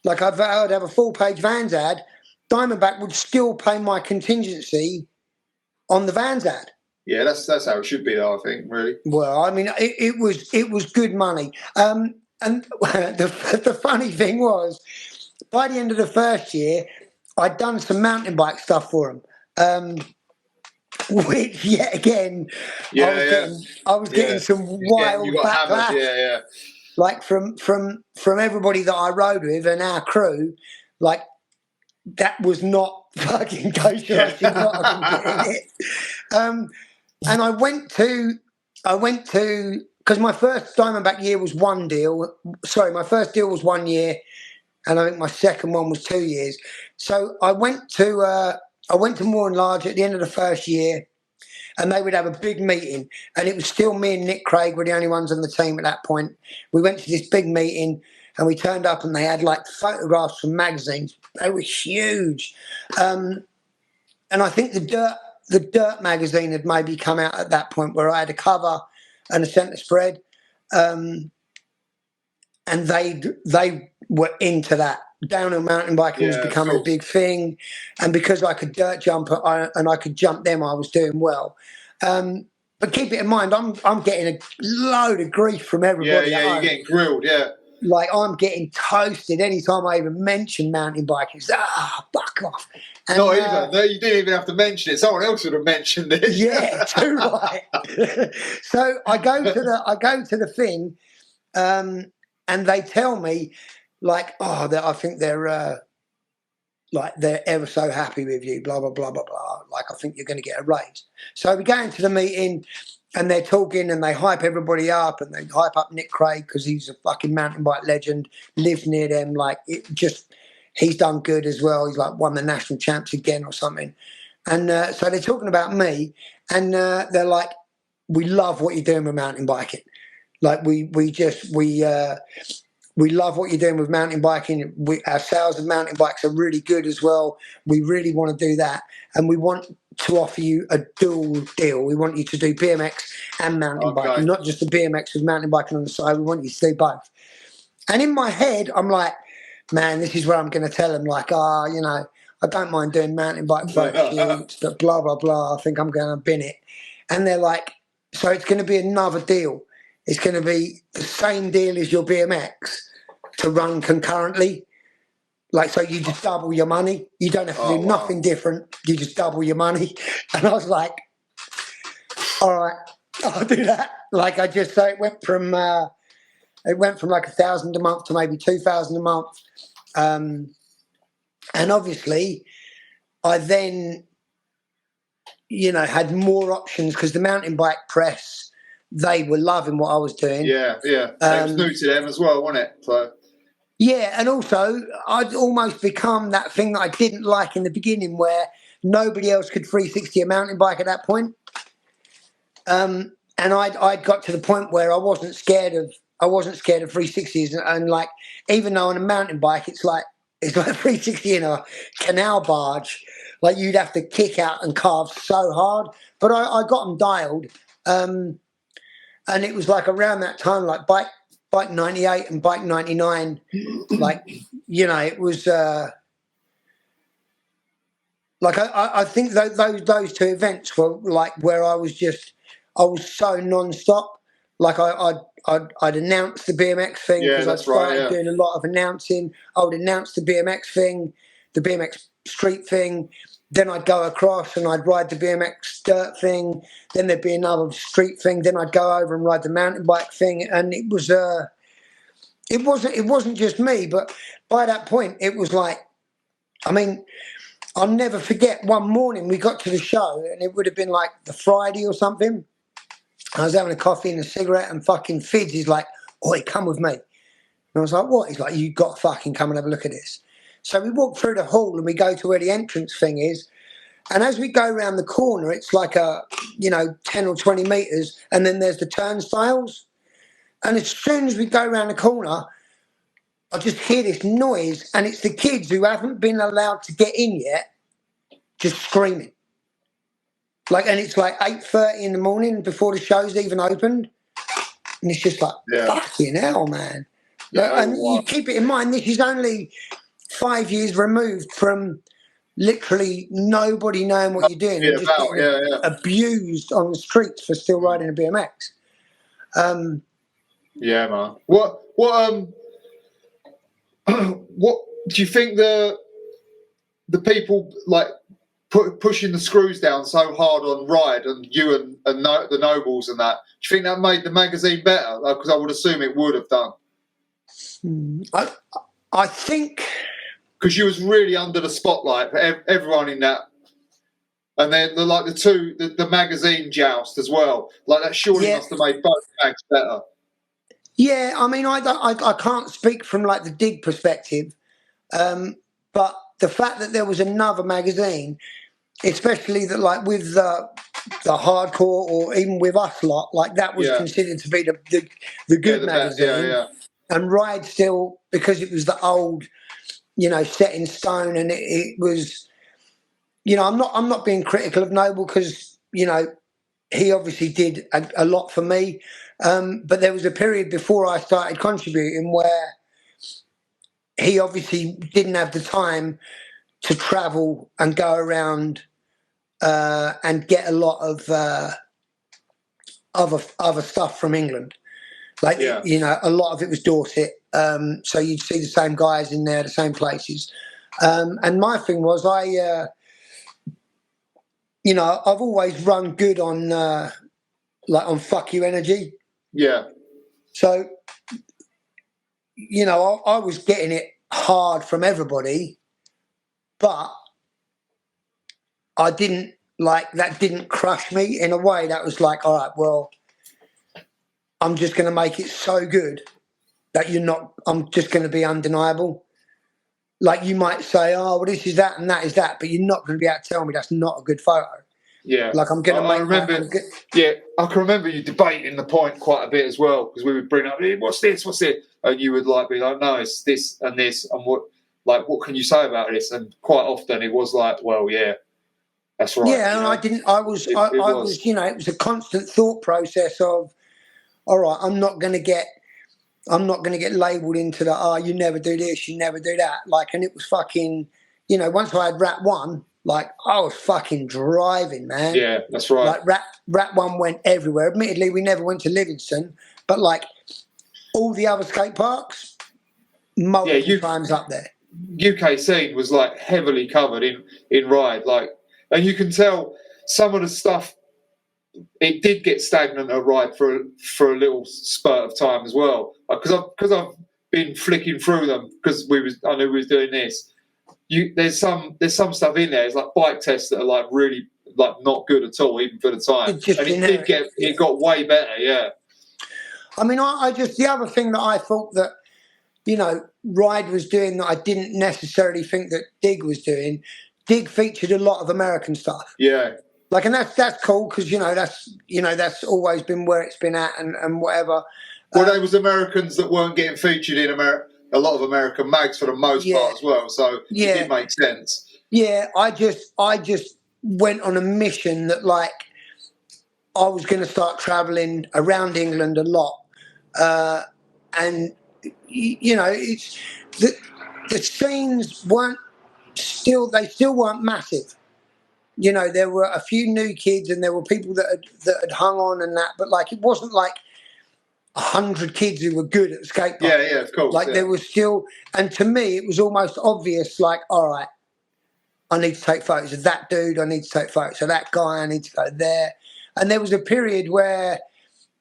like I'd have a full-page Vans ad, Diamondback would still pay my contingency on the Vans ad. Yeah, that's how it should be, though, I think, really. Well, I mean, it was good money. And the funny thing was, by the end of the first year, I'd done some mountain bike stuff for them. Which yet again, I was getting some wild backlash. Yeah. Like from everybody that I rode with and our crew, like that was not fucking kosher. I should not have been getting it. And I went to because my first Diamondback year was one deal. Sorry, my first deal was 1 year, and I think my second one was 2 years. So I went to More and Large at the end of the first year, and they would have a big meeting, and it was still me and Nick Craig were the only ones on the team at that point. We went to this big meeting, and we turned up, and they had like photographs from magazines. They were huge, and I think the Dirt magazine had maybe come out at that point, where I had a cover and a centre spread, and they were into that. Downhill mountain biking was becoming a big thing, and because I could dirt jump and I could jump them, I was doing well. But keep it in mind, I'm getting a load of grief from everybody. Yeah, you're getting grilled, yeah. Like I'm getting toasted anytime I even mention mountain biking. It's fuck off. And, not even. No, you didn't even have to mention it. Someone else would have mentioned it. Yeah, too right. So I go to the thing, and they tell me, like, I think they're ever so happy with you, blah blah blah blah blah. Like, I think you're going to get a raise. So we go into the meeting, and they're talking, and they hype everybody up, and they hype up Nick Craig because he's a fucking mountain bike legend, lives near them. Like, he's done good as well. He's like won the national champs again or something. And so they're talking about me, and they're like, we love what you're doing with mountain biking. Like we love what you're doing with mountain biking. Our sales of mountain bikes are really good as well. We really want to do that. And we want to offer you a dual deal. We want you to do BMX and mountain biking, not just the BMX with mountain biking on the side. We want you to do both. And in my head, I'm like, man, this is where I'm going to tell them, like, I don't mind doing mountain bike photo shoots, but blah, blah, blah. I think I'm going to bin it. And they're like, so it's going to be another deal. It's going to be the same deal as your BMX to run concurrently. Like, so you just double your money. You don't have to do nothing different. You just double your money. And I was like, all right, I'll do that. Like, so it went from like 1,000 a month to maybe 2,000 a month. And obviously I then, had more options because the mountain bike press, they were loving what I was doing. Yeah. It was new to them as well, wasn't it? So. Yeah, and also I'd almost become that thing that I didn't like in the beginning, where nobody else could 360 a mountain bike at that point. And I'd got to the point where I wasn't scared of 360s, and like, even though on a mountain bike it's like 360 in a canal barge, like you'd have to kick out and carve so hard. But I got them dialed. And it was like around that time, like bike 98 and bike 99, like, it was like I think those two events were like where I was so non-stop. Like I'd announce the BMX thing because I started doing a lot of announcing. I would announce the BMX thing, the BMX street thing. Then I'd go across and I'd ride the BMX dirt thing. Then there'd be another street thing. Then I'd go over and ride the mountain bike thing. And it wasn't just me, but by that point it was like, I mean, I'll never forget one morning we got to the show, and it would have been like the Friday or something. I was having a coffee and a cigarette, and fucking Fidz is like, "Oi, come with me." And I was like, "What?" He's like, "You got to fucking come and have a look at this." So we walk through the hall and we go to where the entrance thing is. And as we go around the corner, it's like 10 or 20 meters. And then there's the turnstiles. And as soon as we go around the corner, I just hear this noise. And it's the kids who haven't been allowed to get in yet, just screaming. And it's like 8:30 in the morning before the show's even opened. And it's just like, fucking hell, man. Yeah, and you keep it in mind, this is only 5 years removed from literally nobody knowing what you're doing and just getting abused on the streets for still riding a BMX. Yeah, man. What what do you think the people like pushing the screws down so hard on Ride and you and the Nobles and that? Do you think that made the magazine better? Because I would assume it would have done. I think because you was really under the spotlight for everyone in that, and then the magazine joust as well. Like that surely must have made both mags better. Yeah, I mean, I can't speak from like the Dig perspective, but the fact that there was another magazine, especially that like with the hardcore or even with us lot, like that was considered to be the good magazine. And Ride still, because it was the old, set in stone, and it was, I'm not being critical of Noble because he obviously did a lot for me. But there was a period before I started contributing where he obviously didn't have the time to travel and go around and get a lot of other stuff from England. Like, a lot of it was Dorset. So you'd see the same guys in there, the same places. And my thing was I've always run good on on fuck you energy. Yeah. So, I was getting it hard from everybody, but I didn't that didn't crush me in a way that was like, all right, well, I'm just going to make it so good that I'm just going to be undeniable. Like you might say, oh, well, this is that and that is that, but you're not going to be able to tell me that's not a good photo. Yeah. Like I'm going to make. I remember. I can remember you debating the point quite a bit as well because we would bring up, hey, what's this, and you would be like, no, it's this and this, and what can you say about this? And quite often it was like, well, yeah, that's right. Yeah, and I didn't. I was. It was. It was a constant thought process of, all right, I'm not going to get labelled into the, you never do this, you never do that. And it was fucking, once I had Rat 1, I was fucking driving, man. Yeah, that's right. Rat 1 went everywhere. Admittedly, we never went to Livingston, but all the other skate parks, multiple times up there. UK scene was heavily covered in Ride, and you can tell some of the stuff. It did get stagnant at Ride for a little spurt of time as well, because I've been flicking through them because I knew we was doing this. There's some stuff in there. It's like bike tests that are really not good at all, even for the time. It got way better. Yeah. I mean, the other thing that I thought that Ride was doing that I didn't necessarily think that Dig was doing. Dig featured a lot of American stuff. Yeah. And that's cool because that's always been where it's been at and whatever. Well, there was Americans that weren't getting featured in a lot of American mags for the most part as well, so it did make sense. Yeah, I just went on a mission that I was going to start travelling around England a lot, and it's the scenes still weren't massive. There were a few new kids and there were people that had hung on and that, but it wasn't 100 kids who were good at the skate park. Yeah, of course. There was still, and to me it was almost obvious, all right, I need to take photos of that dude, I need to take photos of that guy, I need to go there. And there was a period where,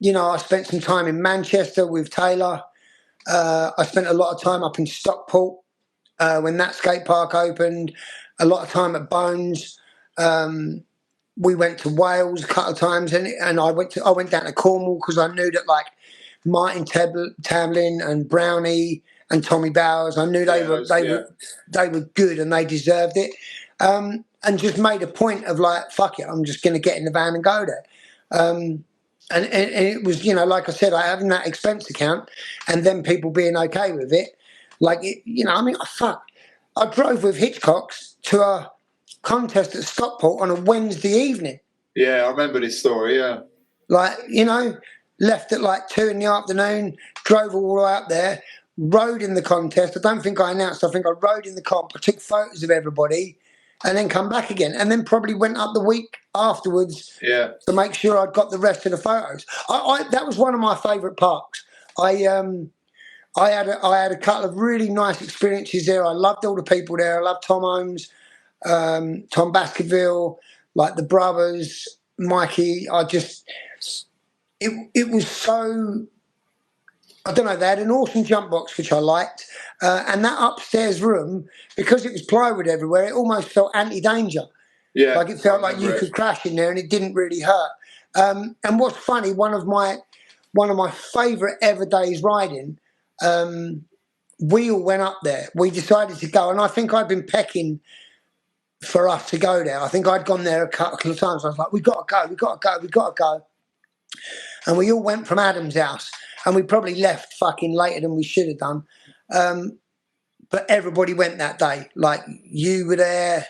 I spent some time in Manchester with Taylor. I spent a lot of time up in Stockport when that skate park opened, a lot of time at Bones. We went to Wales a couple of times, and I went down to Cornwall because I knew that Martin Tamlin and Brownie and Tommy Bowers, I knew they were good and they deserved it, and just made a point of fuck it, I'm just going to get in the van and go there. And it was, like I said, I having that expense account and then people being okay with it. I drove with Hitchcocks to a contest at Stockport on a Wednesday evening. Yeah, I remember this story, yeah. Left at 2 in the afternoon, drove all the way up there, rode in the contest. I don't think I announced, I think I rode in the comp. I took photos of everybody and then come back again, and then probably went up the week afterwards to make sure I'd got the rest of the photos. That was one of my favourite parks. I had a couple of really nice experiences there. I loved all the people there. I loved Tom Holmes, Tom Baskerville, like the brothers, Mikey. It was so, I don't know, they had an awesome jump box, which I liked. And that upstairs room, because it was plywood everywhere, it almost felt anti-danger. Yeah. Like it felt like you could crash in there and it didn't really hurt. And what's funny, one of my favourite ever days riding, we all went up there. We decided to go, and I think I'd been pecking for us to go there. I think I'd gone there a couple of times. I was like, we got to go. And we all went from Adam's house, and we probably left fucking later than we should have done. But everybody went that day. Like, you were there,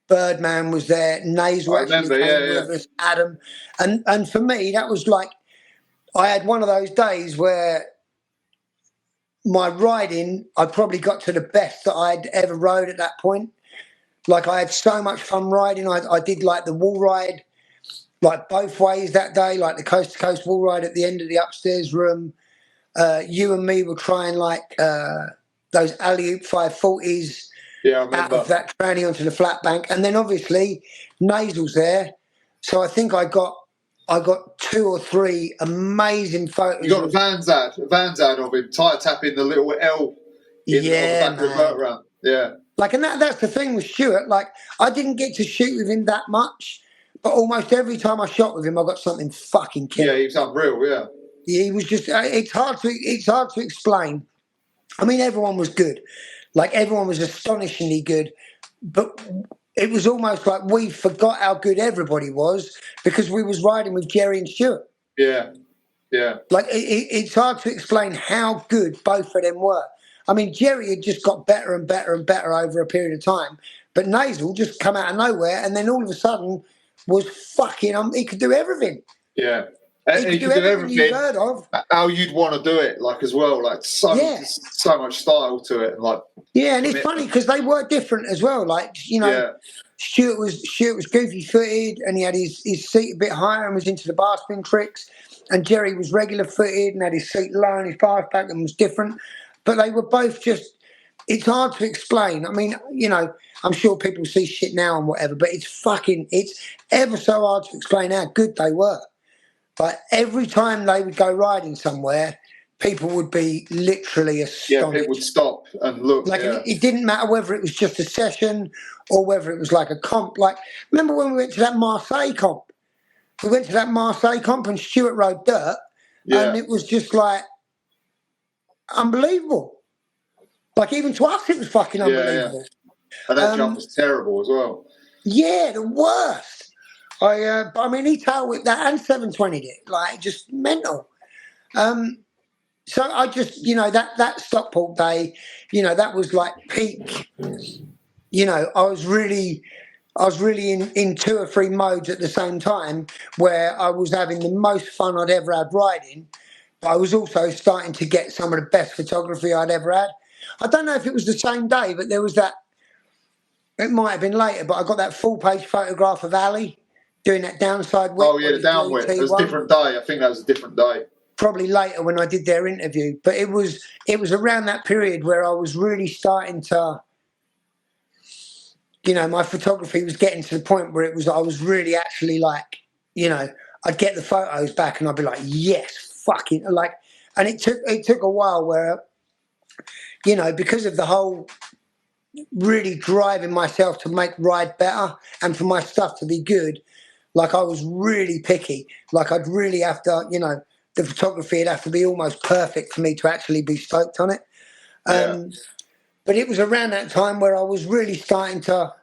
Birdman was there, Nasal actually came with us, Adam. And for me, that was like, I had one of those days where my riding, I probably got to the best that I'd ever rode at that point. Like, I had so much fun riding. I did like the wall ride, like both ways that day, like the coast to coast wall ride at the end of the upstairs room. You and me were trying like those alley-oop 540s out of that tranny onto the flat bank. And then obviously Nasal's there. So I think I got 2 or 3 amazing photos. You got a Vans ad of him tire tapping the little L in the back of the vert round. Yeah. Like, and that's the thing with Stuart. Like, I didn't get to shoot with him that much, but almost every time I shot with him, I got something fucking killer. Yeah, he was unreal. Yeah. He was just. It's hard to explain. I mean, everyone was good. Like, everyone was astonishingly good, but it was almost like we forgot how good everybody was because we was riding with Jerry and Stuart. Yeah. Yeah. Like, it's hard to explain how good both of them were. I mean, Jerry had just got better and better and better over a period of time, but Nasal just come out of nowhere, and then all of a sudden was fucking. He could do everything. Yeah, he could do everything you've heard of. How you'd want to do it, like as well, like so much style to it, and like and it's funny because they were different as well. Like, you know, Stuart was goofy footed, and he had his seat a bit higher and was into the bar spin tricks, and Jerry was regular footed and had his seat low and his pass back and was different. But they were both just, it's hard to explain. I mean, you know, I'm sure people see shit now and whatever, but it's ever so hard to explain how good they were. But every time they would go riding somewhere, people would be literally astonished. Yeah, people would stop and look. Like, it didn't matter whether it was just a session or whether it was like a comp. Like, remember when we went to that Marseille comp? We went to that Marseille comp and Stuart rode dirt, and it was just like, unbelievable. Like, even to us it was fucking unbelievable. And that jump was terrible as well. Yeah, the worst. I mean, he tail whipped that and 720'd it, like, just mental. So I just, you know, that Stockport day, you know, that was like peak. You know, I was really in 2 or 3 modes at the same time, where I was having the most fun I'd ever had riding. I was also starting to get some of the best photography I'd ever had. I don't know if it was the same day, but there was that, it might have been later, but I got that full-page photograph of Ali doing that downside whip. Oh, yeah, the down whip. It was a different day. I think that was a different day. Probably later when I did their interview. But it was around that period where I was really starting to, you know, my photography was getting to the point where I was really actually like, you know, I'd get the photos back and I'd be like, yes, fucking, like, and it took a while where, you know, because of the whole really driving myself to make ride better and for my stuff to be good, like, I was really picky. Like, I'd really have to, you know, the photography would have to be almost perfect for me to actually be stoked on it. But it was around that time where I was really starting to,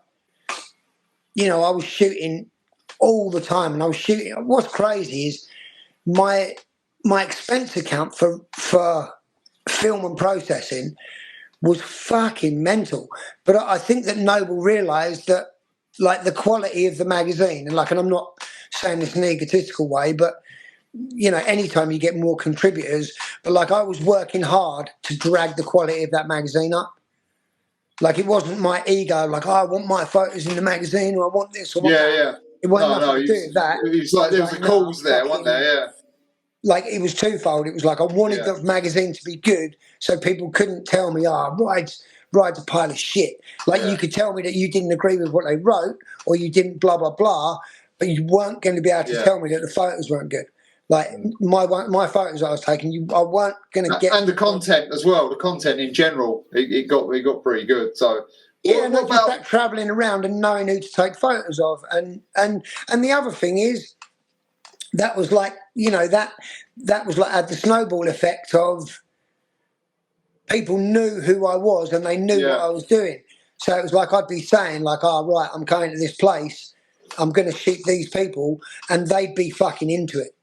you know, I was shooting all the time, and I was shooting. What's crazy is my expense account for film and processing was fucking mental. But I think that Noble realised that, like, the quality of the magazine, and I'm not saying this in an egotistical way, but, you know, anytime you get more contributors, but like, I was working hard to drag the quality of that magazine up. Like, it wasn't my ego, like, oh, I want my photos in the magazine, or I want this, or I want that. Yeah. It wasn't nothing to do with that. It was like there was a cause there, wasn't there? Yeah. Like, it was twofold. It was like I wanted the magazine to be good, so people couldn't tell me, Ride's a pile of shit. Like, you could tell me that you didn't agree with what they wrote, or you didn't blah blah blah, but you weren't going to be able to tell me that the photos weren't good. Like, my photos I was taking, I weren't going to get. And the content as well. The content in general, it got pretty good. So yeah, what about that travelling around and knowing who to take photos of, and the other thing is, that was like, that was like, had the snowball effect of people knew who I was and they knew what I was doing. So it was like, I'd be saying like, oh, right, I'm going to this place, I'm going to shoot these people, and they'd be fucking into it.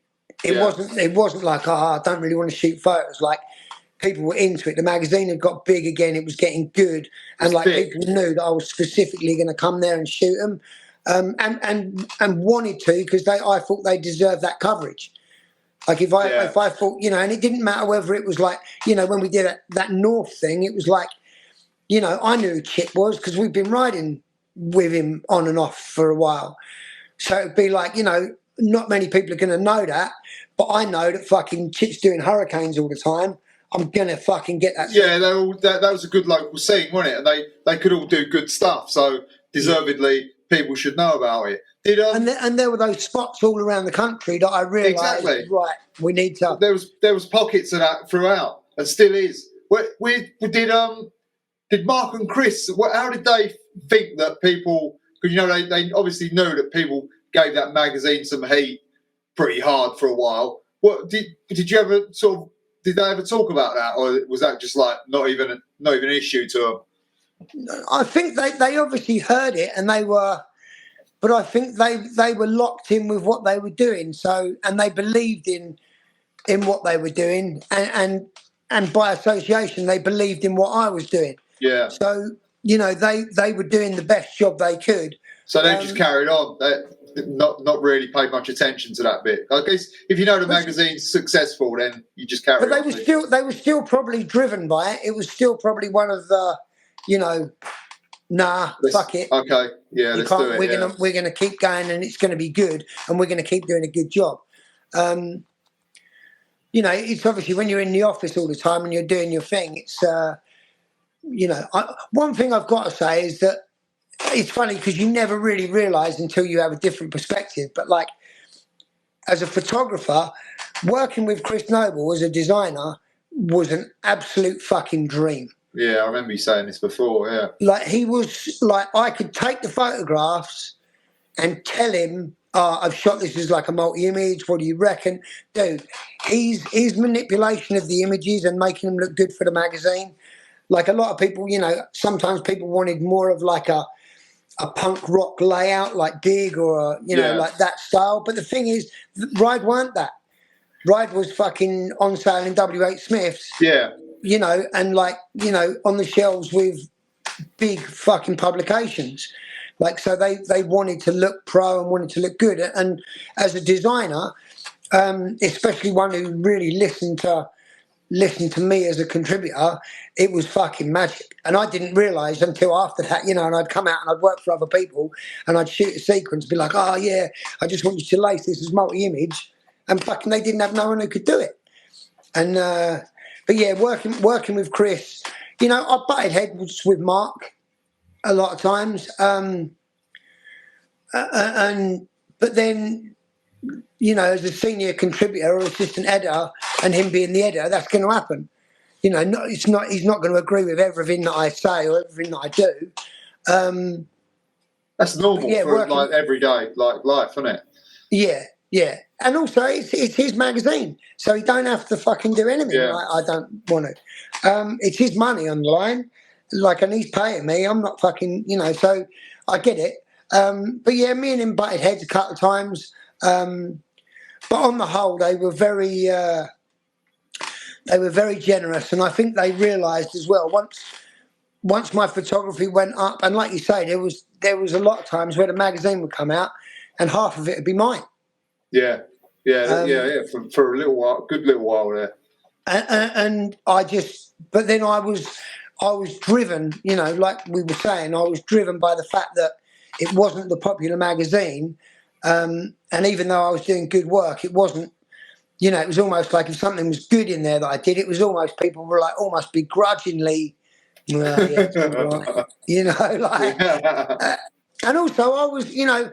It wasn't like, oh, I don't really want to shoot photos. Like, people were into it. The magazine had got big again. It was getting good. And like, people knew that I was specifically going to come there and shoot them. And wanted to, because I thought they deserved that coverage. Like, if I thought, and it didn't matter whether it was like, when we did that North thing, it was like, I knew who Chip was because we've been riding with him on and off for a while. So it'd be like, not many people are going to know that, but I know that fucking Chip's doing hurricanes all the time. I'm going to fucking get that. Yeah, that was a good local scene, wasn't it? And they could all do good stuff. So deservedly, people should know about it. And there were those spots all around the country that I realised, right, we need to. There was pockets of that throughout, and still is. We did Mark and Chris? How did they think that people? Because they obviously knew that people gave that magazine some heat pretty hard for a while. What did you ever sort of? Did they ever talk about that, or was that just like not even an issue to them? I think they obviously heard it, and they were. But I think they were locked in with what they were doing, and they believed in what they were doing, and by association they believed in what I was doing. Yeah. So they were doing the best job they could. So they just carried on. They not really paid much attention to that bit. I guess if the magazine's successful, then you just carry on. But they were still probably driven by it. It was still probably one of the, nah, fuck it. Okay, yeah, let's do it. We're gonna keep going, and it's gonna be good, and we're gonna keep doing a good job. It's obviously when you're in the office all the time and you're doing your thing. It's one thing I've got to say is that it's funny because you never really realise until you have a different perspective. But like, as a photographer, working with Chris Noble as a designer was an absolute fucking dream. Yeah, I remember you saying this before, yeah. Like, he was like, I could take the photographs and tell him, I've shot this as like a multi-image, what do you reckon? Dude, his manipulation of the images and making them look good for the magazine. Like, a lot of people, sometimes people wanted more of like a punk rock layout, like Dig, or, like that style. But the thing is, Ride weren't that. Ride was fucking on sale in W.H. Smith's. Yeah. And like, on the shelves with big fucking publications. Like, so they wanted to look pro and wanted to look good. And as a designer, especially one who really listened to me as a contributor, it was fucking magic. And I didn't realise until after that, and I'd come out and I'd work for other people and I'd shoot a sequence, be like, oh yeah, I just want you to lace this as multi-image. And fucking they didn't have no one who could do it. And but yeah, working with Chris, I butted heads with Mark a lot of times. But then, as a senior contributor or assistant editor, and him being the editor, that's going to happen. He's not going to agree with everything that I say or everything that I do. That's normal for like everyday life, isn't it? Yeah, yeah. And also, it's his magazine, so he don't have to fucking do anything. Yeah. I don't want to. It's his money on the line, and he's paying me. I'm not fucking, so I get it. But yeah, me and him butted heads a couple of times. But on the whole, they were very generous, and I think they realised as well once my photography went up, and like you say, there was a lot of times where the magazine would come out, and half of it would be mine. Yeah. For a little while, good little while there. And but then I was I was driven, you know, like we were saying, I was driven by the fact that it wasn't the popular magazine. And even though I was doing good work, it wasn't, you know, it was almost like if something was good in there that I did, it was almost people were like almost begrudgingly, well, yeah, it's all right. You know, like, and also I was, you know,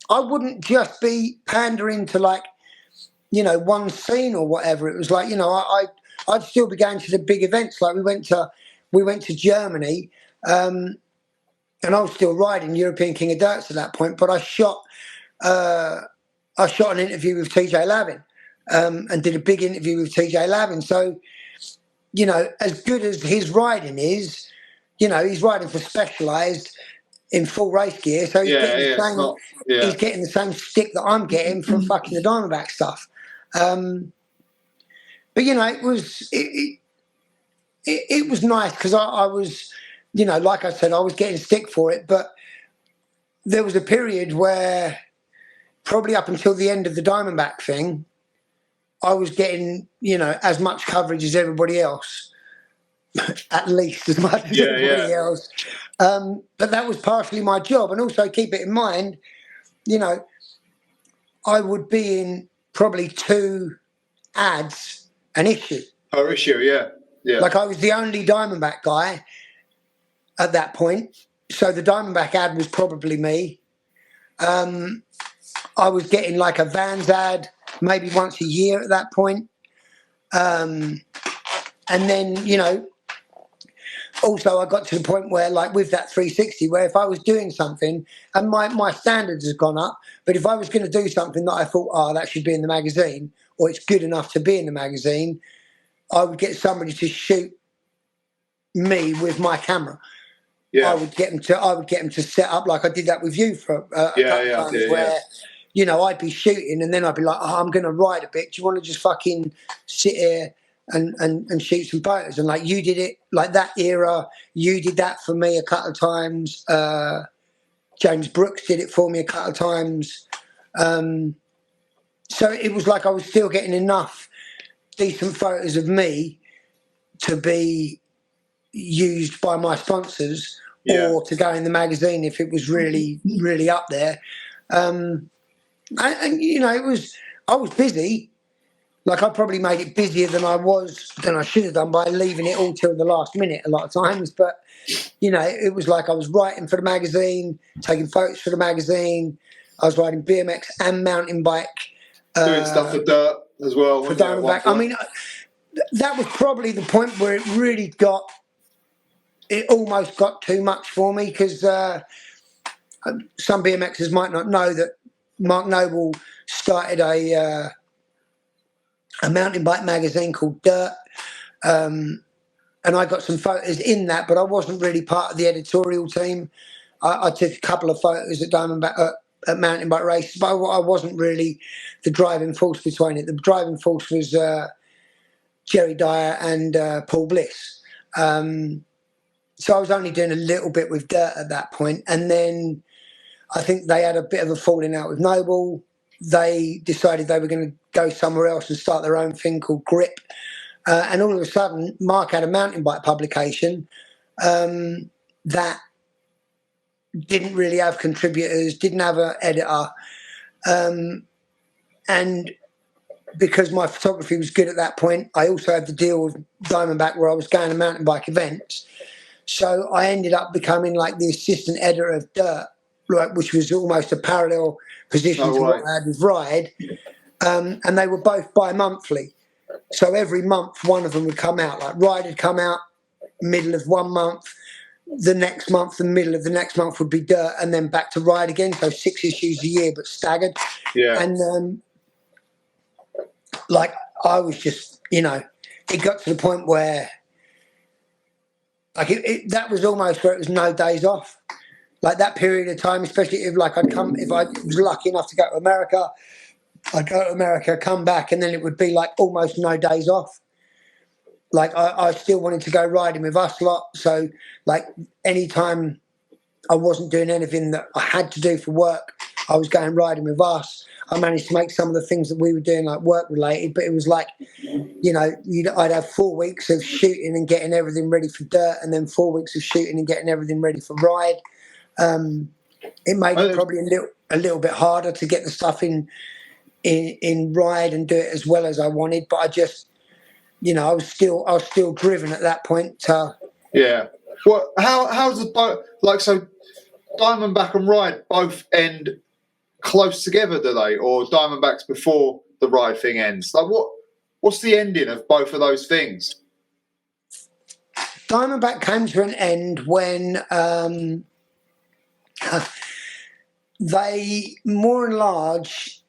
I wouldn't just be pandering to like, you know, one scene or whatever. It was like, you know, I'd still be going to the big events. Like we went to Germany, and I was still riding European King of Dirts at that point. But I shot an interview with TJ Lavin, and did a big interview with TJ Lavin. So, you know, as good as his riding is, you know, he's riding for Specialized in full race gear, so he's he's getting the same stick that I'm getting from fucking the Diamondback stuff. But you know, it was nice because I was, you know, like I said, I was getting stick for it. But there was a period where, probably up until the end of the Diamondback thing, I was getting, you know, as much coverage as everybody else. At least as much as everybody else. But that was partially my job. And also keep it in mind, you know, I would be in probably 2 ads an issue. Per issue, yeah. Like I was the only Diamondback guy at that point. So the Diamondback ad was probably me. I was getting like a Vans ad maybe once a year at that point. And then, you know, also, I got to the point where, like with that 360, where if I was doing something, and my standards has gone up, but if I was going to do something that I thought, oh, that should be in the magazine, or it's good enough to be in the magazine, I would get somebody to shoot me with my camera. Yeah. I would get them to set up, like I did that with you for a couple of times, where you know, I'd be shooting, and then I'd be like, oh, I'm going to ride a bit. Do you want to just fucking sit here and shoot some photos? And like you did it, like that era, you did that for me a couple of times. James Brooks did it for me a couple of times. So it was like I was still getting enough decent photos of me to be used by my sponsors or to go in the magazine if it was really, really up there. And you know, I was busy. Like I probably made it busier than I should have done by leaving it all till the last minute a lot of times. But you know, it was like I was writing for the magazine, taking photos for the magazine. I was riding BMX and mountain bike, doing stuff for dirt as well. For Diamondback. I mean, that was probably the point where it really it almost got too much for me, because some BMXers might not know that Mark Noble started a mountain bike magazine called Dirt, and I got some photos in that, but I wasn't really part of the editorial team. I took a couple of photos at Diamondback at mountain bike races, but I wasn't really the driving force between it. The driving force was Jerry Dyer and Paul Bliss. So I was only doing a little bit with Dirt at that point, and then I think they had a bit of a falling out with Noble. They decided they were going to go somewhere else and start their own thing called Grip. And all of a sudden, Mark had a mountain bike publication that didn't really have contributors, didn't have an editor. And because my photography was good at that point, I also had the deal with Diamondback where I was going to mountain bike events. So I ended up becoming like the assistant editor of Dirt, which was almost a parallel position to what I had with Ride. And they were both bi-monthly. So every month, one of them would come out. Like Ride had come out middle of one month. The next month, the middle of the next month would be Dirt, and then back to Ride again. So 6 issues a year, but staggered. Yeah. And like I was just, you know, it got to the point where like that was almost where it was no days off. Like that period of time, especially if I was lucky enough to go to America, I'd go to America, come back, and then it would be like almost no days off. Like I still wanted to go riding with us lot. So like anytime I wasn't doing anything that I had to do for work, I was going riding with us. I managed to make some of the things that we were doing like work related, but it was like, I'd have 4 weeks of shooting and getting everything ready for dirt, and then 4 weeks of shooting and getting everything ready for ride. It made it probably a little bit harder to get the stuff in ride and do it as well as I wanted, but I just, I was still driven at that point. Yeah. Well, how's the boat like? So, Diamondback and ride both end close together, do they? Or Diamondback's before the ride thing ends? Like, what's the ending of both of those things? Diamondback came to an end when they, more and large,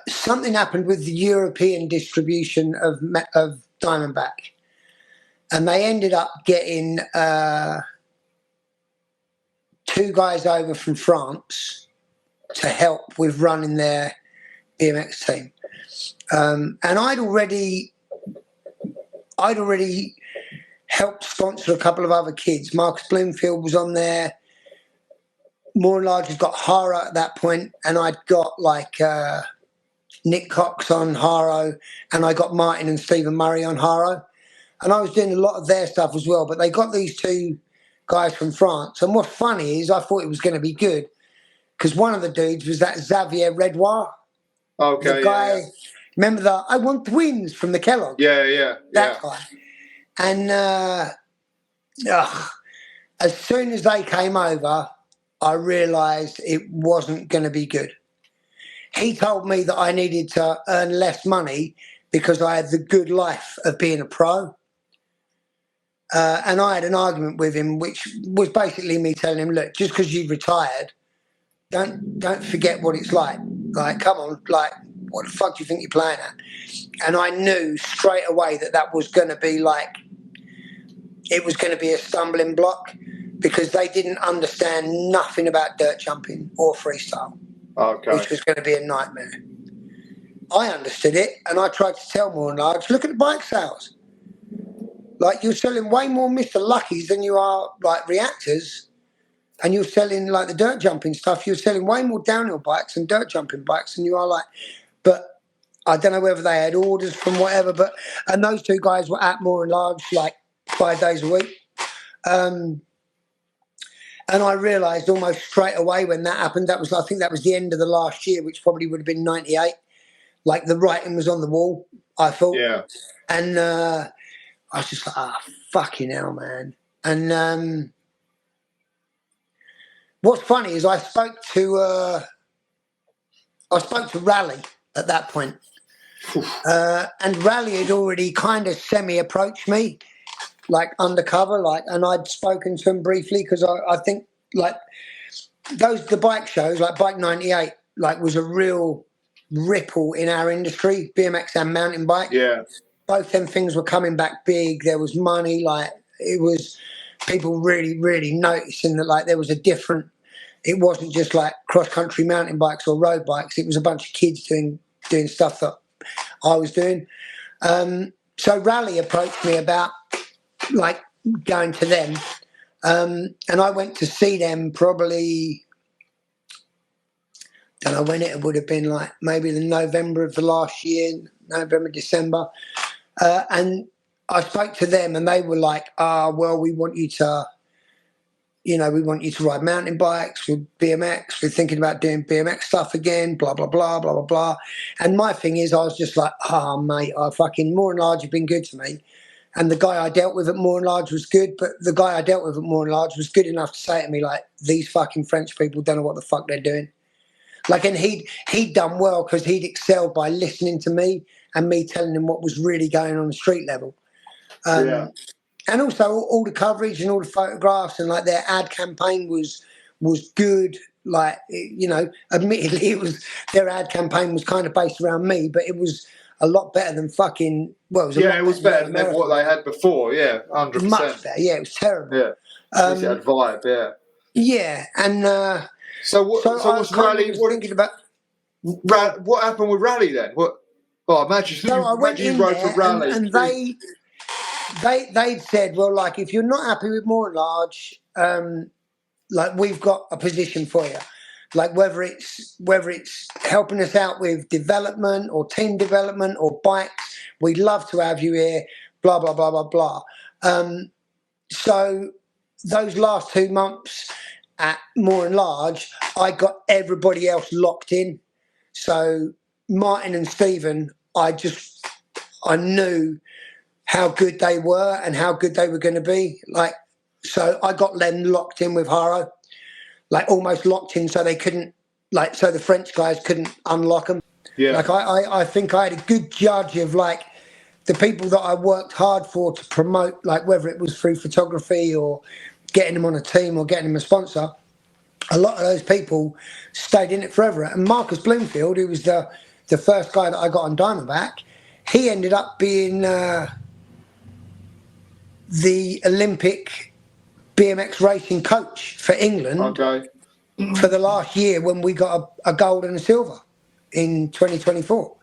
something happened with the European distribution of Diamondback, and they ended up getting 2 guys over from France to help with running their BMX team, and I'd already helped sponsor a couple of other kids. Marcus Bloomfield was on there. More and large, had got Hara at that point, and I'd got like Nick Cox on Haro, and I got Martin and Stephen Murray on Haro, and I was doing a lot of their stuff as well. But they got these 2 guys from France, and what's funny is I thought it was going to be good because one of the dudes was that Xavier Redouard. Okay, the guy. Yeah. Remember the I Want Twins from the Kellogg? Yeah. That guy. And as soon as they came over, I realised it wasn't going to be good. He told me that I needed to earn less money because I had the good life of being a pro. And I had an argument with him, which was basically me telling him, look, just because you've retired, don't forget what it's like. Like, come on, like, what the fuck do you think you're playing at? And I knew straight away that was going to be like, it was going to be a stumbling block because they didn't understand nothing about dirt jumping or freestyle, which was going to be a nightmare. I understood it, and I tried to tell more and large, look at the bike sales. Like, you're selling way more Mr. Luckies than you are, like, reactors, and you're selling, like, the dirt jumping stuff. You're selling way more downhill bikes and dirt jumping bikes than you are, like, but I don't know whether they had orders from whatever, and those 2 guys were at more and large, like, 5 days a week. And I realised almost straight away when that happened, I think that was the end of the last year, which probably would have been 98. Like, the writing was on the wall, I thought. Yeah. And I was just like, fucking hell, man. And what's funny is I spoke to Rally at that point. And Rally had already kind of semi-approached me, like undercover, like, and I'd spoken to him briefly because I think like the bike shows, like Bike 98, like was a real ripple in our industry, BMX and mountain bike. Yeah. Both them things were coming back big. There was money, like it was people really, really noticing that like there was a different, it wasn't just like cross-country mountain bikes or road bikes. It was a bunch of kids doing stuff that I was doing. So Rally approached me about like going to them, and I went to see them probably, don't know when it would have been, like maybe the November of the last year, November, December, and I spoke to them and they were like, well, we want you to ride mountain bikes with BMX. We're thinking about doing BMX stuff again, blah, blah, blah, blah, blah, blah. And my thing is, I was just like, mate, I fucking More and Large have been good to me. And the guy I dealt with at More and Large was good, but the guy I dealt with at More and Large was good enough to say to me, like, these fucking French people don't know what the fuck they're doing. Like, and he'd done well because he'd excelled by listening to me and me telling him what was really going on the street level. And also all the coverage and all the photographs and like their ad campaign was good. Like, you know, admittedly their ad campaign was kind of based around me, but it was a lot better than fucking, well, it was better than what they had before. Yeah, 100%. Much better. Yeah, it was terrible. Yeah, it had vibe. Yeah. Yeah, and so what's Rally? Thinking about what happened with Rally then? What? Oh, imagine you rode for Rally, and they said, well, like, if you're not happy with More and Large, like, we've got a position for you. like whether it's helping us out with development or team development or bikes, we'd love to have you here, blah, blah, blah, blah, blah. So those last 2 months at More and Large, I got everybody else locked in. So Martin and Stephen, I knew how good they were and how good they were going to be. Like, so I got them locked in with Haro, like almost locked in, so they couldn't, like, so the French guys couldn't unlock them. Yeah. Like I think I had a good judge of like the people that I worked hard for to promote, like whether it was through photography or getting them on a team or getting them a sponsor. A lot of those people stayed in it forever. And Marcus Bloomfield, who was the first guy that I got on Diamondback, he ended up being the Olympic BMX racing coach for England for the last year when we got a gold and a silver in 2024.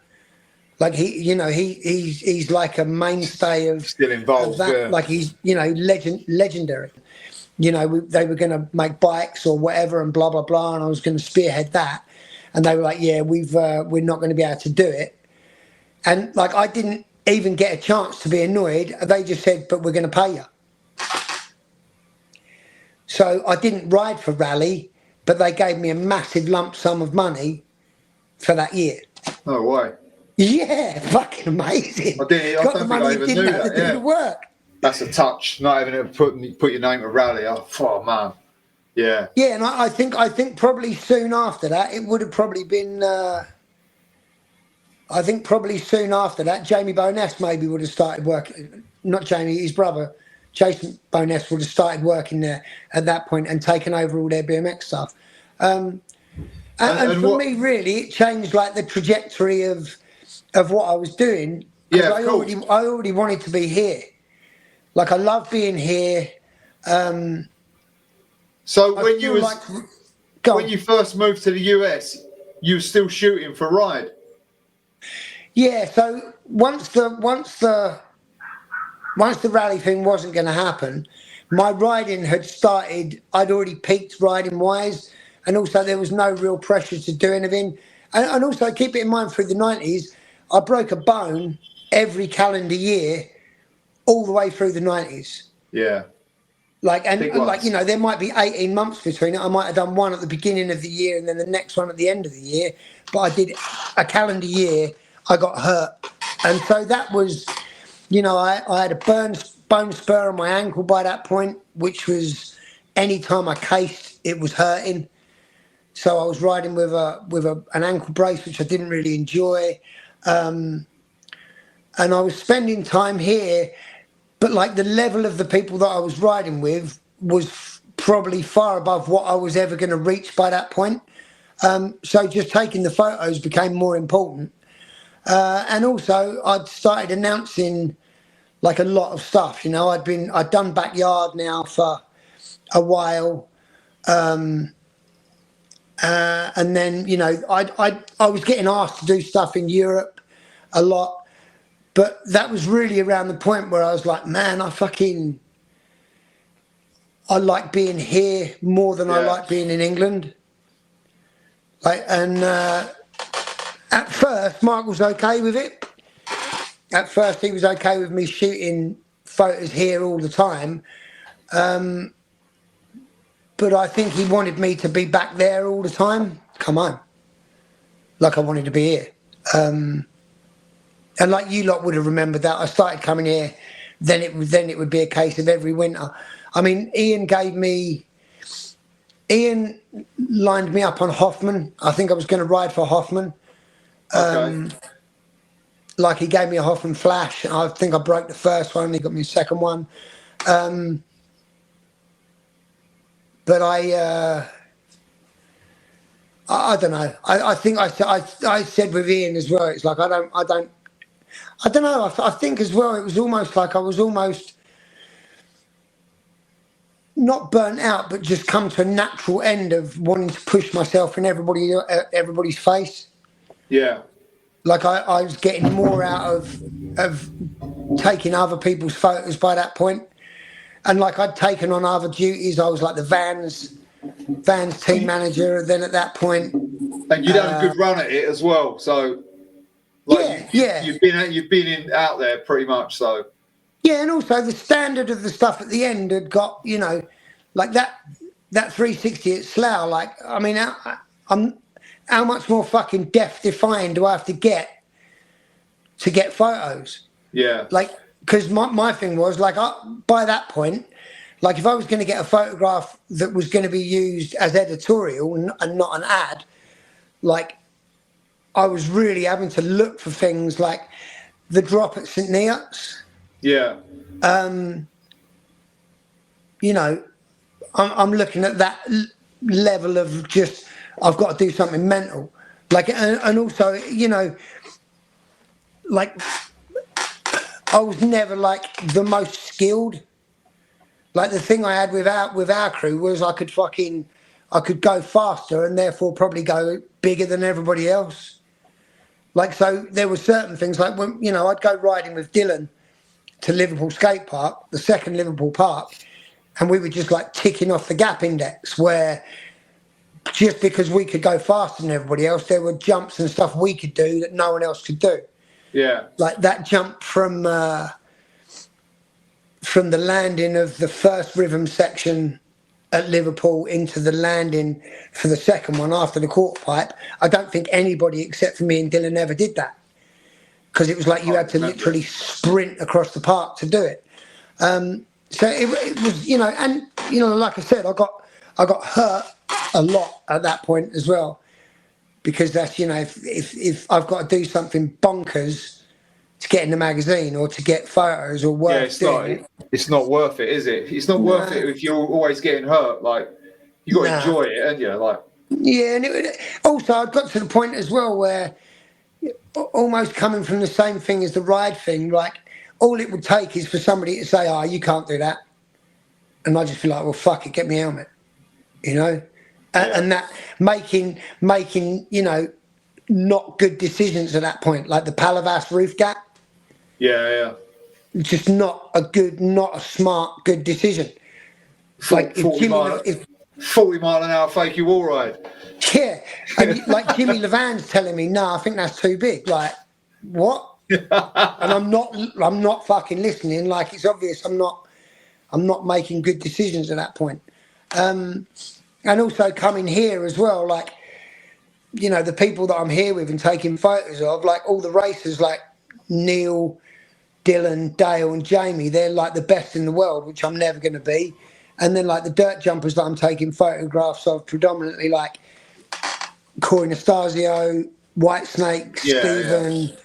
Like he's like a mainstay of still involved. Of that. Yeah. Like he's legendary. They were going to make bikes or whatever and blah blah blah, and I was going to spearhead that, and they were like, yeah, we're not going to be able to do it, and like I didn't even get a chance to be annoyed. They just said, but we're going to pay you. So I didn't ride for Rally, but they gave me a massive lump sum of money for that year. No way. Yeah, fucking amazing. I don't think I even knew that. Do the work. That's a touch. Not having to put your name to Rally. Oh man. Yeah. Yeah, and I think probably soon after that it would have probably been. I think probably soon after that, Jamie Boness maybe would have started working. Not Jamie, his brother, Jason Boness would have started working there at that point and taken over all their BMX stuff. And for me, really, it changed like the trajectory of what I was doing. Yeah, I already wanted to be here. Like I love being here. So when you first moved to the US, you were still shooting for Ride. Yeah. So once the rally thing wasn't going to happen, my riding had started. I'd already peaked riding wise, and also there was no real pressure to do anything. And also keep it in mind through the 90s, I broke a bone every calendar year, all the way through the 90s. Yeah. There might be 18 months between it. I might have done one at the beginning of the year and then the next one at the end of the year. But I did a calendar year, I got hurt. And so that was, I had a bone spur on my ankle by that point, which was any time I cased, it was hurting. So I was riding with an ankle brace, which I didn't really enjoy. And I was spending time here, but like the level of the people that I was riding with was probably far above what I was ever going to reach by that point. So just taking the photos became more important. And also I'd started announcing like a lot of stuff, I'd done backyard now for a while. And then, I was getting asked to do stuff in Europe a lot. But that was really around the point where I was like, man, I like being here more than I like being in England. At first, Mark was okay with it. At first, he was okay with me shooting photos here all the time. But I think he wanted me to be back there all the time. Come on. Like I wanted to be here. And like you lot would have remembered that I started coming here, then it would be a case of every winter. I mean, Ian lined me up on Hoffman. I think I was going to ride for Hoffman. Okay. Like he gave me a Hoffman flash. I think I broke the first one. He got me a second one. But I don't know. I think I said with Ian as well. It's like I don't know. I think as well. It was almost like I was almost not burnt out, but just come to a natural end of wanting to push myself in everybody's face. Yeah. Like I was getting more out of taking other people's photos by that point. And like I'd taken on other duties. I was like the vans Van's team manager. Then at that point, and you'd had a good run at it as well. So, like, you've been in out there pretty much. So, yeah, and also the standard of the stuff at the end had got, you know, like that 360 at Slough. Like, I mean, how much more fucking death defying do I have to get photos? Yeah. Like, because my thing was like, by that point, like if I was going to get a photograph that was going to be used as editorial and not an ad, like I was really having to look for things like the drop at St. Neots. Yeah. You know, I'm looking at that level of just, I've got to do something mental. Like, and also, you know, like I was never like the most skilled. Like the thing I had with our crew was I could go faster and therefore probably go bigger than everybody else. Like, so there were certain things like when, you know, I'd go riding with Dylan to Liverpool Skate Park, the second Liverpool park, and we were just like ticking off the gap index where just because we could go faster than everybody else, there were jumps and stuff we could do that no one else could do. Yeah. Like that jump from the landing of the first rhythm section at Liverpool into the landing for the second one after the quarter pipe. I don't think anybody except for me and Dylan ever did that. Because it was like you had to literally sprint across the park to do it. So it was, you know, and, you know, like I said, I got hurt a lot at that point as well. Because that's, you know, if I've got to do something bonkers to get in the magazine or to get photos or work. Yeah, it's not worth it, is it? It's not worth it if you're always getting hurt. Like, you got to enjoy it, and you like. Yeah, and also I got to the point as well where almost coming from the same thing as the ride thing, like all it would take is for somebody to say, "Oh, you can't do that," and I just feel like, "Well, fuck it, get me a helmet," you know, and that making you know not good decisions at that point, like the Palavas roof gap. Yeah. Just not a smart, good decision. 40 mile an hour fakey wall ride. Yeah, and like Jimmy Levan's telling me, no, I think that's too big. Like, what? And I'm not fucking listening. Like, it's obvious I'm not making good decisions at that point. And also coming here as well, like, you know, the people that I'm here with and taking photos of, like all the racers, like Neil, Dylan, Dale and Jamie, they're like the best in the world, which I'm never going to be. And then like the dirt jumpers that I'm taking photographs of, predominantly like Corey Nastasio, White Snake, Stephen,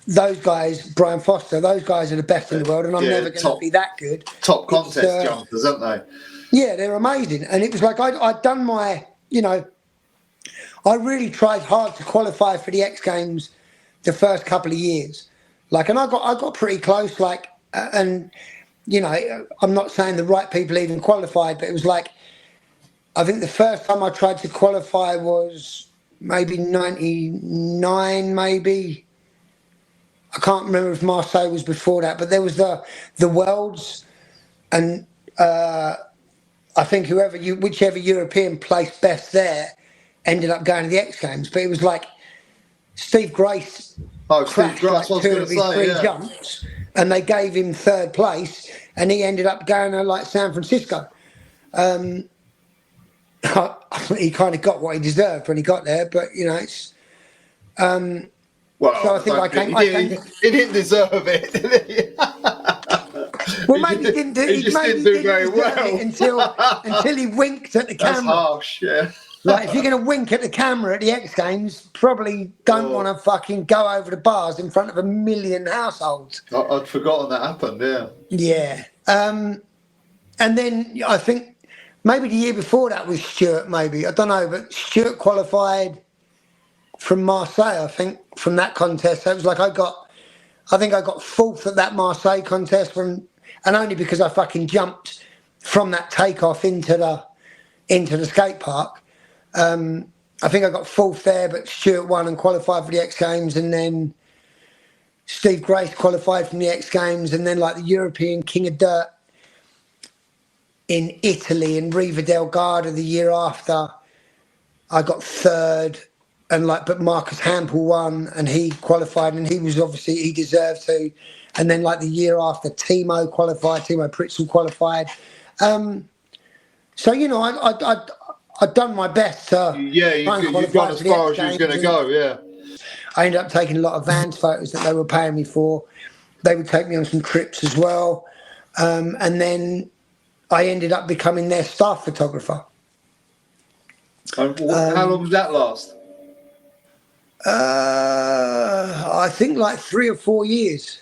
those guys, Brian Foster, those guys are the best in the world, and I'm never going to be that good. Top contest jumpers, aren't they? Yeah, they're amazing. And it was like I'd done my, you know, I really tried hard to qualify for the X Games the first couple of years. Like, and I got pretty close, like, and, you know, I'm not saying the right people even qualified, but it was like, I think the first time I tried to qualify was maybe 99, maybe. I can't remember if Marseille was before that, but there was the Worlds, and I think whichever European placed best there ended up going to the X Games. But it was like Steve Grace crashed like 2 of his 3 jumps, and they gave him 3rd place, and he ended up going to like San Francisco. He kind of got what he deserved when he got there, but you know, it's. Well, so I think he didn't deserve it, did he? Well, maybe he didn't do very well until he winked at the camera. That's harsh, yeah. Like, if you're going to wink at the camera at the X Games, probably don't want to fucking go over the bars in front of 1 million households. I'd forgotten that happened, yeah. Yeah. And then I think maybe the year before that was Stuart, maybe. I don't know, but Stuart qualified from Marseille, I think, from that contest. So it was like I think I got 4th at that Marseille contest, and only because I fucking jumped from that takeoff into the skate park. I think I got 4th there, but Stuart won and qualified for the X Games, and then Steve Grace qualified from the X Games, and then like the European King of Dirt in Italy in Riva del Garda the year after, I got third, and but Marcus Hampel won, and he qualified, and he he deserved to. And then the year after, Timo Pritzel qualified. So I'd done my best to you've gone as far as you was going to go. Yeah, I ended up taking a lot of Vans photos that they were paying me for. They would take me on some trips as well, and then I ended up becoming their staff photographer. How long did that last? I think 3 or 4 years.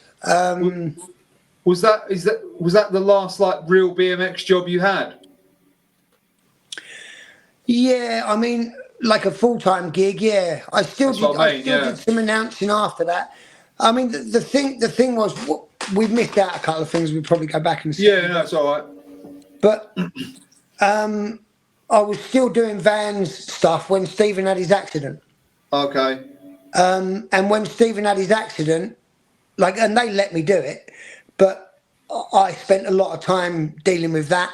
Was that the last real BMX job you had? Yeah, I mean, a full-time gig. Yeah, I still did some announcing after that. I mean, the thing was, we've missed out a couple of things. We'll probably go back and see. Yeah, no, it's all right. But I was still doing Vans stuff when Stephen had his accident. Okay. And when Stephen had his accident, and they let me do it, but I spent a lot of time dealing with that.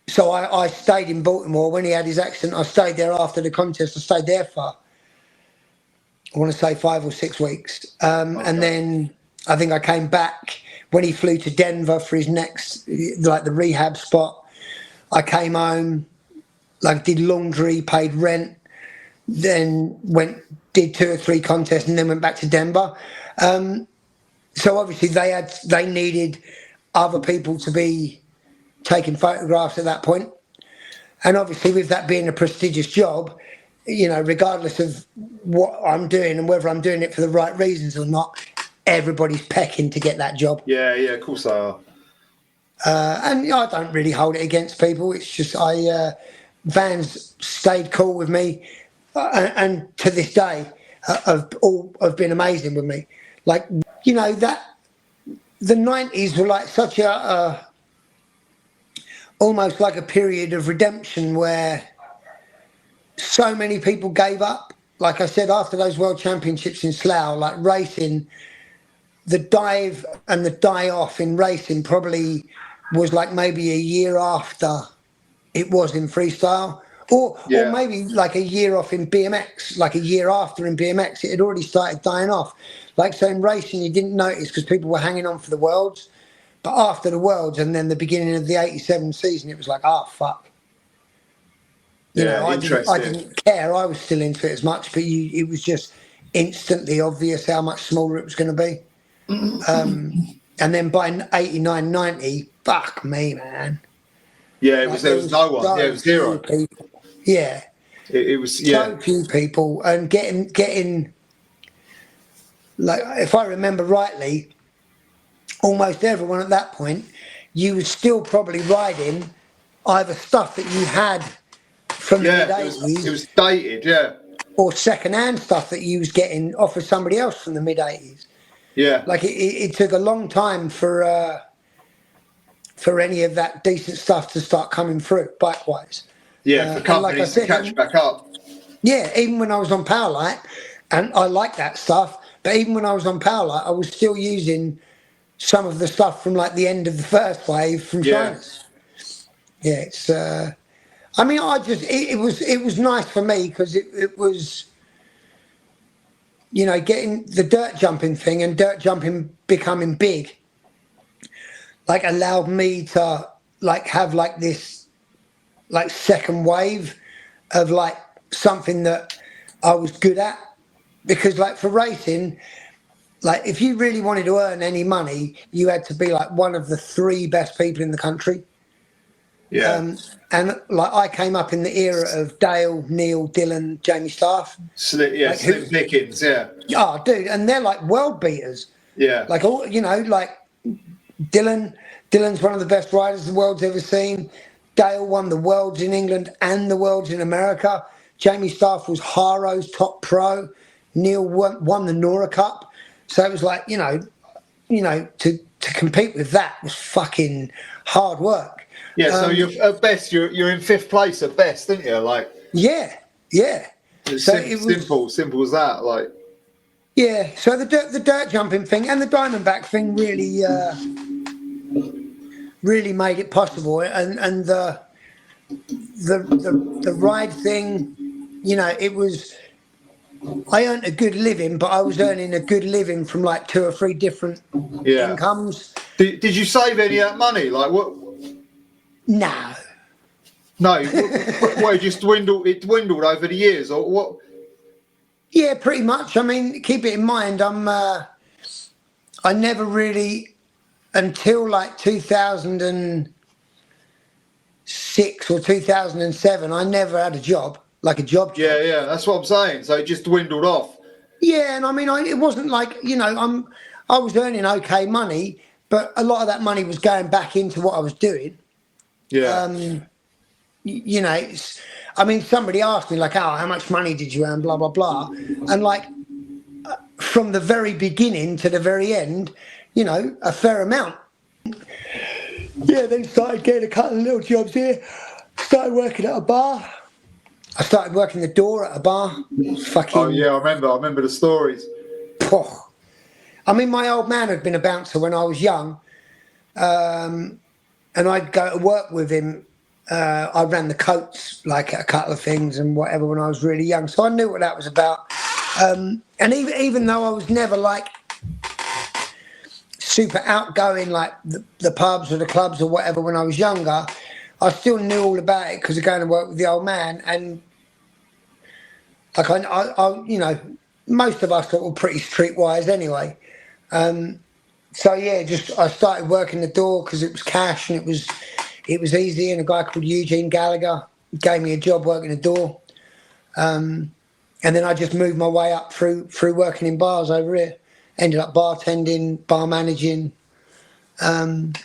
So I stayed in Baltimore when he had his accident. I stayed there after the contest. I stayed there for, I want to say 5 or 6 weeks. Okay. And then I think I came back when he flew to Denver for his next, the rehab spot. I came home, did laundry, paid rent, then did 2 or 3 contests, and then went back to Denver. So obviously they needed other people to be taking photographs at that point. And obviously with that being a prestigious job, regardless of what I'm doing and whether I'm doing it for the right reasons or not, everybody's pecking to get that job. Yeah, of course they are. And I don't really hold it against people. It's just Vans stayed cool with me, and to this day have been amazing with me. That the 90s were such a almost a period of redemption where so many people gave up. Like I said, after those World Championships in Slough, racing, the dive and the die-off in racing probably was maybe a year after it was in freestyle. Or maybe a year off in BMX, a year after in BMX, it had already started dying off. So in racing, you didn't notice because people were hanging on for the Worlds. But after the Worlds and then the beginning of the 87 season, it was fuck. I didn't care. I was still into it as much, but it was just instantly obvious how much smaller it was going to be. And then by 89, 90, fuck me, man. Yeah, there was no one. Yeah, it was zero. People. Yeah. It was, so few people. And getting if I remember rightly, almost everyone at that point, you were still probably riding either stuff that you had from the mid-80s. It was dated, yeah. Or second-hand stuff that you was getting off of somebody else from the mid-80s. Yeah. It took a long time for any of that decent stuff to start coming through, bike-wise. Yeah, for companies to catch back up. Yeah, even when I was on Powerlight, and I like that stuff, but even when I was on Powerlight, I was still using some of the stuff from the end of the first wave from China. Yeah, it's. I mean, it was nice for me because it was, getting the dirt jumping thing and dirt jumping becoming big. Allowed me to have this second wave of something that I was good at, because for racing. If you really wanted to earn any money, you had to be one of the 3 best people in the country. Yeah. And I came up in the era of Dale, Neil, Dylan, Jamie Staff. Slim Pickens, yeah. Oh, dude, and they're world beaters. Yeah. Dylan's one of the best riders the world's ever seen. Dale won the Worlds in England and the Worlds in America. Jamie Staff was Haro's top pro. Neil won the Nora Cup. So it was to compete with that was fucking hard work. Yeah, so you're at best, you're in 5th place at best, didn't you? Yeah. Simple as that. Yeah. So the dirt jumping thing and the Diamondback thing really really made it possible. And the ride thing, you know, it was. I earned a good living, but I was earning a good living from like 2 or 3 different incomes. Did you save any of that money? Like what? No. No, what it just dwindled. It dwindled over the years, or what? Yeah, pretty much. I mean, keep it in mind, I never really, until like 2006 or 2007, I never had a job, like a job. Yeah, that's what I'm saying. So it just dwindled off. Yeah, and I mean, it wasn't like, you know, I was earning okay money, but a lot of that money was going back into what I was doing. Yeah. You know, I mean, somebody asked me like, "Oh, how much money did you earn?" Blah blah blah, and like from the very beginning to the very end, you know, a fair amount. Yeah, then started getting a couple of little jobs here. Started working at a bar. I started working the door at a bar. Fucking. Oh yeah, I remember the stories. I mean, my old man had been a bouncer when I was young, and I'd go to work with him. I ran the coats, like a couple of things and whatever when I was really young, so I knew what that was about. And even though I was never like super outgoing, like the pubs or the clubs or whatever when I was younger, I still knew all about it because of going to work with the old man. And like I you know, most of us were pretty streetwise anyway. So yeah, just I started working the door because it was cash and it was easy. And a guy called Eugene Gallagher gave me a job working the door. And then I just moved my way up through working in bars over here. Ended up bartending, bar managing, and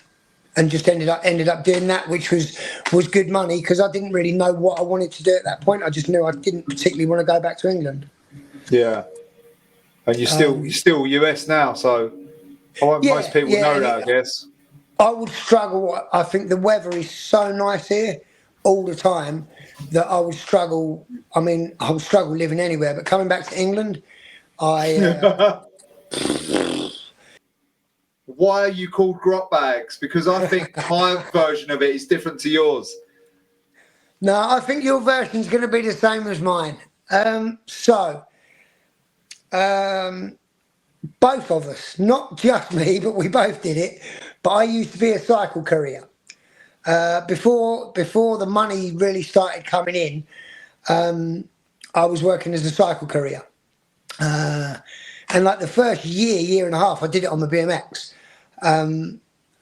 just ended up doing that, which was good money because I didn't really know what I wanted to do at that point. I just knew I didn't particularly want to go back to England. Yeah, and you're still US now, so most people know that, I guess. I would struggle. I think the weather is so nice here all the time that I would struggle. I mean, I would struggle living anywhere, but coming back to England, Why are you called Grotbags? Because I think my version of it is different to yours. No, I think your version's going to be the same as mine. Both of us, not just me, but we both did it. But I used to be a cycle courier. Before the money really started coming in, I was working as a cycle courier. And like the first year and a half, I did it on the BMX.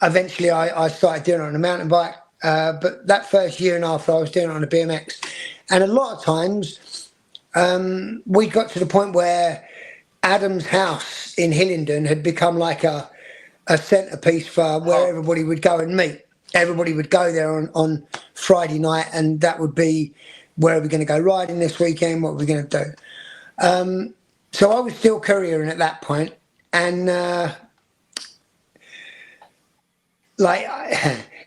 Eventually, I started doing it on a mountain bike. But that first year and a half, I was doing it on a BMX. And a lot of times, we got to the point where Adam's house in Hillingdon had become like a centrepiece for where everybody would go and meet. Everybody would go there on Friday night, and that would be where are we going to go riding this weekend? What are we going to do? So I was still couriering at that point, and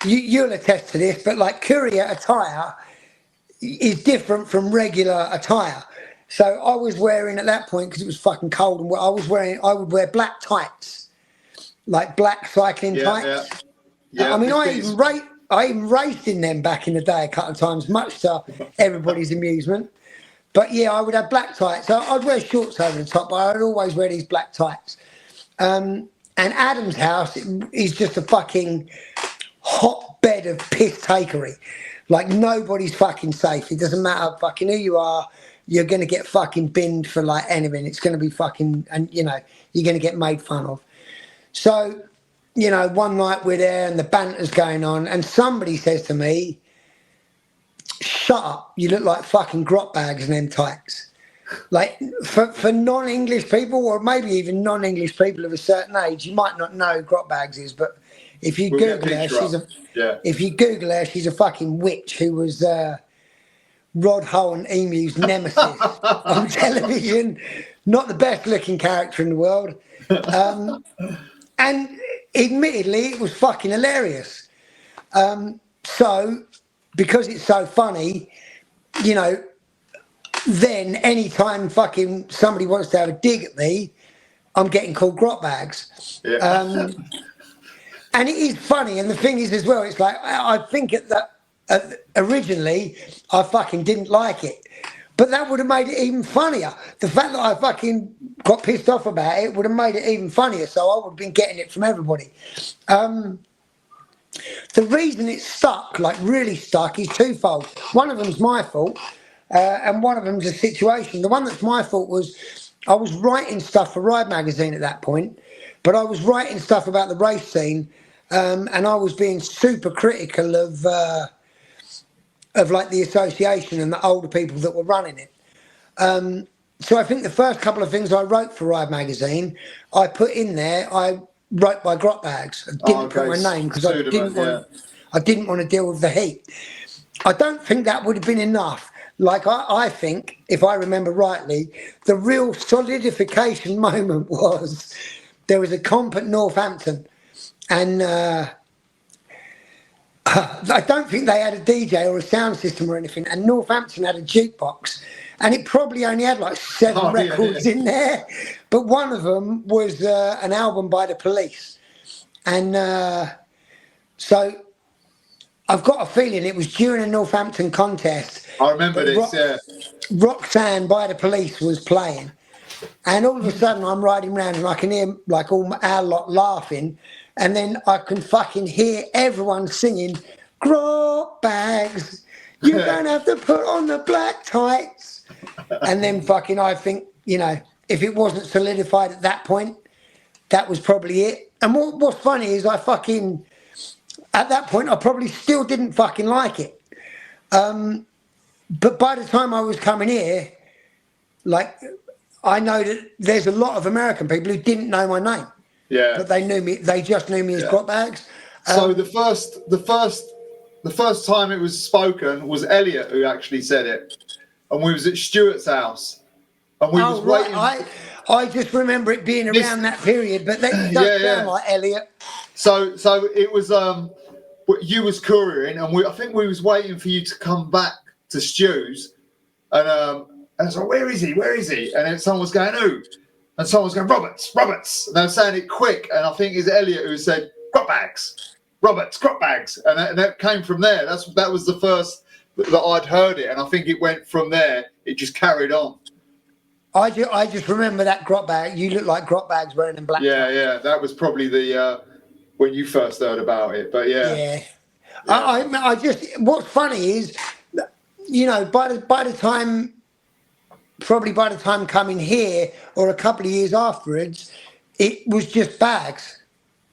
you'll attest to this, but like courier attire is different from regular attire. So I was wearing at that point, because it was fucking cold, and I would wear black tights, like black cycling tights. Yeah, I mean, I even raced in them back in the day a couple of times, much to everybody's amusement. But yeah, I would have black tights. I'd wear shorts over the top, but I'd always wear these black tights. And Adam's house is just a fucking hotbed of piss takery. Like, nobody's fucking safe. It doesn't matter fucking who you are. You're going to get fucking binned for like anything. It's going to be fucking, and you know, you're going to get made fun of. So, you know, one night we're there and the banter's going on, and somebody says to me, "Shut up, you look like fucking Grotbags in them tights." Like, for non-English people, or maybe even non-English people of a certain age, you might not know who Grotbags is, but if you Google her, she's a fucking witch who was Rod Hull and Emu's nemesis on television. Not the best looking character in the world. And admittedly, it was fucking hilarious. So, because it's so funny, you know, then anytime fucking somebody wants to have a dig at me, I'm getting called Grotbags. Yeah. And it is funny, and the thing is as well, it's like I think originally I fucking didn't like it, but that would have made it even funnier. The fact that I fucking got pissed off about it would have made it even funnier. So I would have been getting it from everybody. The reason it stuck, like really stuck, is twofold. One of them's my fault, and one of them's a situation. The one that's my fault was I was writing stuff for Ride magazine at that point, but I was writing stuff about the race scene, and I was being super critical of like the association and the older people that were running it. So I think the first couple of things I wrote for Ride magazine, I put in there. I wrote by Grotbags. I didn't put my name because I didn't want to deal with the heat. I don't think that would have been enough. Like I think, if I remember rightly, the real solidification moment was there was a comp at Northampton, and I don't think they had a DJ or a sound system or anything, and Northampton had a jukebox, and it probably only had like 7 records in there, but one of them was an album by the Police, and so I've got a feeling it was during a Northampton contest. I remember this, Roxanne by the Police was playing, and all of a sudden I'm riding around and I can hear like all our lot laughing, and then I can fucking hear everyone singing, "Grotbags, you're gonna have to put on the black tights." And then fucking I think, you know, if it wasn't solidified at that point, that was probably it. And what's funny is I fucking, at that point, I probably still didn't fucking like it. But by the time I was coming here, like, I know that there's a lot of American people who didn't know my name. Yeah. But they knew me. They just knew me as Grotbags. So the first time it was spoken was Elliot who actually said it, and we was at Stuart's house, and we was waiting. I just remember it being around that period, but that does sound like Elliot. So it was you was couriering, and I think we was waiting for you to come back to Stu's, and I was like, where is he? And then someone was going, who? And someone was going, Roberts. And they were saying it quick. And I think it's Elliot who said, Grotbags. And that came from there. That was the first that I'd heard it. And I think it went from there. It just carried on. I just remember that Grotbag. You look like Grotbags wearing them black. Yeah. That was probably the when you first heard about it. But yeah. I just, what's funny is, you know, by the time coming here or a couple of years afterwards, it was just bags.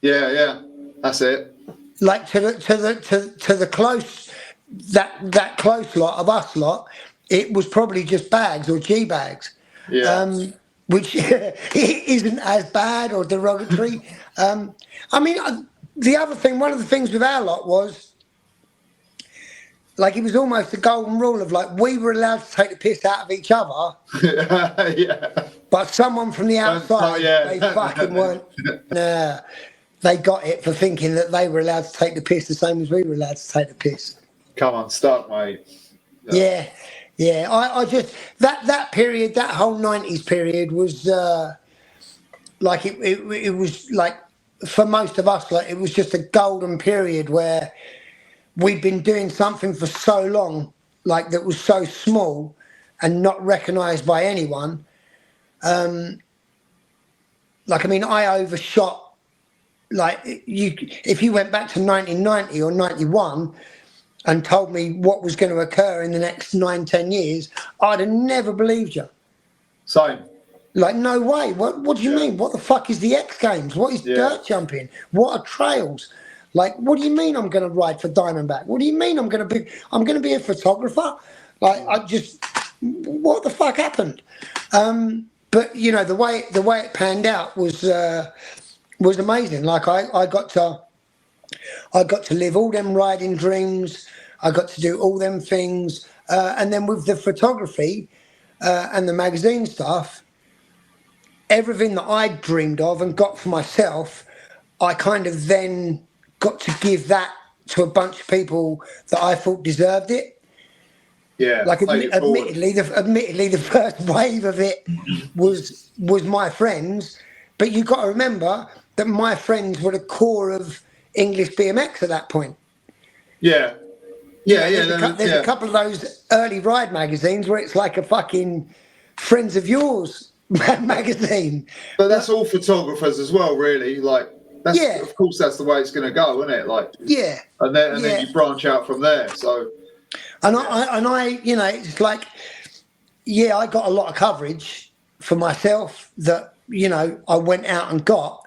Yeah, that's it. Like to the close that close lot of us lot, it was probably just bags or G bags. Yeah. Which isn't as bad or derogatory. I mean, the other thing, one of the things with our lot was, like, it was almost the golden rule of, like, we were allowed to take the piss out of each other. Yeah. But someone from the outside, they fucking weren't. Nah, they got it for thinking that they were allowed to take the piss the same as we were allowed to take the piss. Come on, start, mate. Yeah. I just, that period, that whole 90s period was, like, it was, like, for most of us, like, it was just a golden period where we'd been doing something for so long, like, that was so small and not recognised by anyone. Like, I mean, I overshot, like, if you went back to 1990 or 91 and told me what was going to occur in the next 9-10 years, I'd have never believed you. Same. Like, no way. What do you mean? What the fuck is the X Games? What is dirt jumping? What are trails? Like, what do you mean I'm going to ride for Diamondback? What do you mean I'm going to be a photographer? Like, what the fuck happened? But you know, the way it panned out was amazing. Like, I got to live all them riding dreams. I got to do all them things, and then with the photography and the magazine stuff, everything that I dreamed of and got for myself, I kind of then got to give that to a bunch of people that I thought deserved it. Yeah. Like, admittedly, the first wave of it was my friends, but you got to remember that my friends were the core of English BMX at that point. Yeah. There's a couple of those early ride magazines where it's like a fucking Friends of Yours magazine. But that's all photographers as well, really. Like, that's of course that's the way it's going to go, isn't it? Like, and then you branch out from there. So, I, you know, it's like, I got a lot of coverage for myself that, you know, I went out and got.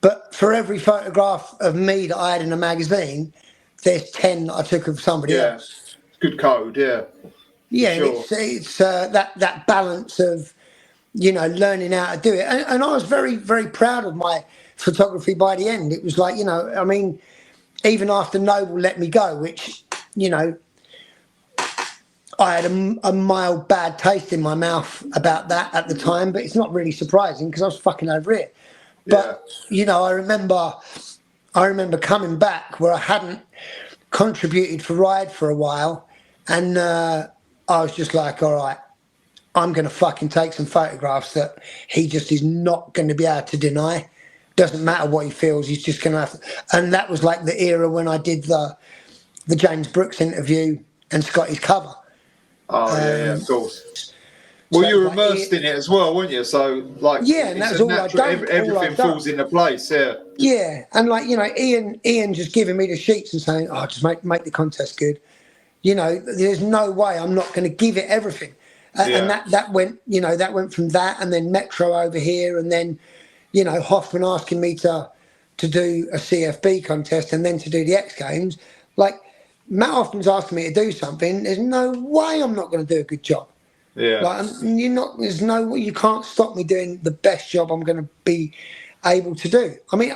But for every photograph of me that I had in a magazine, there's 10 that I took of somebody else. Good code, sure. It's that balance of, you know, learning how to do it. And I was very, very proud of my photography by the end. It was like, you know, I mean, even after Noble let me go, which, you know, I had a mild bad taste in my mouth about that at the time, but it's not really surprising because I was fucking over it. But, you know, I remember coming back where I hadn't contributed for Ride for a while, and I was just like, all right, I'm going to fucking take some photographs that he just is not going to be able to deny. Doesn't matter what he feels, he's just going to have to. And that was like the era when I did the James Brooks interview and Scotty's cover. Oh, yeah, of course. Well, you were immersed in it as well, weren't you? So, like, and that's all I've done. Everything falls into place, Yeah, and like, you know, Ian just giving me the sheets and saying, "Oh, just make the contest good." You know, there's no way I'm not going to give it everything. And that went, you know, that went from that, and then Metro over here, and then, you know, Hoffman asking me to do a CFB contest and then to do the X Games. Like, Matt Hoffman's asking me to do something. There's no way I'm not going to do a good job. Yeah. Like, there's no way, you can't stop me doing the best job I'm going to be able to do. I mean,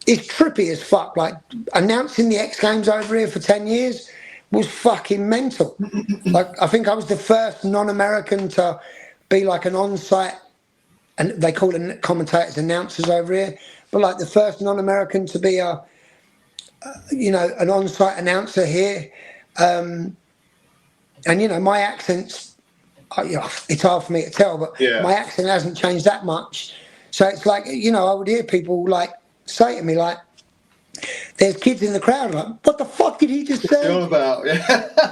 it's trippy as fuck. Like, announcing the X Games over here for 10 years was fucking mental. Like, I think I was the first non-American to be like an on-site, and they call them commentators announcers over here, but like the first non-American to be you know, an on-site announcer here. And, you know, my accent's, it's hard for me to tell, but my accent hasn't changed that much. So it's like, you know, I would hear people like say to me, like, there's kids in the crowd like, what the fuck did he just say? What's it about?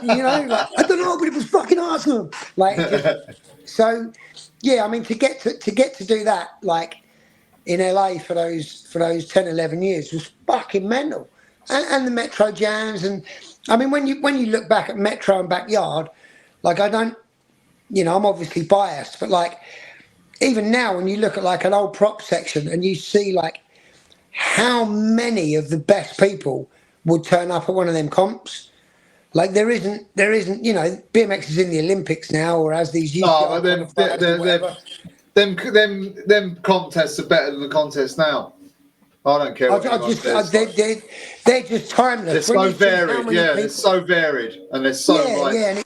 You know, like, I don't know, but it was fucking awesome. Like, so yeah, I mean, to get to do that, like, in LA for those 10, 11 years was fucking mental. And the Metro jams, and I mean, when you look back at Metro and Backyard, like, I don't, you know, I'm obviously biased, but like, even now when you look at like an old prop section and you see like how many of the best people would turn up at one of them comps, like there isn't, you know, BMX is in the Olympics now, or as these used them contests are better than the contests now. I don't care. They're just timeless. They're so varied, they're so varied, and they're so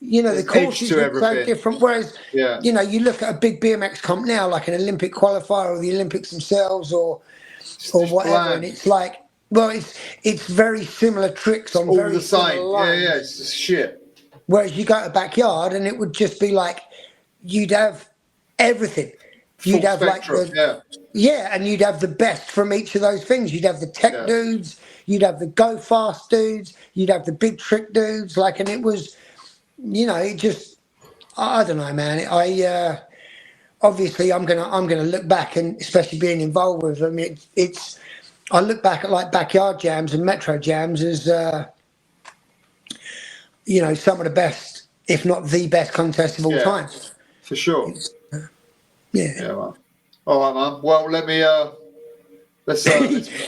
you know, the courses are so different. Whereas, you know, you look at a big BMX comp now, like an Olympic qualifier or the Olympics themselves, or whatever, and it's like, well, it's very similar tricks on all very the same. Similar lines. It's just shit. Whereas you go to Backyard and it would just be like, you'd have everything. You'd have spectrum, and you'd have the best from each of those things. You'd have the tech dudes, you'd have the go fast dudes, you'd have the big trick dudes. Like, and it was, you know, it just, I don't know, man. Obviously I'm gonna look back, and especially being involved with them, I look back at like Backyard jams and Metro jams as, you know, some of the best, if not the best contest of all time. For sure. Yeah, man. All right, man. Well, let's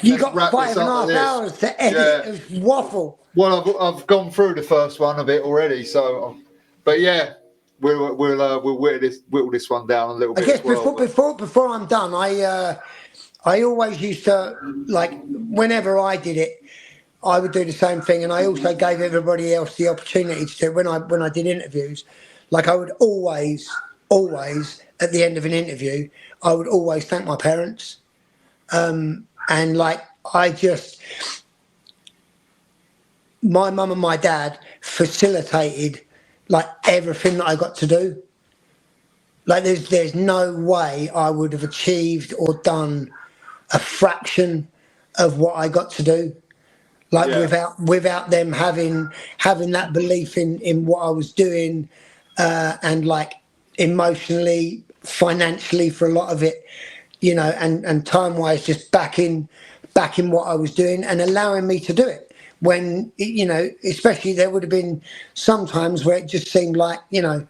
you got 5.5 hours to edit a waffle. Well, I've gone through the first one a bit already, so but yeah, we'll whittle this one down a little bit. I guess before I'm done, I always used to, like, whenever I did it, I would do the same thing, and I also gave everybody else the opportunity to do it when I did interviews. Like, I would always at the end of an interview, I would always thank my parents. And like, my mum and my dad facilitated like everything that I got to do. Like, there's no way I would have achieved or done a fraction of what I got to do. Like without them having that belief in what I was doing, and like emotionally, financially for a lot of it, you know, and time wise, just backing what I was doing and allowing me to do it. When, you know, especially there would have been some times where it just seemed like, you know,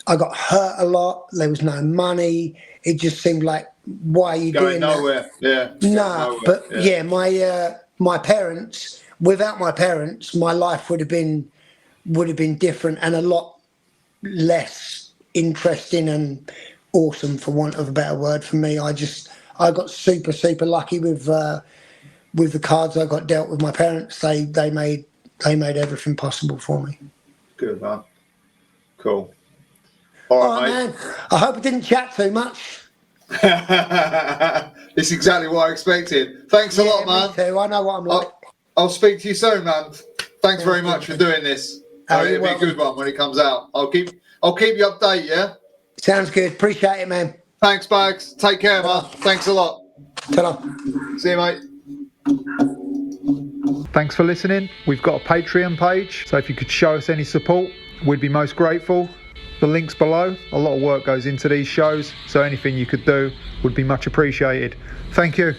I got hurt a lot. There was no money. It just seemed like, why are you Going doing nowhere. that? Yeah. No, but yeah, my parents. Without my parents, my life would have been different and a lot less interesting and awesome, for want of a better word, for me. I got super lucky with the cards I got dealt with my parents. They made everything possible for me. Good, man. Cool. All right, mate. Man. I hope I didn't chat too much. It's exactly what I expected. Thanks a lot, man. Me too. I know what I'm like. I'll speak to you soon, man. Thanks very much for doing this. It'll be a good one when it comes out. I'll keep you updated, yeah? Sounds good. Appreciate it, man. Thanks, Bags. Take care, man. Thanks a lot. Ta-da. See you, mate. Thanks for listening. We've got a Patreon page, so if you could show us any support, we'd be most grateful. The link's below. A lot of work goes into these shows, so anything you could do would be much appreciated. Thank you.